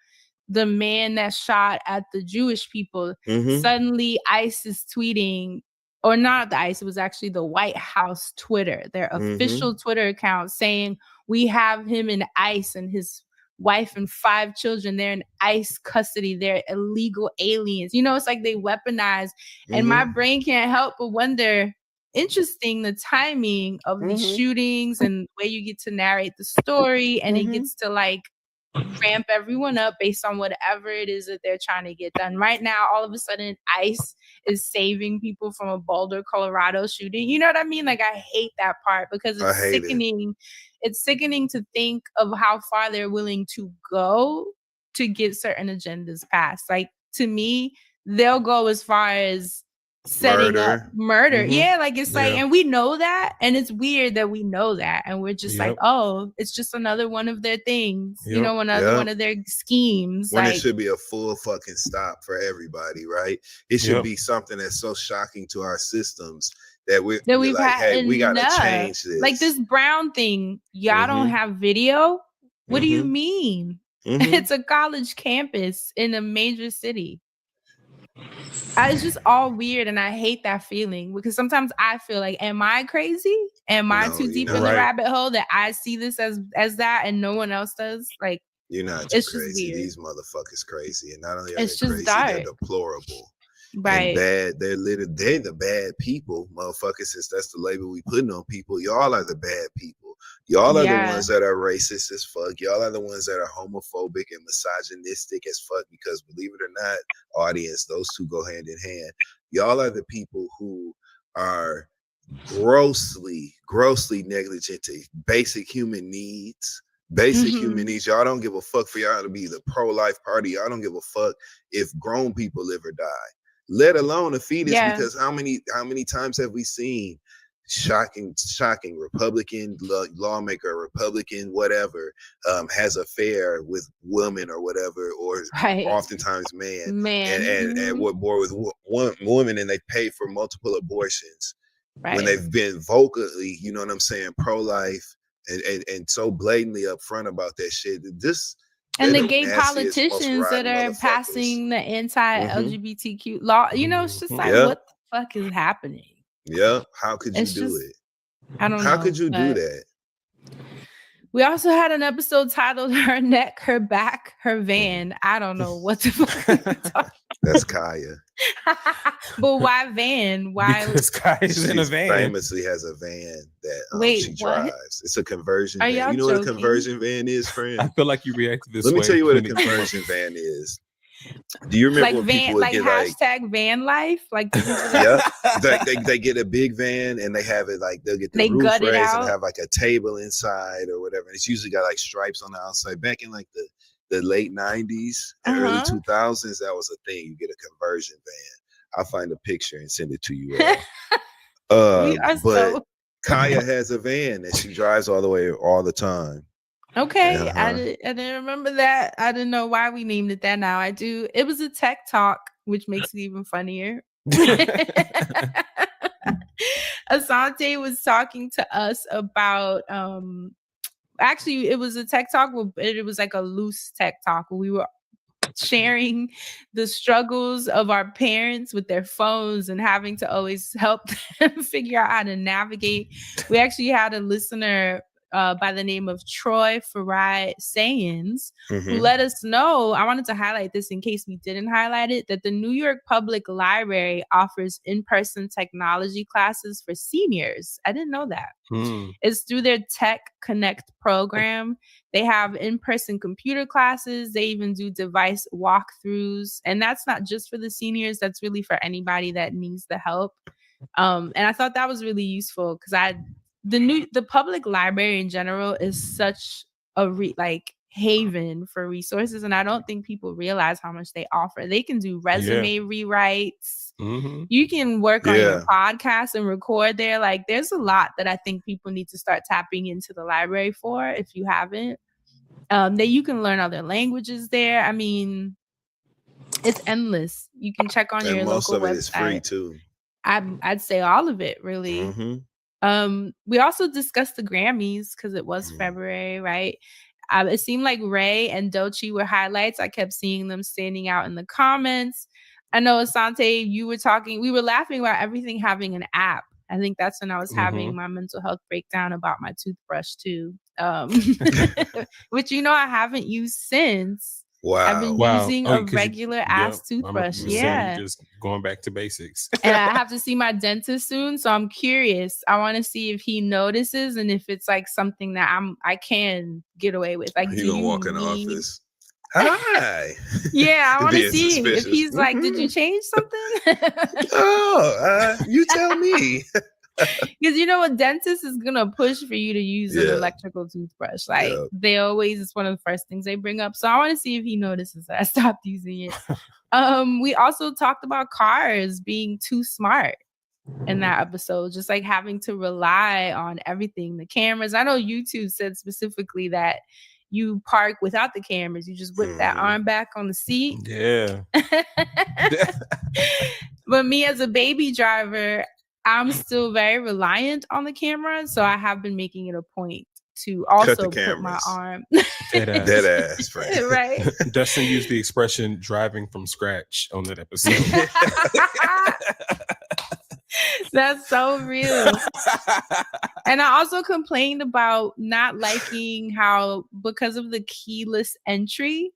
the man that shot at the Jewish people, suddenly ICE is tweeting, or not the ICE, it was actually the White House Twitter, their official Twitter account, saying, we have him in ICE and his wife and 5 children. They're in ICE custody. They're illegal aliens. You know, it's like they weaponize. And my brain can't help but wonder, interesting, the timing of these shootings and where you get to narrate the story, and it gets to like ramp everyone up based on whatever it is that they're trying to get done. Right now, all of a sudden, ICE is saving people from a Boulder, Colorado shooting. You know what I mean? Like, I hate that part because it's sickening. It's sickening to think of how far they're willing to go to get certain agendas passed. Like, to me, they'll go as far as setting up murder. Yeah, like it's like, and we know that, and it's weird that we know that, and we're just like, oh, it's just another one of their things, you know, another one of their schemes. When like, it should be a full fucking stop for everybody, right? It should be something that's so shocking to our systems that we've like, had hey, we gotta enough. change this. Like this Brown thing, y'all don't have video. What do you mean? It's a college campus in a major city. It's just all weird, and I hate that feeling because sometimes I feel like, am I crazy? Am I too deep in the rabbit hole that I see this as that and no one else does? Like, you're not too crazy. These motherfuckers crazy, and not only are they crazy, they're deplorable. Right. And bad. They're the bad people, motherfuckers. Since that's the label we putting on people, y'all are the bad people. Y'all are the ones that are racist as fuck. Y'all are the ones that are homophobic and misogynistic as fuck, because believe it or not, audience, those two go hand in hand. Y'all are the people who are grossly negligent to basic human needs. Human needs. Y'all don't give a fuck for y'all to be the pro-life party. Y'all don't give a fuck if grown people live or die, let alone a fetus. Because how many times have we seen shocking Republican lawmaker, Republican whatever, has affair with women or whatever, or oftentimes man. And what more with one woman, and they pay for multiple abortions when they've been vocally, you know what I'm saying, pro-life and so blatantly upfront about that shit. And the gay politicians that are passing the anti-LGBTQ law, you know, it's just like, what the fuck is happening? Yeah, how could you do it? I don't know. How could you do that? We also had an episode titled "Her Neck, Her Back, Her Van." I don't know what the fuck. That's Kaya. But why van? Why? Because Kaya's in a van. Famously has a van that she drives. It's a conversion van. You know what a conversion van is, friend? I feel like you reacted this way. Let me tell you what a 20. conversion van is. Do you remember when people would get hashtag van life? Like, they get a big van and they have it like they'll get the roof raised and have like a table inside or whatever. It's usually got like stripes on the outside. Back in like the late 90s and early 2000s, that was a thing. You get a conversion van. I'll find a picture and send it to you all. But Kaya has a van that she drives all the time. Okay, I didn't remember that. I didn't know why we named it that. Now I do. It was a tech talk, which makes it even funnier. Asante was talking to us about actually it was a tech talk, but it was like a loose tech talk where we were sharing the struggles of our parents with their phones and having to always help them figure out how to navigate. We actually had a listener by the name of Troy Farai Sayans, who let us know, I wanted to highlight this in case we didn't highlight it, that the New York Public Library offers in-person technology classes for seniors. I didn't know that. It's through their Tech Connect program. They have in-person computer classes. They even do device walkthroughs. And that's not just for the seniors. That's really for anybody that needs the help. And I thought that was really useful because the public library in general is such a haven for resources, and I don't think people realize how much they offer. They can do resume rewrites. You can work on your podcast and record there. Like, there's a lot that I think people need to start tapping into the library for if you haven't. That you can learn other languages there. I mean, it's endless. You can check on your local website. Most of it is free too. I'd say all of it, really. We also discussed the Grammys because it was February, right? It seemed like Ray and Doechii were highlights. I kept seeing them standing out in the comments. I know, Asante, we were laughing about everything having an app. I think that's when I was having Mhm. my mental health breakdown about my toothbrush too. Which I haven't used since. I've been Wow. using Oh, a 'cause you regular yep, ass I'm toothbrush. the same. Yeah. Just going back to basics. And I have to see my dentist soon, so I'm curious. I want to see if he notices and if it's like something that I can get away with. Like, He do gonna you walk in the need? office. Hi. Yeah, I want to Being see if suspicious. he's like, did you change something? Oh, you tell me. Because a dentist is gonna push for you to use an Yeah. electrical toothbrush. Like Yeah. they always, it's one of the first things they bring up. So I want to see if he notices that I stopped using it. We also talked about cars being too smart in that episode, just like having to rely on everything, the cameras. I know YouTube said specifically that you park without the cameras, you just whip that arm back on the seat. Yeah. But me as a baby driver, I'm still very reliant on the camera, so I have been making it a point to also put my arm Dead ass. Dead ass, friend. right. Dustin used the expression driving from scratch on that episode. That's so real. And I also complained about not liking how, because of the keyless entry,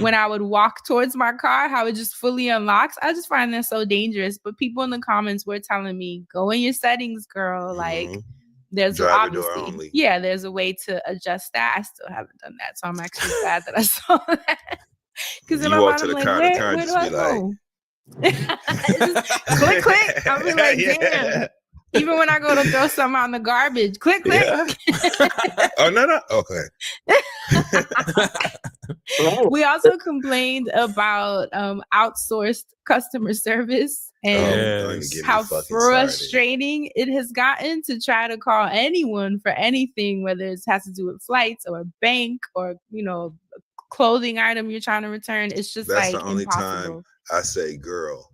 when I would walk towards my car, how it just fully unlocks. I just find that so dangerous. But people in the comments were telling me, go in your settings, girl. Like, there's Driver door obviously, only. yeah, there's a way to adjust that. I still haven't done that. So I'm actually glad that I saw that. Because in You my walk mind, to I'm the like, car, the where car do just I be like, go? Click, click. I'll be like, damn. Even when I go to throw something out in the garbage, click, click. Oh, no. Okay. We also complained about outsourced customer service and don't even get me how fucking frustrating it has gotten to try to call anyone for anything, whether it has to do with flights or a bank or a clothing item you're trying to return. It's just That's like the only impossible. time I say girl.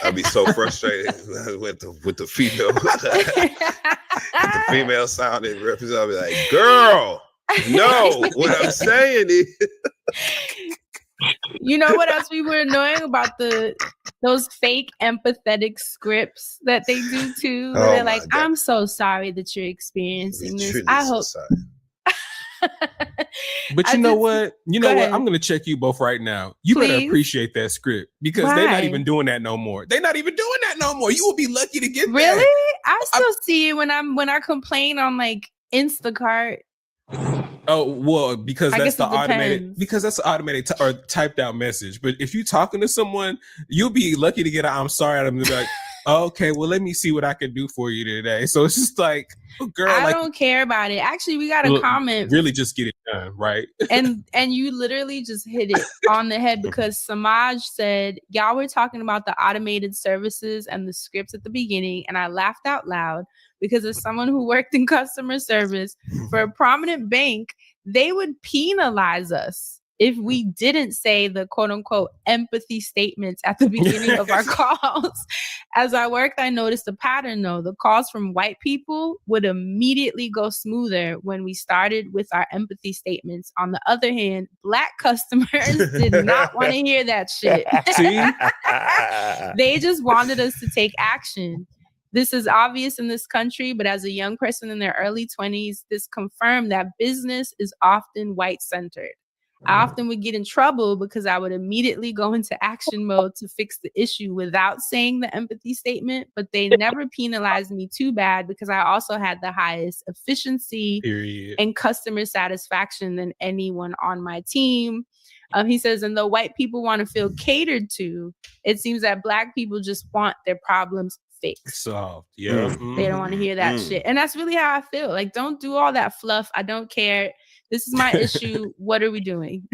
I'd be so frustrated with the female the female sounding representative. I'll be like, girl, no, what I'm saying is You know what else we were annoying about those fake empathetic scripts that they do too? Where Oh they're my like, I'm so sorry that you're experiencing this. truly I so hope sorry. But I you know just- what? You Go know what? ahead. I'm gonna check you both right now. You better Please. appreciate that script because they're not Why? even doing that no more. They're not even doing that no more. You will be lucky to get Really? that. I still see it when I complain on like Instacart. Oh well, because I that's guess the it automated. depends. Because that's the automated or typed out message. But if you're talking to someone, you'll be lucky to get a "I'm sorry" out of them. They'll be like, oh, okay, well, let me see what I can do for you today. So it's just like, oh, girl, I like, don't care about it. Actually, we got a look, comment really just get it done, right? and you literally just hit it on the head because Samaj said y'all were talking about the automated services and the scripts at the beginning, and I laughed out loud because as someone who worked in customer service for a prominent bank, they would penalize us if we didn't say the quote unquote empathy statements at the beginning of our calls. As I worked, I noticed a pattern though. The calls from white people would immediately go smoother when we started with our empathy statements. On the other hand, black customers did not want to hear that shit. See? They just wanted us to take action. This is obvious in this country, but as a young person in their early 20s, this confirmed that business is often white-centered. I often would get in trouble because I would immediately go into action mode to fix the issue without saying the empathy statement, but they never penalized me too bad because I also had the highest efficiency Period. and customer satisfaction than anyone on my team. He says, and though white people want to feel catered to, it seems that black people just want their problems fixed. Soft. Yeah. They don't want to hear that shit. And that's really how I feel. Like, don't do all that fluff. I don't care. This is my issue. What are we doing?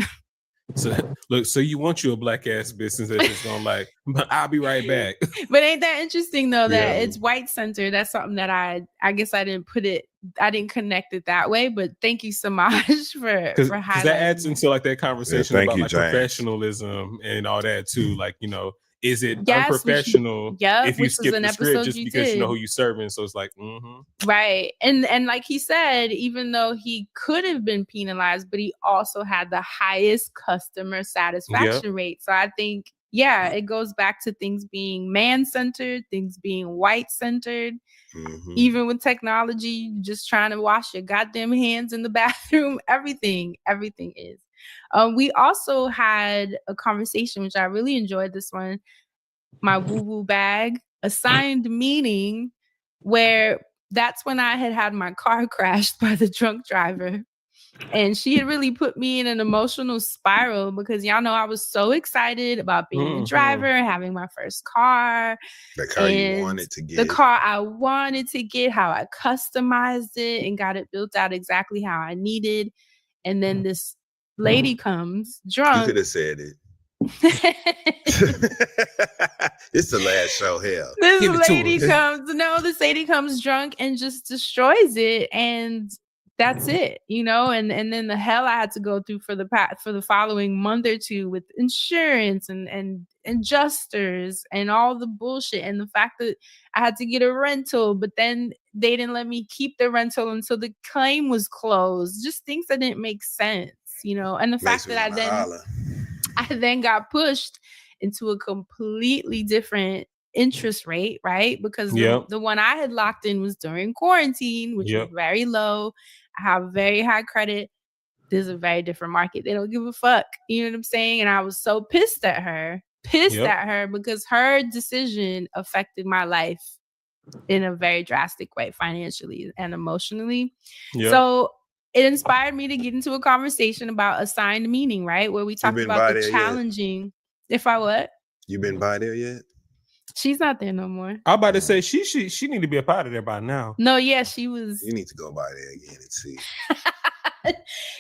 So look, so you want you a black ass business that's just gonna like, I'll be right back. But ain't that interesting though that Yeah. it's white centered? That's something that I guess I didn't connect it that way. But thank you so much for Because highlighting that adds into like that conversation thank about you, like James. professionalism and all that too. Like, is it Yes, unprofessional if you which was skip an the script episode just you because you know did. who you're serving? So it's like, Right. And like he said, even though he could have been penalized, but he also had the highest customer satisfaction rate. So I think yeah, it goes back to things being man-centered, things being white-centered. Even with technology, just trying to wash your goddamn hands in the bathroom, everything is. We also had a conversation, which I really enjoyed this one, my woo-woo bag, assigned meaning, where that's when I had my car crashed by the drunk driver. And she had really put me in an emotional spiral because y'all know I was so excited about being a driver, having my first car. The car you wanted to get. The car I wanted to get, how I customized it and got it built out exactly how I needed. And then this lady comes drunk. You could have said it. It's the last show, hell. This lady comes drunk and just destroys it. And that's it, you know, and then the hell I had to go through for the following month or two with insurance and adjusters and all the bullshit, and the fact that I had to get a rental, but then they didn't let me keep the rental until the claim was closed. Just things that didn't make sense, you know, and the fact that I then got pushed into a completely different interest rate, right? Because the one I had locked in was during quarantine, which was very low. I have very high credit. This is a very different market. They don't give a fuck. You know what I'm saying? And I was so pissed at her because her decision affected my life in a very drastic way, financially and emotionally. So it inspired me to get into a conversation about assigned meaning, right? Where we talked about the challenging. If I what? You been by there yet? She's not there no more. I'm about to say she need to be a part of there by now. No, yeah, she was. You need to go by there again and see.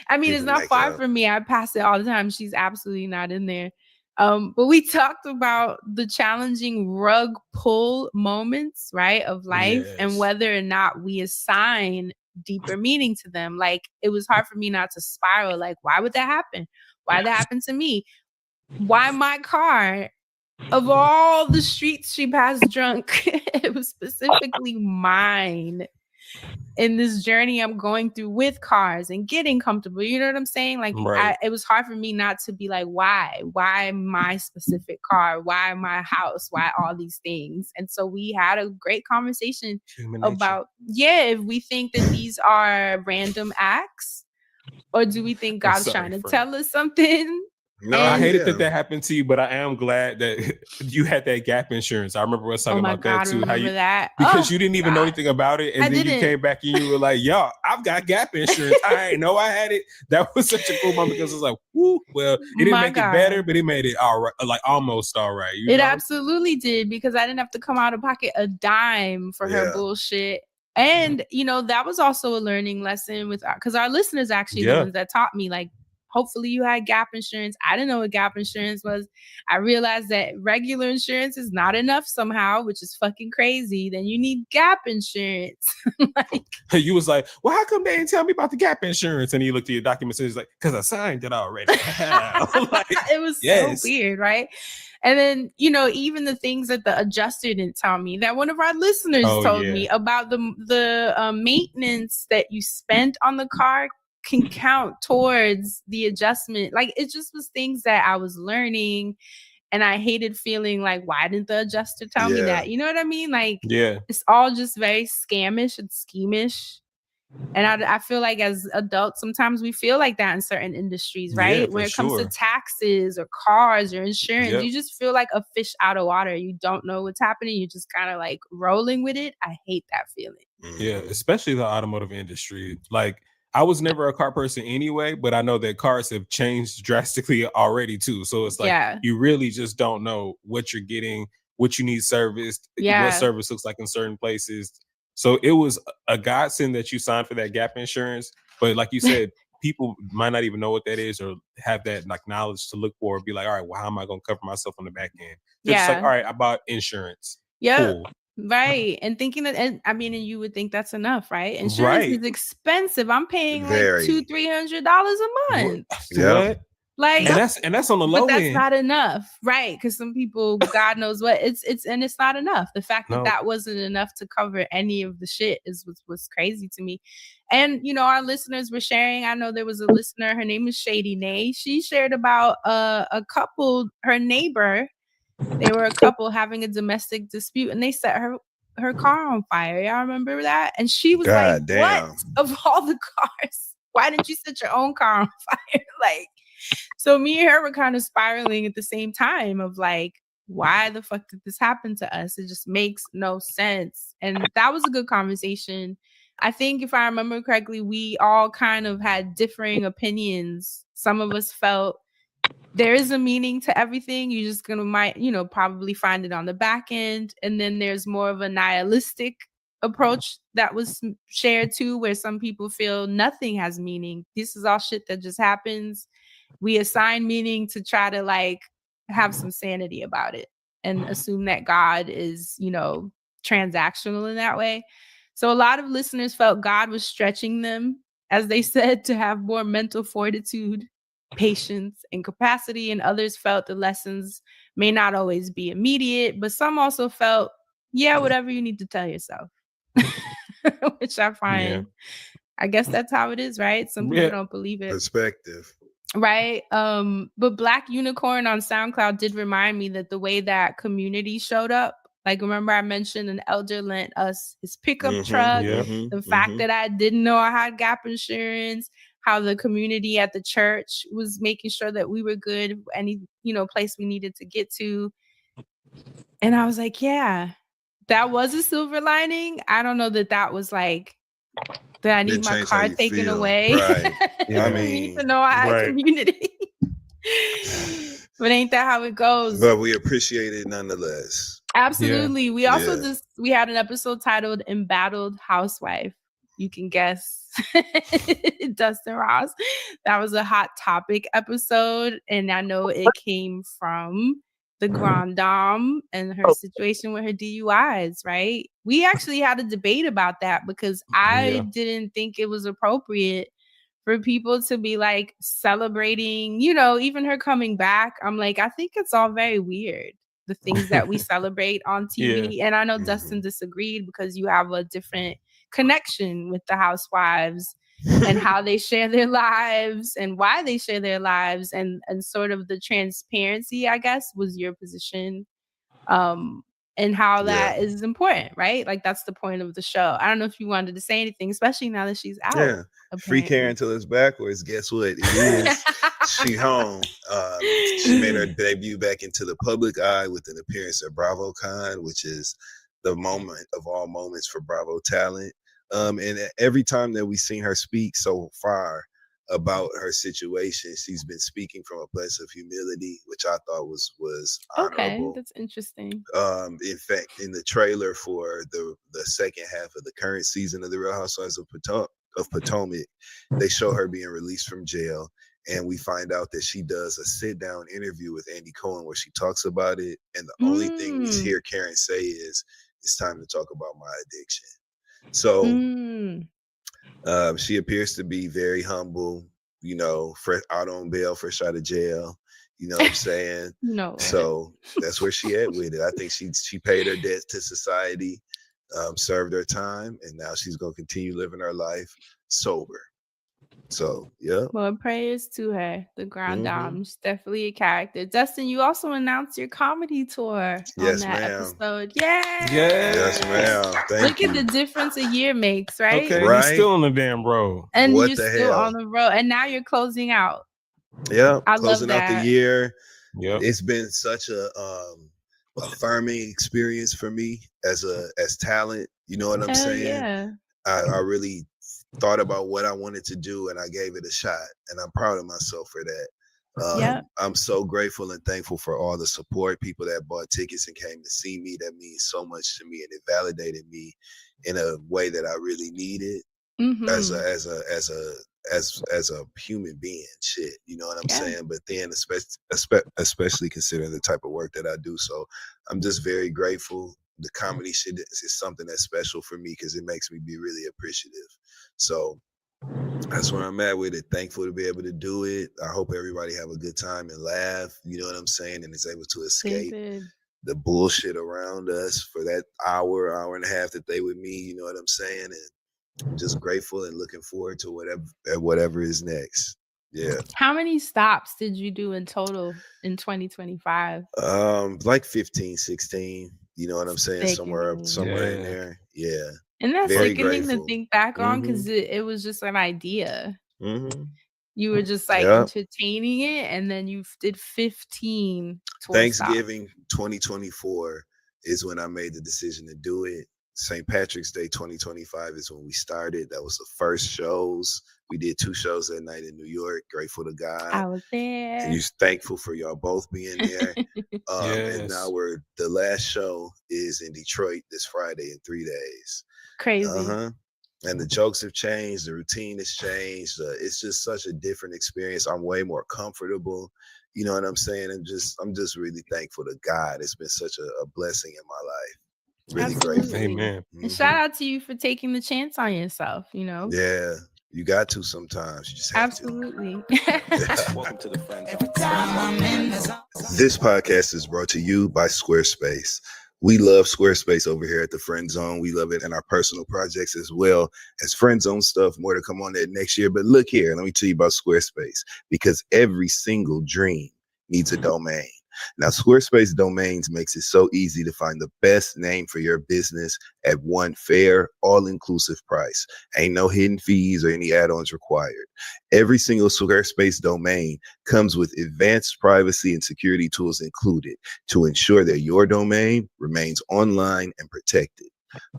I mean, it's not far from me. I pass it all the time. She's absolutely not in there. But we talked about the challenging rug pull moments, right, of life, and whether or not we assign deeper meaning to them. Like, it was hard for me not to spiral. Like, why would that happen? Why did that happen to me? Why my car? Of all the streets she passed drunk, it was specifically mine. In this journey I'm going through with cars and getting comfortable, you know what I'm saying? Like, it was hard for me not to be like, why my specific car? Why my house? Why all these things? And so we had a great conversation about, if we think that these are random acts, or do we think God's trying to tell us something? No, I hated that happened to you, but I am glad that you had that gap insurance. I remember us talking about that too. Because you didn't even know anything about it, and then you came back and you were like, "Yo, I've got gap insurance. I didn't know I had it." That was such a cool moment because it was like, "Woo!" Well, it didn't make it better, but it made it all right, like almost all right. You know? Absolutely did, because I didn't have to come out of pocket a dime for her bullshit. And you know, that was also a learning lesson because our listeners actually the ones that taught me, like, hopefully you had gap insurance. I didn't know what gap insurance was. I realized that regular insurance is not enough somehow, which is fucking crazy. Then you need gap insurance. You was like, well, how come they didn't tell me about the gap insurance? And you looked at your documents and he's like, because I signed it already. It was so weird, right? And then, you know, even the things that the adjuster didn't tell me, that one of our listeners told me about the maintenance that you spent on the car can count towards the adjustment. Like, it just was things that I was learning, and I hated feeling like, why didn't the adjuster tell me that? You know what I mean? Like, it's all just very scamish and schemish. And I feel like as adults, sometimes we feel like that in certain industries, right? When it comes to taxes or cars or insurance, you just feel like a fish out of water. You don't know what's happening. You're just kind of like rolling with it. I hate that feeling. Yeah, especially the automotive industry. Like, I was never a car person anyway, but I know that cars have changed drastically already too. So it's like you really just don't know what you're getting, what you need serviced, what service looks like in certain places. So it was a godsend that you signed for that gap insurance. But like you said, people might not even know what that is or have that like knowledge to look for, be like, all right, well, how am I going to cover myself on the back end? Just like, all right, I bought insurance. Cool. Right. And thinking that, and you would think that's enough, right? Insurance is expensive. I'm paying like $200-$300 a month. Like, and that's on the low but that's end. not enough, right? Because some people, God knows what, it's not enough. The fact that wasn't enough to cover any of the shit was crazy to me. And you know, our listeners were sharing. I know there was a listener. Her name is Shady Nay. She shared about a couple, her neighbor They were a couple having a domestic dispute, and they set her car on fire. Y'all remember that? And she was God like, damn. "What? Of all the cars, why didn't you set your own car on fire?" Like, so me and her were kind of spiraling at the same time of like, why the fuck did this happen to us? It just makes no sense. And that was a good conversation. I think if I remember correctly, we all kind of had differing opinions. Some of us felt there is a meaning to everything. You're just gonna probably find it on the back end. And then there's more of a nihilistic approach that was shared too, where some people feel nothing has meaning. This is all shit that just happens. We assign meaning to try to like have some sanity about it and assume that God is, transactional in that way. So a lot of listeners felt God was stretching them, as they said, to have more mental fortitude, patience, and capacity. And others felt the lessons may not always be immediate, but some also felt, yeah, whatever you need to tell yourself, which I find, I guess that's how it is, right? Some people don't believe it. Perspective. Right. But Black Unicorn on SoundCloud did remind me that the way that Community showed up, like, remember I mentioned an elder lent us his pickup truck, the fact that I didn't know I had gap insurance, how the community at the church was making sure that we were good, any, place we needed to get to. And I was like, yeah, that was a silver lining. I don't know that was like, that I need my car taken away. Right. I need to know I had community. But ain't that how it goes? But we appreciate it nonetheless. Absolutely. We also we had an episode titled Embattled Housewife. You can guess. Dustin Ross. That was a hot topic episode. And I know it came from the Grand Dame and her situation with her DUIs, right? We actually had a debate about that because I didn't think it was appropriate for people to be like celebrating, even her coming back. I'm like, I think it's all very weird, the things that we celebrate on TV. And I know Dustin disagreed because you have a different connection with the housewives and how they share their lives and why they share their lives and sort of the transparency, I guess, was your position. And how that is important, right? Like that's the point of the show. I don't know if you wanted to say anything, especially now that she's out. Yeah. Free Karen till it's backwards. Guess what? It is. She home. She made her debut back into the public eye with an appearance at BravoCon, which is the moment of all moments for Bravo talent. And every time that we've seen her speak so far about her situation, she's been speaking from a place of humility, which I thought was honorable. Okay, that's interesting. In fact, in the trailer for the second half of the current season of The Real Housewives of Potomac, they show her being released from jail, and we find out that she does a sit-down interview with Andy Cohen where she talks about it, and the only thing we hear Karen say is, "It's time to talk about my addiction." So she appears to be very humble, fresh out on bail, fresh out of jail. You know what I'm saying? No. So that's where she at with it. I think she paid her debt to society, served her time, and now she's gonna continue living her life sober. So yeah. Well, prayers to her, the Grand Dame. She's definitely a character. Dustin, you also announced your comedy tour on that episode. Yeah. Yes, ma'am. Look at the difference a year makes, right? Okay, you're still on the damn road. And you're still on the road. And now you're closing out. Yeah. I closing love out that. the year. Yeah. It's been such a affirming experience for me as talent. You know what I'm saying? Yeah. I really thought about what I wanted to do and I gave it a shot, and I'm proud of myself for that. I'm so grateful and thankful for all the support, people that bought tickets and came to see me. That means so much to me, and it validated me in a way that I really needed as a human being. Shit, you know what I'm saying? But then especially considering the type of work that I do, so I'm just very grateful. The comedy shit is something that's special for me because it makes me be really appreciative. So that's where I'm at with it. Thankful to be able to do it. I hope everybody have a good time and laugh, you know what I'm saying, and is able to escape the bullshit around us for that hour and a half that they with me, you know what I'm saying? And I'm just grateful and looking forward to whatever is next. Yeah. How many stops did you do in total in 2025? Like 15, 16. You know what I'm saying? Somewhere in Yeah. there. Yeah. And that's Very sickening to grateful. think back on Mm-hmm. because it was just an idea. Mm-hmm. You were just like Yep. entertaining it, and then you did 15 tour stops. Thanksgiving 2024 is when I made the decision to do it. St. Patrick's Day 2025 is when we started. That was the first shows. We did 2 shows that night in New York. Grateful to God. I was there. And you're thankful for y'all both being there. And now Yes. the last show is in Detroit this Friday in 3 days. Crazy. And the jokes have changed. The routine has changed. It's just such a different experience. I'm way more comfortable. You know what I'm saying? I'm just really thankful to God. It's been such a blessing in my life. Really grateful. Amen. And shout out to you for taking the chance on yourself, you know? Yeah, you got to sometimes. You just have Absolutely. Welcome to the Friend Zone. This podcast is brought to you by Squarespace. We love Squarespace over here at the Friend Zone. We love it in our personal projects as well as Friend Zone stuff. More to come on that next year. But look here, let me tell you about Squarespace, because every single dream needs a domain. Now, Squarespace Domains makes it so easy to find the best name for your business at one fair, all-inclusive price. Ain't no hidden fees or any add-ons required. Every single Squarespace domain comes with advanced privacy and security tools included to ensure that your domain remains online and protected.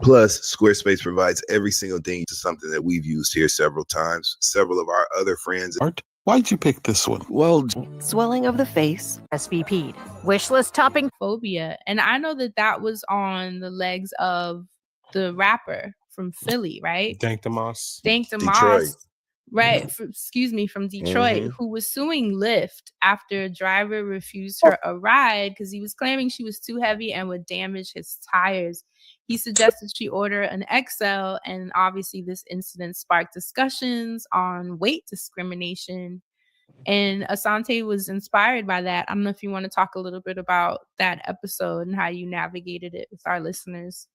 Plus, Squarespace provides every single thing to something that we've used here several times. Several of our other friends. Why'd you pick this one? Well, swelling of the face, SVP, wish list topping phobia. And I know that was on the legs of the rapper from Philly, right? Dank DeMoss. Dank DeMoss. Detroit. Right. From Detroit, who was suing Lyft after a driver refused her a ride because he was claiming she was too heavy and would damage his tires. He suggested she order an XL, and obviously this incident sparked discussions on weight discrimination. And Asante was inspired by that. I don't know if you want to talk a little bit about that episode and how you navigated it with our listeners.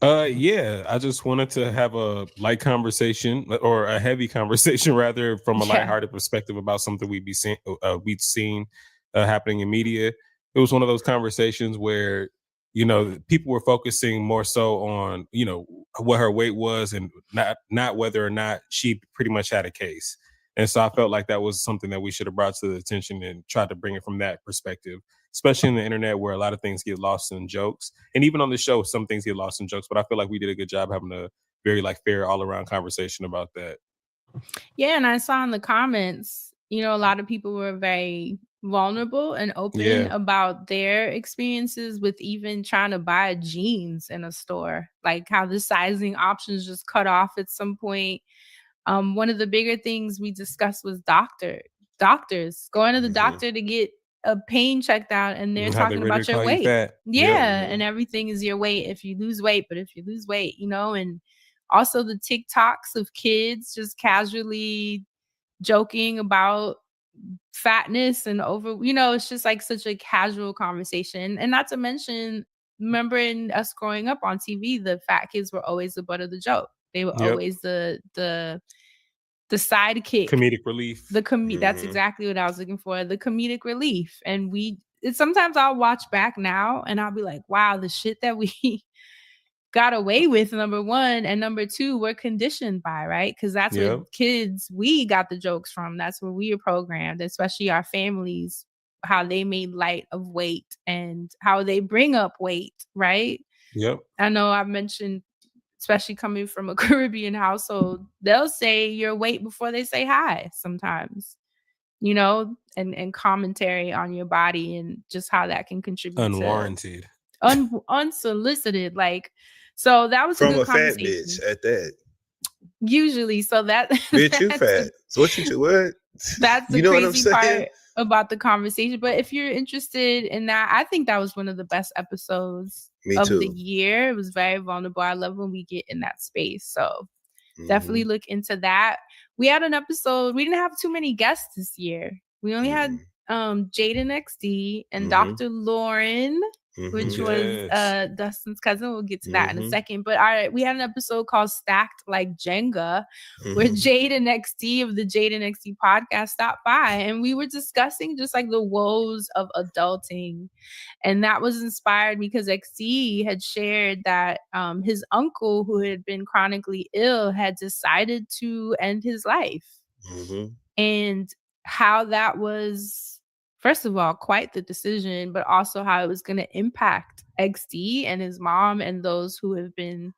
Yeah, I just wanted to have a light conversation, or a heavy conversation rather, from a lighthearted perspective about something we'd seen happening in media. It was one of those conversations where, you know, people were focusing more so on, you know, what her weight was and not whether or not she pretty much had a case. And so I felt like that was something that we should have brought to the attention and tried to bring it from that perspective, especially in the internet where a lot of things get lost in jokes. And even on the show, some things get lost in jokes, but I feel like we did a good job having a very fair all around conversation about that. Yeah. And I saw in the comments, you know, a lot of people were very vulnerable and open about their experiences with even trying to buy jeans in a store, like how the sizing options just cut off at some point. One of the bigger things we discussed was doctors going to the doctor to get a pain checked out, and they're talking about your weight. And everything is your weight if you lose weight. But if you lose weight, you know, and also the TikToks of kids just casually joking about fatness and over, you know, it's just like such a casual conversation. And not to mention, remembering us growing up on TV, the fat kids were always the butt of the joke. They were always the sidekick, comedic relief. That's exactly what I was looking for. The comedic relief. And sometimes I'll watch back now and I'll be like, wow, the shit that we got away with, number one, and number two, we're conditioned by, right? Because that's where kids, we got the jokes from. That's where we were programmed, especially our families, how they made light of weight and how they bring up weight, right? I know I've mentioned, especially coming from a Caribbean household, they'll say your weight before they say hi sometimes, you know, and commentary on your body and just how that can contribute unwarranted, unsolicited. Like, so that was from a fat bitch at that. Usually, so that bitch, you fat. So what you do? What? That's the crazy part about the conversation. But if you're interested in that, I think that was one of the best episodes of the year. It was very vulnerable. I love when we get in that space. So definitely look into that. We had an episode. We didn't have too many guests this year. We only had Jaden XD and Dr. Lauren which was Dustin's cousin. We'll get to that in a Mhm. second. But we had an episode called Stacked Like Jenga, where Mhm. Jade and XT of the Jade and XT podcast stopped by, and we were discussing just like the woes of adulting. And that was inspired because XT had shared that his uncle, who had been chronically ill, had decided to end his life. Mhm. And how that was, first of all, quite the decision, but also how it was going to impact XD and his mom and those who have been,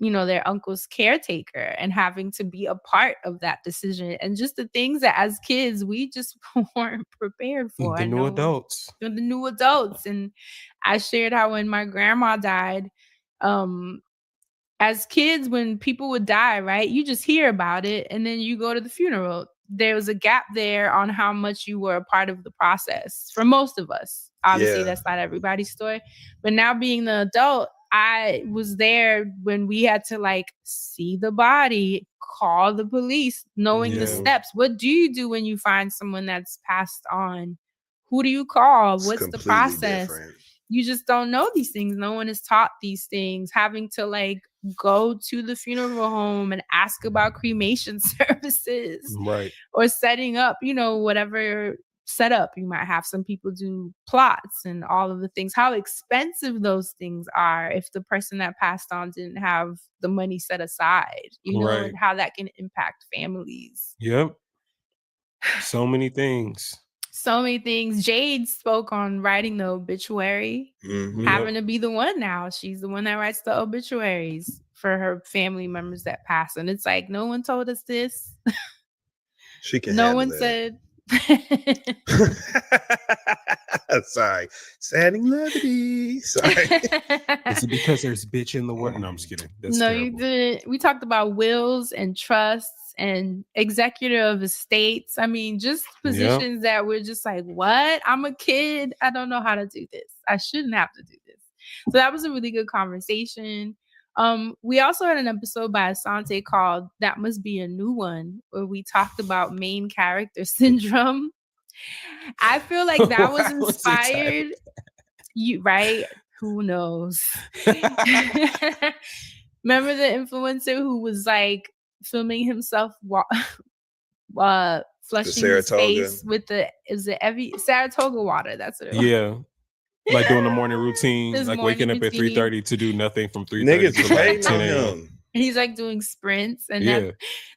their uncle's caretaker, and having to be a part of that decision. And just the things that as kids, we just weren't prepared for. The new adults. The new adults. And I shared how when my grandma died, as kids, when people would die, right, you just hear about it and then you go to the funeral. There was a gap there on how much you were a part of the process for most of us. Obviously, that's not everybody's story. But now being the adult, I was there when we had to like see the body, call the police, knowing the steps. What do you do when you find someone that's passed on? Who do you call? What's the process? Different. You just don't know these things. No one is taught these things. Having to like go to the funeral home and ask about cremation services, right? Or setting up, whatever setup you might have. Some people do plots and all of the things. How expensive those things are if the person that passed on didn't have the money set aside, Right. and how that can impact families. Yep. So many things. So many things. Jade spoke on writing the obituary, having to be the one now. She's the one that writes the obituaries for her family members that pass. And it's like, no one told us this. She can. No one said. Sorry. Adding levity. Sorry. Is it because there's bitch in the word? No, I'm just kidding. That's No, terrible. you didn't. We talked about wills and trusts and executor of estates. I mean, just positions that we're just like, what? I'm a kid. I don't know how to do this. I shouldn't have to do this. So that was a really good conversation. We also had an episode by Asante called That Must Be a New One, where we talked about main character syndrome. I feel like that was inspired. Right? Who knows? Remember the influencer who was like filming himself flushing his face with Saratoga water? That's what it was. Yeah. Like doing the morning routine, His like morning waking up at routine. 3:30 to do nothing from 3:30 Niggas to like hating 10 on a.m. him. He's like doing sprints, and Yeah.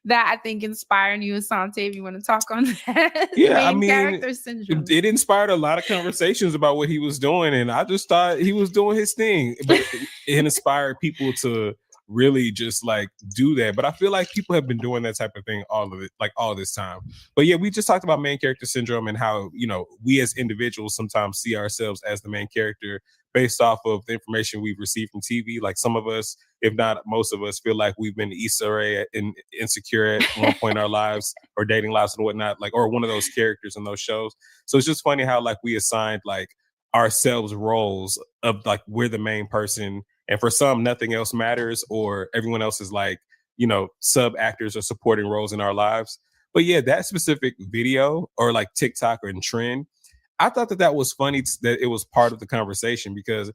that I think inspired you, Asante, if you want to talk on that. Yeah, I Main mean, character syndrome. it inspired a lot of conversations about what he was doing, and I just thought he was doing his thing. But it inspired people to really just like do that. But I feel like people have been doing that type of thing all this time. But yeah, we just talked about main character syndrome and how, we as individuals sometimes see ourselves as the main character based off of the information we've received from TV. Like some of us, if not most of us, feel like we've been Issa Rae and insecure at one point in our lives or dating lives and whatnot, like, or one of those characters in those shows. So it's just funny how like we assigned like ourselves roles of like we're the main person, and for some nothing else matters, or everyone else is like, sub actors or supporting roles in our lives. But yeah, that specific video or like TikTok or trend, I thought that was funny that it was part of the conversation because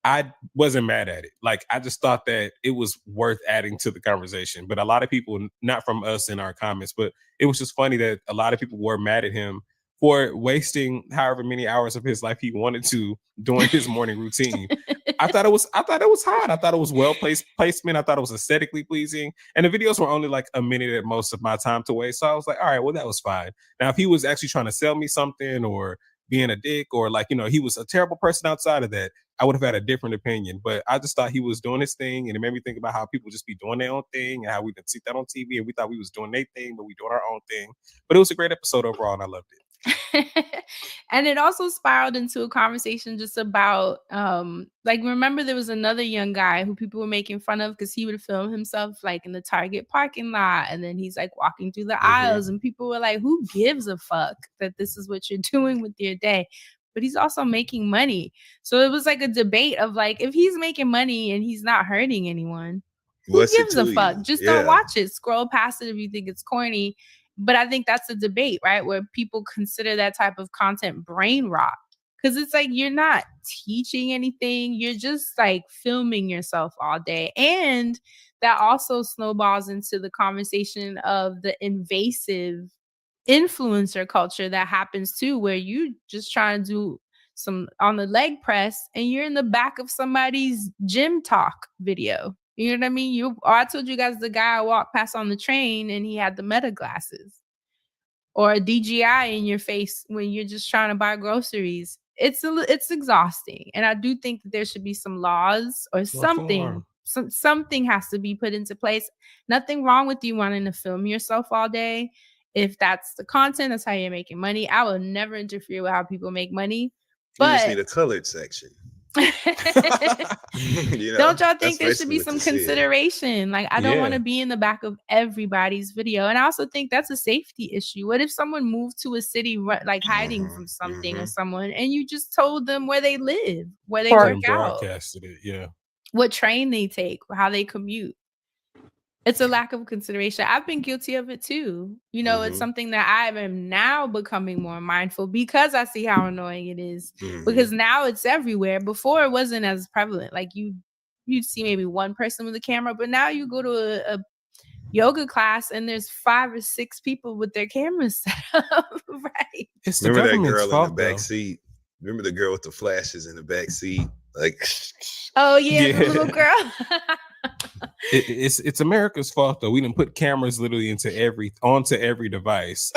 I wasn't mad at it. Like, I just thought that it was worth adding to the conversation. But a lot of people, not from us in our comments, but it was just funny that a lot of people were mad at him for wasting however many hours of his life he wanted to doing his morning routine. I thought it was hot. I thought it was well placed placement. I thought it was aesthetically pleasing. And the videos were only like a minute at most of my time to waste. So I was like, all right, well, that was fine. Now, if he was actually trying to sell me something or being a dick or like, he was a terrible person outside of that, I would have had a different opinion. But I just thought he was doing his thing, and it made me think about how people just be doing their own thing and how we didn't see that on TV and we thought we was doing their thing, but we doing our own thing. But it was a great episode overall, and I loved it. And it also spiraled into a conversation just about like, remember there was another young guy who people were making fun of because he would film himself like in the Target parking lot, and then he's like walking through the aisles, and people were like, who gives a fuck that this is what you're doing with your day? But he's also making money. So it was like a debate of like, if he's making money and he's not hurting anyone, who gives a fuck? Just don't watch it. Scroll past it if you think it's corny. But I think that's a debate, right? Where people consider that type of content brain rot. Because it's like you're not teaching anything. You're just like filming yourself all day. And that also snowballs into the conversation of the invasive influencer culture that happens too, where you just trying to do some on the leg press and you're in the back of somebody's gym talk video. You know what I mean? I told you guys the guy I walked past on the train and he had the Meta glasses. Or a DJI in your face when you're just trying to buy groceries. It's exhausting. And I do think that there should be some laws or something. Something has to be put into place. Nothing wrong with you wanting to film yourself all day. If that's the content, that's how you're making money. I will never interfere with how people make money. You just need a colored section. Don't y'all think there should be some consideration? Like, I don't want to be in the back of everybody's video. And I also think that's a safety issue. What if someone moved to a city like hiding from something or someone, and you just told them where they live, where they work out, broadcasted it, what train they take, how they commute? It's a lack of consideration. I've been guilty of it too. You know, it's something that I am now becoming more mindful because I see how annoying it is. Because now it's everywhere. Before it wasn't as prevalent. Like you'd see maybe one person with a camera, but now you go to a yoga class and there's 5 or 6 people with their cameras set up. Right. It's the Remember that government's girl fault, in the back though. seat? Remember the girl with the flashes in the back seat? Like, oh yeah, the little girl. It's America's fault though. We didn't put cameras literally onto every device.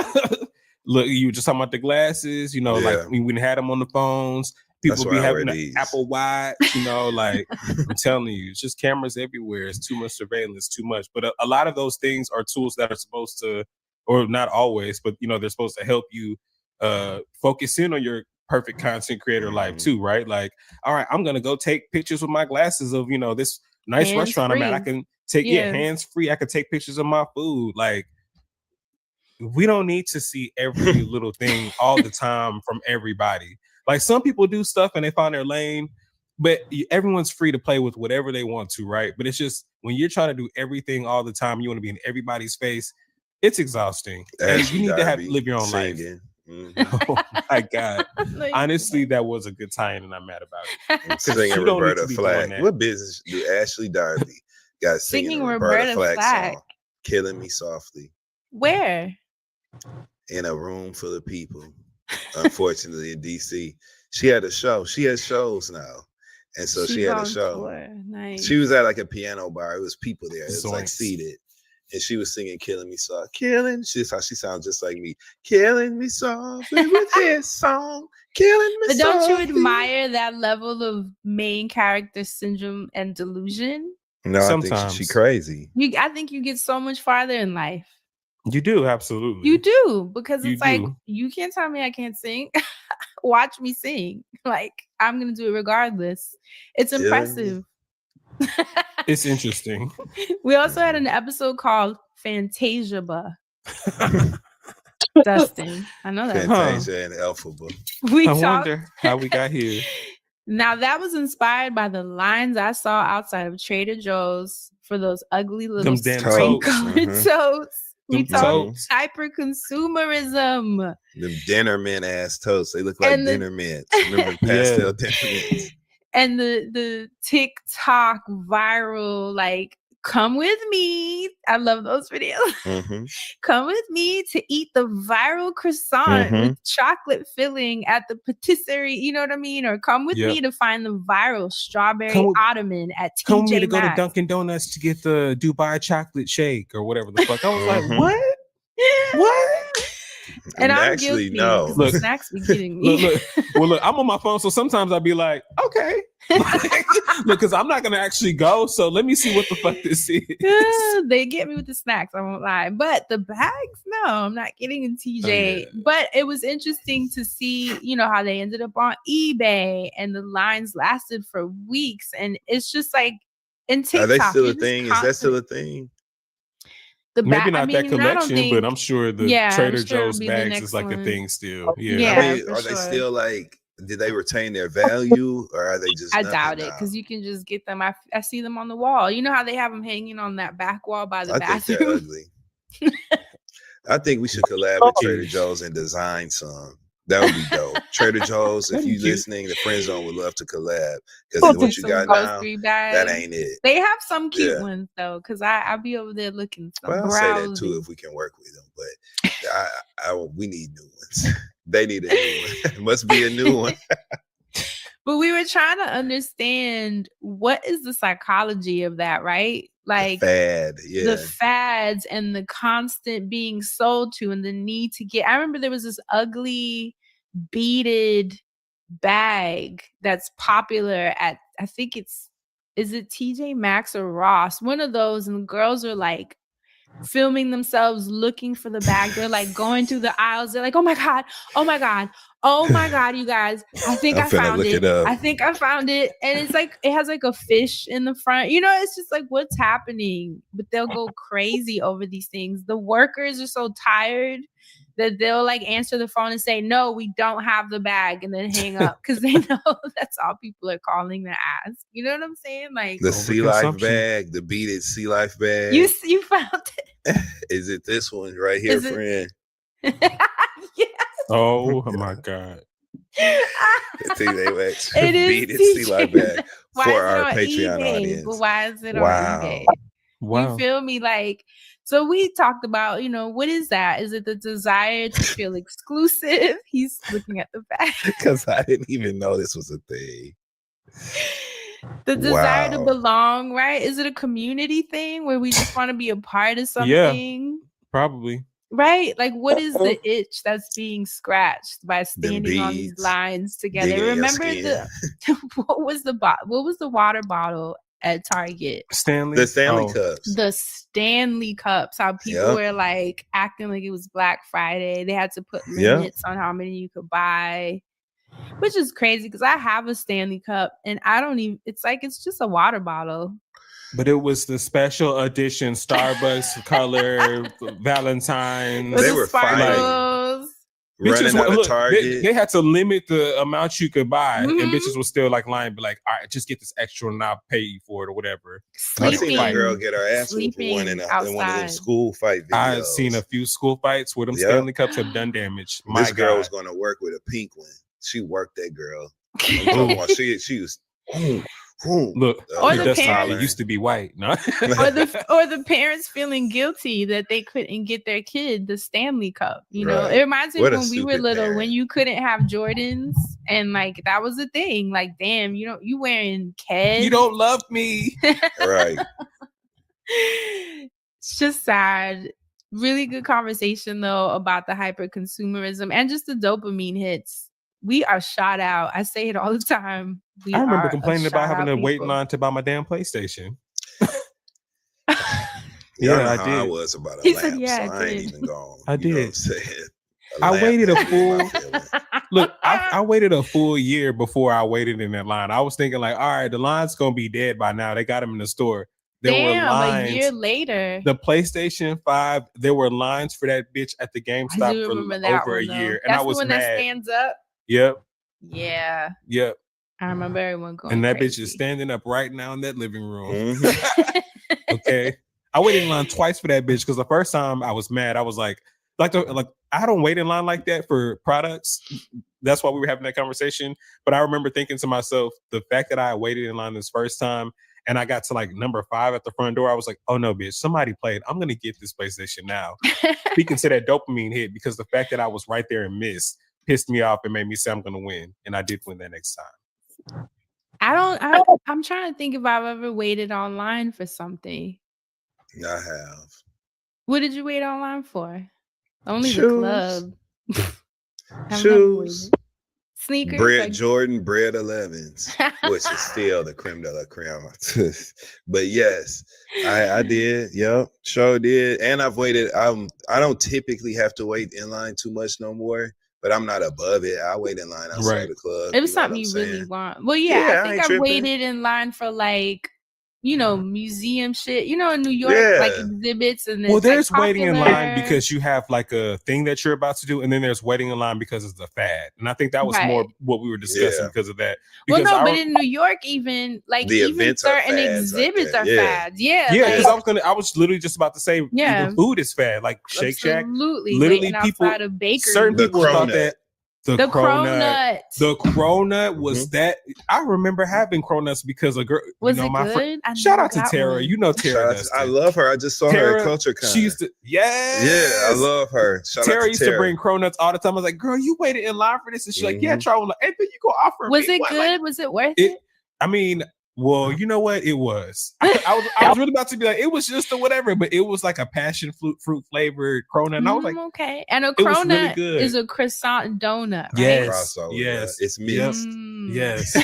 Look, you were just talking about the glasses, you know, like we didn't have them on the phones. People be having the Apple Watch, you know, like I'm telling you, it's just cameras everywhere. It's too much surveillance, too much. But a lot of those things are tools that are supposed to, or not always, but you know, they're supposed to help you focus in on your perfect content creator life too, right? Like, all right, I'm gonna go take pictures with my glasses of, you know, this nice Hands restaurant I'm at. I free. can take hands free. I can take pictures of my food. Like, we don't need to see every little thing all the time from everybody. Like, some people do stuff and they find their lane, but everyone's free to play with whatever they want to, right? But it's just when you're trying to do everything all the time, you want to be in everybody's face. It's exhausting. And you need to live your own life. Oh my God. Honestly, that was a good tie-in and I'm mad about it. Singing Roberta Flack. What business do Ashley Darby got singing Roberta Flack song? Killing Me Softly. Where? In a room full of people. Unfortunately, in DC. She had a show. She has shows now. And so she had a show. Nice. She was at like a piano bar. It was people there. It was like seated. And she was singing Killing Me Soft. Killing. She's how she sounds just like me. Killing me softly with his song. Killing me But softly. don't you admire that level of main character syndrome and delusion? No, Sometimes. I think she crazy. I think you get so much farther in life. You do, absolutely. You do, because You it's like, do. you can't tell me I can't sing. Watch me sing. Like, I'm going to do it regardless. It's impressive. It's interesting. We also had an episode called Fantasia. Dustin, I know that. Fantasia and Elphaba. I wonder how we got here. Now, that was inspired by the lines I saw outside of Trader Joe's for those ugly little Them damn spring-colored totes. totes. We Them talk totes. hyper consumerism. Them dinner men ass toast. They look like And the- dinner mints. Remember pastel dinner mints? And the TikTok viral, like, come with me. I love those videos. Mm-hmm. Come with me to eat the viral croissant Mhm. with chocolate filling at the patisserie. You know what I mean? Or come with Yep. me to find the viral strawberry Come with- ottoman at TJ Come with me to go to Maxx. Dunkin' Donuts to get the Dubai chocolate shake or whatever the fuck. I was like, Mhm. what? What? And I'm Actually, guilty no. 'cause Look. the snacks be getting me. Look. Well, look, I'm on my phone, so sometimes I'll be like, okay. Look, because I'm not going to actually go, so let me see what the fuck this is. Yeah, they get me with the snacks, I won't lie. But the bags, no, I'm not getting in TJ. But it was interesting to see, you know, how they ended up on eBay and the lines lasted for weeks. And it's just like in TikTok. Are they still a you're just thing? Is that still a thing? The Maybe ba- I not that mean, I don't collection, think- but I'm sure the Yeah, I'm Trader sure it'll Joe's be the bags next is like a one. thing still. Yeah. Yeah, I mean, for are they sure. still like, did they retain their value or are they just I nothing doubt it now? because you can just get them. I see them on the wall. You know how they have them hanging on that back wall by the I think they're bathroom. ugly. I think we should collab with Trader Joe's and design some. That would be dope. Trader Joe's, if you listening, the Friend Zone would love to collab because what you got now, that ain't it. They have some cute ones though, because I'll be over there looking. Well, I'll say that too if we can work with them, but we need new ones. They need a new one. It must be a new one. But we were trying to understand what is the psychology of that, right? Like the fads and the constant being sold to and the need to get. I remember there was this ugly beaded bag that's popular at, I think is it TJ Maxx or Ross? One of those, and the girls are like filming themselves looking for the bag. They're like going through the aisles. They're like, oh my God, you guys. I think I found it. I think I found it. And it's like, it has like a fish in the front. You know, it's just like, what's happening? But they'll go crazy over these things. The workers are so tired that they'll like answer the phone and say, no, we don't have the bag, and then hang up because they know that's all people are calling to ask. You know what I'm saying? Like the Sea Life bag, the beaded Sea Life bag. You found it. Is it this one right here, friend? Yes. Oh my God. I think they went beaded Sea Life bag for our Patreon audience. But why is it on eBay? Wow. You feel me? Like, so we talked about, what is that? Is it the desire to feel exclusive? He's looking at the back. Because I didn't even know this was a thing. The desire to belong, right? Is it a community thing where we just want to be a part of something? Yeah, probably. Right? Like, what is the itch that's being scratched by standing on these lines together? Remember what was the water bottle at Target? The Stanley Cups. The Stanley Cups. How people were like acting like it was Black Friday. They had to put limits on how many you could buy, which is crazy because I have a Stanley Cup and I don't even. It's like it's just a water bottle. But it was the special edition Starbucks color Valentine's. They were fighting. Running out of Target. They had to limit the amount you could buy, and bitches was still like lying, but like, all right, just get this extra and I'll pay you for it or whatever. I seen a girl get her ass whooped for one in one of them school fight videos. I've seen a few school fights where them Stanley Cups have done damage. This girl was going to work with a pink one. She worked that girl. She was. Look, or the parents, it used to be white, no? or the parents feeling guilty that they couldn't get their kid the Stanley Cup. You know, it reminds me when we were little, when you couldn't have Jordans, and like that was a thing. Like, damn, you wearing Keds. You don't love me, right? It's just sad. Really good conversation though about the hyper consumerism and just the dopamine hits. We are shot out. I say it all the time. I remember complaining about having to wait in line to buy my damn PlayStation. Yeah, I did. I was about a lamp, so I ain't even gone. I did. You know what I'm saying? I waited a full look. I waited a full year before I waited in that line. I was thinking like, all right, the line's gonna be dead by now. They got them in the store. There were lines. A year later. The PlayStation 5, there were lines for that bitch at the GameStop for over a year, and I was mad. That stands up. Yep. Yeah. Yep. I remember everyone going. And that crazy. bitch is standing up right now in that living room. Okay. I waited in line twice for that bitch because the first time I was mad. I was like I don't wait in line like that for products. That's why we were having that conversation. But I remember thinking to myself, the fact that I waited in line this first time and I got to like number 5 at the front door, I was like, oh no, bitch, somebody played. I'm gonna get this PlayStation now. Speaking to that dopamine hit, because the fact that I was right there and missed pissed me off and made me say I'm gonna win, and I did win that next time. I'm trying to think if I've ever waited online for something. I have. What did you wait online for? Only the club. Shoes. Sneakers. Jordan Bread 11s, which is still the creme de la creme. But yes, I did. Yep, sure did. And I've waited. I don't typically have to wait in line too much no more. But I'm not above it. I wait in line outside the club. It was something you really want. Well, yeah, I think I waited in line for like, museum shit. In New York, like exhibits and then there's waiting in line because you have like a thing that you're about to do, and then there's waiting in line because it's a fad. And I think that was more what we were discussing because of that. Because but in New York, even like even certain exhibits are fads. Yeah, because I was literally just about to say, even food is fad. Like Shake Shack, absolutely, literally people, of bakery. certain people thought that. The cronut. The cronut was Mhm. that. I remember having cronuts because a girl. Was you know, it my good? friend. I Shout never out to got Tara. one. You know Tara. Shout out to- I love her. I just saw her Tara, at Culture Con. she used to. Yes. Yeah, I love her. Shout Tara out to used Tara. to bring cronuts all the time. I was like, girl, you waited in line for this. And she's like, yeah, Mhm. try one. Like, and then you go offer Was me it one. good? Like, Was it worth it, it? I mean, well, you know what? It was. I was really about to be like, it was just a whatever, but it was like a passion fruit flavored cronut. And I was like, Okay. And a it was really cronut good. is a croissant donut, right? Yes. Crossover, Yes. yeah. It's mixed. Yes.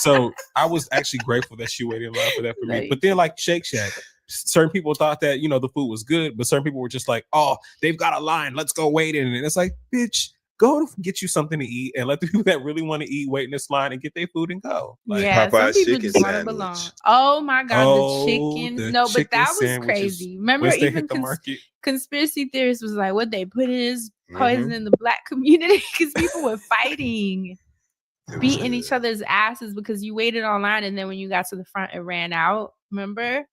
So I was actually grateful that she waited in line for that for me. But then, like Shake Shack, certain people thought that, you know, the food was good, but certain people were just like, oh, they've got a line. Let's go wait in. And it's like, bitch, go to get you something to eat and let the people that really want to eat wait in this line and get their food and go. Like, Yeah, some Popeye's people chicken just want to sandwich. belong. Oh my god, Oh, the chicken! the No, but chicken that was sandwiches. crazy. Remember, Once they even hit the market. conspiracy theorists was like, what they put in is Mm-hmm. poison in the black community because people were fighting, It was beating good. each other's asses because you waited online and then when you got to the front, it ran out. Remember,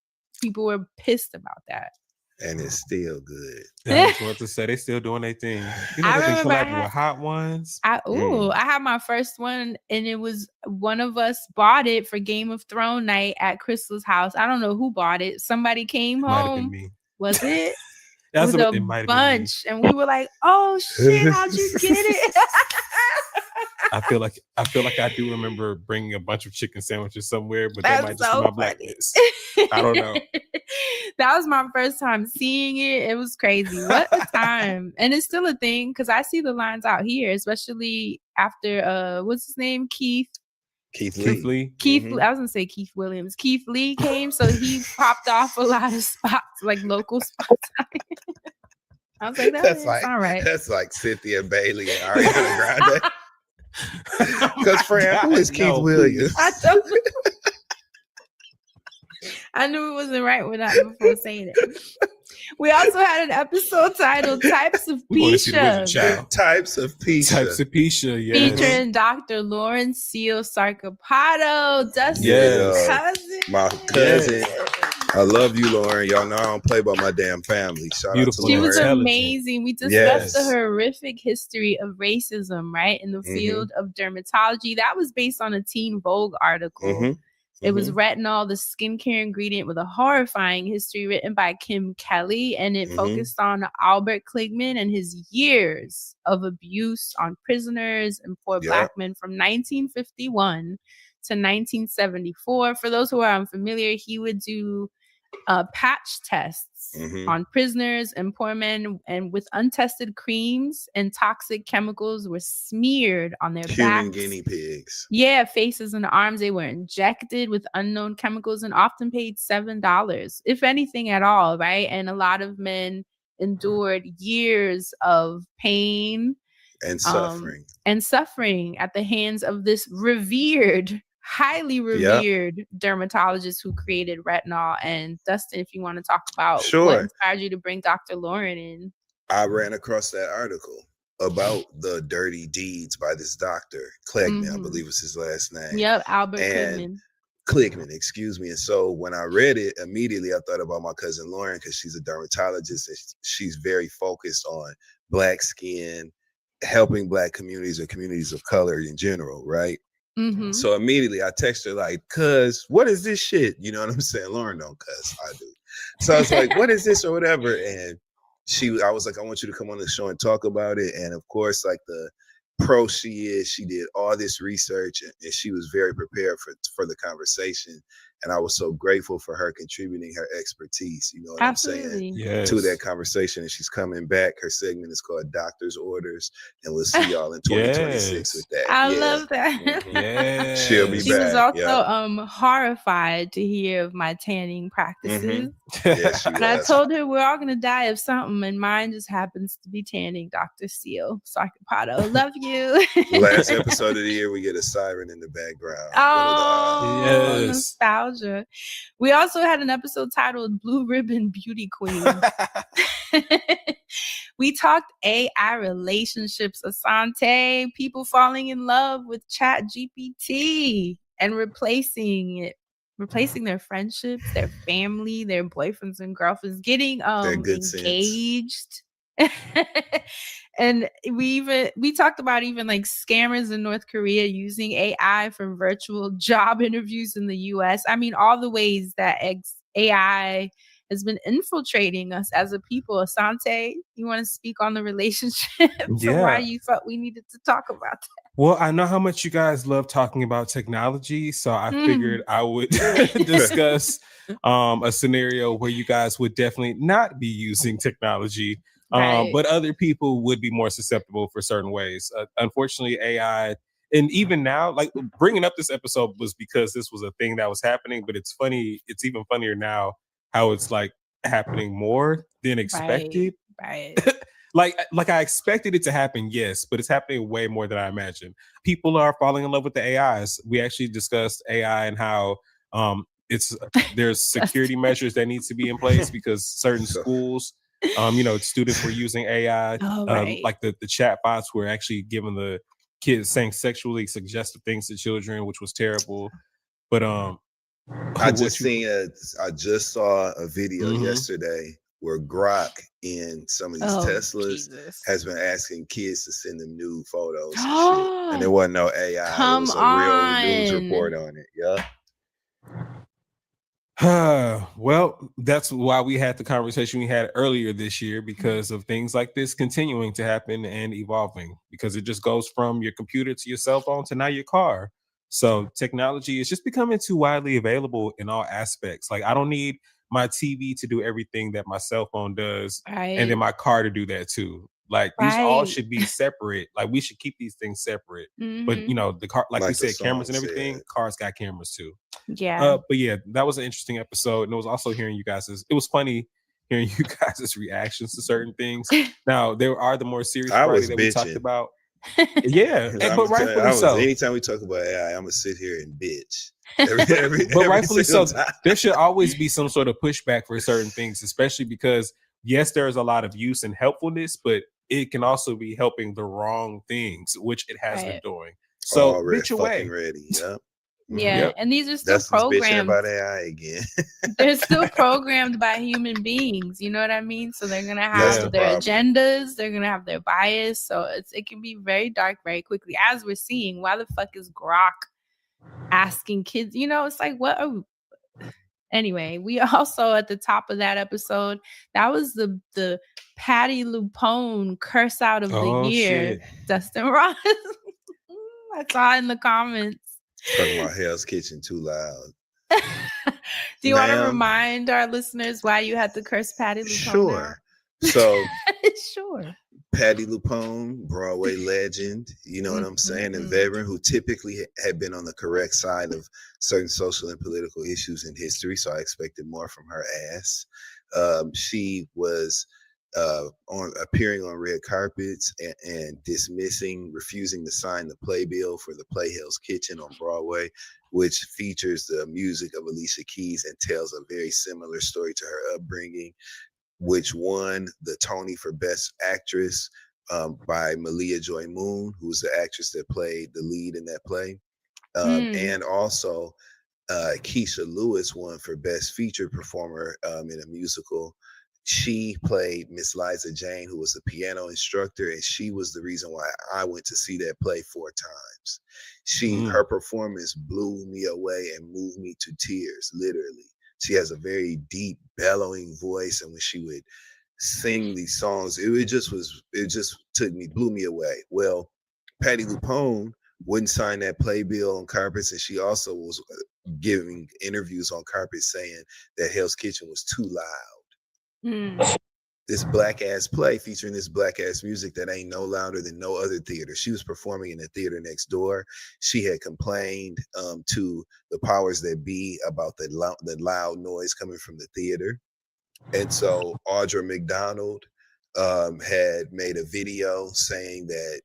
people were pissed about that. And it's still good. I just want to say they still doing their thing. You know, I they've been remember I collabing had- with Hot Ones. I had my first one, and it was one of us bought it for Game of Thrones night at Crystal's house. I don't know who bought it. Somebody came Might have been home. me. Was it? That's It was what it a might have been me. bunch, and we were like, "Oh shit, how'd you get it?" I feel like I do remember bringing a bunch of chicken sandwiches somewhere, but that That's might just so be my funny. blackness. I don't know. That was my first time seeing it. It was crazy. What a time. And it's still a thing because I see the lines out here, especially after what's his name? Keith Keith Keith Lee. Lee. I was gonna say Keith Williams. Keith Lee came, so he popped off a lot of spots, like local spots. I was like, That's that's like all right. That's like Cynthia Bailey and Ariana Grande. Because Fran, who is Keith No, Williams? I don't know. I knew it wasn't right before saying it. We also had an episode titled "Types of We want to see the Wizard Pisha," Child. Types of pizza. Types of Pisha, yes. featuring Dr. Lauren Seal Sarcopato, Dustin's Yes. cousin. My cousin. I love you, Lauren. Y'all know I don't play by my damn family. Shout Beautiful. out to She Lauren. was Intelligent. amazing. We discussed Yes. the horrific history of racism, right, in the field of dermatology. That was based on a Teen Vogue article. Mhm. It was retinol, the skincare ingredient with a horrifying history written by Kim Kelly, and it focused on Albert Kligman and his years of abuse on prisoners and poor Black men from 1951 to 1974. For those who are unfamiliar, he would do patch tests on prisoners and poor men, and with untested creams and toxic chemicals were smeared on their Human backs. guinea pigs. Yeah, faces and arms. They were injected with unknown chemicals and often paid $7, if anything at all, right? And a lot of men endured years of pain And suffering. at the hands of this highly revered dermatologist who created retinol. And Dustin, if you want to talk about what Sure. inspired you to bring Dr. Lauren in. I ran across that article about the dirty deeds by this doctor, Klegman, I believe was his last name. Yep, Albert And Kligman. Kligman, excuse me. And so when I read it, immediately I thought about my cousin Lauren because she's a dermatologist and she's very focused on Black skin, helping Black communities or communities of color in general, right? Mhm. So immediately I text her like, cuz, what is this shit? You know what I'm saying? Lauren don't cuss, I do. So I was like, what is this or whatever? And I was like, I want you to come on the show and talk about it. And of course, like the pro she is, she did all this research and she was very prepared for the conversation. And I was so grateful for her contributing her expertise, you know what I'm saying, Yes. to that conversation. And she's coming back. Her segment is called Doctor's Orders. And we'll see y'all in 2026 with that. I Yeah. love that. Yeah. She'll be She back. was also yeah. horrified to hear of my tanning practices. Yeah, she And I was. told her we're all gonna die of something, and mine just happens to be tanning. Dr. Seal Sarcopato, love you. Last episode of the year, we get a siren in the background. Oh, Yes. nostalgia. We also had an episode titled Blue Ribbon Beauty Queen. We talked AI relationships, Asante, people falling in love with Chat GPT and replacing their friendships, their family, their boyfriends and girlfriends, getting Their good sense. engaged. And we talked about even like scammers in North Korea using AI for virtual job interviews in the US. I mean, all the ways that AI has been infiltrating us as a people. Asante, you want to speak on the relationship for why you thought we needed to talk about that? Well, I know how much you guys love talking about technology, so I figured I would discuss a scenario where you guys would definitely not be using technology. Right. But other people would be more susceptible for certain ways. Unfortunately, AI, and even now, like bringing up this episode was because this was a thing that was happening. But it's funny. It's even funnier now how it's like happening more than expected. Right. like I expected it to happen, yes, but it's happening way more than I imagined. People are falling in love with the AIs. We actually discussed AI and how there's security measures that needs to be in place because certain schools. Students were using AI, like the chat bots were actually giving the kids saying sexually suggestive things to children, which was terrible. But I just saw a video yesterday where Grok in some of these Teslas has been asking kids to send them nude photos and shit. And there wasn't no AI. Come there was a real news report on it. Yeah. Well, that's why we had the conversation we had earlier this year, because of things like this continuing to happen and evolving, because it just goes from your computer to your cell phone to now your car. So technology is just becoming too widely available in all aspects. Like I don't need my TV to do everything that my cell phone does, and then my car to do that too. Like these all should be separate. Like we should keep these things separate. But the car, like we said, cameras and everything, cars got cameras too. Yeah. But yeah, that was an interesting episode. And it was also hearing you guys, it was funny hearing you guys' reactions to certain things. Now, there are the more serious party that we talked about. Yeah, but rightfully so. Anytime we talk about AI, I'm gonna sit here and bitch. But rightfully so. There should always be some sort of pushback for certain things, especially because yes, there is a lot of use and helpfulness, but it can also be helping the wrong things, which it has been doing. So bitch away. Ready. Yep. Yeah, and these are still programmed about AI again. They're still programmed by human beings. You know what I mean? So they're gonna have their agendas. They're gonna have their bias. So it can be very dark very quickly, as we're seeing. Why the fuck is Grok asking kids? It's like what are. Anyway, we also at the top of that episode, that was the Patty Lupone curse out of the year. Shit. Dustin Ross. I saw in the comments. Talking about Hell's Kitchen too loud. Do you want to remind our listeners why you had to curse Patty Lupone? Sure. So sure. Patty Lupone, Broadway legend, you know what I'm saying, and veteran who typically had been on the correct side of certain social and political issues in history. So I expected more from her ass. She was appearing on red carpets and refusing to sign the playbill for the play Hell's Kitchen on Broadway, which features the music of Alicia Keys and tells a very similar story to her upbringing, which won the Tony for Best Actress by Malia Joy Moon, who's the actress that played the lead in that play. And also Keisha Lewis won for Best Featured Performer in a musical. She played Miss Liza Jane, who was a piano instructor, and she was the reason why I went to see that play 4 times. Her performance blew me away and moved me to tears, literally. She has a very deep, bellowing voice, and when she would sing these songs, it just blew me away. Well, Patty Lupone wouldn't sign that playbill on carpets, and she also was giving interviews on carpet saying that Hell's Kitchen was too loud. This black ass play featuring this black ass music that ain't no louder than no other theater. She was performing in the theater next door. She had complained to the powers that be about the loud noise coming from the theater. And so Audra McDonald had made a video saying that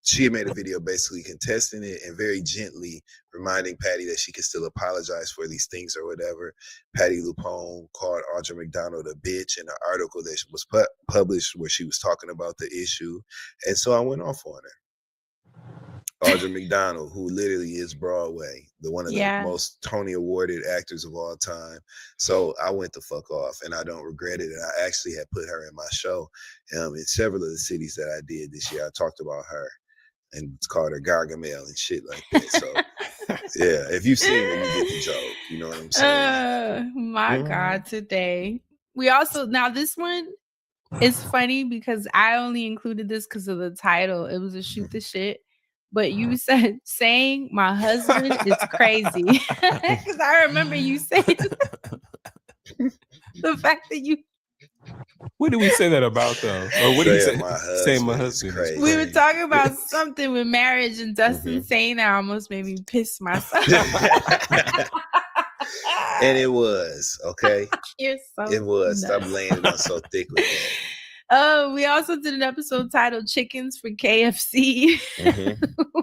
she had made a video basically contesting it and very gently reminding Patty that she could still apologize for these things or whatever. Patty Lupone called Audra McDonald a bitch in an article that was published where she was talking about the issue. And so I went off on her. Audra McDonald, who literally is Broadway, one of the most Tony awarded actors of all time. So I went the fuck off, and I don't regret it. And I actually had put her in my show in several of the cities that I did this year. I talked about her and called her Gargamel and shit like that. So yeah, if you've seen it, you get the joke. You know what I'm saying? My God, today. We also, now this one is funny because I only included this because of the title. It was a shoot the shit. But you said saying my husband is crazy. Because I remember you saying the fact that you. What did we say that about though? Or what did you say? Say my husband. We were talking about something with marriage, and Dustin saying that almost made me piss myself. And it was, okay? You're so it was. nuts. Stop laying it on so thick with that. Oh, we also did an episode titled Chickens for KFC,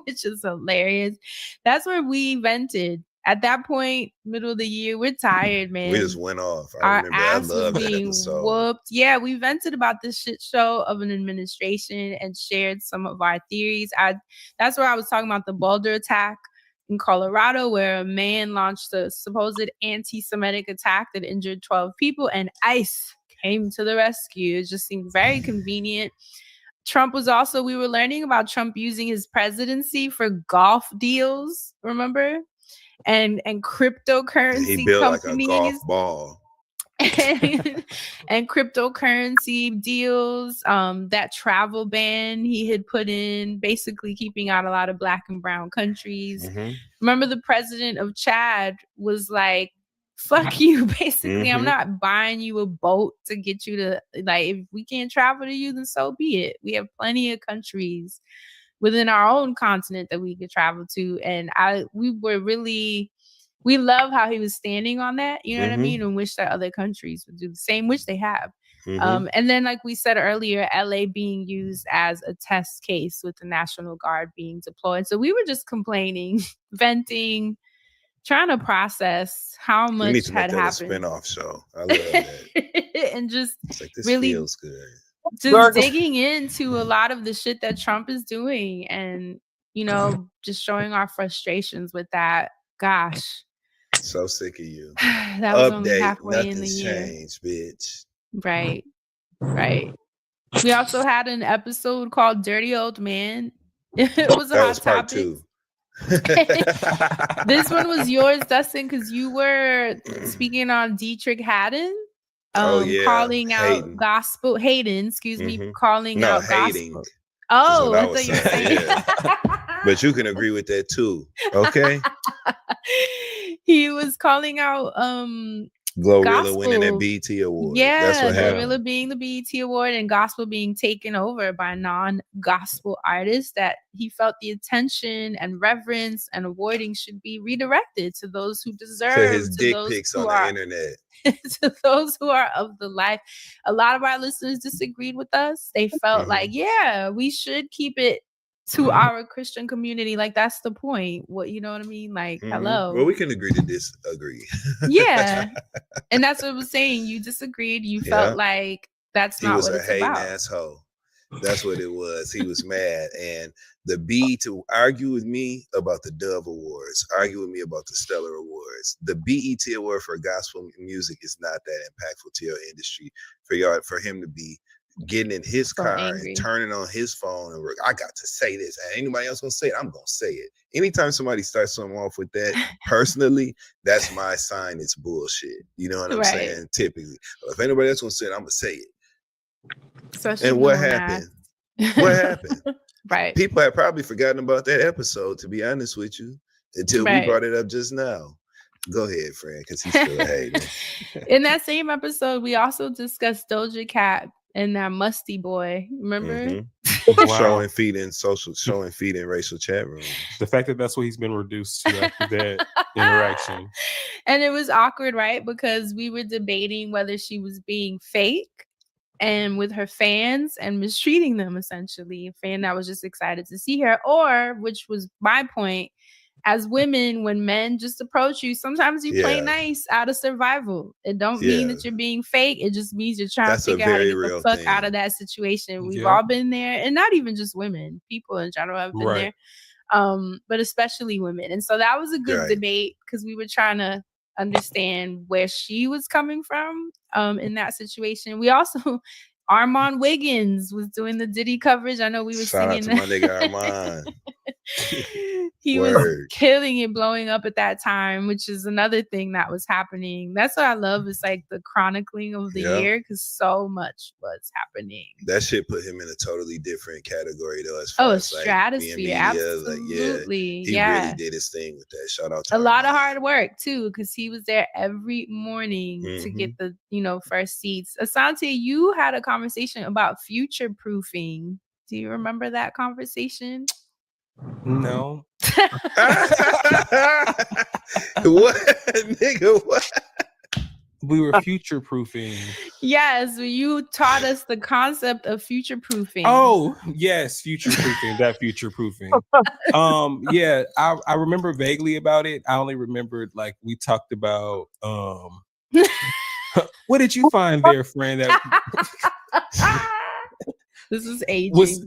which is hilarious. That's where we vented. At that point, middle of the year, we're tired, man. We just went off. Our ass was being whooped. Yeah, we vented about this shit show of an administration and shared some of our theories. That's where I was talking about the Boulder attack in Colorado, where a man launched a supposed anti-Semitic attack that injured 12 people, and ICE came to the rescue. It just seemed very convenient. Trump was also, we were learning about Trump using his presidency for golf deals, remember? And cryptocurrency He built companies. like a golf ball. And cryptocurrency deals, that travel ban he had put in, basically keeping out a lot of Black and brown countries. Remember the president of Chad was like, fuck you, basically. I'm not buying you a boat to get you to, like, if we can't travel to you, then so be it. We have plenty of countries within our own continent that we could travel to. And we love how he was standing on that, you know what I mean? And wish that other countries would do the same, which they have. And then, like we said earlier, LA being used as a test case with the National Guard being deployed. So we were just complaining, venting, trying to process how much need to had make that happened. a spinoff show. I love that. And just It's like, this really feels good. just digging into a lot of the shit that Trump is doing, and you know, just showing our frustrations with that. Gosh, So sick of you. that was only halfway in the Nothing's year. changed, bitch. Right. We also had an episode called Dirty Old Man. It was a That hot was part topic. 2. This one was yours, Dustin, because you were speaking on Dietrich Haddon, calling out Hayden. gospel. Hayden, excuse me, calling No, out hating. gospel. is Oh, what I I was thought you were saying, saying. But you can agree with that too, okay? He was calling out Glorilla winning that gospel. BET award. Yeah, That's what happened. Gorilla being the BET award and gospel being taken over by non-gospel artists, that he felt the attention and reverence and awarding should be redirected to those who deserve, To his dick those pics who on are, the internet. to those who are of the life. A lot of our listeners disagreed with us. They felt like, yeah, we should keep it to our Christian community. Like, that's the point. What, you know what I mean? Like, hello. Well, we can agree to disagree. Yeah. And that's what I was saying. You disagreed. You felt like that's not what He was it's a hating about. asshole. That's what it was. He was mad. And the B to argue with me about the Dove Awards, argue with me about the Stellar Awards. The BET Award for gospel music is not that impactful to your industry for him to be getting in his car angry. and turning on his phone and I got to say this. And anybody else gonna say it, I'm gonna say it. Anytime somebody starts something off with that, personally, that's my sign it's bullshit. You know what I'm saying? Typically. If anybody else gonna say it, I'm gonna say it. Especially And what knowing happened? that. What happened? Right. People had probably forgotten about that episode, to be honest with you, until we brought it up just now. Go ahead, Fran, because he's still a hater. In that same episode, we also discussed Doja Cat and that Musty Boy. Remember? Showing feet in racial chat rooms. The fact that that's what he's been reduced to after that interaction. And it was awkward, right? Because we were debating whether she was being fake and with her fans and mistreating them, essentially. A fan that was just excited to see her, or, which was my point, as women, when men just approach you, sometimes you play nice out of survival. It don't mean that you're being fake. It just means you're trying to figure out how to get the fuck out of that situation. We've all been there, and not even just women, people in general have been there. but especially women. And so that was a good Right. debate because we were trying to understand where she was coming from in that situation. We also Armand Wiggins was doing the Diddy coverage. I know we were Shout out singing to my nigga Armand. he was Word. killing it, blowing up at that time, which is another thing that was happening. That's what I love. It's like the chronicling of the Yeah. year because so much was happening. That shit put him in a totally different category though, as Oh, far a as like stratosphere. being media. Absolutely. He Yeah. really did his thing with that. Shout out to A lot of hard work too, because he was there every morning to get the first seats. Asante, you had a conversation about future proofing. Do you remember that conversation? No. What, nigga? What? We were future proofing. Yes, you taught us the concept of future proofing. Oh, yes, future proofing. That future proofing. Yeah, I remember vaguely about it. I only remembered like we talked about what did you find there, friend? That this is aging. was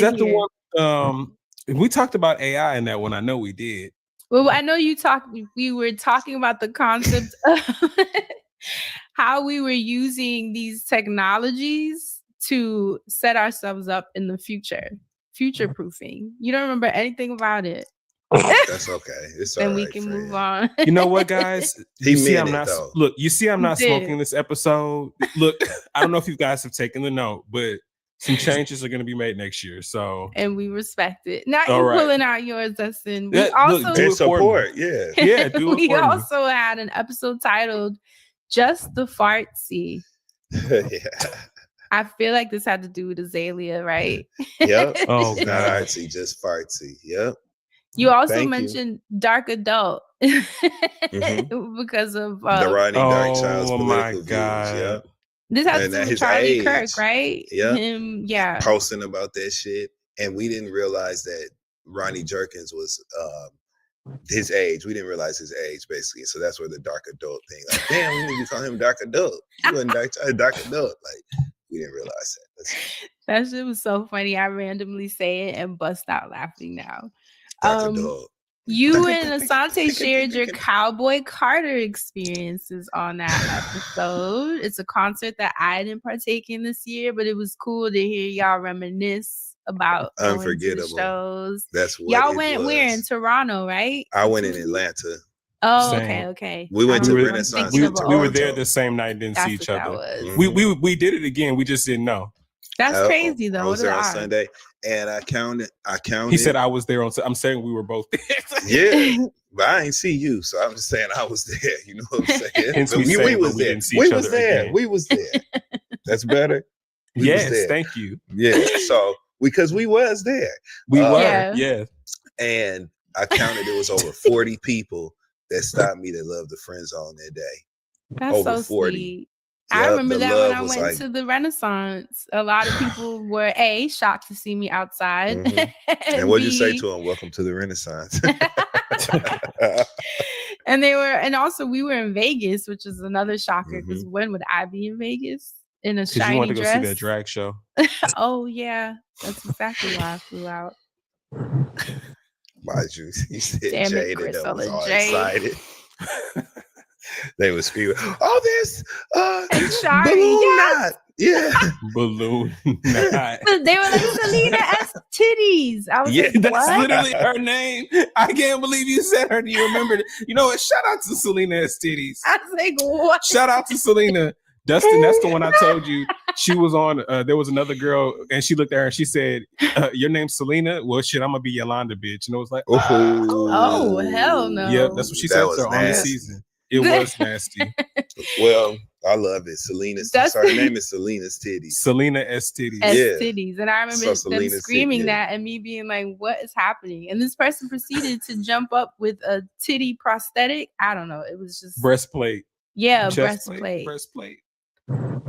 that here. the one we talked about AI in that one? I know we did. Well, I know we were talking about the concept of how we were using these technologies to set ourselves up in the future proofing. You don't remember anything about it. That's okay. It's all Then we right, can friend. move on. You know what, guys? He You see, meant I'm it, not though. look. You see, I'm not He did. smoking this episode. Look, I don't know if you guys have taken the note, but some changes are going to be made next year. So And we respect it. Not All you right. pulling out yours, Dustin. We Yeah, look, also do And it for support, me. yeah. Yeah, do it we for me. also had an episode titled "Just the Fartsy." Yeah. I feel like this had to do with Azalea, right? Yep. Oh, It's not God. artsy, just fartsy. Yep. You also Thank you. mentioned dark adult because of The Rodney Dark Child's Oh my political God. views. Yep. this has to And do at with his Charlie age. Kirk, right? Yep. Him, yeah. Posting about that shit. And we didn't realize that Ronnie Jerkins was his age. We didn't realize his age, basically. So that's where the dark adult thing. Like, damn, we need to call him dark adult. He wasn't dark adult. Like, we didn't realize that. That shit was so funny. I randomly say it and bust out laughing now. Dark adult. You and Asante shared your Cowboy Carter experiences on that episode. It's a concert that I didn't partake in this year, but it was cool to hear y'all reminisce about going to the Unforgettable. shows. That's what Y'all it went was. where? In Toronto, right? I went in Atlanta. Oh, Same. okay. We went I to don't know. I'm Renaissance. thinking We of were old- there the same night, didn't see That's each what that other. was. We did it again. We just didn't know. That's I- crazy though. I What was are there the on odds? Sunday, and I counted. He said I was there on. I'm saying we were both there. Yeah, but I ain't see you, so I'm just saying I was there. You know what I'm saying? Hence But me we saying, was but we there. didn't see We each was other there. again. We was there. That's better. We was Yes, there. thank you. Yeah. So because we was there, We were. Yeah. Yeah. and I counted. It was over 40 people that stopped me that loved the Friend Zone that day. That's Over so 40. sweet. I Yep, remember the that when love I was went like- to the Renaissance. A lot of people were shocked to see me outside. Mhm. And what'd you say B, to him? Welcome to the Renaissance. and also we were in Vegas, which is another shocker because when would I be in Vegas in a Because you shiny wanted to go dress? see that drag show. Oh yeah, that's exactly why I flew out. Why'd you said Damn it, Jada that was Priscilla all J. excited. They were screaming, "Oh, this Shari, balloon yes! knot." Yeah. Balloon knot. They were like Selena S titties. I was Yeah, like, that's what? literally her name. I can't believe you said her. Do you remember it? You know what? Shout out to Selena S. Titties. I was like, what? Shout out to Selena. Dustin, that's the one I told you. She was on, there was another girl, and she looked at her and she said, your name's Selena? Well, shit, I'm going to be Yolanda, bitch. And it was like, Oh, hell no. Yep, that's what she That said was to her on the nasty. season. It was nasty. Well, I love it. Selena's. That's- Sorry, her name is Selena's Titties. Selena S. Titties. S Yeah. titties. And I remember So them Selena's screaming titty, yeah. that and me being like, what is happening? And this person proceeded to jump up with a titty prosthetic. I don't know. It was just, Breastplate. yeah, a Chest breastplate plate, breastplate.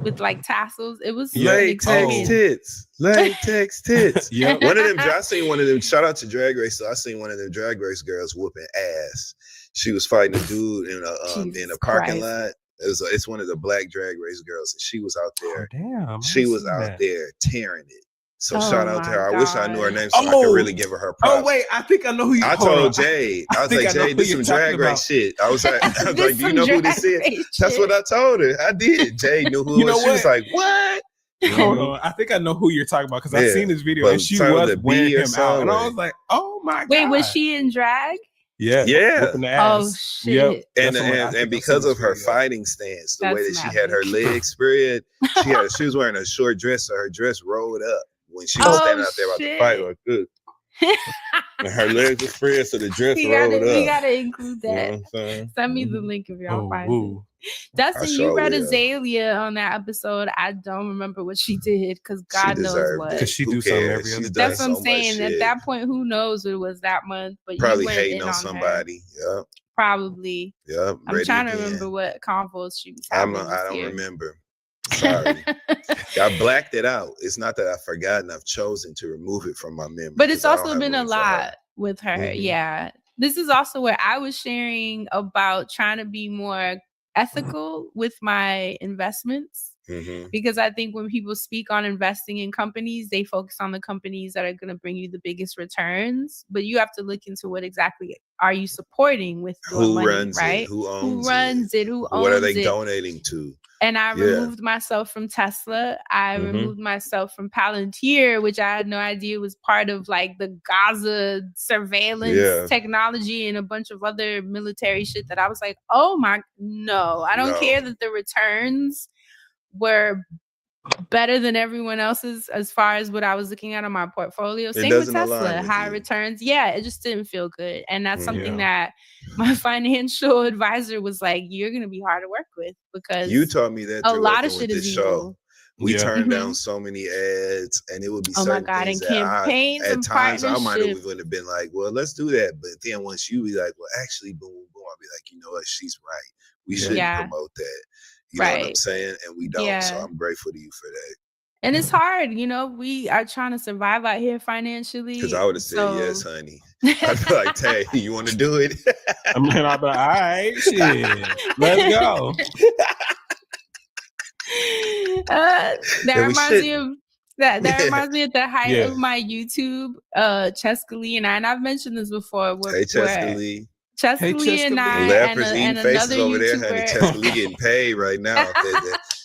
with like tassels. It was Yeah. an Latex experience. tits. Latex tits. Yeah. One of them, I seen one of them. Shout out to Drag Race. So I seen one of them Drag Race girls whooping ass. She was fighting a dude in a Jesus parking Christ. lot. It's one of the black Drag Race girls, and she was out there. Damn. She was out there tearing it. So Oh shout out to my her. I wish I knew her God. name so I could really give her props. Oh wait, I think I know who you. I hold on. told Jade. I was think like, I know Jade, who this you're some drag talking about. race shit. I was like, do This you some know who this drag is? race That's what I told her. I did. Jade knew who You it know was. She was what? like, what? Hold on, I think I know who you're talking about because I've Yeah, seen this video but and she start with was a B wearing or him out, and I was something. like, "Oh my god!" Wait, was she in drag? Yeah, Yeah. whooping the ass. Oh shit. Yep. And That's the one. I and, think and I've seen because this of her video. fighting stance, the way that That's she had her mad. legs spread, she was wearing a short dress, so her dress rolled up when she was Oh, standing out there about to fight. shit. Like, good. And her legs were spread, so the dress we rolled gotta up. include You know what that. I'm saying? Send me the link if y'all Oh, find woo. it. Dustin, I you sure read will. Azalea on that episode. I don't remember what she did because She God knows deserved what. it. Because she Who do something cares? every other She's day. done That's what so I'm much saying. At shit. that point, who knows what it was that month? But Probably you went hating in on her. somebody. Yep. Probably. Yep. I'm Ready trying to again. remember what convos she was I having don't this year. remember. Sorry. I blacked it out. It's not that I've forgotten. I've chosen to remove it from my memory. But it's 'cause I don't also have been a room for her. lot with her. Mhm. Yeah. This is also where I was sharing about trying to be more ethical with my investments. Mhm. Because I think when people speak on investing in companies, they focus on the companies that are going to bring you the biggest returns. But you have to look into what exactly are you supporting with your Who money, runs right? it? Who owns runs it? Who owns What are they it? donating to? And I Yeah. removed myself from Tesla. I Mhm. removed myself from Palantir, which I had no idea was part of like the Gaza surveillance Yeah. technology and a bunch of other military shit that I was like, oh my, no, I don't No. care that the returns were better than everyone else's as far as what I was looking at on my portfolio. Same with doesn't Tesla, align with high you. returns. Yeah, it just didn't feel good. And that's something Yeah. that my financial advisor was like, you're going to be hard to work with because You taught me that a through lot of working with shit is this evil. show. We Yeah. turned down Mhm. so many ads, and it would be Oh my certain God, things and that campaigns at and times I might partnerships. have even have been like, "Well, let's do that." But then once you be like, "Well, actually, boom, boom," I'll be like, "You know what? She's right. We Yeah. shouldn't Yeah. promote that." You know what I'm Right. saying? And we don't. So Yeah. I'm grateful to you for that. And it's hard, we are trying to survive out here financially. Because I would have said yes, So honey. I'd be like, "Tay, you want to do it?" I mean, I'll be like, all right, shit, let's go. that Yeah, we reminds me shouldn't. of that Yeah. reminds me at the height Yeah. of my YouTube, Cheska Lee and I, and I've mentioned this before, Hey, Cheska Lee. Cheska Hey, Lee and Cheska I Lee. and, Leopards eating and faces another over there, honey. YouTuber. Cheska Lee getting paid right now.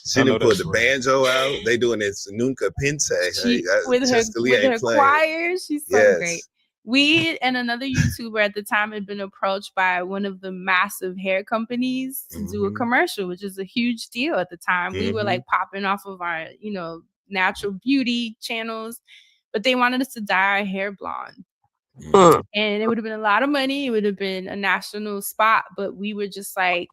She I know didn't put that's the right. banjo out. They doing this Nunca Pince. Honey. She with her Cheska Lee with ain't her playing. choir, she's so Yes. great. We and another YouTuber at the time had been approached by one of the massive hair companies to do a Mhm. commercial, which is a huge deal at the time. We were Mhm. like popping off of our, natural beauty channels, but they wanted us to dye our hair blonde. And it would have been a lot of money. It would have been a national spot, but we were just like,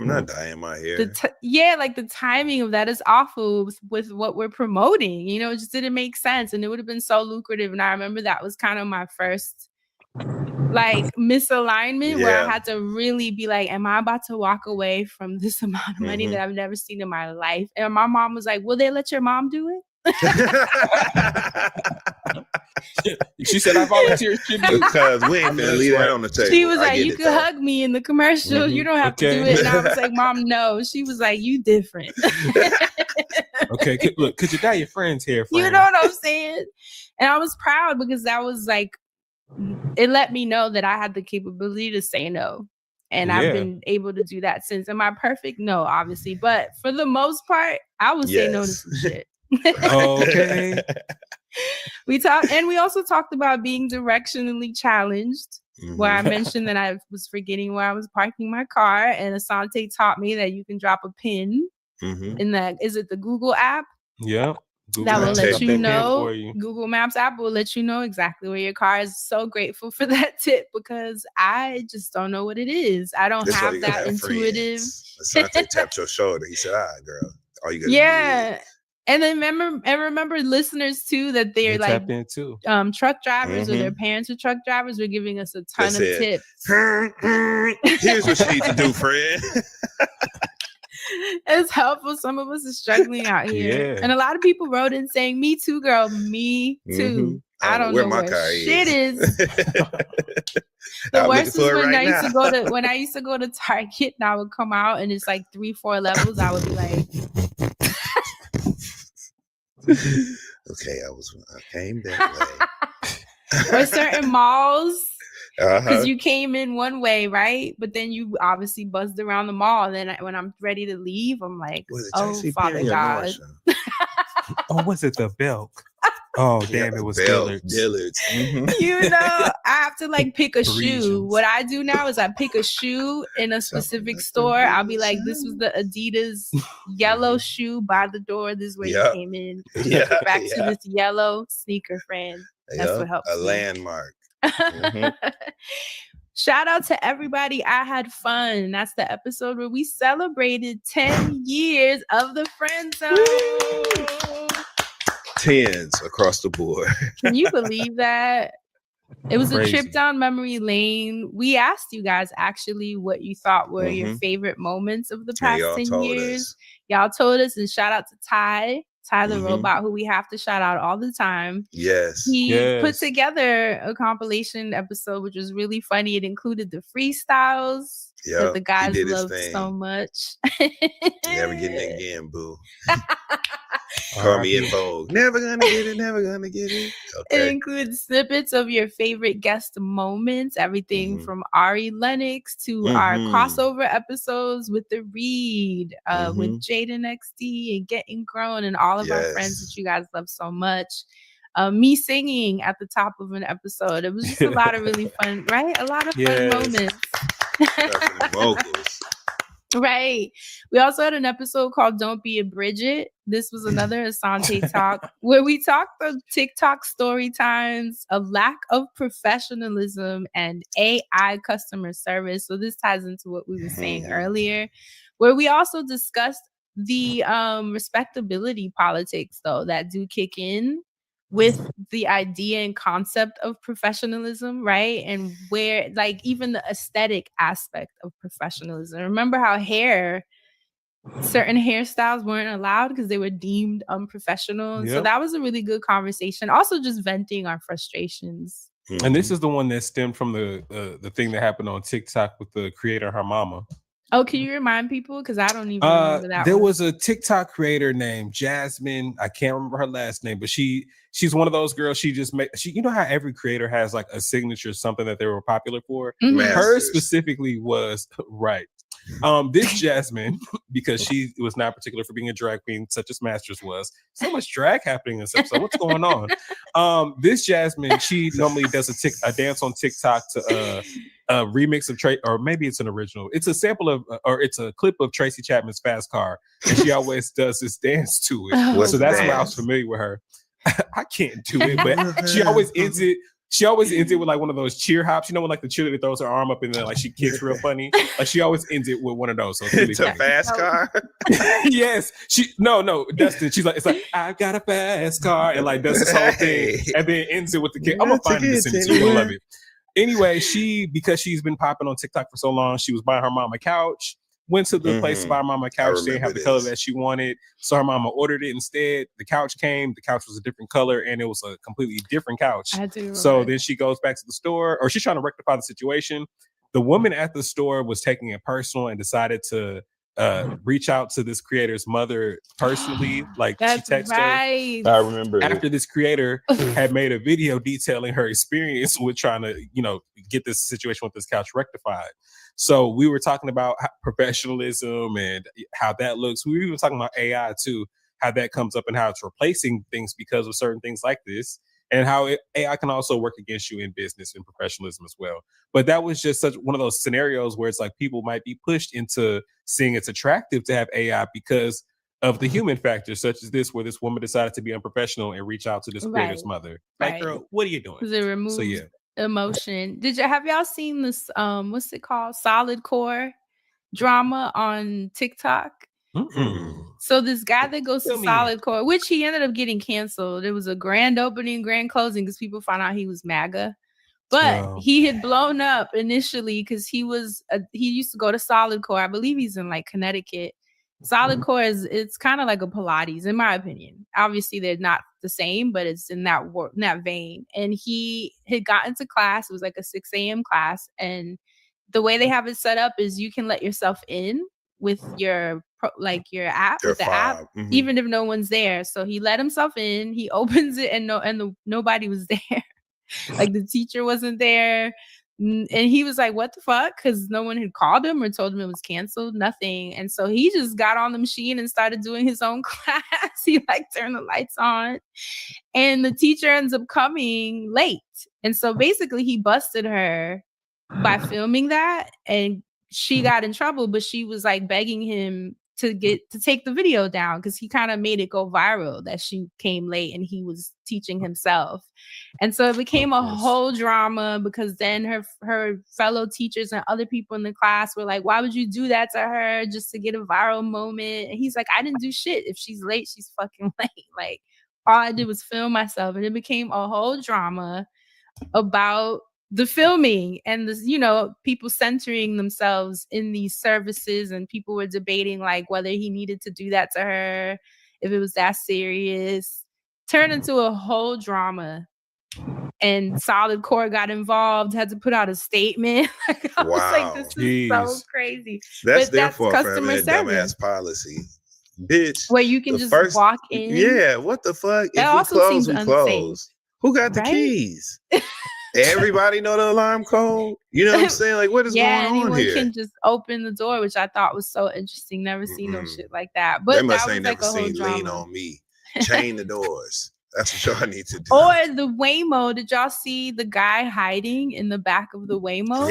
I'm not dyeing my hair. the timing of that is awful with what we're promoting. It just didn't make sense, and it would have been so lucrative. And I remember that was kind of my first misalignment where I Yeah. had to really be like, am I about to walk away from this amount of money Mhm. that I've never seen in my life? And my mom was like, will they let your mom do it? She said, I volunteer tribute. Because we ain't gonna leave that on the table. She was I like, get you it, could though. hug me in the commercial. You don't have to do Okay. it. And I was like, Mom, no. She was like, you different. Okay, could you dye your friend's hair? You friend? know what I'm saying? And I was proud because that was it let me know that I had the capability to say no. And I've Yeah. been able to do that since. Am I perfect? No, obviously. But for the most part, I would say no to Yes. some shit. Okay. We also talked about being directionally challenged, where I Mhm. mentioned that I was forgetting where I was parking my car, and Asante taught me that you can drop a pin Mhm. in is it the Google app? Yeah. That will Maps let take you that pin know. for you. Google Maps app will let you know exactly where your car is. So grateful for that tip because I just don't know what it is. I don't That's why have you gotta that have intuitive. friends. Asante tapped your shoulder. He said, girl, all you gotta do Yeah. And then remember listeners too that They they're like tapped in too. truck drivers or their Mhm. parents are truck drivers were giving us a ton That's of it. tips. Here's what you need to do, friend. It's helpful. Some of us are struggling out here. Yeah. And a lot of people wrote in saying, me too, girl. Me too. Mhm. I don't know where shit is. The I'm looking worst for is it when right I used to now. go to Target and I would come out and it's like 3-4 levels. I would be like, Okay, I came that way. Or certain malls. Uh-huh. Because you came in one way, right? But then you obviously buzzed around the mall. And then when I'm ready to leave, I'm like, oh, Father God. Oh, was it the Belk? Oh, damn, it was Dillard's. Mm-hmm. You know, I have to like pick a shoe. What I do now is I pick a shoe in a specific store. I'll be like, this was the Adidas yellow shoe by the door. This is where you came in. Back to this yellow sneaker, friend. That's what helps. A landmark. Mm-hmm. Shout out to everybody. I had fun. That's the episode where we celebrated 10 years of the Friend Zone. 10s across the board. Can you believe that? It was Crazy. a trip down memory lane. We asked you guys actually what you thought were your favorite moments of the past 10 years. Y'all told us, and shout out to Ty the robot, who we have to shout out all the time. Yes. He put together a compilation episode, which was really funny. It included the freestyles that the guys loved so much. Never getting it again, boo. Call me in Vogue. Never gonna get it, never gonna get it. It Okay. includes snippets of your favorite guest moments, everything from Ari Lennox to our crossover episodes with The Read, with Jaden XD and Getting Grown, and all of our friends that you guys love so much. Me singing at the top of an episode. It was just a lot of really fun, right? A lot of fun moments. Vocals. Right. We also had an episode called Don't Be a Bridget. This was another Asante talk where we talked of TikTok story times, a lack of professionalism, and AI customer service. So this ties into what we were saying earlier, where we also discussed the respectability politics, though, that do kick in with the idea and concept of professionalism, right? And where, like, even the aesthetic aspect of professionalism. Remember how certain hairstyles weren't allowed because they were deemed unprofessional. And so Yep. that was a really good conversation. Also, just venting our frustrations. And this is the one that stemmed from the thing that happened on TikTok with the creator, her mama. Oh, can you remind people? Because I don't even remember that There one. was a TikTok creator named Jasmine. I can't remember her last name, but she's one of those girls. She you know how every creator has like a signature, something that they were popular for. Mhm. Her Masters. specifically was right. This Jasmine, because she was not particular for being a drag queen, such as Masters was. So much drag happening in this episode. What's going on? This Jasmine, she normally does a dance on TikTok to a remix of or maybe it's an original. It's a sample of, or it's a clip of Tracy Chapman's Fast Car, and she always does this dance to it. What's So the that's why I dance? was familiar with her. I can't do it, but she always ends it. She always ends it with like one of those cheer hops. You know when like the cheerleader throws her arm up and then like she kicks real funny. Like she always ends it with one of those. So it's really It's a funny. fast car. Yes, no, Dustin. She's like, it's like I've got a fast car, and like does this whole thing, and then ends it with the kick. I'm gonna find this and you're gonna love it. Anyway, because she's been popping on TikTok for so long, she was buying her mom a couch. Went to the place to buy her mom a couch. They didn't have the color that she wanted, so her mama ordered it instead. The couch came. The couch was a different color, and it was a completely different couch. I do So remember. then she goes back to the store, or she's trying to rectify the situation. The woman at the store was taking it personal and decided to reach out to this creator's mother personally. Like That's she texted right. I remember after this creator had made a video detailing her experience with trying to, get this situation with this couch rectified. So we were talking about professionalism and how that looks. We were even talking about AI too, how that comes up and how it's replacing things because of certain things like this, and how AI can also work against you in business and professionalism as well. But that was just such one of those scenarios where it's like people might be pushed into seeing it's attractive to have AI because of the human factor, such as this, where this woman decided to be unprofessional and reach out to this creator's Right. mother. Like, Right. girl, what are you doing? Because it removes So yeah. emotion. Have y'all seen this? What's it called? Solid core drama on TikTok. So this guy that goes to Tell me. Solid Core, which he ended up getting canceled. It was a grand opening, grand closing because people found out he was MAGA. But Oh. he had blown up initially because he used to go to Solid Core. I believe he's in like Connecticut. Solid Core it's kind of like a Pilates, in my opinion. Obviously, they're not the same, but it's in that vein. And he had gotten to class. It was like a 6 a.m. class, and the way they have it set up is you can let yourself in with your your app Your with the app, fob. Mhm. even if no one's there. So he let himself in. He opens it, and nobody was there. Like the teacher wasn't there. And he was like, what the fuck? Because no one had called him or told him it was canceled, nothing. And so he just got on the machine and started doing his own class. He like turned the lights on, and the teacher ends up coming late. And so basically he busted her by filming that, and she got in trouble, but she was like begging him to take the video down because he kind of made it go viral that she came late and he was teaching himself. And so it became a whole drama because then her fellow teachers and other people in the class were like, why would you do that to her just to get a viral moment? And he's like, I didn't do shit. If she's late, she's fucking late. Like all I did was film myself. And it became a whole drama about the filming and the, people centering themselves in these services, and people were debating like whether he needed to do that to her, if it was that serious. Turned into a whole drama, and Solid Core got involved, had to put out a statement. I was like, this is so crazy. That's But their fault for having customer a service, dumbass policy. Bitch. where you can the just first- walk in. Yeah, what the fuck? That If we also close, seems we unsafe. close. Who got the Right? keys? Everybody know the alarm code? You know what I'm saying? Like, what is going on anyone here? can just open the door, which I thought was so interesting. Never seen no shit like that. But They must that ain't was like never a whole seen drama. Lean on Me. Chain the doors. That's what y'all need to do. Or the Waymo. Did y'all see the guy hiding in the back of the Waymo?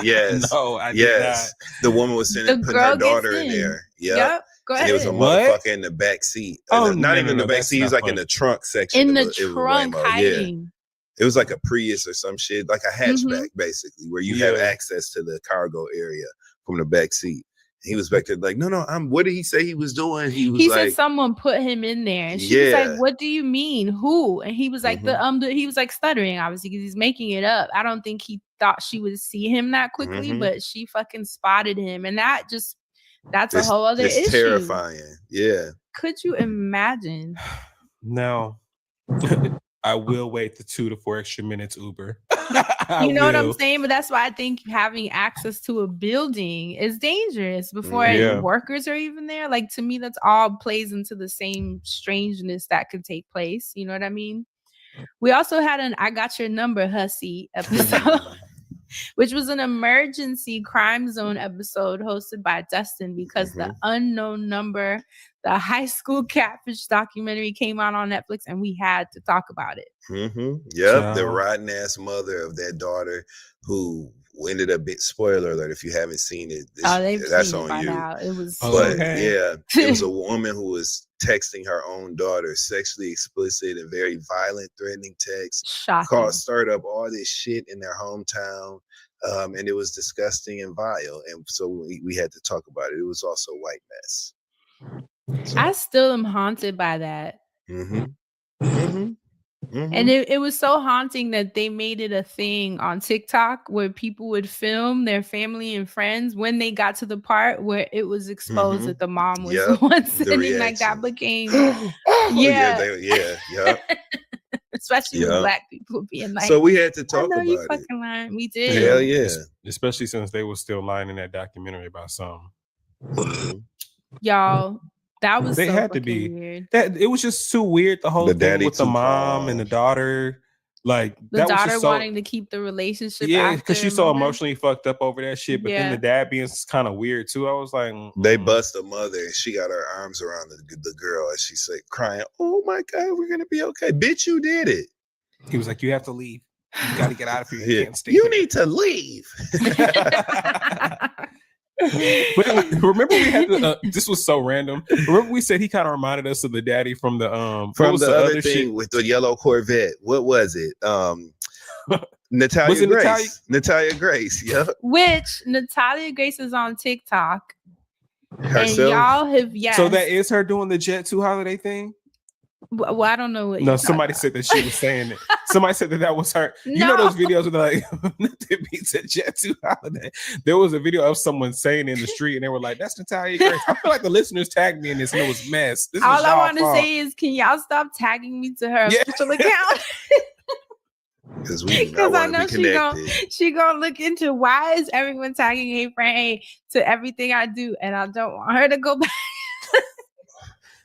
Yes. No, I did yes. The woman was The putting her girl gets daughter in in. there. Yep. Go And it was a ahead. motherfucker in the back seat. Oh, Not no, even in no, the back that's seat. He was not like in funny. the trunk section. In of the it was a trunk Waymo. hiding. It was like a Prius or some shit, like a hatchback, basically, where you have Yeah. access to the cargo area from the back seat. He was back there like, no, what did he say he was doing? He was He like, said someone put him in there, and she was Yeah. like, "What do you mean? Who?" And he was like, he was like stuttering, obviously, because he's making it up. I don't think he thought she would see him that quickly, Mhm. but she fucking spotted him, and that's a it's, whole other it's issue. terrifying. Yeah. Could you imagine? Now, I will wait the 2 to 4 extra minutes Uber. You know what I'm will. saying? But that's why I think having access to a building is dangerous before Yeah. workers are even there. Like, to me, that's all plays into the same strangeness that could take place. You know what I mean? We also had an I Got Your Number Hussy episode, which was an emergency crime zone episode hosted by Dustin because the unknown number, the high school catfish documentary came out on Netflix, and we had to talk about it. Yep. The Child. rotten ass mother of that daughter who ended up spoiler alert if you haven't seen it. They've That's seen it on by you. now. It was But Okay. yeah, it was a woman who was texting her own daughter sexually explicit and very violent, threatening texts. shocking. Stirred up all this shit in their hometown. And it was disgusting and vile. And so we had to talk about it. It was also white mess. I still am haunted by that. Mm-hmm. And it was so haunting that they made it a thing on TikTok where people would film their family and friends when they got to the part where it was exposed that the mom was the one sitting. Like that became especially with black people being like, so we had to I talk know about you it. fucking lying. We did. Hell yeah. Especially since they were still lying in that documentary about something. Y'all, that was They so had to fucking be. weird. That it was just too weird. The whole The thing daddy with the too mom and the daughter, like The that was daughter just so, wanting to keep the relationship. yeah, after, because she's so remember? emotionally fucked up over that shit. But then Yeah. the dad being kind of weird too. I was like, They bust a mother and she got her arms around the girl and she said, crying, "Oh my God, we're gonna be okay." Bitch, you did it. he was like, "You have to leave. You got to get out of here. You Yeah. can't stay You here." need to leave. But remember we had this was so random. Remember we said he kind of reminded us of the daddy from the what From was the other thing shit? with the yellow Corvette. What was it? Natalia Was it Grace. Natalia Grace. Yeah. Which Natalia Grace is on TikTok. And Herself. y'all have So that is her doing the Jet 2 holiday thing? Well, I don't know what No, you're somebody said that she was saying it. Somebody said that was her. You know No. those videos where they're like, nothing beats a Jet 2 holiday. There was a video of someone saying it in the street and they were like, "That's Natalia Grace." I feel like the listeners tagged me in this and it was mess. This All was I y'all want to fault. say is, can y'all stop tagging me to her Yeah. official account? Because we do not Because I want to know be connected. she gonna look into why is everyone tagging Hey Friend Hey to everything I do, and I don't want her to go back.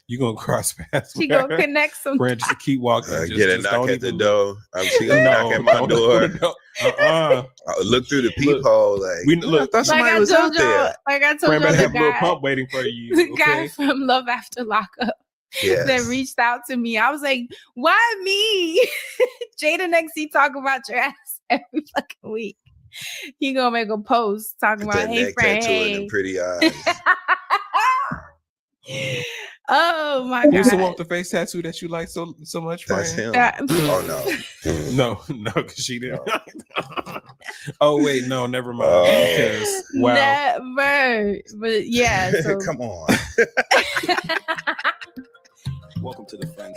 You gonna cross paths? She with gonna her? connect some. Friend, just to keep walking. Get a knock at the door. She gonna knock at my door. Look through the peephole. Like, we look. I thought somebody I was told out there. y'all, like I told Friend y'all, better the have a little guy, pump waiting for you. the guy Okay. from Love After Lockup Yes. that reached out to me. I was like, why me? Jada XC talk about your ass every fucking week. He gonna make a post talking Put about that Hey neck Friend tattoo and Hey. them pretty eyes. Oh my Who's the one god. with the face tattoo that you like so much, That's friend? him. That- Oh No, because she didn't. Oh wait, no, never mind. Oh. Because wow, Never. But yeah, so Come on. Welcome to the friend.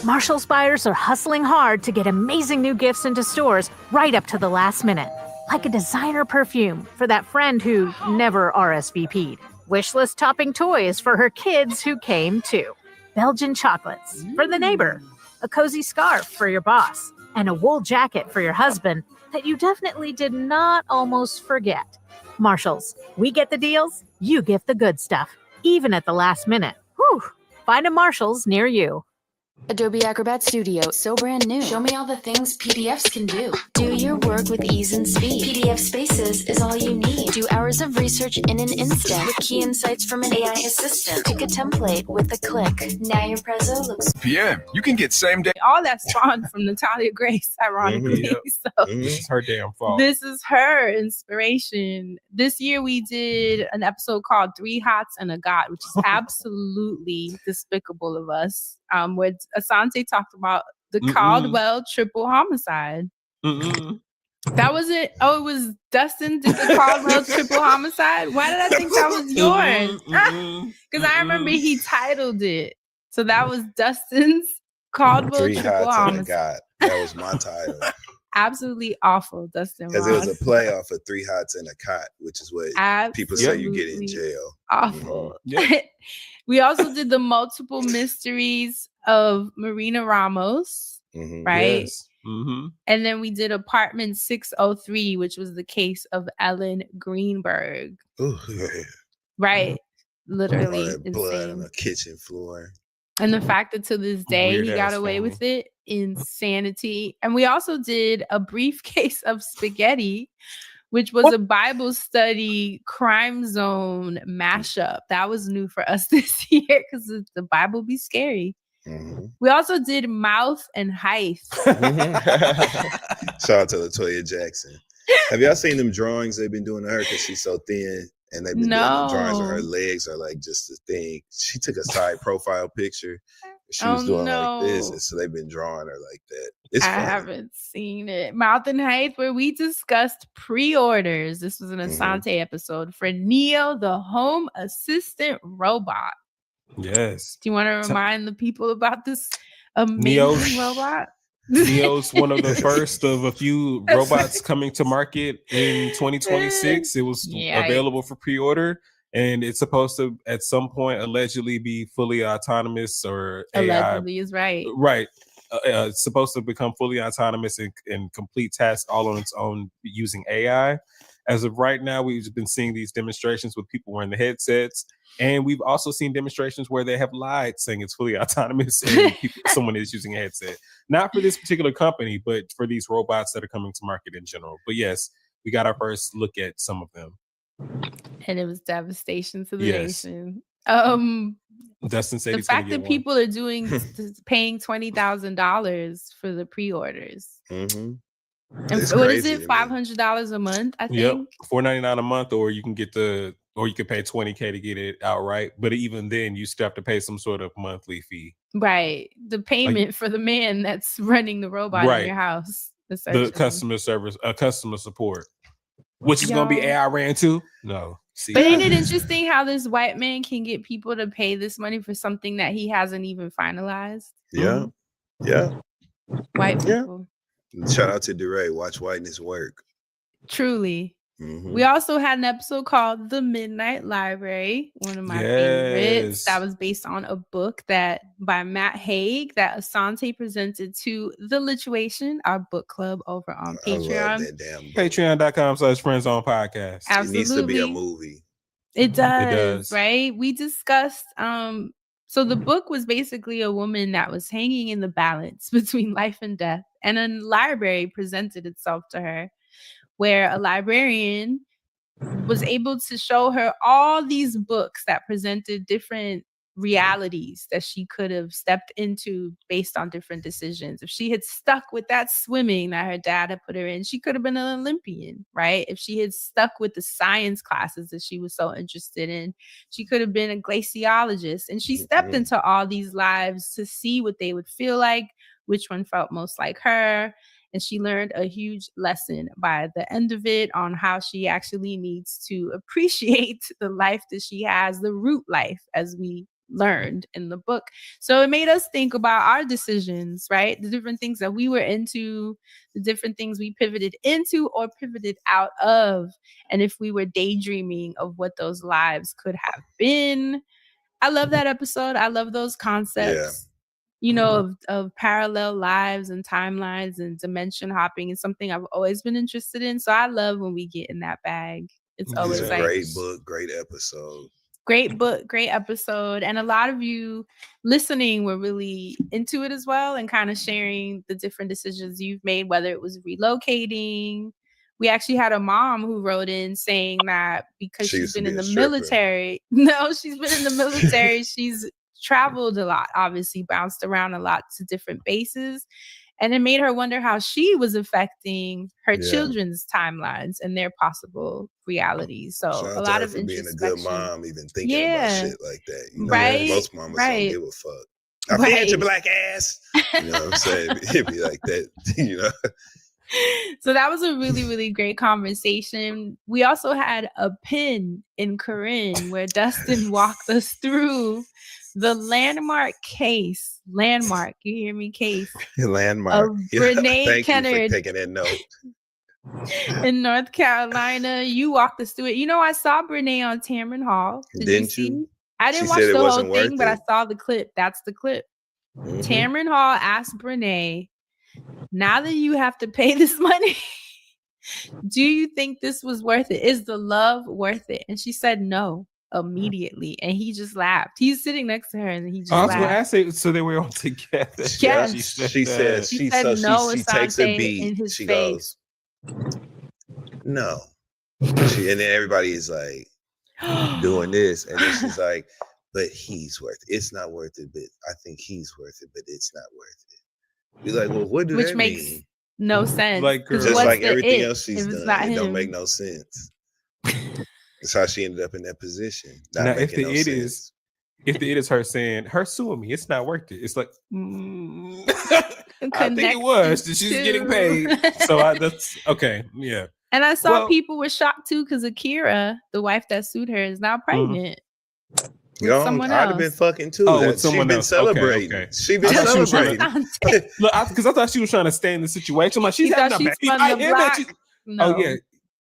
Marshall's buyers are hustling hard to get amazing new gifts into stores right up to the last minute. Like a designer perfume for that friend who never RSVP'd. Wishlist topping toys for her kids who came too. Belgian chocolates for the neighbor. A cozy scarf for your boss. And a wool jacket for your husband that you definitely did not almost forget. Marshall's, we get the deals, you get the good stuff. Even at the last minute. Whew. Find a Marshall's near you. Adobe Acrobat Studio, so brand new. Show me all the things PDFs can do. Do your work with ease and speed. PDF Spaces is all you need. Do hours of research in an instant with key insights from an AI assistant. Pick a template with a click. Now your prezzo looks. PM, you can get same day. all that spawned from Natalia Grace, ironically. Yep. So it's her damn fault. this is her inspiration. This year we did an episode called 3 Hots and a God, which is absolutely despicable of us. Where Asante talked about the Caldwell triple homicide. That was it. Oh, it was Dustin did the Caldwell triple homicide. Why did I think that was yours? Because I remember he titled it. So that was Dustin's Caldwell 3 triple Hots and a homicide. God. That was my title. Absolutely awful, Dustin. Because it was Ross. a play off of 3 Hots and a Cot, which is what people say you get in Absolutely jail. Awful. We also did the multiple mysteries of Marina Ramos, right? Yes. Mm-hmm. And then we did Apartment 603, which was the case of Ellen Greenberg. Ooh, Right. all Literally that blood on insane. the kitchen floor. And the fact that to this day Weird he got ass away family. with it, insanity. And we also did a briefcase of spaghetti, which was a Bible study crime zone mashup. That was new for us this year because the Bible be scary. We also did Mouth and Height. Shout out to Latoya Jackson. Have y'all seen them drawings they've been doing to her because she's so thin? And they've been doing the drawings of her No. legs are like just a thing. She took a side profile picture. She was Oh, doing like this. no. And so they've been drawing her like that. It's I funny. haven't seen it. Mouth and Height, where we discussed pre-orders. This was an Asante episode for Neo, the home assistant robot. Yes. Do you want to remind the people about this amazing Neo's- robot? Neo's one of the first of a few robots coming to market in 2026. It was Yikes. available for pre-order, and it's supposed to at some point allegedly be fully autonomous or AI. Allegedly is right. Right. It's supposed to become fully autonomous and complete tasks all on its own using AI. As of right now, we've been seeing these demonstrations with people wearing the headsets, and we've also seen demonstrations where they have lied saying it's fully autonomous and someone is using a headset. Not for this particular company, but for these robots that are coming to market in general. But yes, we got our first look at some of them. And it was devastation to the Yes. nation. Dustin said The he's gonna fact get that one. people are paying $20,000 for the pre-orders. Mm-hmm. And It's what is crazy it? $500 a month, I Yep, think. $4.99 a month, or you can get or you can pay $20K to get it outright. But even then, you still have to pay some sort of monthly fee. Right. The payment for the man that's running the robot in Right. your house. The essentially. customer service, customer support, which is going to be Y'all. AI ran too. No, see, But ain't it interesting how this white man can get people to pay this money for something that he hasn't even finalized? Yeah. Yeah. White people. Shout out to DeRay. Watch whiteness work. Truly. We also had an episode called The Midnight Library, one of my favorites. That was based on a book that by Matt Haig that Asante presented to The Lituation, our book club over on Patreon. Patreon.com/Friends on Podcast. Absolutely. It needs to be a movie. It does, right? We discussed so the book was basically a woman that was hanging in the balance between life and death, and a library presented itself to her, where a librarian was able to show her all these books that presented different realities that she could have stepped into based on different decisions. If she had stuck with that swimming that her dad had put her in, she could have been an Olympian, right? If she had stuck with the science classes that she was so interested in, she could have been a glaciologist. And she stepped into all these lives to see what they would feel like, which one felt most like her. And she learned a huge lesson by the end of it on how she actually needs to appreciate the life that she has, the root life, as we learned in the book. So it made us think about our decisions, right? The different things that we were into, the different things we pivoted into or pivoted out of. And if we were daydreaming of what those lives could have been. I love that episode. I love those concepts. You know, of parallel lives and timelines and dimension hopping is something I've always been interested in. So I love when we get in that bag. It's always like great book, great episode. Great book, great episode. And a lot of you listening were really into it as well and kind of sharing the different decisions you've made, whether it was relocating. We actually had a mom who wrote in saying that because she's been in the military. No, she's been in the military. She's traveled a lot, obviously bounced around a lot to different bases. And it made her wonder how she was affecting her children's timelines and their possible realities. So Shout a lot of for being a introspection. good mom, even thinking about shit like that. You know, right. Most mamas don't give a fuck. I fed your black ass. You know what I'm saying? It'd be like that, you know. So that was a really, really great conversation. We also had a pin in Corinne where Dustin walked us through the landmark case. Landmark, you hear me? Case. Landmark. Of Brene Thank Kennard. you for taking that note. In North Carolina. You walked us through it. You know, I saw Brene on Tamron Hall. Didn't you see? you? I didn't She watch said it the whole wasn't thing, worth but I it. saw the clip. That's the clip. Tamron Hall asked Brene, now that you have to pay this money, do you think this was worth it? Is the love worth it? And she said no immediately. And he just laughed. He's sitting next to her and he just I was going to laughed. ask, so they were all together. Yes. She said She said no, she takes a Asante, beat. in his She face. goes, no. And then everybody is like doing this. And then she's like, but he's worth it. It's not worth it, but I think he's worth it, but it's not worth it. You're like, well, what do Which that makes mean? no sense. Like, 'Cause Just what's like the everything it else she's if it's done. not It don't him? make no sense. That's how she ended up in that position. Not Now, if making the no it sense. is her saying her suing me, it's not worth it. It's like I think it was. She's getting paid. So that's okay. Yeah. And I saw Well- people were shocked too because Akira, the wife that sued her, is now pregnant. Yo, I'd someone have been else. fucking too. Oh, That- with someone she been else. Okay, celebrating. okay. She been I thought she was trying celebrating. to- Look, because I thought she was trying to stay in the situation. I'm like, she's She having thought a she's baby. from I the hear that block. she- No. Oh yeah,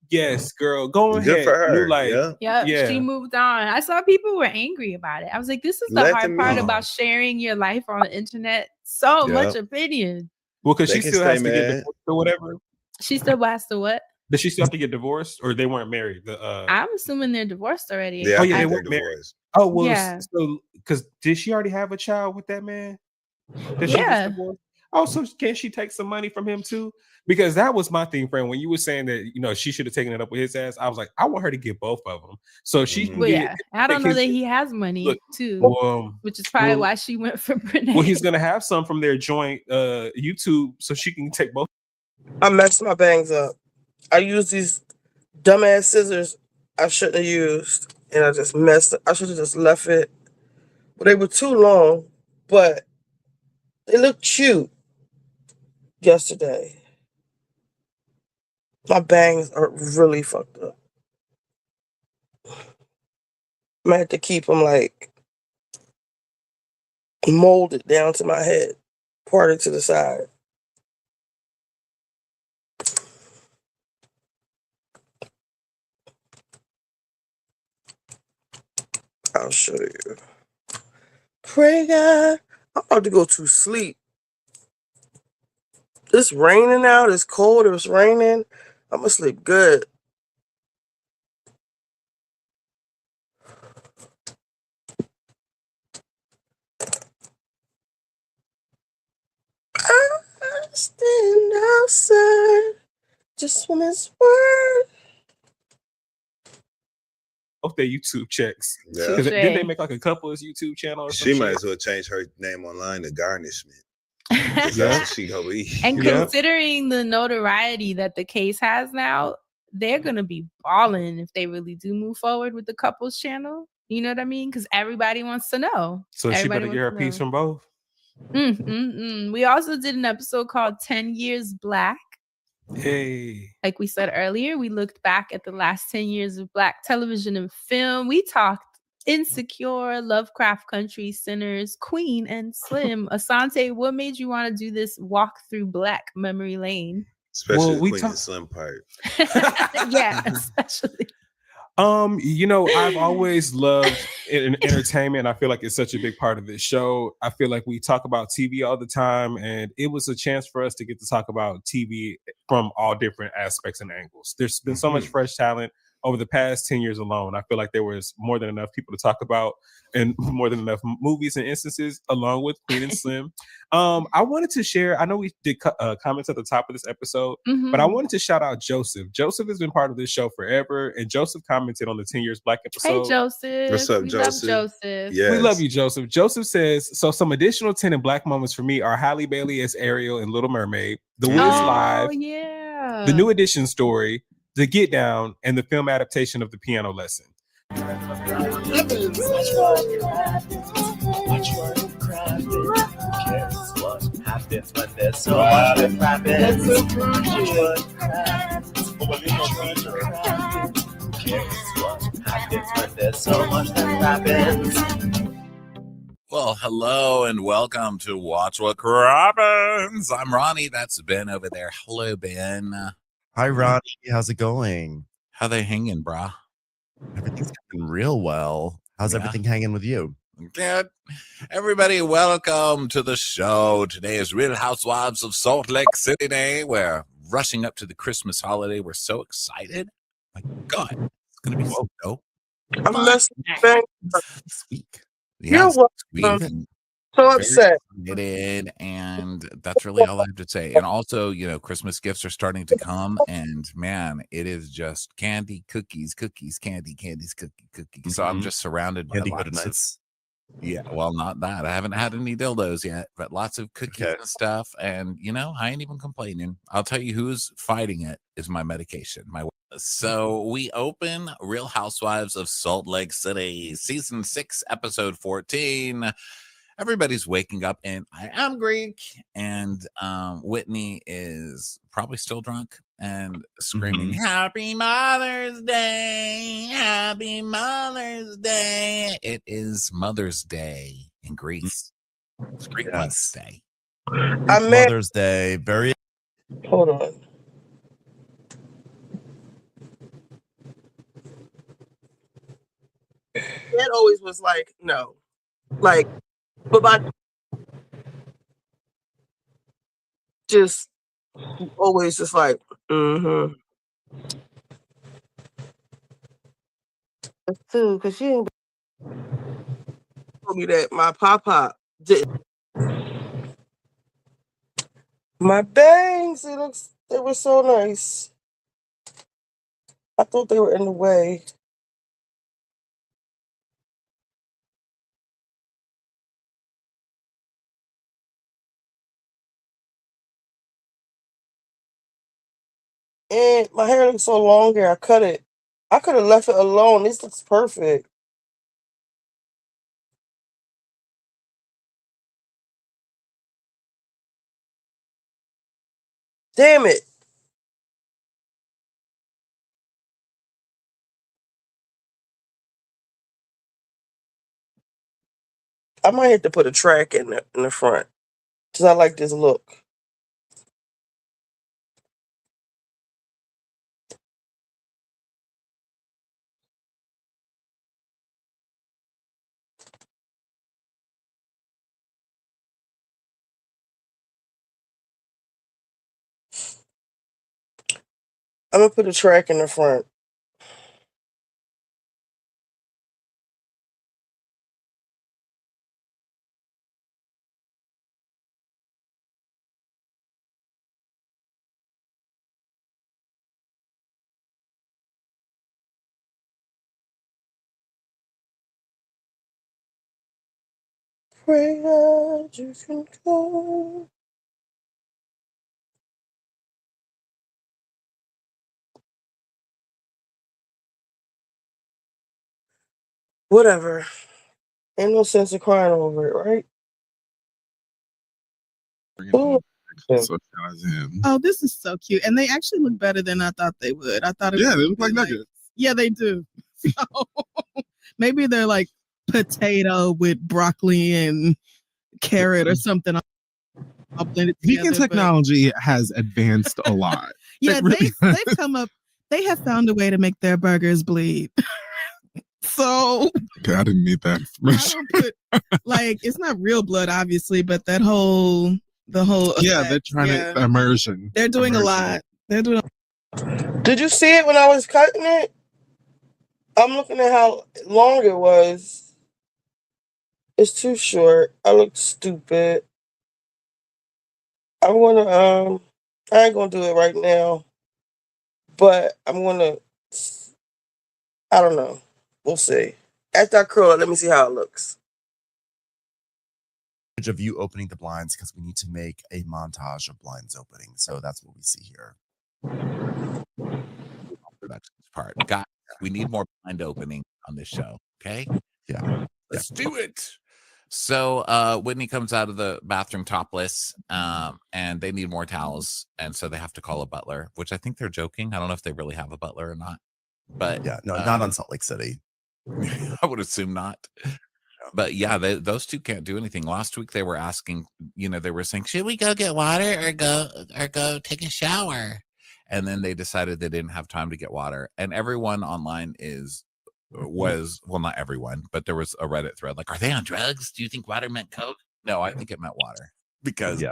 yes, girl, go Good ahead. for her, New life. yeah. Yep, Yeah. she moved on. I saw people were angry about it. I was like, this is the Let hard them part know. about sharing your life on the internet. So Yep. much opinion. Well, because They she can still stay has to get mad. divorced or whatever. She still has to what? Does she still have to get divorced, or they weren't married? The I'm assuming they're divorced already. Yeah, oh I yeah, they think weren't they're married. divorced. Oh well, Yeah. so because did she already have a child with that man? That she Yeah. just divorced? Oh, so can she take some money from him too? Because that was my thing, friend. When you were saying that, she should have taken it up with his ass, I was like, I want her to get both of them. So she can Well, get. yeah. I don't know his- that he has money Look, too, Well, which is probably well- why she went for Brene. well, he's gonna have some from their joint YouTube, so she can take both. I messed my bangs up. I used these dumbass scissors I shouldn't have used, and I just messed up. I should have just left it. But they were too long, but they looked cute yesterday. My bangs are really fucked up. I had to keep them molded down to my head, parted to the side. I'll show you. Pray God. I'm about to go to sleep. It's raining out. It's cold. It's raining. I'm gonna sleep good. I stand outside just when it's word. Hope their YouTube checks. Yeah. Because Touche. did they make like a couple's YouTube channel or She something? might as well change her name online to Garnishment. 'Cause that's what she gonna be. And Yeah. considering the notoriety that the case has now, they're gonna be balling if they really do move forward with the couples channel. You know what I mean? Because everybody wants to know. So she Everybody better get her a wants to piece know. from both. We also did an episode called 10 Years Black. Hey. Like we said earlier, we looked back at the last 10 years of Black television and film. We talked Insecure, Lovecraft Country, Sinners, Queen, and Slim. Asante, what made you want to do this walk through Black memory lane? Especially Well, the we Queen talk- and Slim part. Yeah, especially. I've always loved entertainment. I feel like it's such a big part of this show. I feel like we talk about TV all the time, and it was a chance for us to get to talk about TV from all different aspects and angles. There's been so much fresh talent over the past 10 years alone. I feel like there was more than enough people to talk about and more than enough movies and instances along with Queen and Slim. I wanted to share, I know we did comments at the top of this episode, but I wanted to shout out Joseph. Joseph has been part of this show forever, and Joseph commented on the 10 Years Black episode. Hey, Joseph. What's up, we Joseph? love Joseph. Yes. We love you, Joseph. Joseph says, so some additional 10 and Black moments for me are Halle Bailey as Ariel in Little Mermaid, The Wiz Live, yeah. The New Edition story, The Get Down, and the film adaptation of The Piano Lesson. Well, hello and welcome to Watch What Crappens. I'm Ronnie. That's Ben over there. Hello, Ben. Hi, Ronnie. How's it going? How they hanging, brah? Everything's going real well. How's Yeah. everything hanging with you? Good. Everybody, welcome to the show. Today is Real Housewives of Salt Lake City Day. We're rushing up to the Christmas holiday. We're so excited. My God, it's going to be so dope. I'm messing with This week. You're Yes, welcome. So upset. Excited, and that's really all I have to say. And also, Christmas gifts are starting to come, and man, it is just candy, cookies, candies, cookies. So I'm just surrounded by Candy lots good of nights. yeah, well, not that. I haven't had any dildos yet, but lots of cookies and stuff. And I ain't even complaining. I'll tell you who's fighting it is my medication. So we open Real Housewives of Salt Lake City, season 6, episode 14. Everybody's waking up and I am Greek, and Whitney is probably still drunk and screaming, Happy Mother's Day, Happy Mother's Day. It is Mother's Day in Greece. It's Greek Mother's Day. Mother's Day. Very. Hold on. Dad always was like, no. Like, but my just always just like, mm-hmm. Too, because she ain't told me that my papa didn't. My bangs, they were so nice. I thought they were in the way. And my hair looks so long here. I cut it. I could have left it alone. This looks perfect. Damn it. I might have to put a track in the front because I like this look. I'm gonna put a track in the front. Pray that you can go. Whatever. Ain't no sense of crying over it, right? Ooh. So shout out to him. Oh, this is so cute. And they actually look better than I thought they would. I thought it Yeah, would they look be like nuggets. Yeah, they do. So, maybe they're like potato with broccoli and carrot or something. I'll blend it Vegan together, but- technology has advanced a lot. Yeah, It really has. they've come up. They have found a way to make their burgers bleed. So Okay, I didn't need that I information. don't put like it's not real blood, obviously, but the whole Yeah, effect, they're trying yeah. to immersion. They're doing a lot. They're doing. Did you see it when I was cutting it? I'm looking at how long it was. It's too short. I look stupid. I'm gonna I ain't gonna do it right now. But I'm gonna I don't know. We'll see. After I curl it, let me see how it looks. Of you opening the blinds because we need to make a montage of blinds opening. So that's what we see here. Productions part. Guys, we need more blind opening on this show. Okay. Yeah. Let's do it. So Whitney comes out of the bathroom topless, and they need more towels, and so they have to call a butler, which I think they're joking. I don't know if they really have a butler or not. But yeah, no, not on Salt Lake City. I would assume not. But yeah, those two can't do anything. Last week they were asking, they were saying, should we go get water or go take a shower? And then they decided they didn't have time to get water. And everyone online was not everyone, but there was a Reddit thread like, are they on drugs? Do you think water meant Coke? No, I think it meant water, because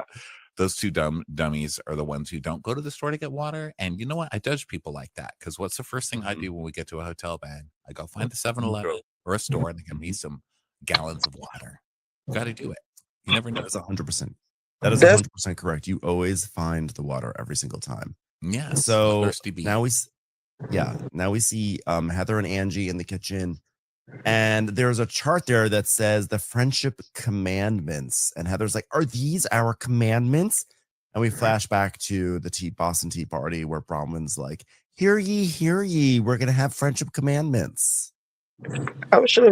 those two dummies are the ones who don't go to the store to get water. And you know what? I judge people like that, because what's the first thing I do when we get to a hotel bed? I go find the 7-Eleven or a store and they give me some gallons of water. You got to do it. You never know. That's 100%. That is 100% correct. You always find the water every single time. Yeah. So now we see Heather and Angie in the kitchen, and there's a chart there that says the friendship commandments, and Heather's like, are these our commandments? And we flash back to the Boston Tea Party where Bronwyn's like, hear ye, we're gonna have friendship commandments.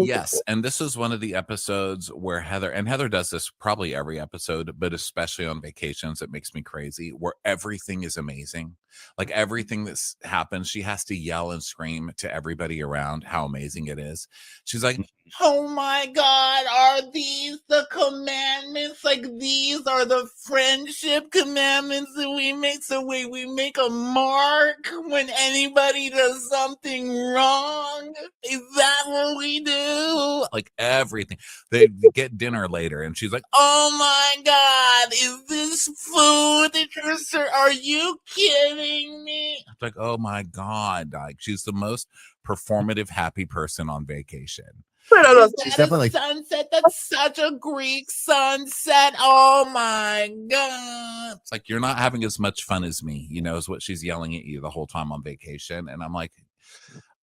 Yes, and this is one of the episodes where Heather does this probably every episode, but especially on vacations, it makes me crazy, where everything is amazing. Like everything that happens, she has to yell and scream to everybody around how amazing it is. She's like, oh my God, are these the commandments? Like these are the friendship commandments that we make. So we make a mark when anybody does something wrong. Is that what we do? Like everything. They get dinner later and she's like, oh my God, is this food that you're serving? Are you kidding me? It's like, oh my God. Like she's the most performative happy person on vacation. She's definitely like, sunset. That's such a Greek sunset. Oh my God. It's like, you're not having as much fun as me, is what she's yelling at you the whole time on vacation. And I'm like,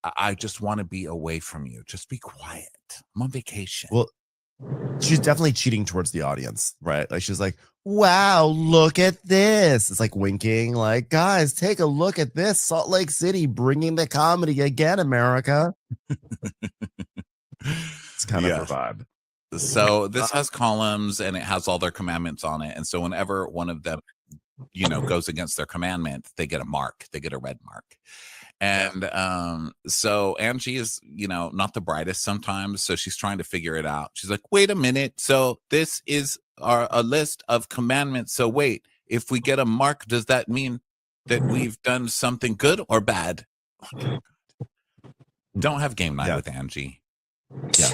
I just want to be away from you. Just be quiet. I'm on vacation. Well, she's definitely cheating towards the audience, right? Like she's like, wow, look at this. It's like winking, like, guys, take a look at this. Salt Lake City bringing the comedy again, America. It's kind of her vibe. So this has columns and it has all their commandments on it. And so whenever one of them, goes against their commandment, they get a mark. They get a red mark. And so Angie is, not the brightest sometimes. So she's trying to figure it out. She's like, wait a minute. So this is a list of commandments. So wait, if we get a mark, does that mean that we've done something good or bad? Don't have game night with Angie. Yeah,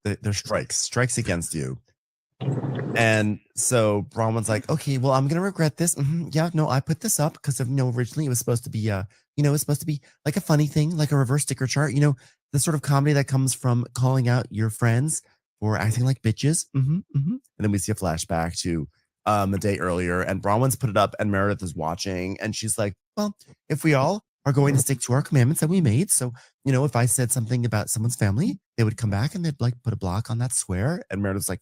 they're strikes against you. And so Bronwyn's like, okay, well, I'm gonna regret this. Yeah, no, I put this up because originally it was supposed to be it's supposed to be like a funny thing, like a reverse sticker chart, the sort of comedy that comes from calling out your friends for acting like bitches. And then we see a flashback to a day earlier, and Bronwyn's put it up, and Meredith is watching, and she's like, well, if we all are going to stick to our commandments that we made, so if I said something about someone's family, they would come back and they'd like put a block on that swear. And Meredith's like,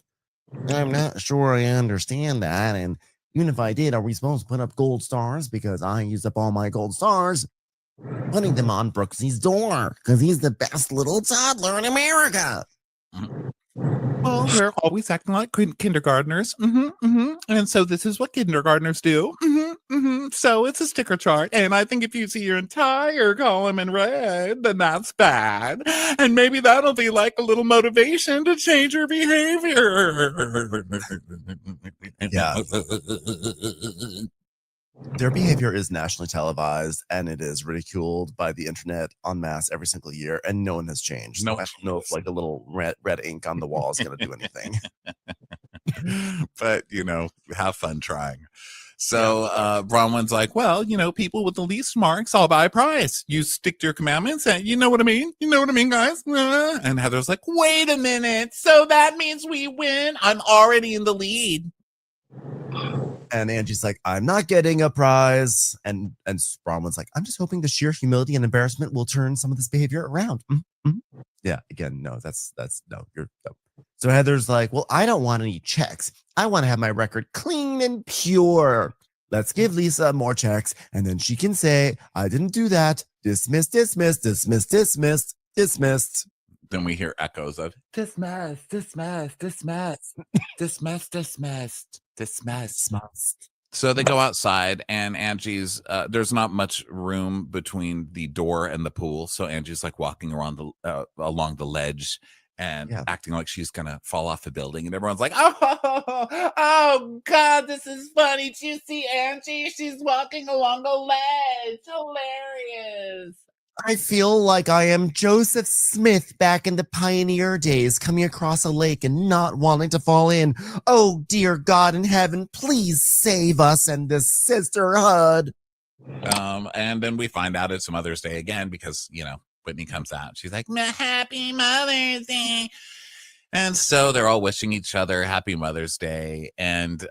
I'm not sure I understand that. And even if I did, are we supposed to put up gold stars because I used up all my gold stars putting them on Brooksy's door because he's the best little toddler in America? Well, they're always acting like kindergartners. And so this is what kindergartners do. So it's a sticker chart. And I think if you see your entire column in red, then that's bad. And maybe that'll be like a little motivation to change your behavior. Yeah. Their behavior is nationally televised, and it is ridiculed by the internet en masse every single year, and no one has changed. No I don't know if like a little red ink on the wall is going to do anything. But have fun trying. So Bronwyn's like, well, people with the least marks, I'll buy a prize. You stick to your commandments, and you know what I mean? You know what I mean, guys? And Heather's like, wait a minute. So that means we win? I'm already in the lead. And Angie's like, I'm not getting a prize. And Bronwyn's like, I'm just hoping the sheer humility and embarrassment will turn some of this behavior around. Yeah, again, no, that's no, you're no. So Heather's like, well, I don't want any checks. I want to have my record clean and pure. Let's give Lisa more checks, and then she can say, I didn't do that. Dismissed, dismissed, dismissed, dismissed, dismissed. Then we hear echoes of dismissed, dismissed, dismissed, dismissed, dismissed, dismissed. So they go outside, and Angie's there's not much room between the door and the pool, so Angie's like walking around along the ledge and acting like she's gonna fall off the building, and everyone's like, oh God, this is funny. Do you see Angie? She's walking along a ledge. Hilarious. I feel like I am Joseph Smith back in the pioneer days, coming across a lake and not wanting to fall in. Oh, dear God in heaven, please save us and this sisterhood. And then we find out it's Mother's Day again because, Whitney comes out. She's like, Happy Mother's Day. And so they're all wishing each other Happy Mother's Day. And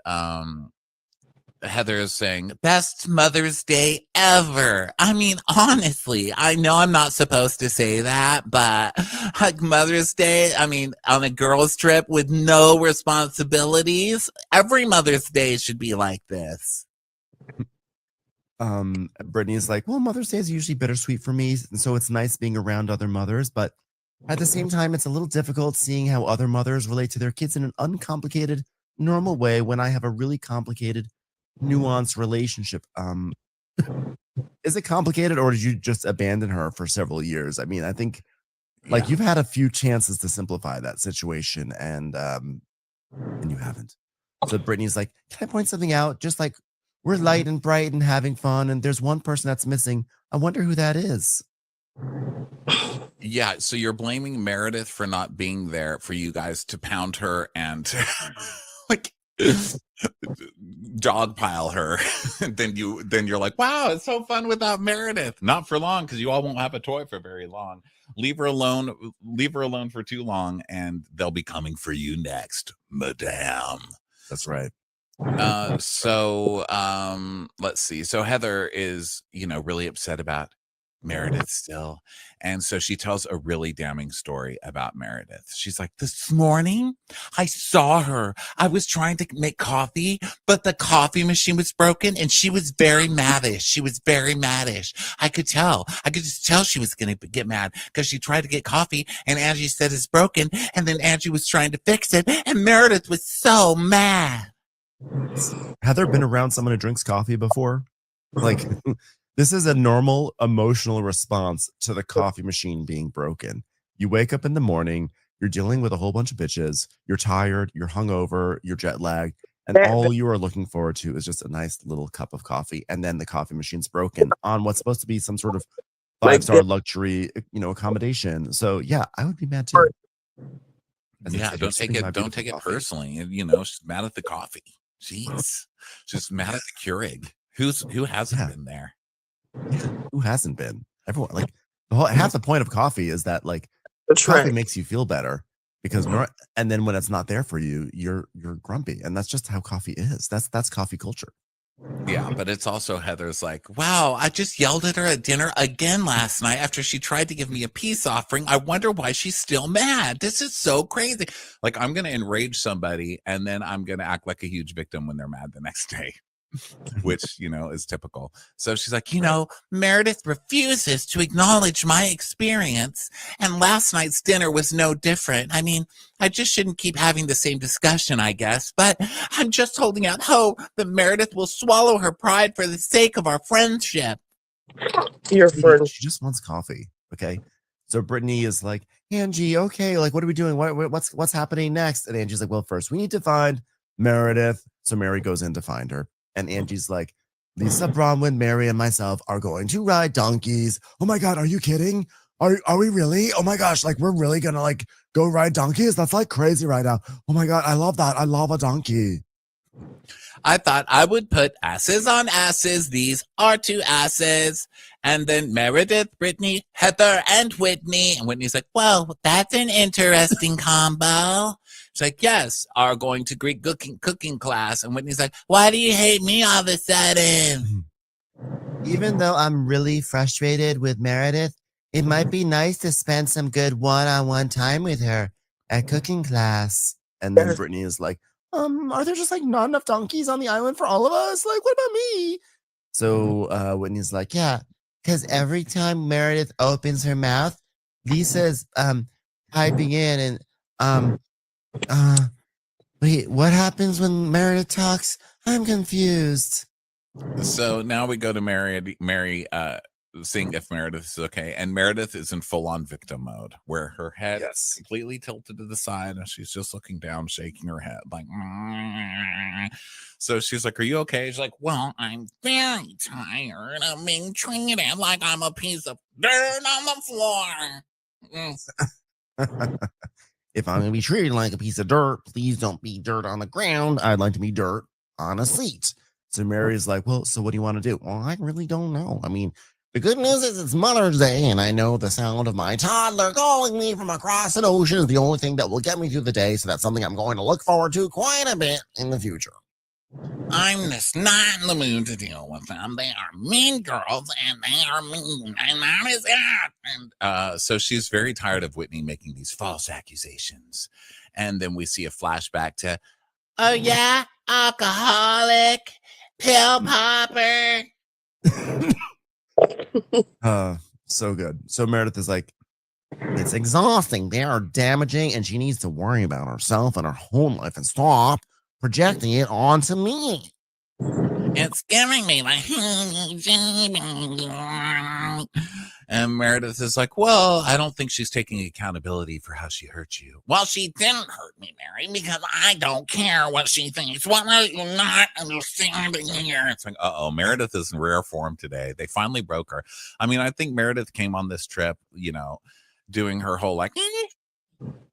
Heather is saying, best Mother's Day ever. I mean, honestly, I know I'm not supposed to say that, but like Mother's Day, I mean, on a girls' trip with no responsibilities, every Mother's Day should be like this. Brittany's like, well, Mother's Day is usually bittersweet for me, and so it's nice being around other mothers, but at the same time, it's a little difficult seeing how other mothers relate to their kids in an uncomplicated, normal way when I have a really complicated, nuanced relationship. Is it complicated, or did you just abandon her for several years? I mean, I think you've had a few chances to simplify that situation, and you haven't. So Brittany's like, can I point something out? Just like, we're light and bright and having fun, and there's one person that's missing. I wonder who that is. Yeah, so you're blaming Meredith for not being there for you guys to pound her and like dogpile her. then you're like, wow, it's so fun without Meredith. Not for long, because you all won't have a toy for very long. Leave her alone for too long, and they'll be coming for you next, madame. That's right. So let's see. So Heather is, really upset about Meredith still. And so she tells a really damning story about Meredith. She's like, this morning I saw her. I was trying to make coffee, but the coffee machine was broken, and she was very maddish. I could just tell she was going to get mad because she tried to get coffee and Angie said it's broken. And then Angie was trying to fix it, and Meredith was so mad. Heather been around someone who drinks coffee before? Like, this is a normal emotional response to the coffee machine being broken. You wake up in the morning, you're dealing with a whole bunch of bitches, you're tired, you're hungover, you're jet lagged, and all you are looking forward to is just a nice little cup of coffee, and then the coffee machine's broken on what's supposed to be some sort of 5-star luxury, accommodation. So yeah, I would be mad too. Yeah, don't take it personally. You know, she's mad at the coffee. Jeez, she's mad at the Keurig. Who hasn't been there? Who hasn't been? Everyone, like half the point of coffee is that like coffee makes you feel better because and then when it's not there for you, you're grumpy, and that's just how coffee is. That's coffee culture. Yeah, but it's also Heather's like, wow, I just yelled at her at dinner again last night after she tried to give me a peace offering. I wonder why she's still mad. This is so crazy. Like, I'm going to enrage somebody and then I'm going to act like a huge victim when they're mad the next day, which, you know, is typical. So she's like, you know, Meredith refuses to acknowledge my experience. And last night's dinner was no different. I mean, I just shouldn't keep having the same discussion, I guess. But I'm just holding out hope that Meredith will swallow her pride for the sake of our friendship. Your friend. She just wants coffee. Okay. So Brittany is like, Angie, okay, like, what are we doing? What's happening next? And Angie's like, well, first we need to find Meredith. So Mary goes in to find her. And Angie's like, Lisa Bronwyn, Mary, and myself are going to ride donkeys. Oh my God, are you kidding? Are we really? Oh my gosh, like we're really gonna like go ride donkeys? That's like crazy right now. Oh my God, I love that. I love a donkey. I thought I would put asses on asses. These are two asses. And then Meredith, Brittany, Heather, and Whitney. And Whitney's like, well, that's an interesting combo. She's like, yes, are going to Greek cooking class. And Whitney's like, why do you hate me all of a sudden? Even though I'm really frustrated with Meredith, it might be nice to spend some good one-on-one time with her at cooking class. And then Brittany is like, are there just like not enough donkeys on the island for all of us? Like, what about me? So Whitney's like, yeah, because every time Meredith opens her mouth, Lisa's piping in and wait, what happens when Meredith talks? I'm confused. So now we go to Mary seeing if Meredith is okay. And Meredith is in full-on victim mode, where her head is completely tilted to the side and she's just looking down, shaking her head like, so she's like, are you okay? She's like, well, I'm very tired of being treated like I'm a piece of dirt on the floor. If I'm going to be treated like a piece of dirt, please don't be dirt on the ground. I'd like to be dirt on a seat. So Mary's like, well, so what do you want to do? Well, I really don't know. I mean, the good news is it's Mother's Day, and I know the sound of my toddler calling me from across an ocean is the only thing that will get me through the day. So that's something I'm going to look forward to quite a bit in the future. I'm just not in the mood to deal with them. They are mean girls, and they are mean, and that is it. And so she's very tired of Whitney making these false accusations. And then we see a flashback to, oh yeah, alcoholic, pill popper. So good. So Meredith is like, it's exhausting. They are damaging, and she needs to worry about herself and her home life and stop projecting it onto me. It's giving me like, and Meredith is like, well, I don't think she's taking accountability for how she hurt you. Well, she didn't hurt me, Mary, because I don't care what she thinks. What are you not understanding here? It's like, Meredith is in rare form today. They finally broke her. I mean, I think Meredith came on this trip, you know, doing her whole like,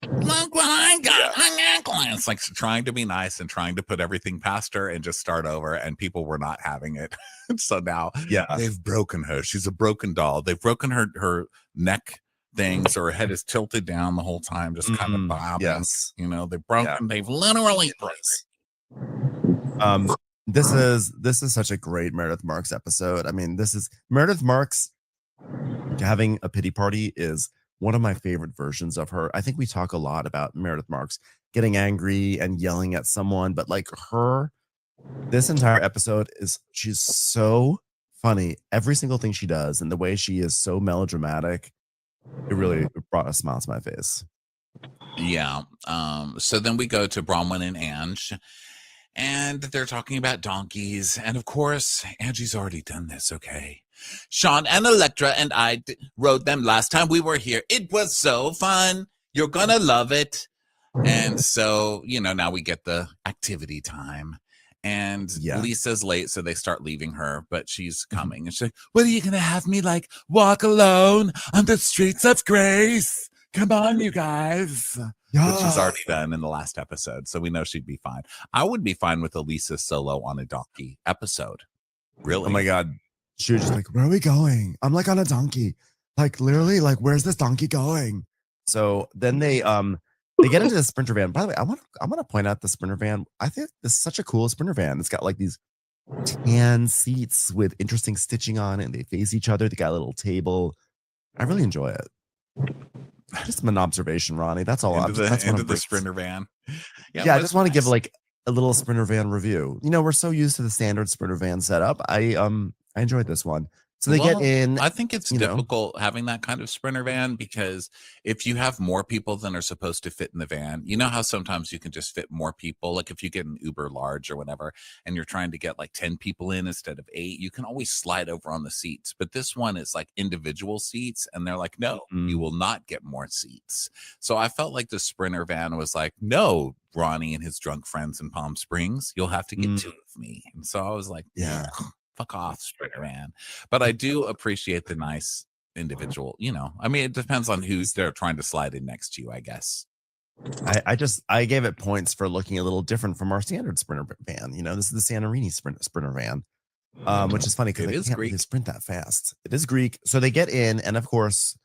look what I got, a necklace. Like trying to be nice and trying to put everything past her and just start over, and people were not having it. So now they've broken her. She's a broken doll. They've broken her neck things, or her head is tilted down the whole time, just kind of bobbing. Yes. You know, they've broken, they've literally broken. This is such a great Meredith Marks episode. I mean, this is Meredith Marks having a pity party is one of my favorite versions of her. I think we talk a lot about Meredith Marks getting angry and yelling at someone, but like this entire episode she's so funny. Every single thing she does and the way she is so melodramatic, it really brought a smile to my face. Yeah. So then we go to Bronwyn and Ange, and they're talking about donkeys. And of course, Angie's already done this, okay? Sean and Electra and I rode them last time we were here. It was so fun. You're gonna love it. And so, you know, now we get the activity time. And Lisa's late, so they start leaving her, but she's coming. And she's like, what are you gonna have me walk alone on the streets of Grace? Come on, you guys. which was already done in the last episode. So we know she'd be fine. I would be fine with Elisa solo on a donkey episode. Really? Oh my God. She was just like, where are we going? I'm like on a donkey. Like literally, like, where's this donkey going? So then they get into the Sprinter van. By the way, I want to point out the Sprinter van. I think this is such a cool Sprinter van. It's got like these tan seats with interesting stitching on it, and they face each other. They got a little table. I really enjoy it. Just an observation, Ronnie. That's all. Into the Sprinter van. Yeah, I just want to give like a little Sprinter van review. You know, we're so used to the standard Sprinter van setup. I enjoyed this one. So they get in. I think it's difficult having that kind of Sprinter van because if you have more people than are supposed to fit in the van, you know how sometimes you can just fit more people. Like if you get an Uber large or whatever, and you're trying to get like 10 people in instead of 8, you can always slide over on the seats. But this one is like individual seats, and they're like, no, you will not get more seats. So I felt like the Sprinter van was like, no, Ronnie and his drunk friends in Palm Springs, you'll have to get 2 of me. And so I was like, yeah. Fuck off, Sprinter van. But I do appreciate the nice individual, you know. I mean, it depends on who's there trying to slide in next to you, I guess. I gave it points for looking a little different from our standard Sprinter van. You know, this is the Santorini Sprinter van, which is funny because they can't really sprint that fast. It is Greek. So they get in, and of course,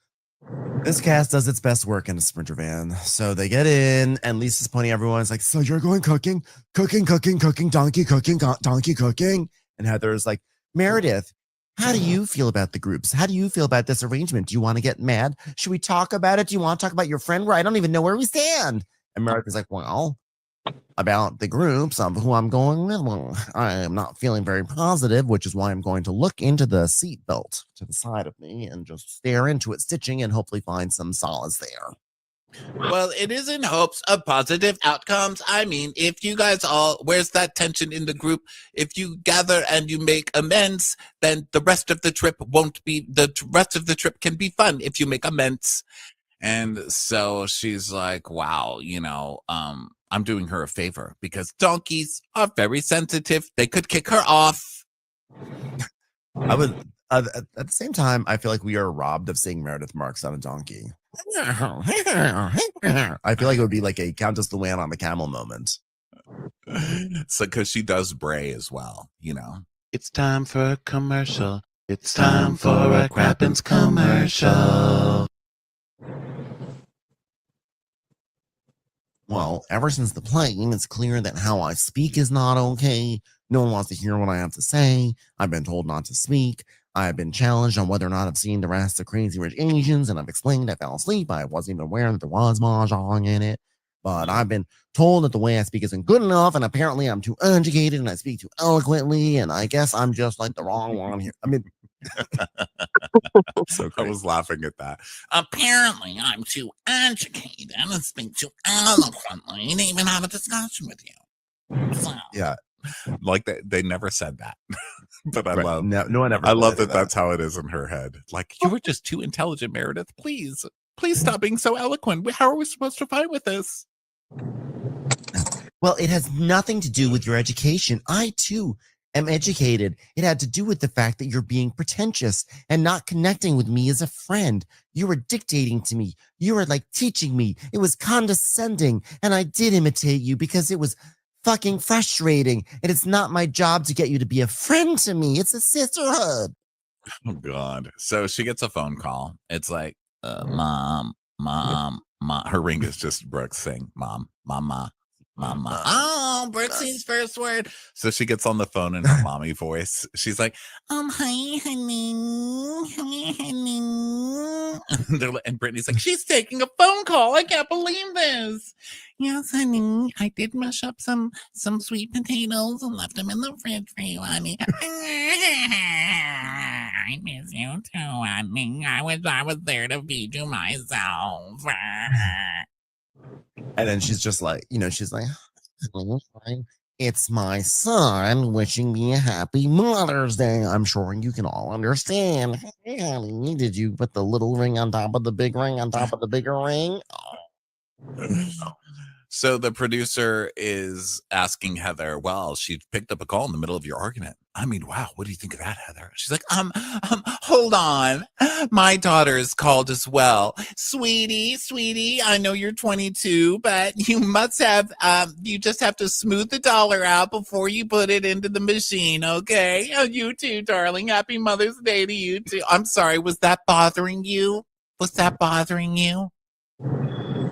this cast does its best work in a Sprinter van. So they get in, and Lisa's pointing at everyone. It's like, so you're going cooking, donkey cooking. And Heather's like, Meredith, how do you feel about the groups? How do you feel about this arrangement? Do you want to get mad? Should we talk about it? Do you want to talk about your friend? Where I don't even know where we stand. And Meredith's like, well, about the groups of who I'm going with, well, I am not feeling very positive, which is why I'm going to look into the seat belt to the side of me and just stare into it stitching and hopefully find some solace there. Well, it is in hopes of positive outcomes. I mean, if you guys all, where's that tension in the group? If you gather and you make amends, then the rest of the trip can be fun if you make amends. And so she's like, wow, you know, I'm doing her a favor because donkeys are very sensitive. They could kick her off. I would, at the same time, I feel like we are robbed of seeing Meredith Marks on a donkey. I feel like it would be like a Countess Luann on the camel moment. So, because she does bray as well, you know. It's time for a commercial. It's time for a Crappens commercial. Well, ever since the plane, it's clear that how I speak is not okay. No one wants to hear what I have to say. I've been told not to speak. I've been challenged on whether or not I've seen the rest of Crazy Rich Asians, and I've explained I fell asleep. I wasn't even aware that there was mahjong in it. But I've been told that the way I speak isn't good enough, and apparently I'm too educated and I speak too eloquently, and I guess I'm just like the wrong one here. I mean, so I was laughing at that. Apparently I'm too educated and speak too eloquently to even have a discussion with you. So, yeah. Like they never said that. But I love no one ever. I love that that's how it is in her head. Like, you were just too intelligent, Meredith. Please stop being so eloquent. How are we supposed to fight with this? Well, it has nothing to do with your education. I too am educated. It had to do with the fact that you're being pretentious and not connecting with me as a friend. You were dictating to me. You were like teaching me. It was condescending, and I did imitate you because it was fucking frustrating, and it's not my job to get you to be a friend to me. It's a sisterhood. Oh God. So she gets a phone call. It's like, mom. Her ring is just Brooke saying, mama. Oh, Brooksie's first word. So she gets on the phone in her mommy voice. She's like, hi, honey. And Brittany's like, she's taking a phone call. I can't believe this. Yes, honey. I did mash up some sweet potatoes and left them in the fridge for you, honey. I miss you too, honey. I was there to feed you myself. And then she's just like, you know, she's like, it's my son wishing me a happy Mother's Day. I'm sure you can all understand. Hey, honey, did you put the little ring on top of the big ring on top of the bigger ring? Oh. So the producer is asking Heather, well, she picked up a call in the middle of your argument. I mean, wow, what do you think of that, Heather? She's like, hold on. My daughter's called as well. Sweetie, I know you're 22, but you must have, you just have to smooth the dollar out before you put it into the machine, okay? Oh, you too, darling. Happy Mother's Day to you too. I'm sorry, was that bothering you? Was that bothering you?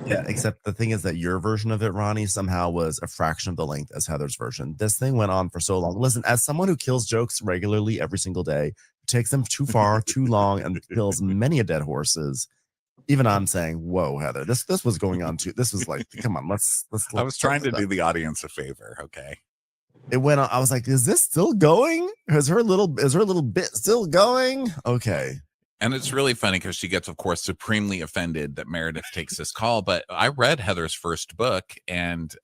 Yeah, except the thing is that your version of it, Ronnie, somehow was a fraction of the length as Heather's version. This thing went on for so long. Listen, as someone who kills jokes regularly every single day, takes them too far, too long, and kills many a dead horses, even I'm saying, whoa, Heather, this was going on too. This was like, come on, let's I was trying to do the audience a favor, okay? It went on. I was like, is this still going? Is her little bit still going? Okay. And it's really funny because she gets, of course, supremely offended that Meredith takes this call. But I read Heather's first book, and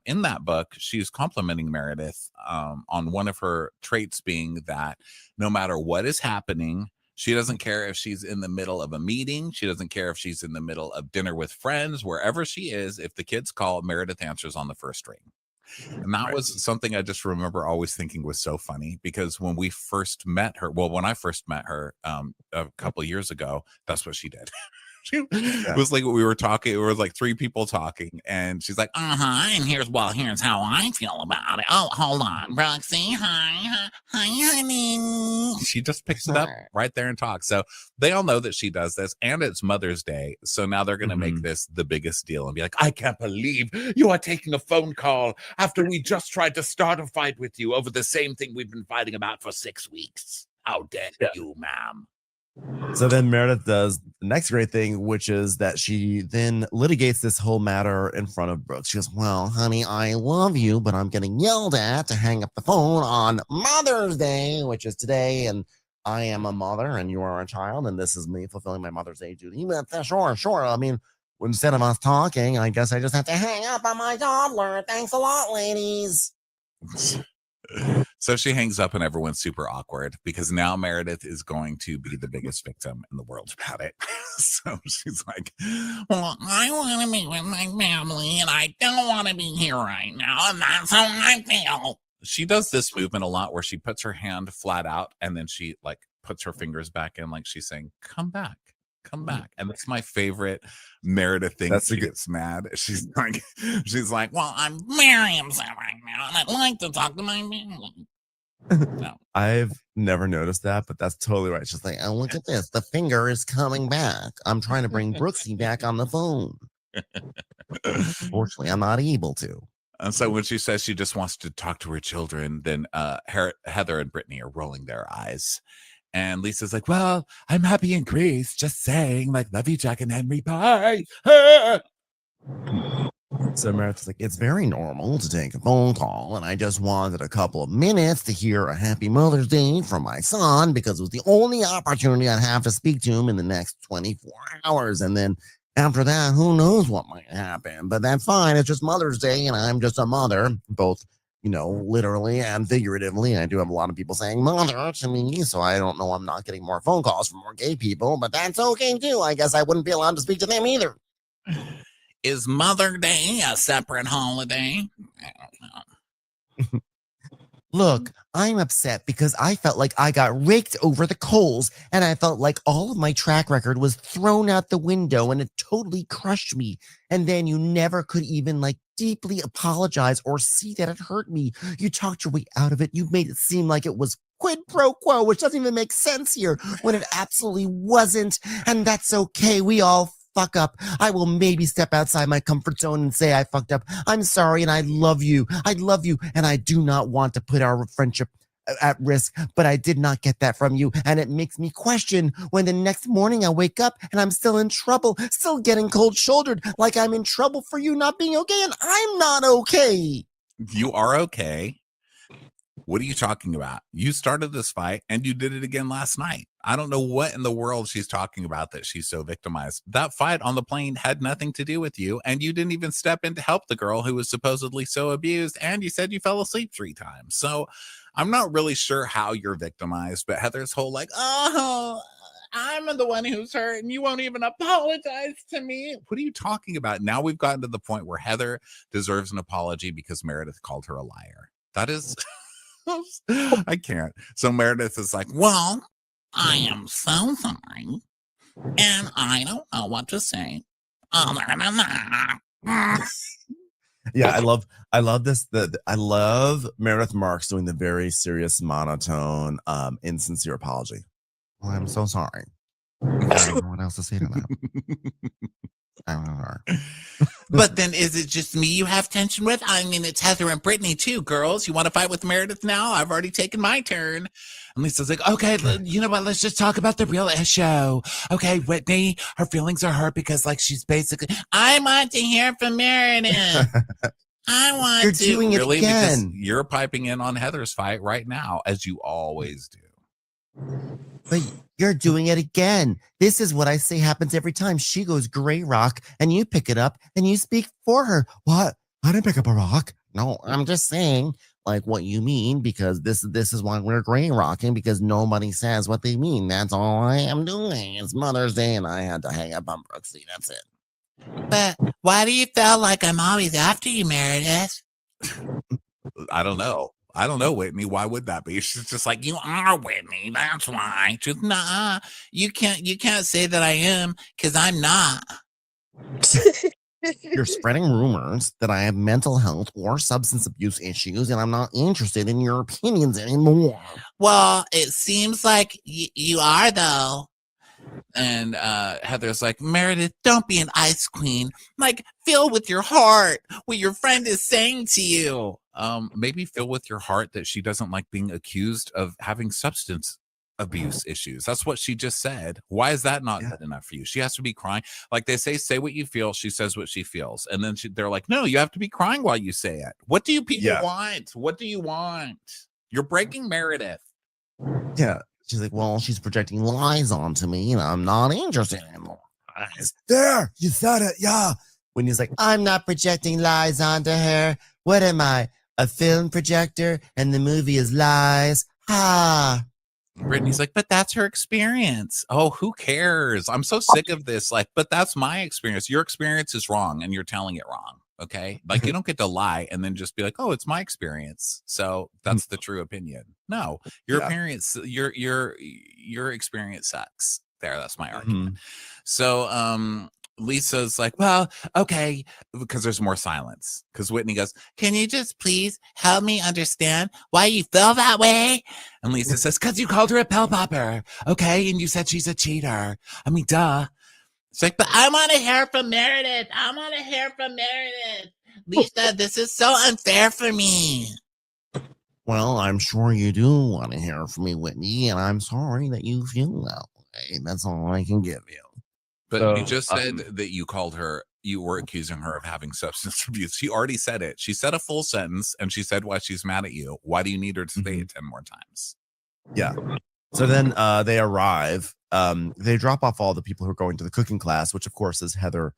in that book, she's complimenting Meredith on one of her traits being that no matter what is happening, she doesn't care if she's in the middle of a meeting. She doesn't care if she's in the middle of dinner with friends. Wherever she is, if the kids call, Meredith answers on the first ring. And that was something I just remember always thinking was so funny, because when we first met her, when I first met her a couple of years ago, that's what she did. It was like we were talking, it was like three people talking, and she's like, and here's how I feel about it. Oh, hold on, Roxy, hi, honey. She just picks it up right there and talks. So they all know that she does this, and it's Mother's Day, so now they're going to make this the biggest deal and be like, I can't believe you are taking a phone call after we just tried to start a fight with you over the same thing we've been fighting about for 6 weeks. How dare you, ma'am? So then Meredith does the next great thing, which is that she then litigates this whole matter in front of Brooks. She goes, well, honey, I love you, but I'm getting yelled at to hang up the phone on Mother's Day, which is today. And I am a mother and you are a child. And this is me fulfilling my Mother's Day duty. But sure. I mean, instead of us talking, I guess I just have to hang up on my toddler. Thanks a lot, ladies. So she hangs up and everyone's super awkward because now Meredith is going to be the biggest victim in the world about it. So she's like, well, I want to be with my family and I don't want to be here right now. And that's how I feel. She does this movement a lot where she puts her hand flat out and then she like puts her fingers back in like she's saying, come back. And that's my favorite Meredith thing. She gets mad. She's like, well, I'm very upset right now and I'd like to talk to my family. No. I've never noticed that, but that's totally right. She's like, oh, look at this. The finger is coming back. I'm trying to bring Brooksy back on the phone. Unfortunately, I'm not able to. And so when she says she just wants to talk to her children, then Heather and Brittany are rolling their eyes. And Lisa's like, well, I'm happy in Greece. Just saying, like, love you, Jack and Henry. Bye. So Meredith's like, it's very normal to take a phone call, and I just wanted a couple of minutes to hear a happy Mother's Day from my son because it was the only opportunity I'd have to speak to him in the next 24 hours. And then after that, who knows what might happen, but that's fine. It's just Mother's Day, and I'm just a mother, both, literally and figuratively. I do have a lot of people saying mother to me, so I don't know. I'm not getting more phone calls from more gay people, but that's okay too. I guess I wouldn't be allowed to speak to them either. Is Mother Day a separate holiday? Look, I'm upset because I felt like I got raked over the coals and I felt like all of my track record was thrown out the window and it totally crushed me. And then you never could even deeply apologize or see that it hurt me. You talked your way out of it. You made it seem like it was quid pro quo, which doesn't even make sense here when it absolutely wasn't. And that's okay. We all fuck up. I will maybe step outside my comfort zone and say I fucked up. I'm sorry and I love you. I love you and I do not want to put our friendship at risk, but I did not get that from you. And it makes me question when the next morning I wake up and I'm still in trouble, still getting cold shouldered, like I'm in trouble for you not being okay. And I'm not okay. You are okay. What are you talking about? You started this fight and you did it again last night. I don't know what in the world she's talking about that she's so victimized. That fight on the plane had nothing to do with you, and you didn't even step in to help the girl who was supposedly so abused, and you said you fell asleep 3 times. So I'm not really sure how you're victimized, but Heather's whole I'm the one who's hurt, and you won't even apologize to me. What are you talking about? Now we've gotten to the point where Heather deserves an apology because Meredith called her a liar. That is, I can't. So Meredith is like, well, I am so sorry, and I don't know what to say other than that. Yeah, I love this. I love Meredith Marks doing the very serious monotone, insincere apology. Oh, I'm so sorry. I don't know what else to say to that. I'm sorry. But then is it just me you have tension with? I mean, it's Heather and Brittany too, girls. You want to fight with Meredith now? I've already taken my turn. And Lisa's like, okay, you know what? Let's just talk about the real issue. Okay, Whitney, her feelings are hurt because like she's basically, I want to hear from Meredith. I want You're to. doing it Really? Because again. you're piping in on Heather's fight right now, as you always do. But you're doing it again. This is what I say happens every time. She goes gray rock and you pick it up and you speak for her. What? I didn't pick up a rock. No, I'm just saying like what you mean, because this is why we're gray rocking, because nobody says what they mean. That's all I am doing. It's Mother's Day and I had to hang up on Brooksy. That's it. But why do you feel like I'm always after you, Meredith? I don't know. I don't know, Whitney. Why would that be? She's just like, you are Whitney. That's why. She's nah. You can't say that I am, because I'm not. You're spreading rumors that I have mental health or substance abuse issues, and I'm not interested in your opinions anymore. Well, it seems like you are, though. And Heather's like, Meredith, don't be an ice queen. Like, feel with your heart what your friend is saying to you. Maybe feel with your heart that she doesn't like being accused of having substance abuse issues. That's what she just said. Why is that not good enough for you? She has to be crying. Like they say what you feel. She says what she feels. And then they're like, no, you have to be crying while you say it. What do you people want? What do you want? You're breaking Meredith. Yeah. She's like, well, she's projecting lies onto me, and I'm not interested anymore. There, you said it, yeah. When he's like, I'm not projecting lies onto her. What am I, a film projector? And the movie is lies. Ha. Brittany's like, but that's her experience. Oh, who cares? I'm so sick of this. Like, but that's my experience. Your experience is wrong, and you're telling it wrong. Okay, like you don't get to lie and then just be like, oh, it's my experience, so that's the true opinion. No, your experience, your experience sucks. That's my argument. So Lisa's like, well, okay, because there's more silence. Because Whitney goes, can you just please help me understand why you feel that way? And Lisa says, because you called her a pill popper, okay, and you said she's a cheater. I mean, duh. It's like, but I want to hear from Meredith. I want to hear from Meredith. Lisa, this is so unfair for me. Well, I'm sure you do want to hear from me, Whitney, and I'm sorry that you feel that way. That's all I can give you. But you just said that you called her, you were accusing her of having substance abuse. She already said it. She said a full sentence, and she said why she's mad at you. Why do you need her to say it 10 more times? Yeah. So then they arrive. They drop off all the people who are going to the cooking class, which of course is Heather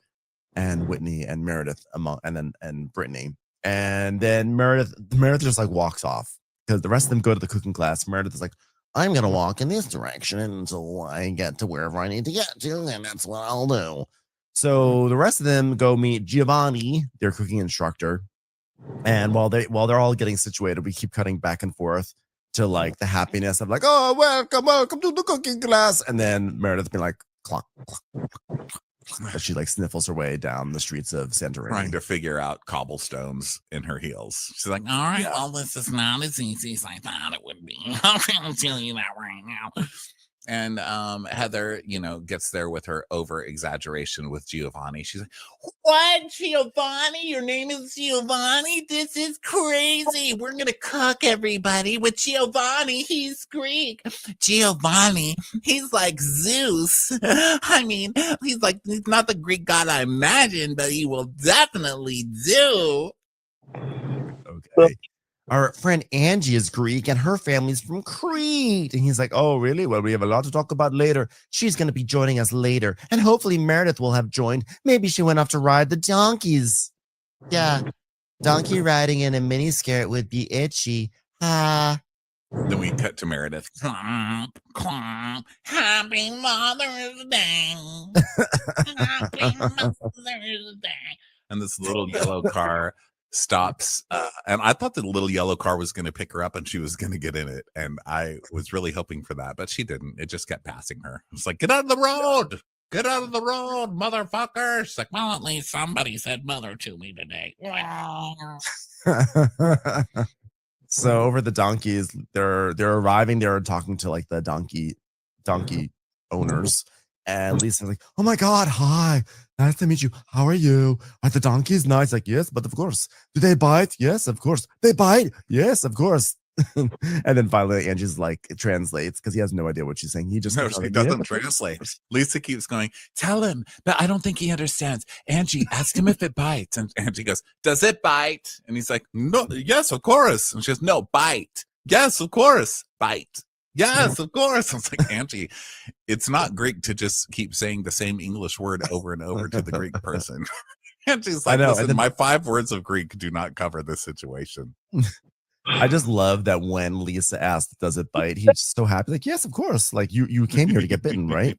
and Whitney and Meredith and Brittany. And then Meredith just like walks off because the rest of them go to the cooking class. Meredith is like, I'm gonna walk in this direction until I get to wherever I need to get to, and that's what I'll do. So the rest of them go meet Giovanni, their cooking instructor. And while they're all getting situated, we keep cutting back and forth to like the happiness of like, oh, welcome to the cooking class. And then Meredith being like, clunk, clunk, clunk, clunk, as she like sniffles her way down the streets of Santorini. Trying to figure out cobblestones in her heels. She's like, all right, well, this is not as easy as I thought it would be. I'm going to tell you that right now. And Heather, gets there with her over exaggeration with Giovanni. She's like, what, Giovanni? Your name is Giovanni? This is crazy. We're going to cook everybody with Giovanni. He's Greek. Giovanni, he's like Zeus. I mean, he's not the Greek god I imagined, but he will definitely do. Okay. Our friend Angie is Greek and her family's from Crete. And he's like, oh, really? Well, we have a lot to talk about later. She's going to be joining us later. And hopefully Meredith will have joined. Maybe she went off to ride the donkeys. Yeah. Donkey riding in a mini skirt would be itchy. Then we cut to Meredith. Clomp, clomp. Happy Mother's Day. Happy Mother's Day. And this little yellow car stops. And I thought the little yellow car was going to pick her up and she was going to get in it. And I was really hoping for that, but she didn't. It just kept passing her. It's like, get out of the road. Get out of the road, motherfucker. She's like, well, at least somebody said mother to me today. So over the donkeys, they're arriving. They're talking to like the donkey owners, and Lisa's like, "Oh my God, hi, nice to meet you. How are you? Are the donkeys nice?" Like, yes, but of course. Do they bite? Yes, of course. They bite? Yes, of course. And then finally, Angie's like translates because he has no idea what she's saying. He just No, she doesn't translate. Lisa keeps going, tell him, but I don't think he understands. Angie, ask him if it bites. And Angie goes, does it bite? And he's like, no, yes, of course. And she goes, no, bite. Yes, of course. Bite. Yes, of course. I was like, Angie, it's not Greek to just keep saying the same English word over and over to the Greek person. And she's like, listen, my 5 words of Greek do not cover this situation. I just love that when Lisa asked, does it bite? He's so happy. Like, yes, of course. Like you came here to get bitten, right?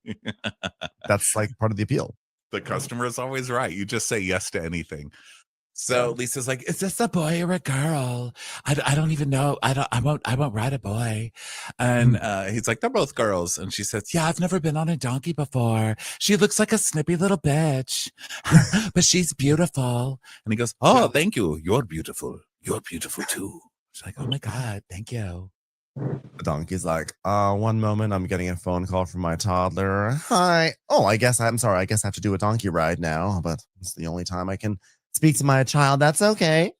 That's like part of the appeal. The customer is always right. You just say yes to anything. So Lisa's like, is this a boy or a girl? I don't even know. I won't ride a boy. And he's like, they're both girls. And she says, yeah, I've never been on a donkey before. She looks like a snippy little bitch, but she's beautiful. And he goes, oh, thank you. You're beautiful. You're beautiful too. She's like, oh my God, thank you. The donkey's like, one moment, I'm getting a phone call from my toddler. Hi. Oh, I'm sorry. I guess I have to do a donkey ride now, but it's the only time I can speak to my child. That's okay.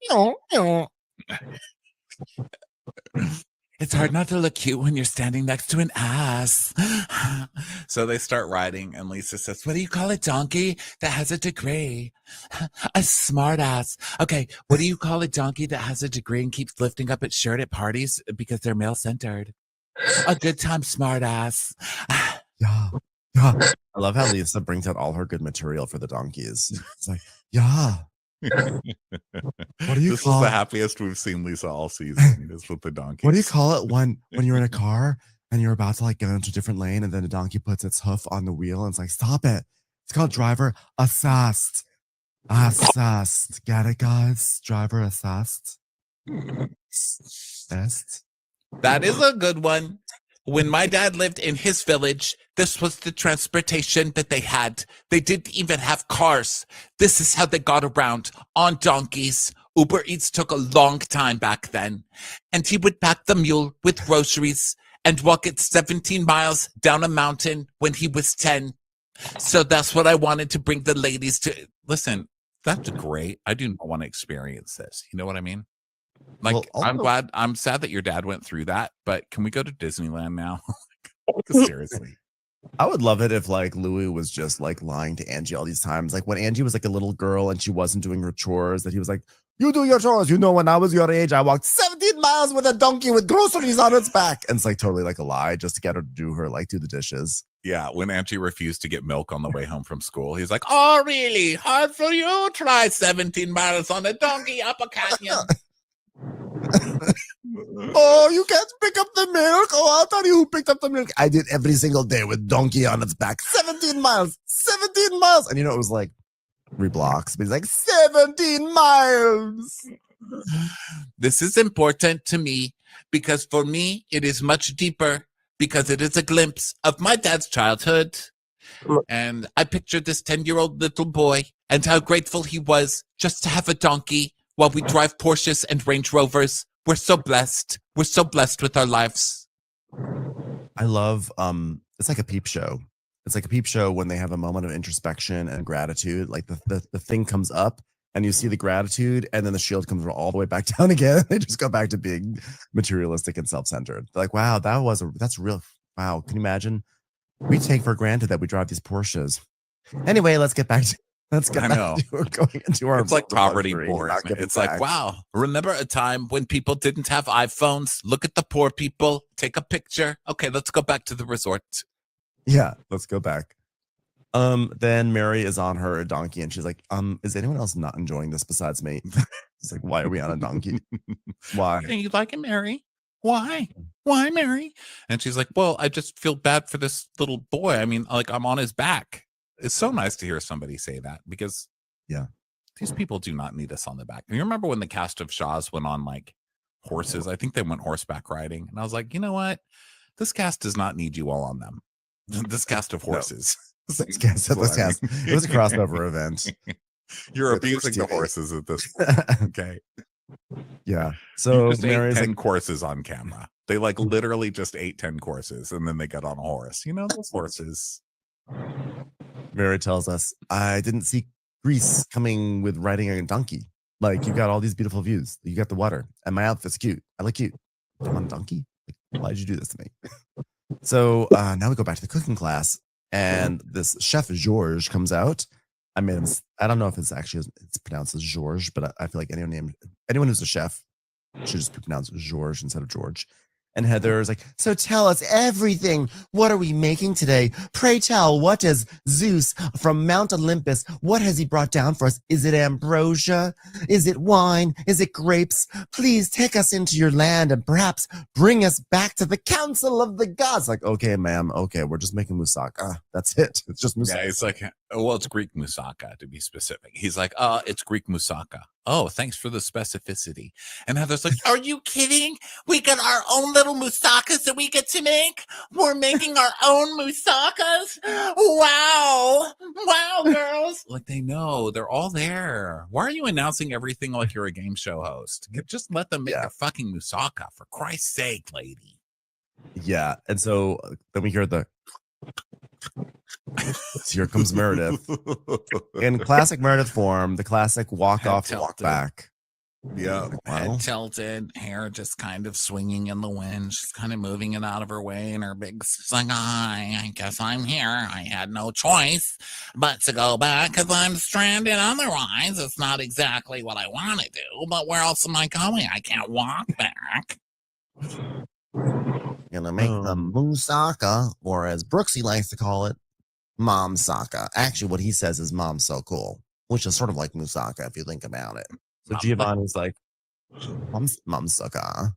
It's hard not to look cute when you're standing next to an ass. So they start riding, and Lisa says, what do you call a donkey that has a degree? A smart ass. Okay, what do you call a donkey that has a degree and keeps lifting up its shirt at parties because they're male-centered? A good time smart ass. Yeah. I love how Lisa brings out all her good material for the donkeys. It's like, yeah. What do you this call is the it? happiest we've seen Lisa all season is with the donkeys. What do you call it when you're in a car and you're about to like get into a different lane and then the donkey puts its hoof on the wheel and it's like, stop it. It's called driver assist. Assist. Get it, guys? Driver assist. Best. That is a good one. When my dad lived in his village, this was the transportation that they had. They didn't even have cars. This is how they got around, on donkeys. Uber Eats took a long time back then. And he would pack the mule with groceries and walk it 17 miles down a mountain when he was 10. So that's what I wanted to bring the ladies to. Listen, that's great. I do not want to experience this. You know what I mean? Like, well, I'm sad that your dad went through that, but can we go to Disneyland now? Seriously. I would love it if like Louis was just like lying to Angie all these times. Like when Angie was like a little girl and she wasn't doing her chores, that he was like, you do your chores. You know, when I was your age, I walked 17 miles with a donkey with groceries on its back. And it's like totally like a lie just to get her to do the dishes. Yeah, when Angie refused to get milk on the way home from school, he's like, oh, really? Hard for you? Try 17 miles on a donkey up a canyon. Oh, you can't pick up the milk. Oh, I'll tell you who picked up the milk. I did every single day with donkey on its back. 17 miles. 17 miles. And you know, it was like 3 blocks, but he's like 17 miles. This is important to me because for me, it is much deeper because it is a glimpse of my dad's childhood. And I pictured this 10-year-old little boy and how grateful he was just to have a donkey while we drive Porsches and Range Rovers. We're so blessed. We're so blessed with our lives. I love, it's like a peep show. It's like a peep show when they have a moment of introspection and gratitude. Like the thing comes up and you see the gratitude and then the shield comes all the way back down again. They just go back to being materialistic and self-centered. They're like, wow, that's real. Wow. Can you imagine? We take for granted that we drive these Porsches. Anyway, let's get back to going into our. It's like poverty porn. It's like, wow, remember a time when people didn't have iPhones? Look at the poor people. Take a picture. Okay, let's go back to the resort. Yeah, let's go back. Then Mary is on her donkey and she's like, is anyone else not enjoying this besides me? It's like, why are we on a donkey? Why? Hey, you like it, Mary? Why? Why, Mary? And she's like, well, I just feel bad for this little boy. I mean, like, I'm on his back. It's so nice to hear somebody say that because these people do not need us on the back. And you remember when the cast of Shaw's went on like horses? I think they went horseback riding. And I was like, you know what? This cast does not need you all on them. This cast of horses. This cast. It was a crossover event. You're abusing the horses at this point. Okay. Yeah. So just Mary's ate 10 like, courses on camera. They like literally just ate 10 courses and then they got on a horse. You know, those horses. Mary tells us, I didn't see Greece coming with riding a donkey. Like, you got all these beautiful views. You got the water, and my outfit's cute. I look cute. I'm on a donkey. Like, why'd you do this to me? So now we go back to the cooking class, and this chef Georges comes out. I made him. I don't know if it's pronounced as Georges, but I feel like anyone who's a chef should just be pronounced Georges instead of George. And Heather is like, so tell us everything. What are we making today? Pray tell, what does Zeus from Mount Olympus, what has he brought down for us? Is it ambrosia? Is it wine? Is it grapes? Please take us into your land and perhaps bring us back to the council of the gods. Like, okay, ma'am. Okay, we're just making moussaka. That's it. It's just moussaka. Yeah, it's like, well, it's Greek moussaka to be specific. He's like, it's Greek moussaka. Oh, thanks for the specificity. And Heather's like, are you kidding? We got our own little moussakas that we get to make. We're making our own moussakas. Wow. Wow, girls. Like, they know. They're all there. Why are you announcing everything like you're a game show host? Just let them make a fucking moussaka, for Christ's sake, lady. Yeah. And so then we hear here comes Meredith in classic Meredith form, the classic walk off, walk back. Yeah, head tilted, hair just kind of swinging in the wind. She's kind of moving it out of her way, and her big like, I guess I'm here. I had no choice but to go back because I'm stranded. Otherwise, it's not exactly what I want to do. But where else am I going? I can't walk back. Gonna make the moussaka, or as Brooksy likes to call it, momsaka. Actually, what he says is mom's so cool, which is sort of like moussaka if you think about it. So Giovanni's like, momsaka.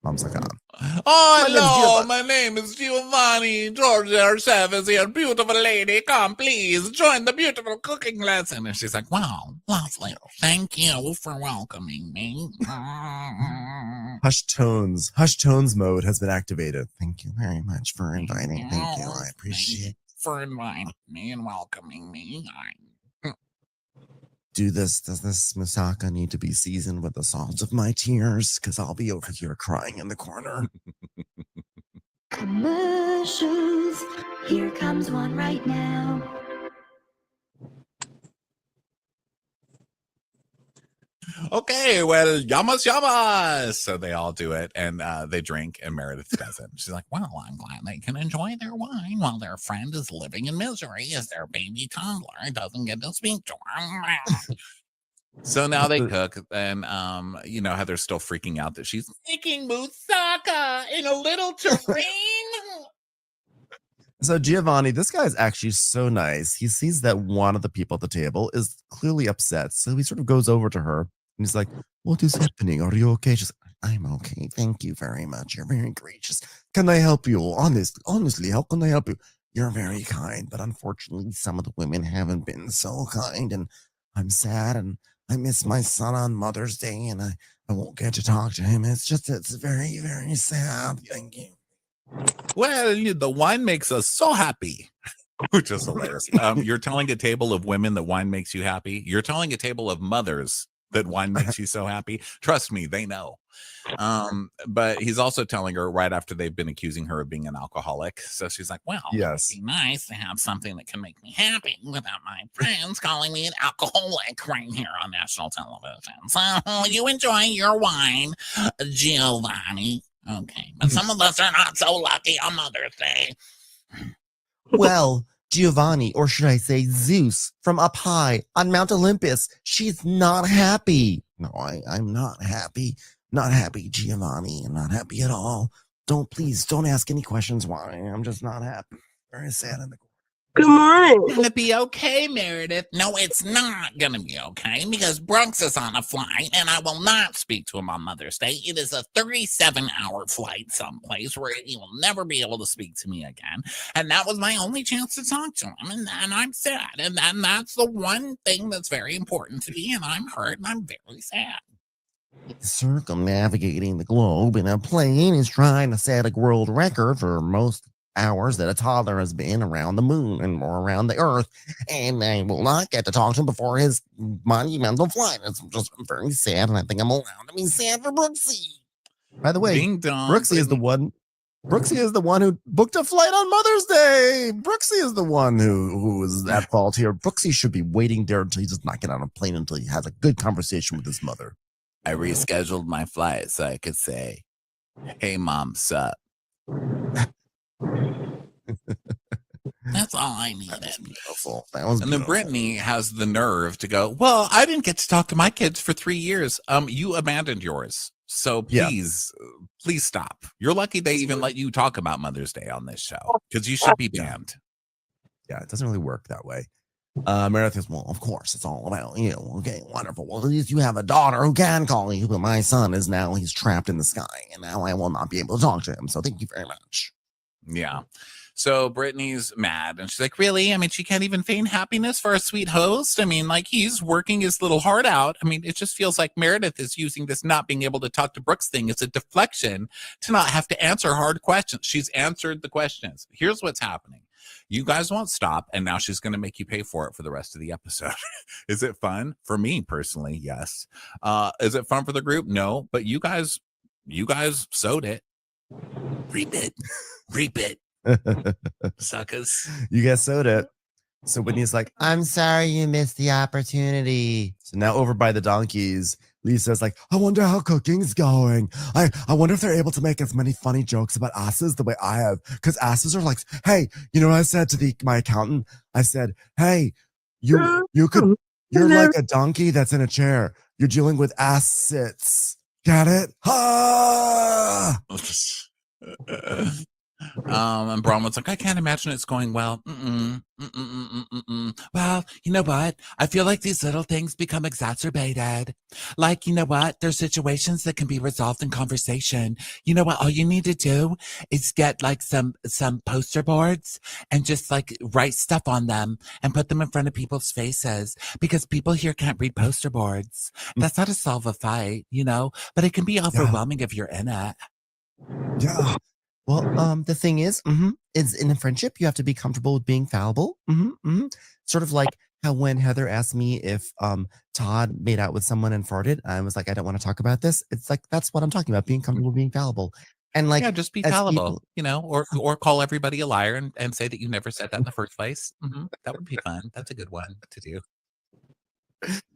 Oh, hello, my name is Giovanni. George, our chef, is here. Beautiful lady, come please join the beautiful cooking lesson. And she's like, wow, lovely. Thank you for welcoming me. Hush tones mode has been activated. Thank you very much for inviting. Thank you. I appreciate it. For inviting me and welcoming me. Does this moussaka need to be seasoned with the salt of my tears? Because I'll be over here crying in the corner. Commercials. Here comes one right now. Okay, well, yamas. So they all do it, and they drink, and Meredith doesn't. She's like, well, I'm glad they can enjoy their wine while their friend is living in misery as their baby toddler doesn't get to speak to her. So now they cook, and, Heather's still freaking out that she's making moussaka in a little tureen. So Giovanni, this guy's actually so nice. He sees that one of the people at the table is clearly upset. So he sort of goes over to her and he's like, what is happening? Are you okay? She's like, I'm okay. Thank you very much. You're very gracious. Can I help you? Honestly, how can I help you? You're very kind, but unfortunately, some of the women haven't been so kind, and I'm sad, and I miss my son on Mother's Day, and I won't get to talk to him. It's very, very sad. Thank you. Well, the wine makes us so happy, which is hilarious. You're telling a table of women that wine makes you happy. You're telling a table of mothers that wine makes you so happy. Trust me, they know. But he's also telling her right after they've been accusing her of being an alcoholic. So she's like, well, yes, it'd be nice to have something that can make me happy without my friends calling me an alcoholic right here on national television. So you enjoy your wine, Giovanni. Okay, but some of us are not so lucky on Mother's Day. Well, Giovanni, or should I say Zeus, from up high on Mount Olympus, she's not happy. No, I'm not happy. Not happy, Giovanni. I'm not happy at all. Please don't ask any questions why. I'm just not happy. Very sad in the corner. Good morning. Gonna be okay, Meredith. No, it's not gonna be okay because Brooks is on a flight and I will not speak to him on Mother's Day. It is a 37-hour flight someplace where he will never be able to speak to me again. And that was my only chance to talk to him. And I'm sad. And that's the one thing that's very important to me. And I'm hurt and I'm very sad. Circumnavigating the globe in a plane is trying to set a world record for most hours that a toddler has been around the moon and or around the earth, and I will not get to talk to him before his monumental flight. It's just very sad, and I think I'm allowed to be sad for Brooksy. By the way, Ding dong, Brooksy is the one. Brooksy is the one who booked a flight on Mother's Day. Brooksy is the one who is at fault here. Brooksy should be waiting there until he does not get on a plane until he has a good conversation with his mother. I rescheduled my flight so I could say, "Hey, Mom, sup?" That's all I needed. Beautiful. That was and then Brittany has the nerve to go, "Well, I didn't get to talk to my kids for 3 years. You abandoned yours. So please stop. You're lucky they even let you talk about Mother's Day on this show because you should be banned." Yeah, it doesn't really work that way. Meredith is, well, of course, it's all about you. Okay, wonderful. Well, at least you have a daughter who can call you, but my son is now, he's trapped in the sky, and now I will not be able to talk to him. So thank you very much. Yeah. So Brittany's mad and she's like, really? I mean, she can't even feign happiness for a sweet host. I mean, like, he's working his little heart out. I mean, it just feels like Meredith is using this not being able to talk to Brooks thing as a deflection to not have to answer hard questions. She's answered the questions. Here's what's happening. You guys won't stop, and now she's going to make you pay for it for the rest of the episode. Is it fun? For me personally, yes. Is it fun for the group? No, but you guys sowed it. Reap it. Suckers. You guys sowed it. So Whitney's like, I'm sorry you missed the opportunity. So now over by the donkeys, Lisa's like, I wonder how cooking's going. I wonder if they're able to make as many funny jokes about asses the way I have. Because asses are like, hey, you know what I said to my accountant? I said, hey, you're like a donkey that's in a chair. You're dealing with ass sits. Got it? Ah! And Bronwyn's like, I can't imagine it's going well. Well, you know what? I feel like these little things become exacerbated. Like, you know what? There's situations that can be resolved in conversation. You know what? All you need to do is get like some poster boards and just like write stuff on them and put them in front of people's faces because people here can't read poster boards. That's not to solve a fight, you know, but it can be overwhelming if you're in it. Yeah. Well, the thing is in a friendship, you have to be comfortable with being fallible. Sort of like how when Heather asked me if Todd made out with someone and farted, I was like, I don't want to talk about this. It's like, that's what I'm talking about, being comfortable being fallible. And like, yeah, just be fallible, you know, or call everybody a liar and say that you never said that in the first place. That would be fun. That's a good one to do.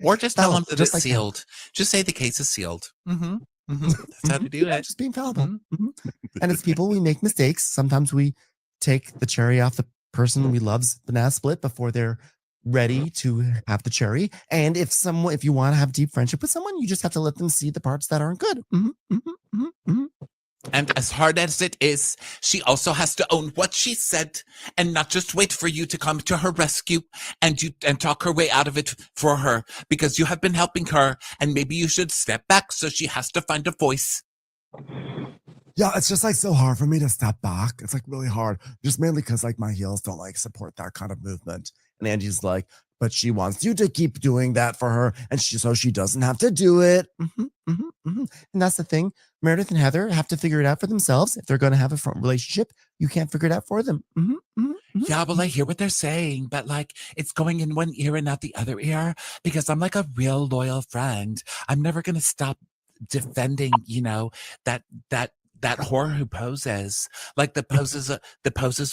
Or just tell them that it's like sealed. That. Just say the case is sealed. That's how to do it. Just being fallible. And as people, we make mistakes. Sometimes we take the cherry off the person we love's banana split before they're ready to have the cherry. And if you want to have deep friendship with someone, you just have to let them see the parts that aren't good. And as hard as it is, she also has to own what she said and not just wait for you to come to her rescue and talk her way out of it for her, because you have been helping her and maybe you should step back so she has to find a voice. Yeah, it's just like so hard for me to step back. It's like really hard, just mainly because like my heels don't like support that kind of movement. And Angie's like, but she wants you to keep doing that for her, and so she doesn't have to do it. And that's the thing. Meredith and Heather have to figure it out for themselves. If they're going to have a front relationship, you can't figure it out for them. Yeah, well, I hear what they're saying, but like it's going in one ear and out the other ear because I'm like a real loyal friend. I'm never going to stop defending, you know, that whore who poses, like the poses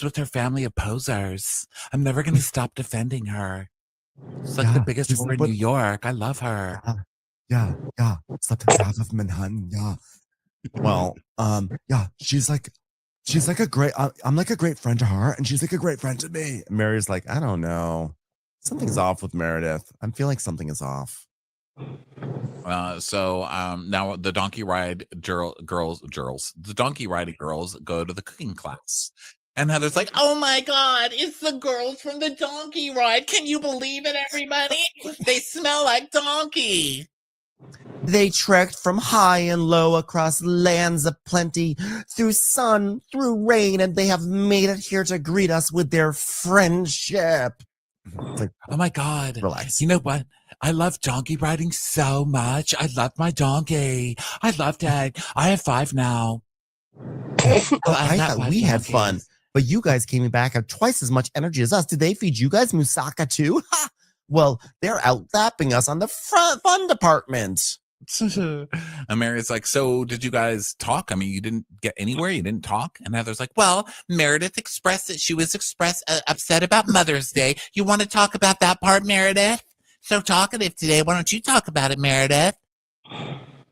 with her family of posers. I'm never going to stop defending her. It's like the biggest whore in New York. I love her. Yeah. Slept in half of Manhattan. Yeah. Well, yeah, she's like a great, I'm like a great friend to her, and she's like a great friend to me. And Mary's like, I don't know. Something's off with Meredith. I feel like something is off. So now the donkey ride girls go to the cooking class, And Heather's like, oh my God, it's the girls from the donkey ride. Can you believe it, everybody? They smell like donkey. They trekked from high and low across lands of plenty, through sun, through rain, and they have made it here to greet us with their friendship. Like, oh my God. Relax. You know what? I love donkey riding so much. I love my donkey. I loved it. I have 5 now. I thought we had fun, but you guys came back with twice as much energy as us. Did they feed you guys moussaka too? Ha! Well, they're outlapping us on the fun department. And Meredith's like, so did you guys talk? I mean, you didn't get anywhere? You didn't talk? And Heather's like, well, Meredith expressed that she was upset about Mother's Day. You want to talk about that part, Meredith? So talkative today. Why don't you talk about it, Meredith?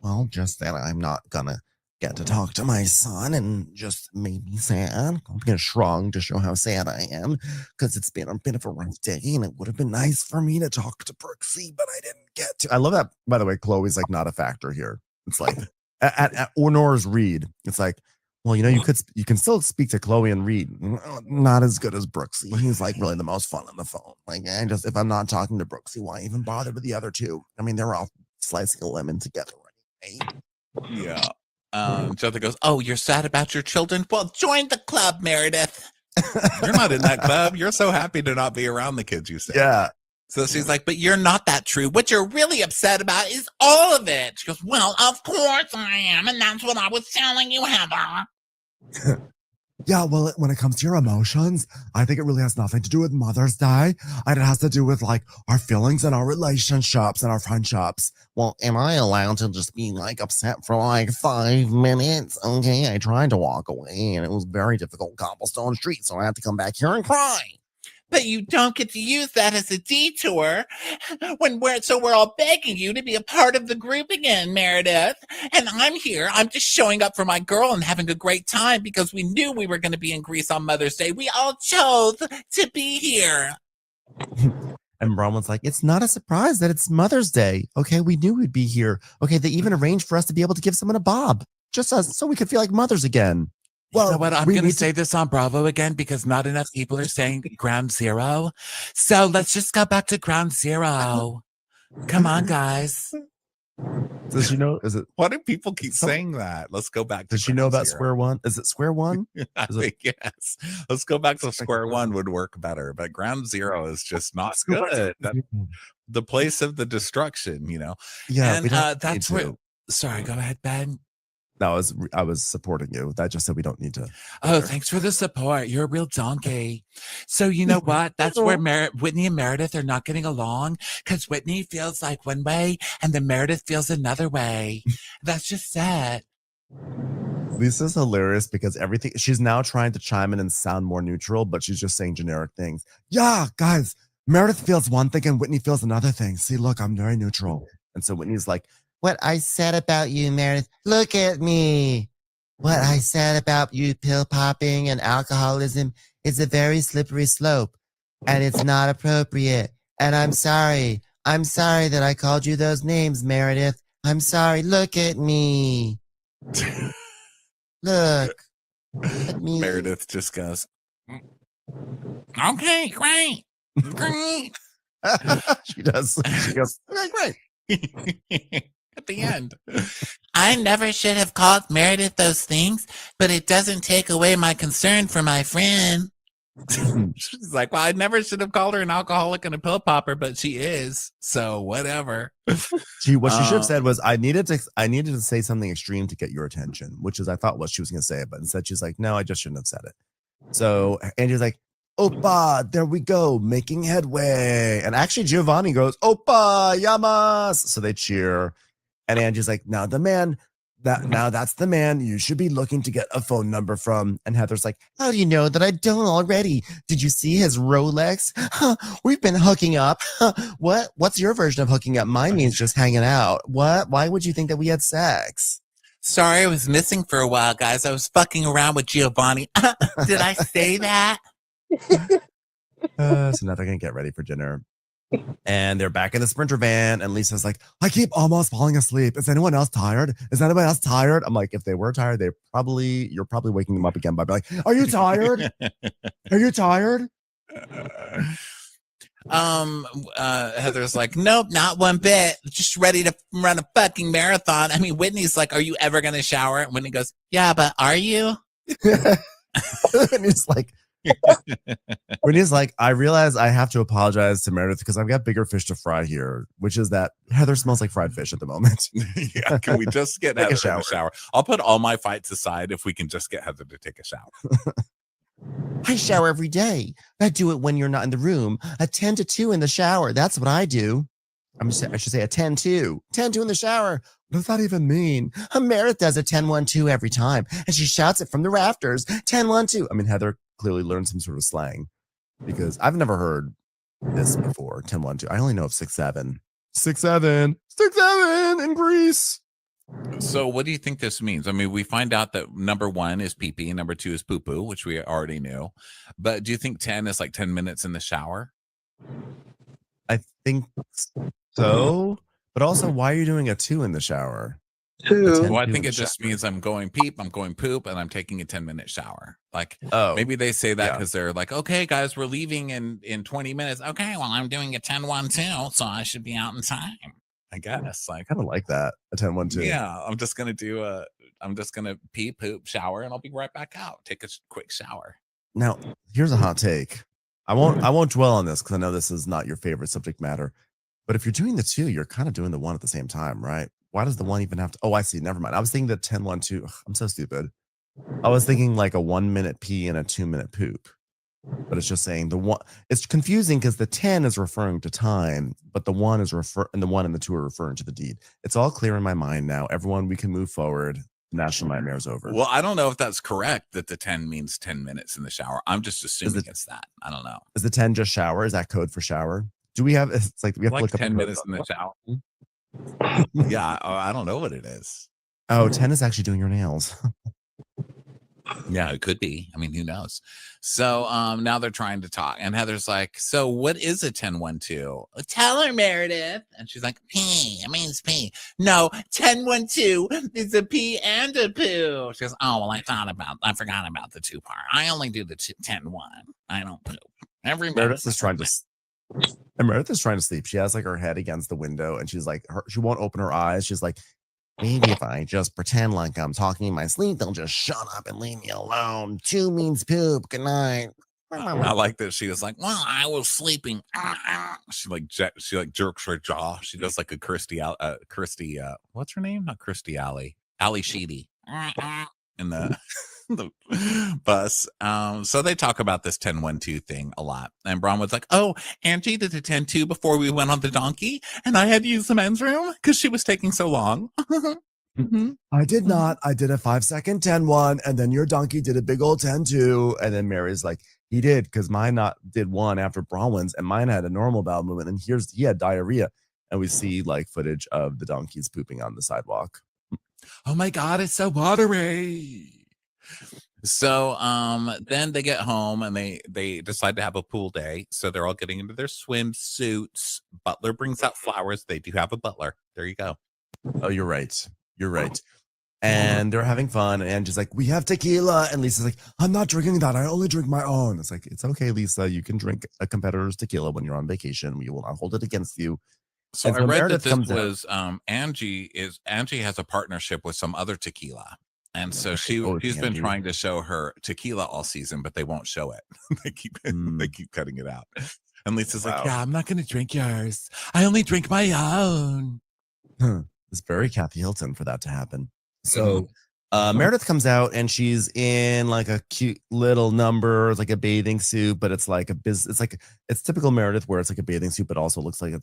Well, just that I'm not gonna get to talk to my son and just made me sad. I'm gonna shrug to show how sad I am because it's been a bit of a rough day and it would have been nice for me to talk to Brooksy, but I didn't get to. I love that, by the way. Chloe's like not a factor here. It's like at Honor's Reed. It's like, well, you know, you can still speak to Chloe and Reed. Not as good as Brooksy. He's like really the most fun on the phone. Like, if I'm not talking to Brooksy, why even bother with the other two? I mean, they're all slicing a lemon together. Right? Yeah. Jotha goes, oh, you're sad about your children? Well, join the club, Meredith. You're not in that club. You're so happy to not be around the kids, you say. Yeah. So she's like, but you're not that true. What you're really upset about is all of it. She goes, well, of course I am. And that's what I was telling you, Heather. Yeah, well, when it comes to your emotions, I think it really has nothing to do with Mother's Day. And it has to do with like our feelings and our relationships and our friendships. Well, am I allowed to just be like upset for like 5 minutes? Okay, I tried to walk away and it was very difficult cobblestone street, so I had to come back here and cry. But you don't get to use that as a detour when we're all begging you to be a part of the group again, Meredith. And I'm here. I'm just showing up for my girl and having a great time because we knew we were going to be in Greece on Mother's Day. We all chose to be here. And Bronwyn's like, it's not a surprise that it's Mother's Day. Okay, we knew we'd be here. Okay, they even arranged for us to be able to give someone a bob, just so we could feel like mothers again. Well, you know what? I'm going to say this on Bravo again because not enough people are saying ground zero. So let's just go back to ground zero. Come on, guys. Does she know? Is it? Why do people keep saying that? Let's go back. Does she know about square one? Is it square one? Yes. Let's go back to square one would work better, but ground zero is just not good. The place of the destruction, you know? Yeah. And that's where. Sorry, go ahead, Ben. No, I was supporting you. That just said we don't need to. Oh, thanks for the support. You're a real donkey. So you know what? That's where Whitney and Meredith are not getting along because Whitney feels like one way and then Meredith feels another way. That's just sad. Lisa's hilarious because she's now trying to chime in and sound more neutral, but she's just saying generic things. Yeah, guys, Meredith feels one thing and Whitney feels another thing. See, look, I'm very neutral. And so Whitney's like, what I said about you, Meredith, look at me. What I said about you pill popping and alcoholism is a very slippery slope and it's not appropriate. And I'm sorry. I'm sorry that I called you those names, Meredith. I'm sorry. Look at me. Look at me. Meredith just goes, okay, great. Great. She does. She goes, okay, great. At the end. I never should have called Meredith those things, but it doesn't take away my concern for my friend. She's like, well, I never should have called her an alcoholic and a pill popper, but she is. So whatever. What she should have said was, I needed to say something extreme to get your attention, which is I thought what she was going to say, but instead she's like, no, I just shouldn't have said it. So Angie's like, Oppa, there we go, making headway. And actually Giovanni goes, Oppa, yamas. So they cheer. And Angie's like, now that's the man you should be looking to get a phone number from. And Heather's like, how do you know that I don't already? Did you see his Rolex? Huh, we've been hooking up. Huh, what's your version of hooking up? Mine means just hanging out. What? Why would you think that we had sex? Sorry, I was missing for a while, guys. I was fucking around with Giovanni. Did I say that? So now they're going to get ready for dinner. And they're back in the Sprinter van, and Lisa's like, I keep almost falling asleep. Is anyone else tired? Is anybody else tired? I'm like, if they were tired, you're probably waking them up again by being like, are you tired? Are you tired? Heather's like, nope, not one bit. Just ready to run a fucking marathon. I mean, Whitney's like, are you ever gonna shower? And Whitney goes, yeah, but are you? And he's like, when he's like, I realize I have to apologize to Meredith because I've got bigger fish to fry here, which is that Heather smells like fried fish at the moment. Yeah, can we just get Take a Heather in the shower? I'll put all my fights aside if we can just get Heather to take a shower. I shower every day. I do it when you're not in the room. A 10 to 2 in the shower. That's what I do. I should say a 10-2. 10-2 in the shower. What does that even mean? Meredith does a 10-1-2 every time, and she shouts it from the rafters. 10-1-2. I mean, Heather clearly learned some sort of slang because I've never heard this before. 10-1-2. I only know of 6-7. 6-7. 6-7 in Greece. So what do you think this means? I mean, we find out that number 1 is pee-pee, number 2 is poo-poo, which we already knew. But do you think 10 is like 10 minutes in the shower? I think so. But also, why are you doing a 2 in the shower? Well, I think it just means I'm going peep, I'm going poop, and I'm taking a 10-minute shower. Like, maybe they say that because they're like, okay, guys, we're leaving in 20 minutes. Okay, well, I'm doing a 10-1-2, so I should be out in time. I guess. Like, I kind of like that. A 10-1-2. Yeah, I'm just gonna pee, poop, shower, and I'll be right back out. Take a quick shower. Now, here's a hot take. I won't dwell on this because I know this is not your favorite subject matter. But if you're doing the 2, you're kind of doing the 1 at the same time, right? Why does the 1 even have to? Oh, I see. Never mind. I was thinking the 10-1-2. Ugh, I'm so stupid. I was thinking like a 1-minute pee and a 2-minute poop. But it's just saying the 1. It's confusing because the 10 is referring to time, but the 1 is and the 1 and the 2 are referring to the deed. It's all clear in my mind now. Everyone, we can move forward. National Nightmare's over. Well, I don't know if that's correct that the 10 means 10 minutes in the shower. I'm just assuming it's that. I don't know. Is the 10 just shower? Is that code for shower? Do we have? It's like we have to look 10 up minutes in the shower. Yeah, I don't know what it is. Oh, 10 is actually doing your nails. Yeah, it could be. I mean, who knows? So now they're trying to talk, and Heather's like, so what is a 10-1-2? Tell her, Meredith. And she's like, pee. It means pee. No, 10-1-2 is a pee and a poo. She goes, oh, well, I forgot about the 2 part. I only do the 10-1. I don't poop. Meredith is trying to sleep. She has like her head against the window, and she's like, she won't open her eyes. She's like, maybe if I just pretend like I'm talking in my sleep, they'll just shut up and leave me alone. 2 means poop. Good night. I like that she was like, well, I was sleeping. She jerks her jaw. She does like a Kirstie, what's her name? Not Kirstie Alley. Ally Sheedy in the bus. So they talk about this 10-1-2 thing a lot. And Bronwyn's like, oh, Angie did a 10-2 before we went on the donkey, and I had to use the men's room because she was taking so long. I did not. I did a 5-second 10-1, and then your donkey did a big old 10-2. And then Mary's like, he did, because mine did 1 after Bronwyn's, and mine had a normal bowel movement, and he had diarrhea. And we see like footage of the donkeys pooping on the sidewalk. Oh my God, it's so watery. So then they get home and they decide to have a pool day. So they're all getting into their swimsuits. Butler brings out flowers. They do have a butler. There you go. Oh, you're right. You're right. And they're having fun. And Angie's like, we have tequila. And Lisa's like, I'm not drinking that. I only drink my own. It's like, it's okay, Lisa. You can drink a competitor's tequila when you're on vacation. We will not hold it against you. So I read that this was Angie has a partnership with some other tequila. And so she's been trying to show her tequila all season, but they won't show it. they keep cutting it out. And Lisa's like, yeah, I'm not going to drink yours. I only drink my own. It's very Kathy Hilton for that to happen. So Meredith comes out and she's in like a cute little number. It's like a bathing suit, but it's like it's typical Meredith where it's like a bathing suit, but also looks like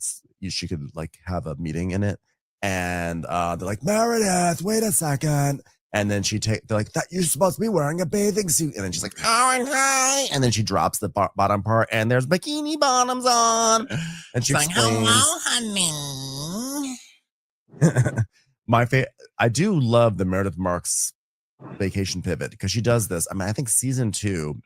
she could like have a meeting in it. And they're like, Meredith, wait a second. And then they're like, that you're supposed to be wearing a bathing suit. And then she's like, oh, hi. And then she drops the bottom part and there's bikini bottoms on. And she explains, hello, honey. I do love the Meredith Marks vacation pivot because she does this. I mean, I think season 2,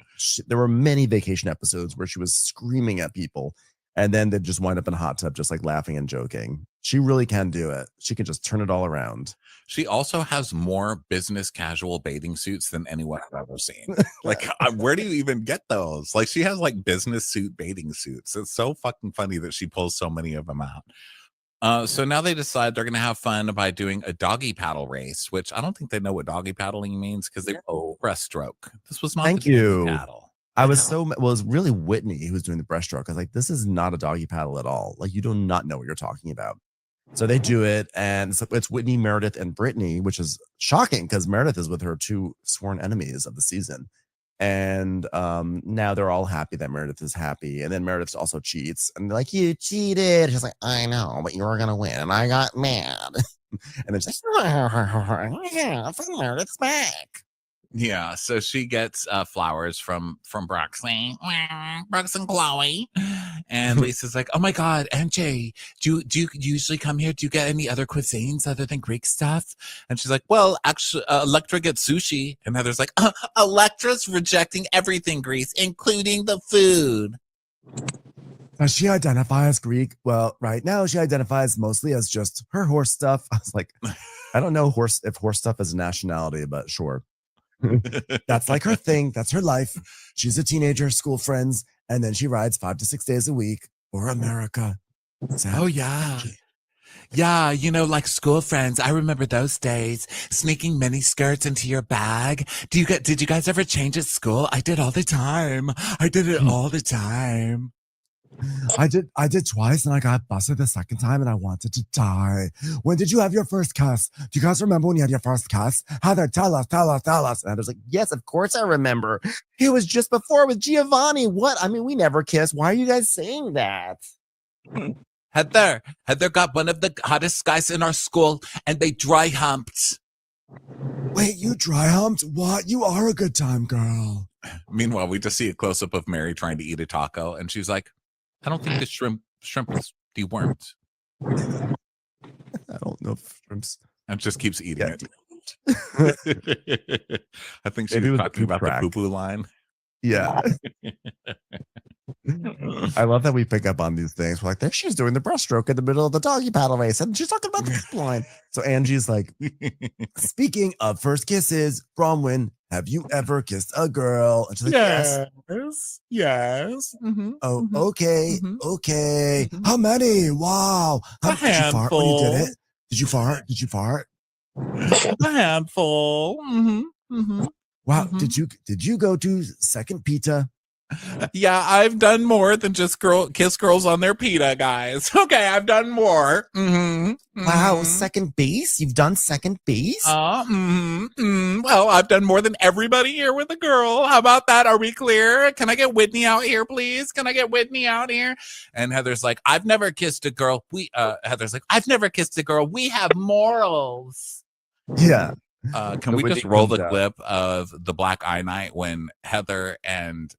there were many vacation episodes where she was screaming at people. And then they just wind up in a hot tub, just like laughing and joking. She really can do it. She can just turn it all around. She also has more business casual bathing suits than anyone I've ever seen. Like, where do you even get those? Like, she has like business suit bathing suits. It's so fucking funny that she pulls so many of them out. So now they decide they're going to have fun by doing a doggy paddle race, which I don't think they know what doggy paddling means because they breaststroke. This was not Thank the doggy you. paddle. I was it was really Whitney who was doing the breaststroke. I was like, this is not a doggy paddle at all. Like, you do not know what you're talking about. So they do it, and it's Whitney, Meredith, and Brittany, which is shocking because Meredith is with her two sworn enemies of the season. And now they're all happy that Meredith is happy. And then Meredith also cheats. And they're like, you cheated. She's like, I know, but you were going to win. And I got mad. And then she's like, yeah, Meredith's back. Yeah, so she gets flowers from Broxy, Brox and Chloe, and Lisa's like, "Oh my God, MJ, do you usually come here? Do you get any other cuisines other than Greek stuff?" And she's like, "Well, actually, Electra gets sushi." And Heather's like, "Electra's rejecting everything Greece, including the food." Does she identify as Greek? Well, right now she identifies mostly as just her horse stuff. I was like, I don't know if horse stuff is a nationality, but sure. That's like her thing. That's her life. She's a teenager, school friends, and then she rides 5 to 6 days a week for America. Oh yeah. Yeah, you know, like school friends. I remember those days, sneaking mini skirts into your bag. Did you guys ever change at school? I did all the time. I did it all the time. I did twice, and I got busted the second time, and I wanted to die. When did you have your first kiss? Do you guys remember when you had your first kiss? Heather, tell us. And Heather's like, yes, of course I remember. It was just before with Giovanni. What? I mean, we never kissed. Why are you guys saying that? Heather got one of the hottest guys in our school, and they dry humped. Wait, you dry humped? What? You are a good time girl. Meanwhile, we just see a close up of Mary trying to eat a taco, and she's like, I don't think the shrimp is dewormed. I don't know if shrimps. And just keeps eating it. I think she was talking about the poo-poo line. Yeah. I love that we pick up on these things. We're like, there she's doing the breaststroke in the middle of the doggy paddle race, and she's talking about the poo line. So Angie's like, speaking of first kisses, Bronwyn, have you ever kissed a girl? And she's like, yes. Mm-hmm. Oh, okay, okay. How many? Wow. Did you fart when you did it? Did you fart? A handful. Wow. Did you go to second pita? Yeah, I've done more than just kiss girls on their pita, guys. Okay, I've done more. Wow, second base? You've done second base? Well, I've done more than everybody here with a girl. How about that? Are we clear? Can I get Whitney out here, please? Can I get Whitney out here? And Heather's like, I've never kissed a girl. Heather's like, I've never kissed a girl. We have morals. Yeah. Can we just roll the clip of the Black Eye Night when Heather and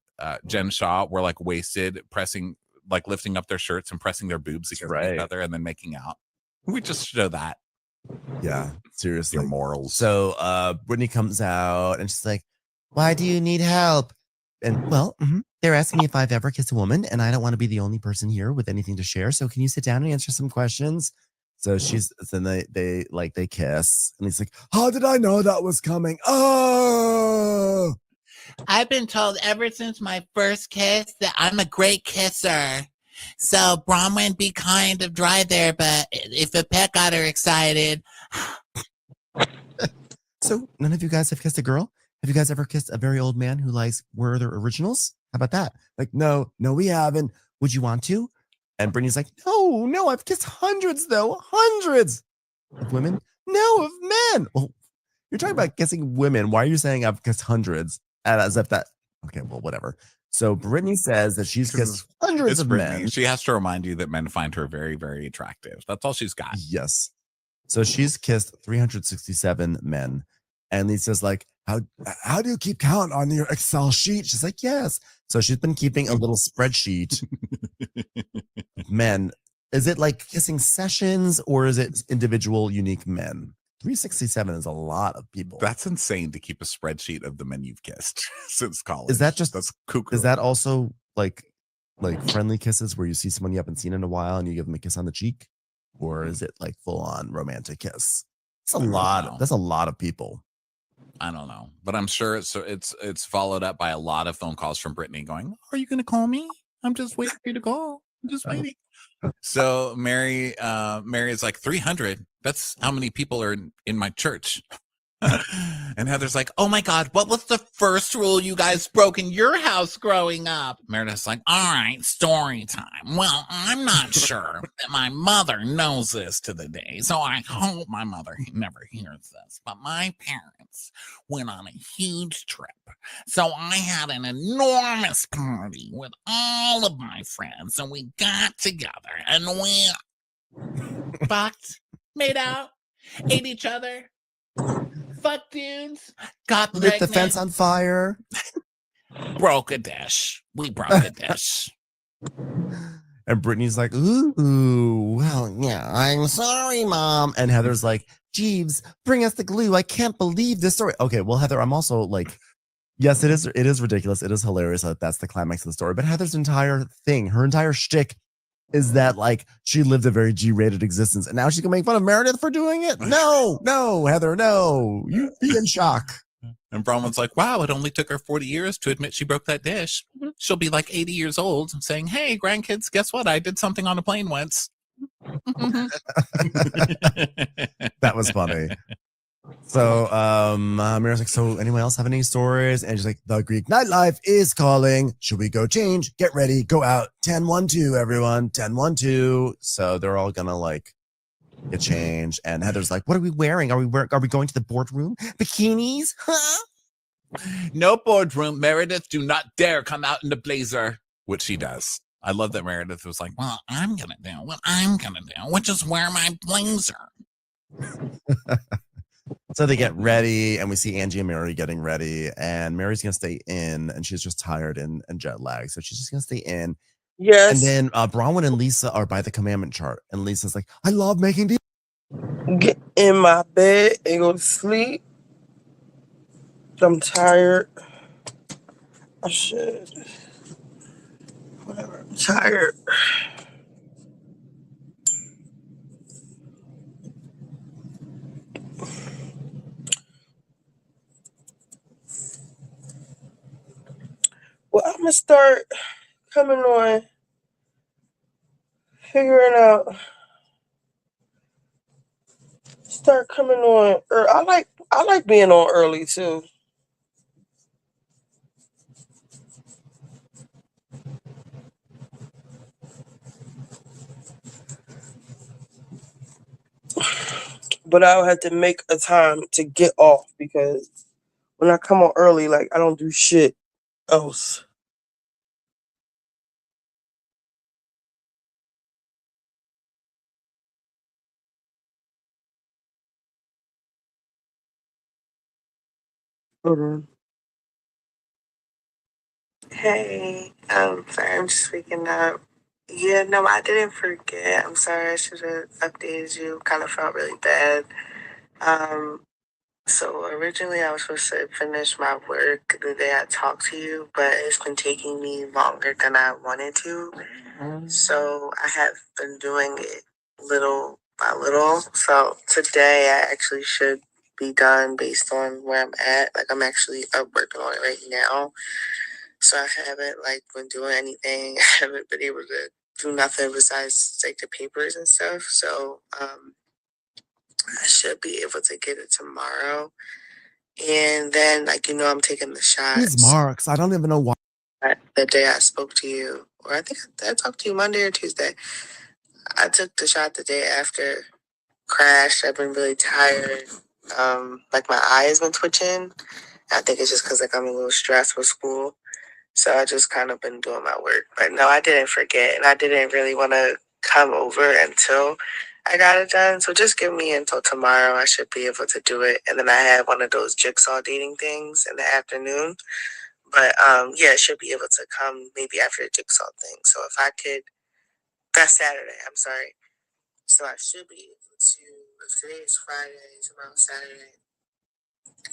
Jen Shaw were like wasted, lifting up their shirts and pressing their boobs against each other and then making out? We just show that. Yeah, seriously. Your morals. So Brittany comes out and she's like, why do you need help? And well, they're asking me if I've ever kissed a woman, and I don't want to be the only person here with anything to share. So can you sit down and answer some questions? So then they kiss, and he's like, how did I know that was coming? Oh, I've been told ever since my first kiss that I'm a great kisser. So Bronwyn, be kind of dry there, but if a pet got her excited. So none of you guys have kissed a girl? Have you guys ever kissed a very old man who likes Werther originals? How about that? Like, no, we haven't. Would you want to? And Brittany's like, no, I've kissed hundreds of women. No, of men. Well, you're talking about kissing women. Why are you saying I've kissed hundreds? As if that, okay, well, whatever. So Brittany says that she's kissed hundreds of men. She has to remind you that men find her very, very attractive. That's all she's got. Yes. So she's kissed 367 men. And Lisa's like, how do you keep count on your Excel sheet? She's like, yes. So she's been keeping a little spreadsheet. Men, is it like kissing sessions or is it individual unique men? 367 is a lot of people. That's insane to keep a spreadsheet of the men you've kissed since college. Is that just that's cuckoo? Is that also like like friendly kisses where you see someone you haven't seen in a while and you give them a kiss on the cheek, or is it like full on romantic kiss? It's a lot. That's a lot of people. I don't know, but I'm sure it's followed up by a lot of phone calls from Brittany going, "Are you going to call me? I'm just waiting for you to call. I'm just waiting." So Mary is like 300. That's how many people are in my church. And Heather's like, "Oh my God, what was the first rule you guys broke in your house growing up?" Meredith's like, "All right, story time. Well, I'm not sure that my mother knows this to the day, so I hope my mother never hears this. But my parents went on a huge trip. So I had an enormous party with all of my friends, and we got together, and we fucked, made out, ate each other, fuck dudes, got Lit pregnant, the fence on fire, broke a dish. We broke a dish." and Brittany's like, "Ooh, well, yeah, I'm sorry, Mom." And Heather's like, "Jeeves, bring us the glue. I can't believe this story." Okay, well, Heather, I'm also like, yes, it is ridiculous. It is hilarious that that's the climax of the story. But Heather's entire thing, her entire shtick, is that like she lived a very G-rated existence, and now she's gonna make fun of Meredith for doing it. No, Heather, no. You be in shock. And Bronwyn's like, "Wow, it only took her 40 years to admit she broke that dish. She'll be like 80 years old saying, 'Hey, grandkids, guess what? I did something on a plane once.'" That was funny. So Mira's like, "So anyone else have any stories?" And she's like, "The Greek nightlife is calling. Should we go change? Get ready, go out. 10-1-2, everyone. 10-1-2." So they're all gonna like get changed. And Heather's like, "What are we wearing? Are we going to the boardroom? Bikinis? Huh?" "No boardroom. Meredith, do not dare come out in the blazer," which she does. I love that Meredith was like, "Well, I'm gonna do what I'm gonna do, which is wear my blazer." So they get ready, and we see Angie and Mary getting ready, and Mary's gonna stay in, and she's just tired and jet lagged, so she's just gonna stay in. Yes. And then Bronwyn and Lisa are by the commandment chart, and Lisa's like, "I love making these." Get in my bed and go to sleep. I'm tired. I should. Whatever. I'm tired. Well, I'm gonna start coming on, figuring out. Start coming on. I like being on early too. But I'll have to make a time to get off because when I come on early, like I don't do shit else. Hold on. Hey, sorry, I'm just waking up. Yeah, no, I didn't forget. I'm sorry, I should have updated you. Kind of felt really bad. Um, so originally I was supposed to finish my work the day I talked to you, but it's been taking me longer than I wanted to. So I have been doing it little by little. So today I actually should be done based on where I'm at. Like I'm actually up working on it right now. So I haven't like been doing anything. I haven't been able to do nothing besides take the papers and stuff. So I should be able to get it tomorrow. And then I'm taking the These shots marks, I don't even know why. the day I spoke to you. Or I think I talked to you Monday or Tuesday. I took the shot the day after. Crashed. I've been really tired. Like my eye has been twitching. I think it's just because like I'm a little stressed with school. So I just kind of been doing my work. But no, I didn't forget. And I didn't really want to come over until I got it done. So just give me until tomorrow. I should be able to do it. And then I had one of those jigsaw dating things in the afternoon. But yeah, I should be able to come maybe after the jigsaw thing. So if I could, that's Saturday. I'm sorry. So I should be able to, if today is Friday, tomorrow Saturday,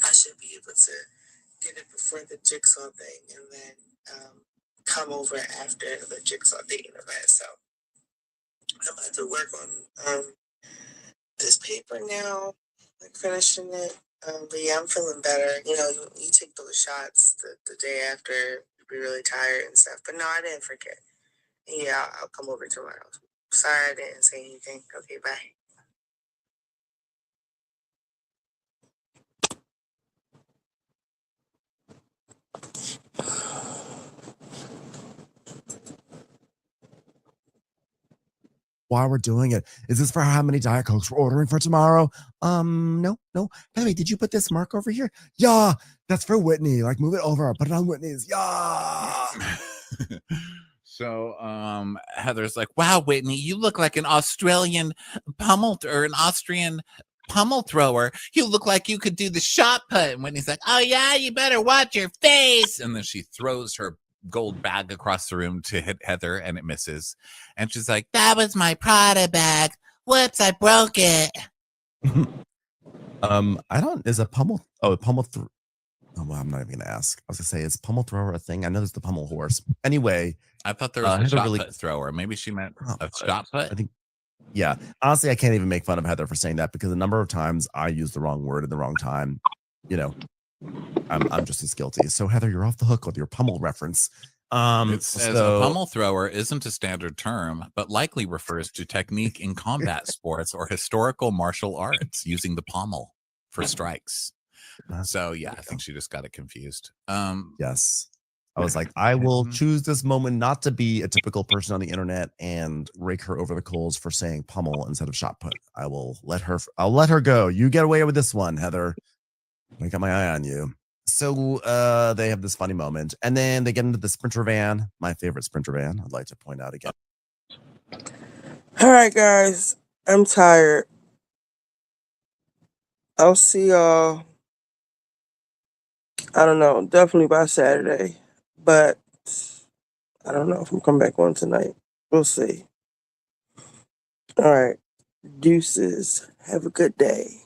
I should be able to get it before the jigsaw thing. And then come over after the Jigsaw dating event. So I'm about to work on this paper now, like finishing it. But yeah, I'm feeling better. You know, you take those shots the day after, you'll be really tired and stuff. But no, I didn't forget. Yeah, I'll come over tomorrow. Sorry I didn't say anything. Okay, bye. While we're doing it, is this for how many Diet Cokes we're ordering for tomorrow? No. By the way, did you put this mark over here? Yeah, that's for Whitney. Like, move it over. Put it on Whitney's. Yeah. So Heather's like, wow, Whitney, you look like an Australian an Austrian pummel thrower. You look like you could do the shot put. And Whitney's like, oh yeah, you better watch your face. And then she throws her gold bag across the room to hit Heather, and it misses. And she's like, that was my Prada bag. Whoops, I broke it. Is a pummel oh, well, I'm not even gonna ask. I was gonna say, is pummel thrower a thing? I know there's the pummel horse. Anyway, I thought there was a Heather shot put thrower. Maybe she meant a shot put. I think, yeah. Honestly, I can't even make fun of Heather for saying that, because a number of times I use the wrong word at the wrong time. You know, I'm just as guilty. So Heather, you're off the hook with your pummel reference. It says a pummel thrower isn't a standard term, but likely refers to technique in combat sports or historical martial arts using the pommel for strikes. So yeah, I think she just got it confused. Yes. I was like, I will choose this moment not to be a typical person on the internet and rake her over the coals for saying pummel instead of shot put. I'll let her go. You get away with this one, Heather. I got my eye on you. So they have this funny moment, and then they get into the Sprinter van, my favorite Sprinter van, I'd like to point out again. All right, guys, I'm tired. I'll see y'all, I don't know, definitely by Saturday, but I don't know if I'm coming back on tonight. We'll see. All right, deuces. Have a good day.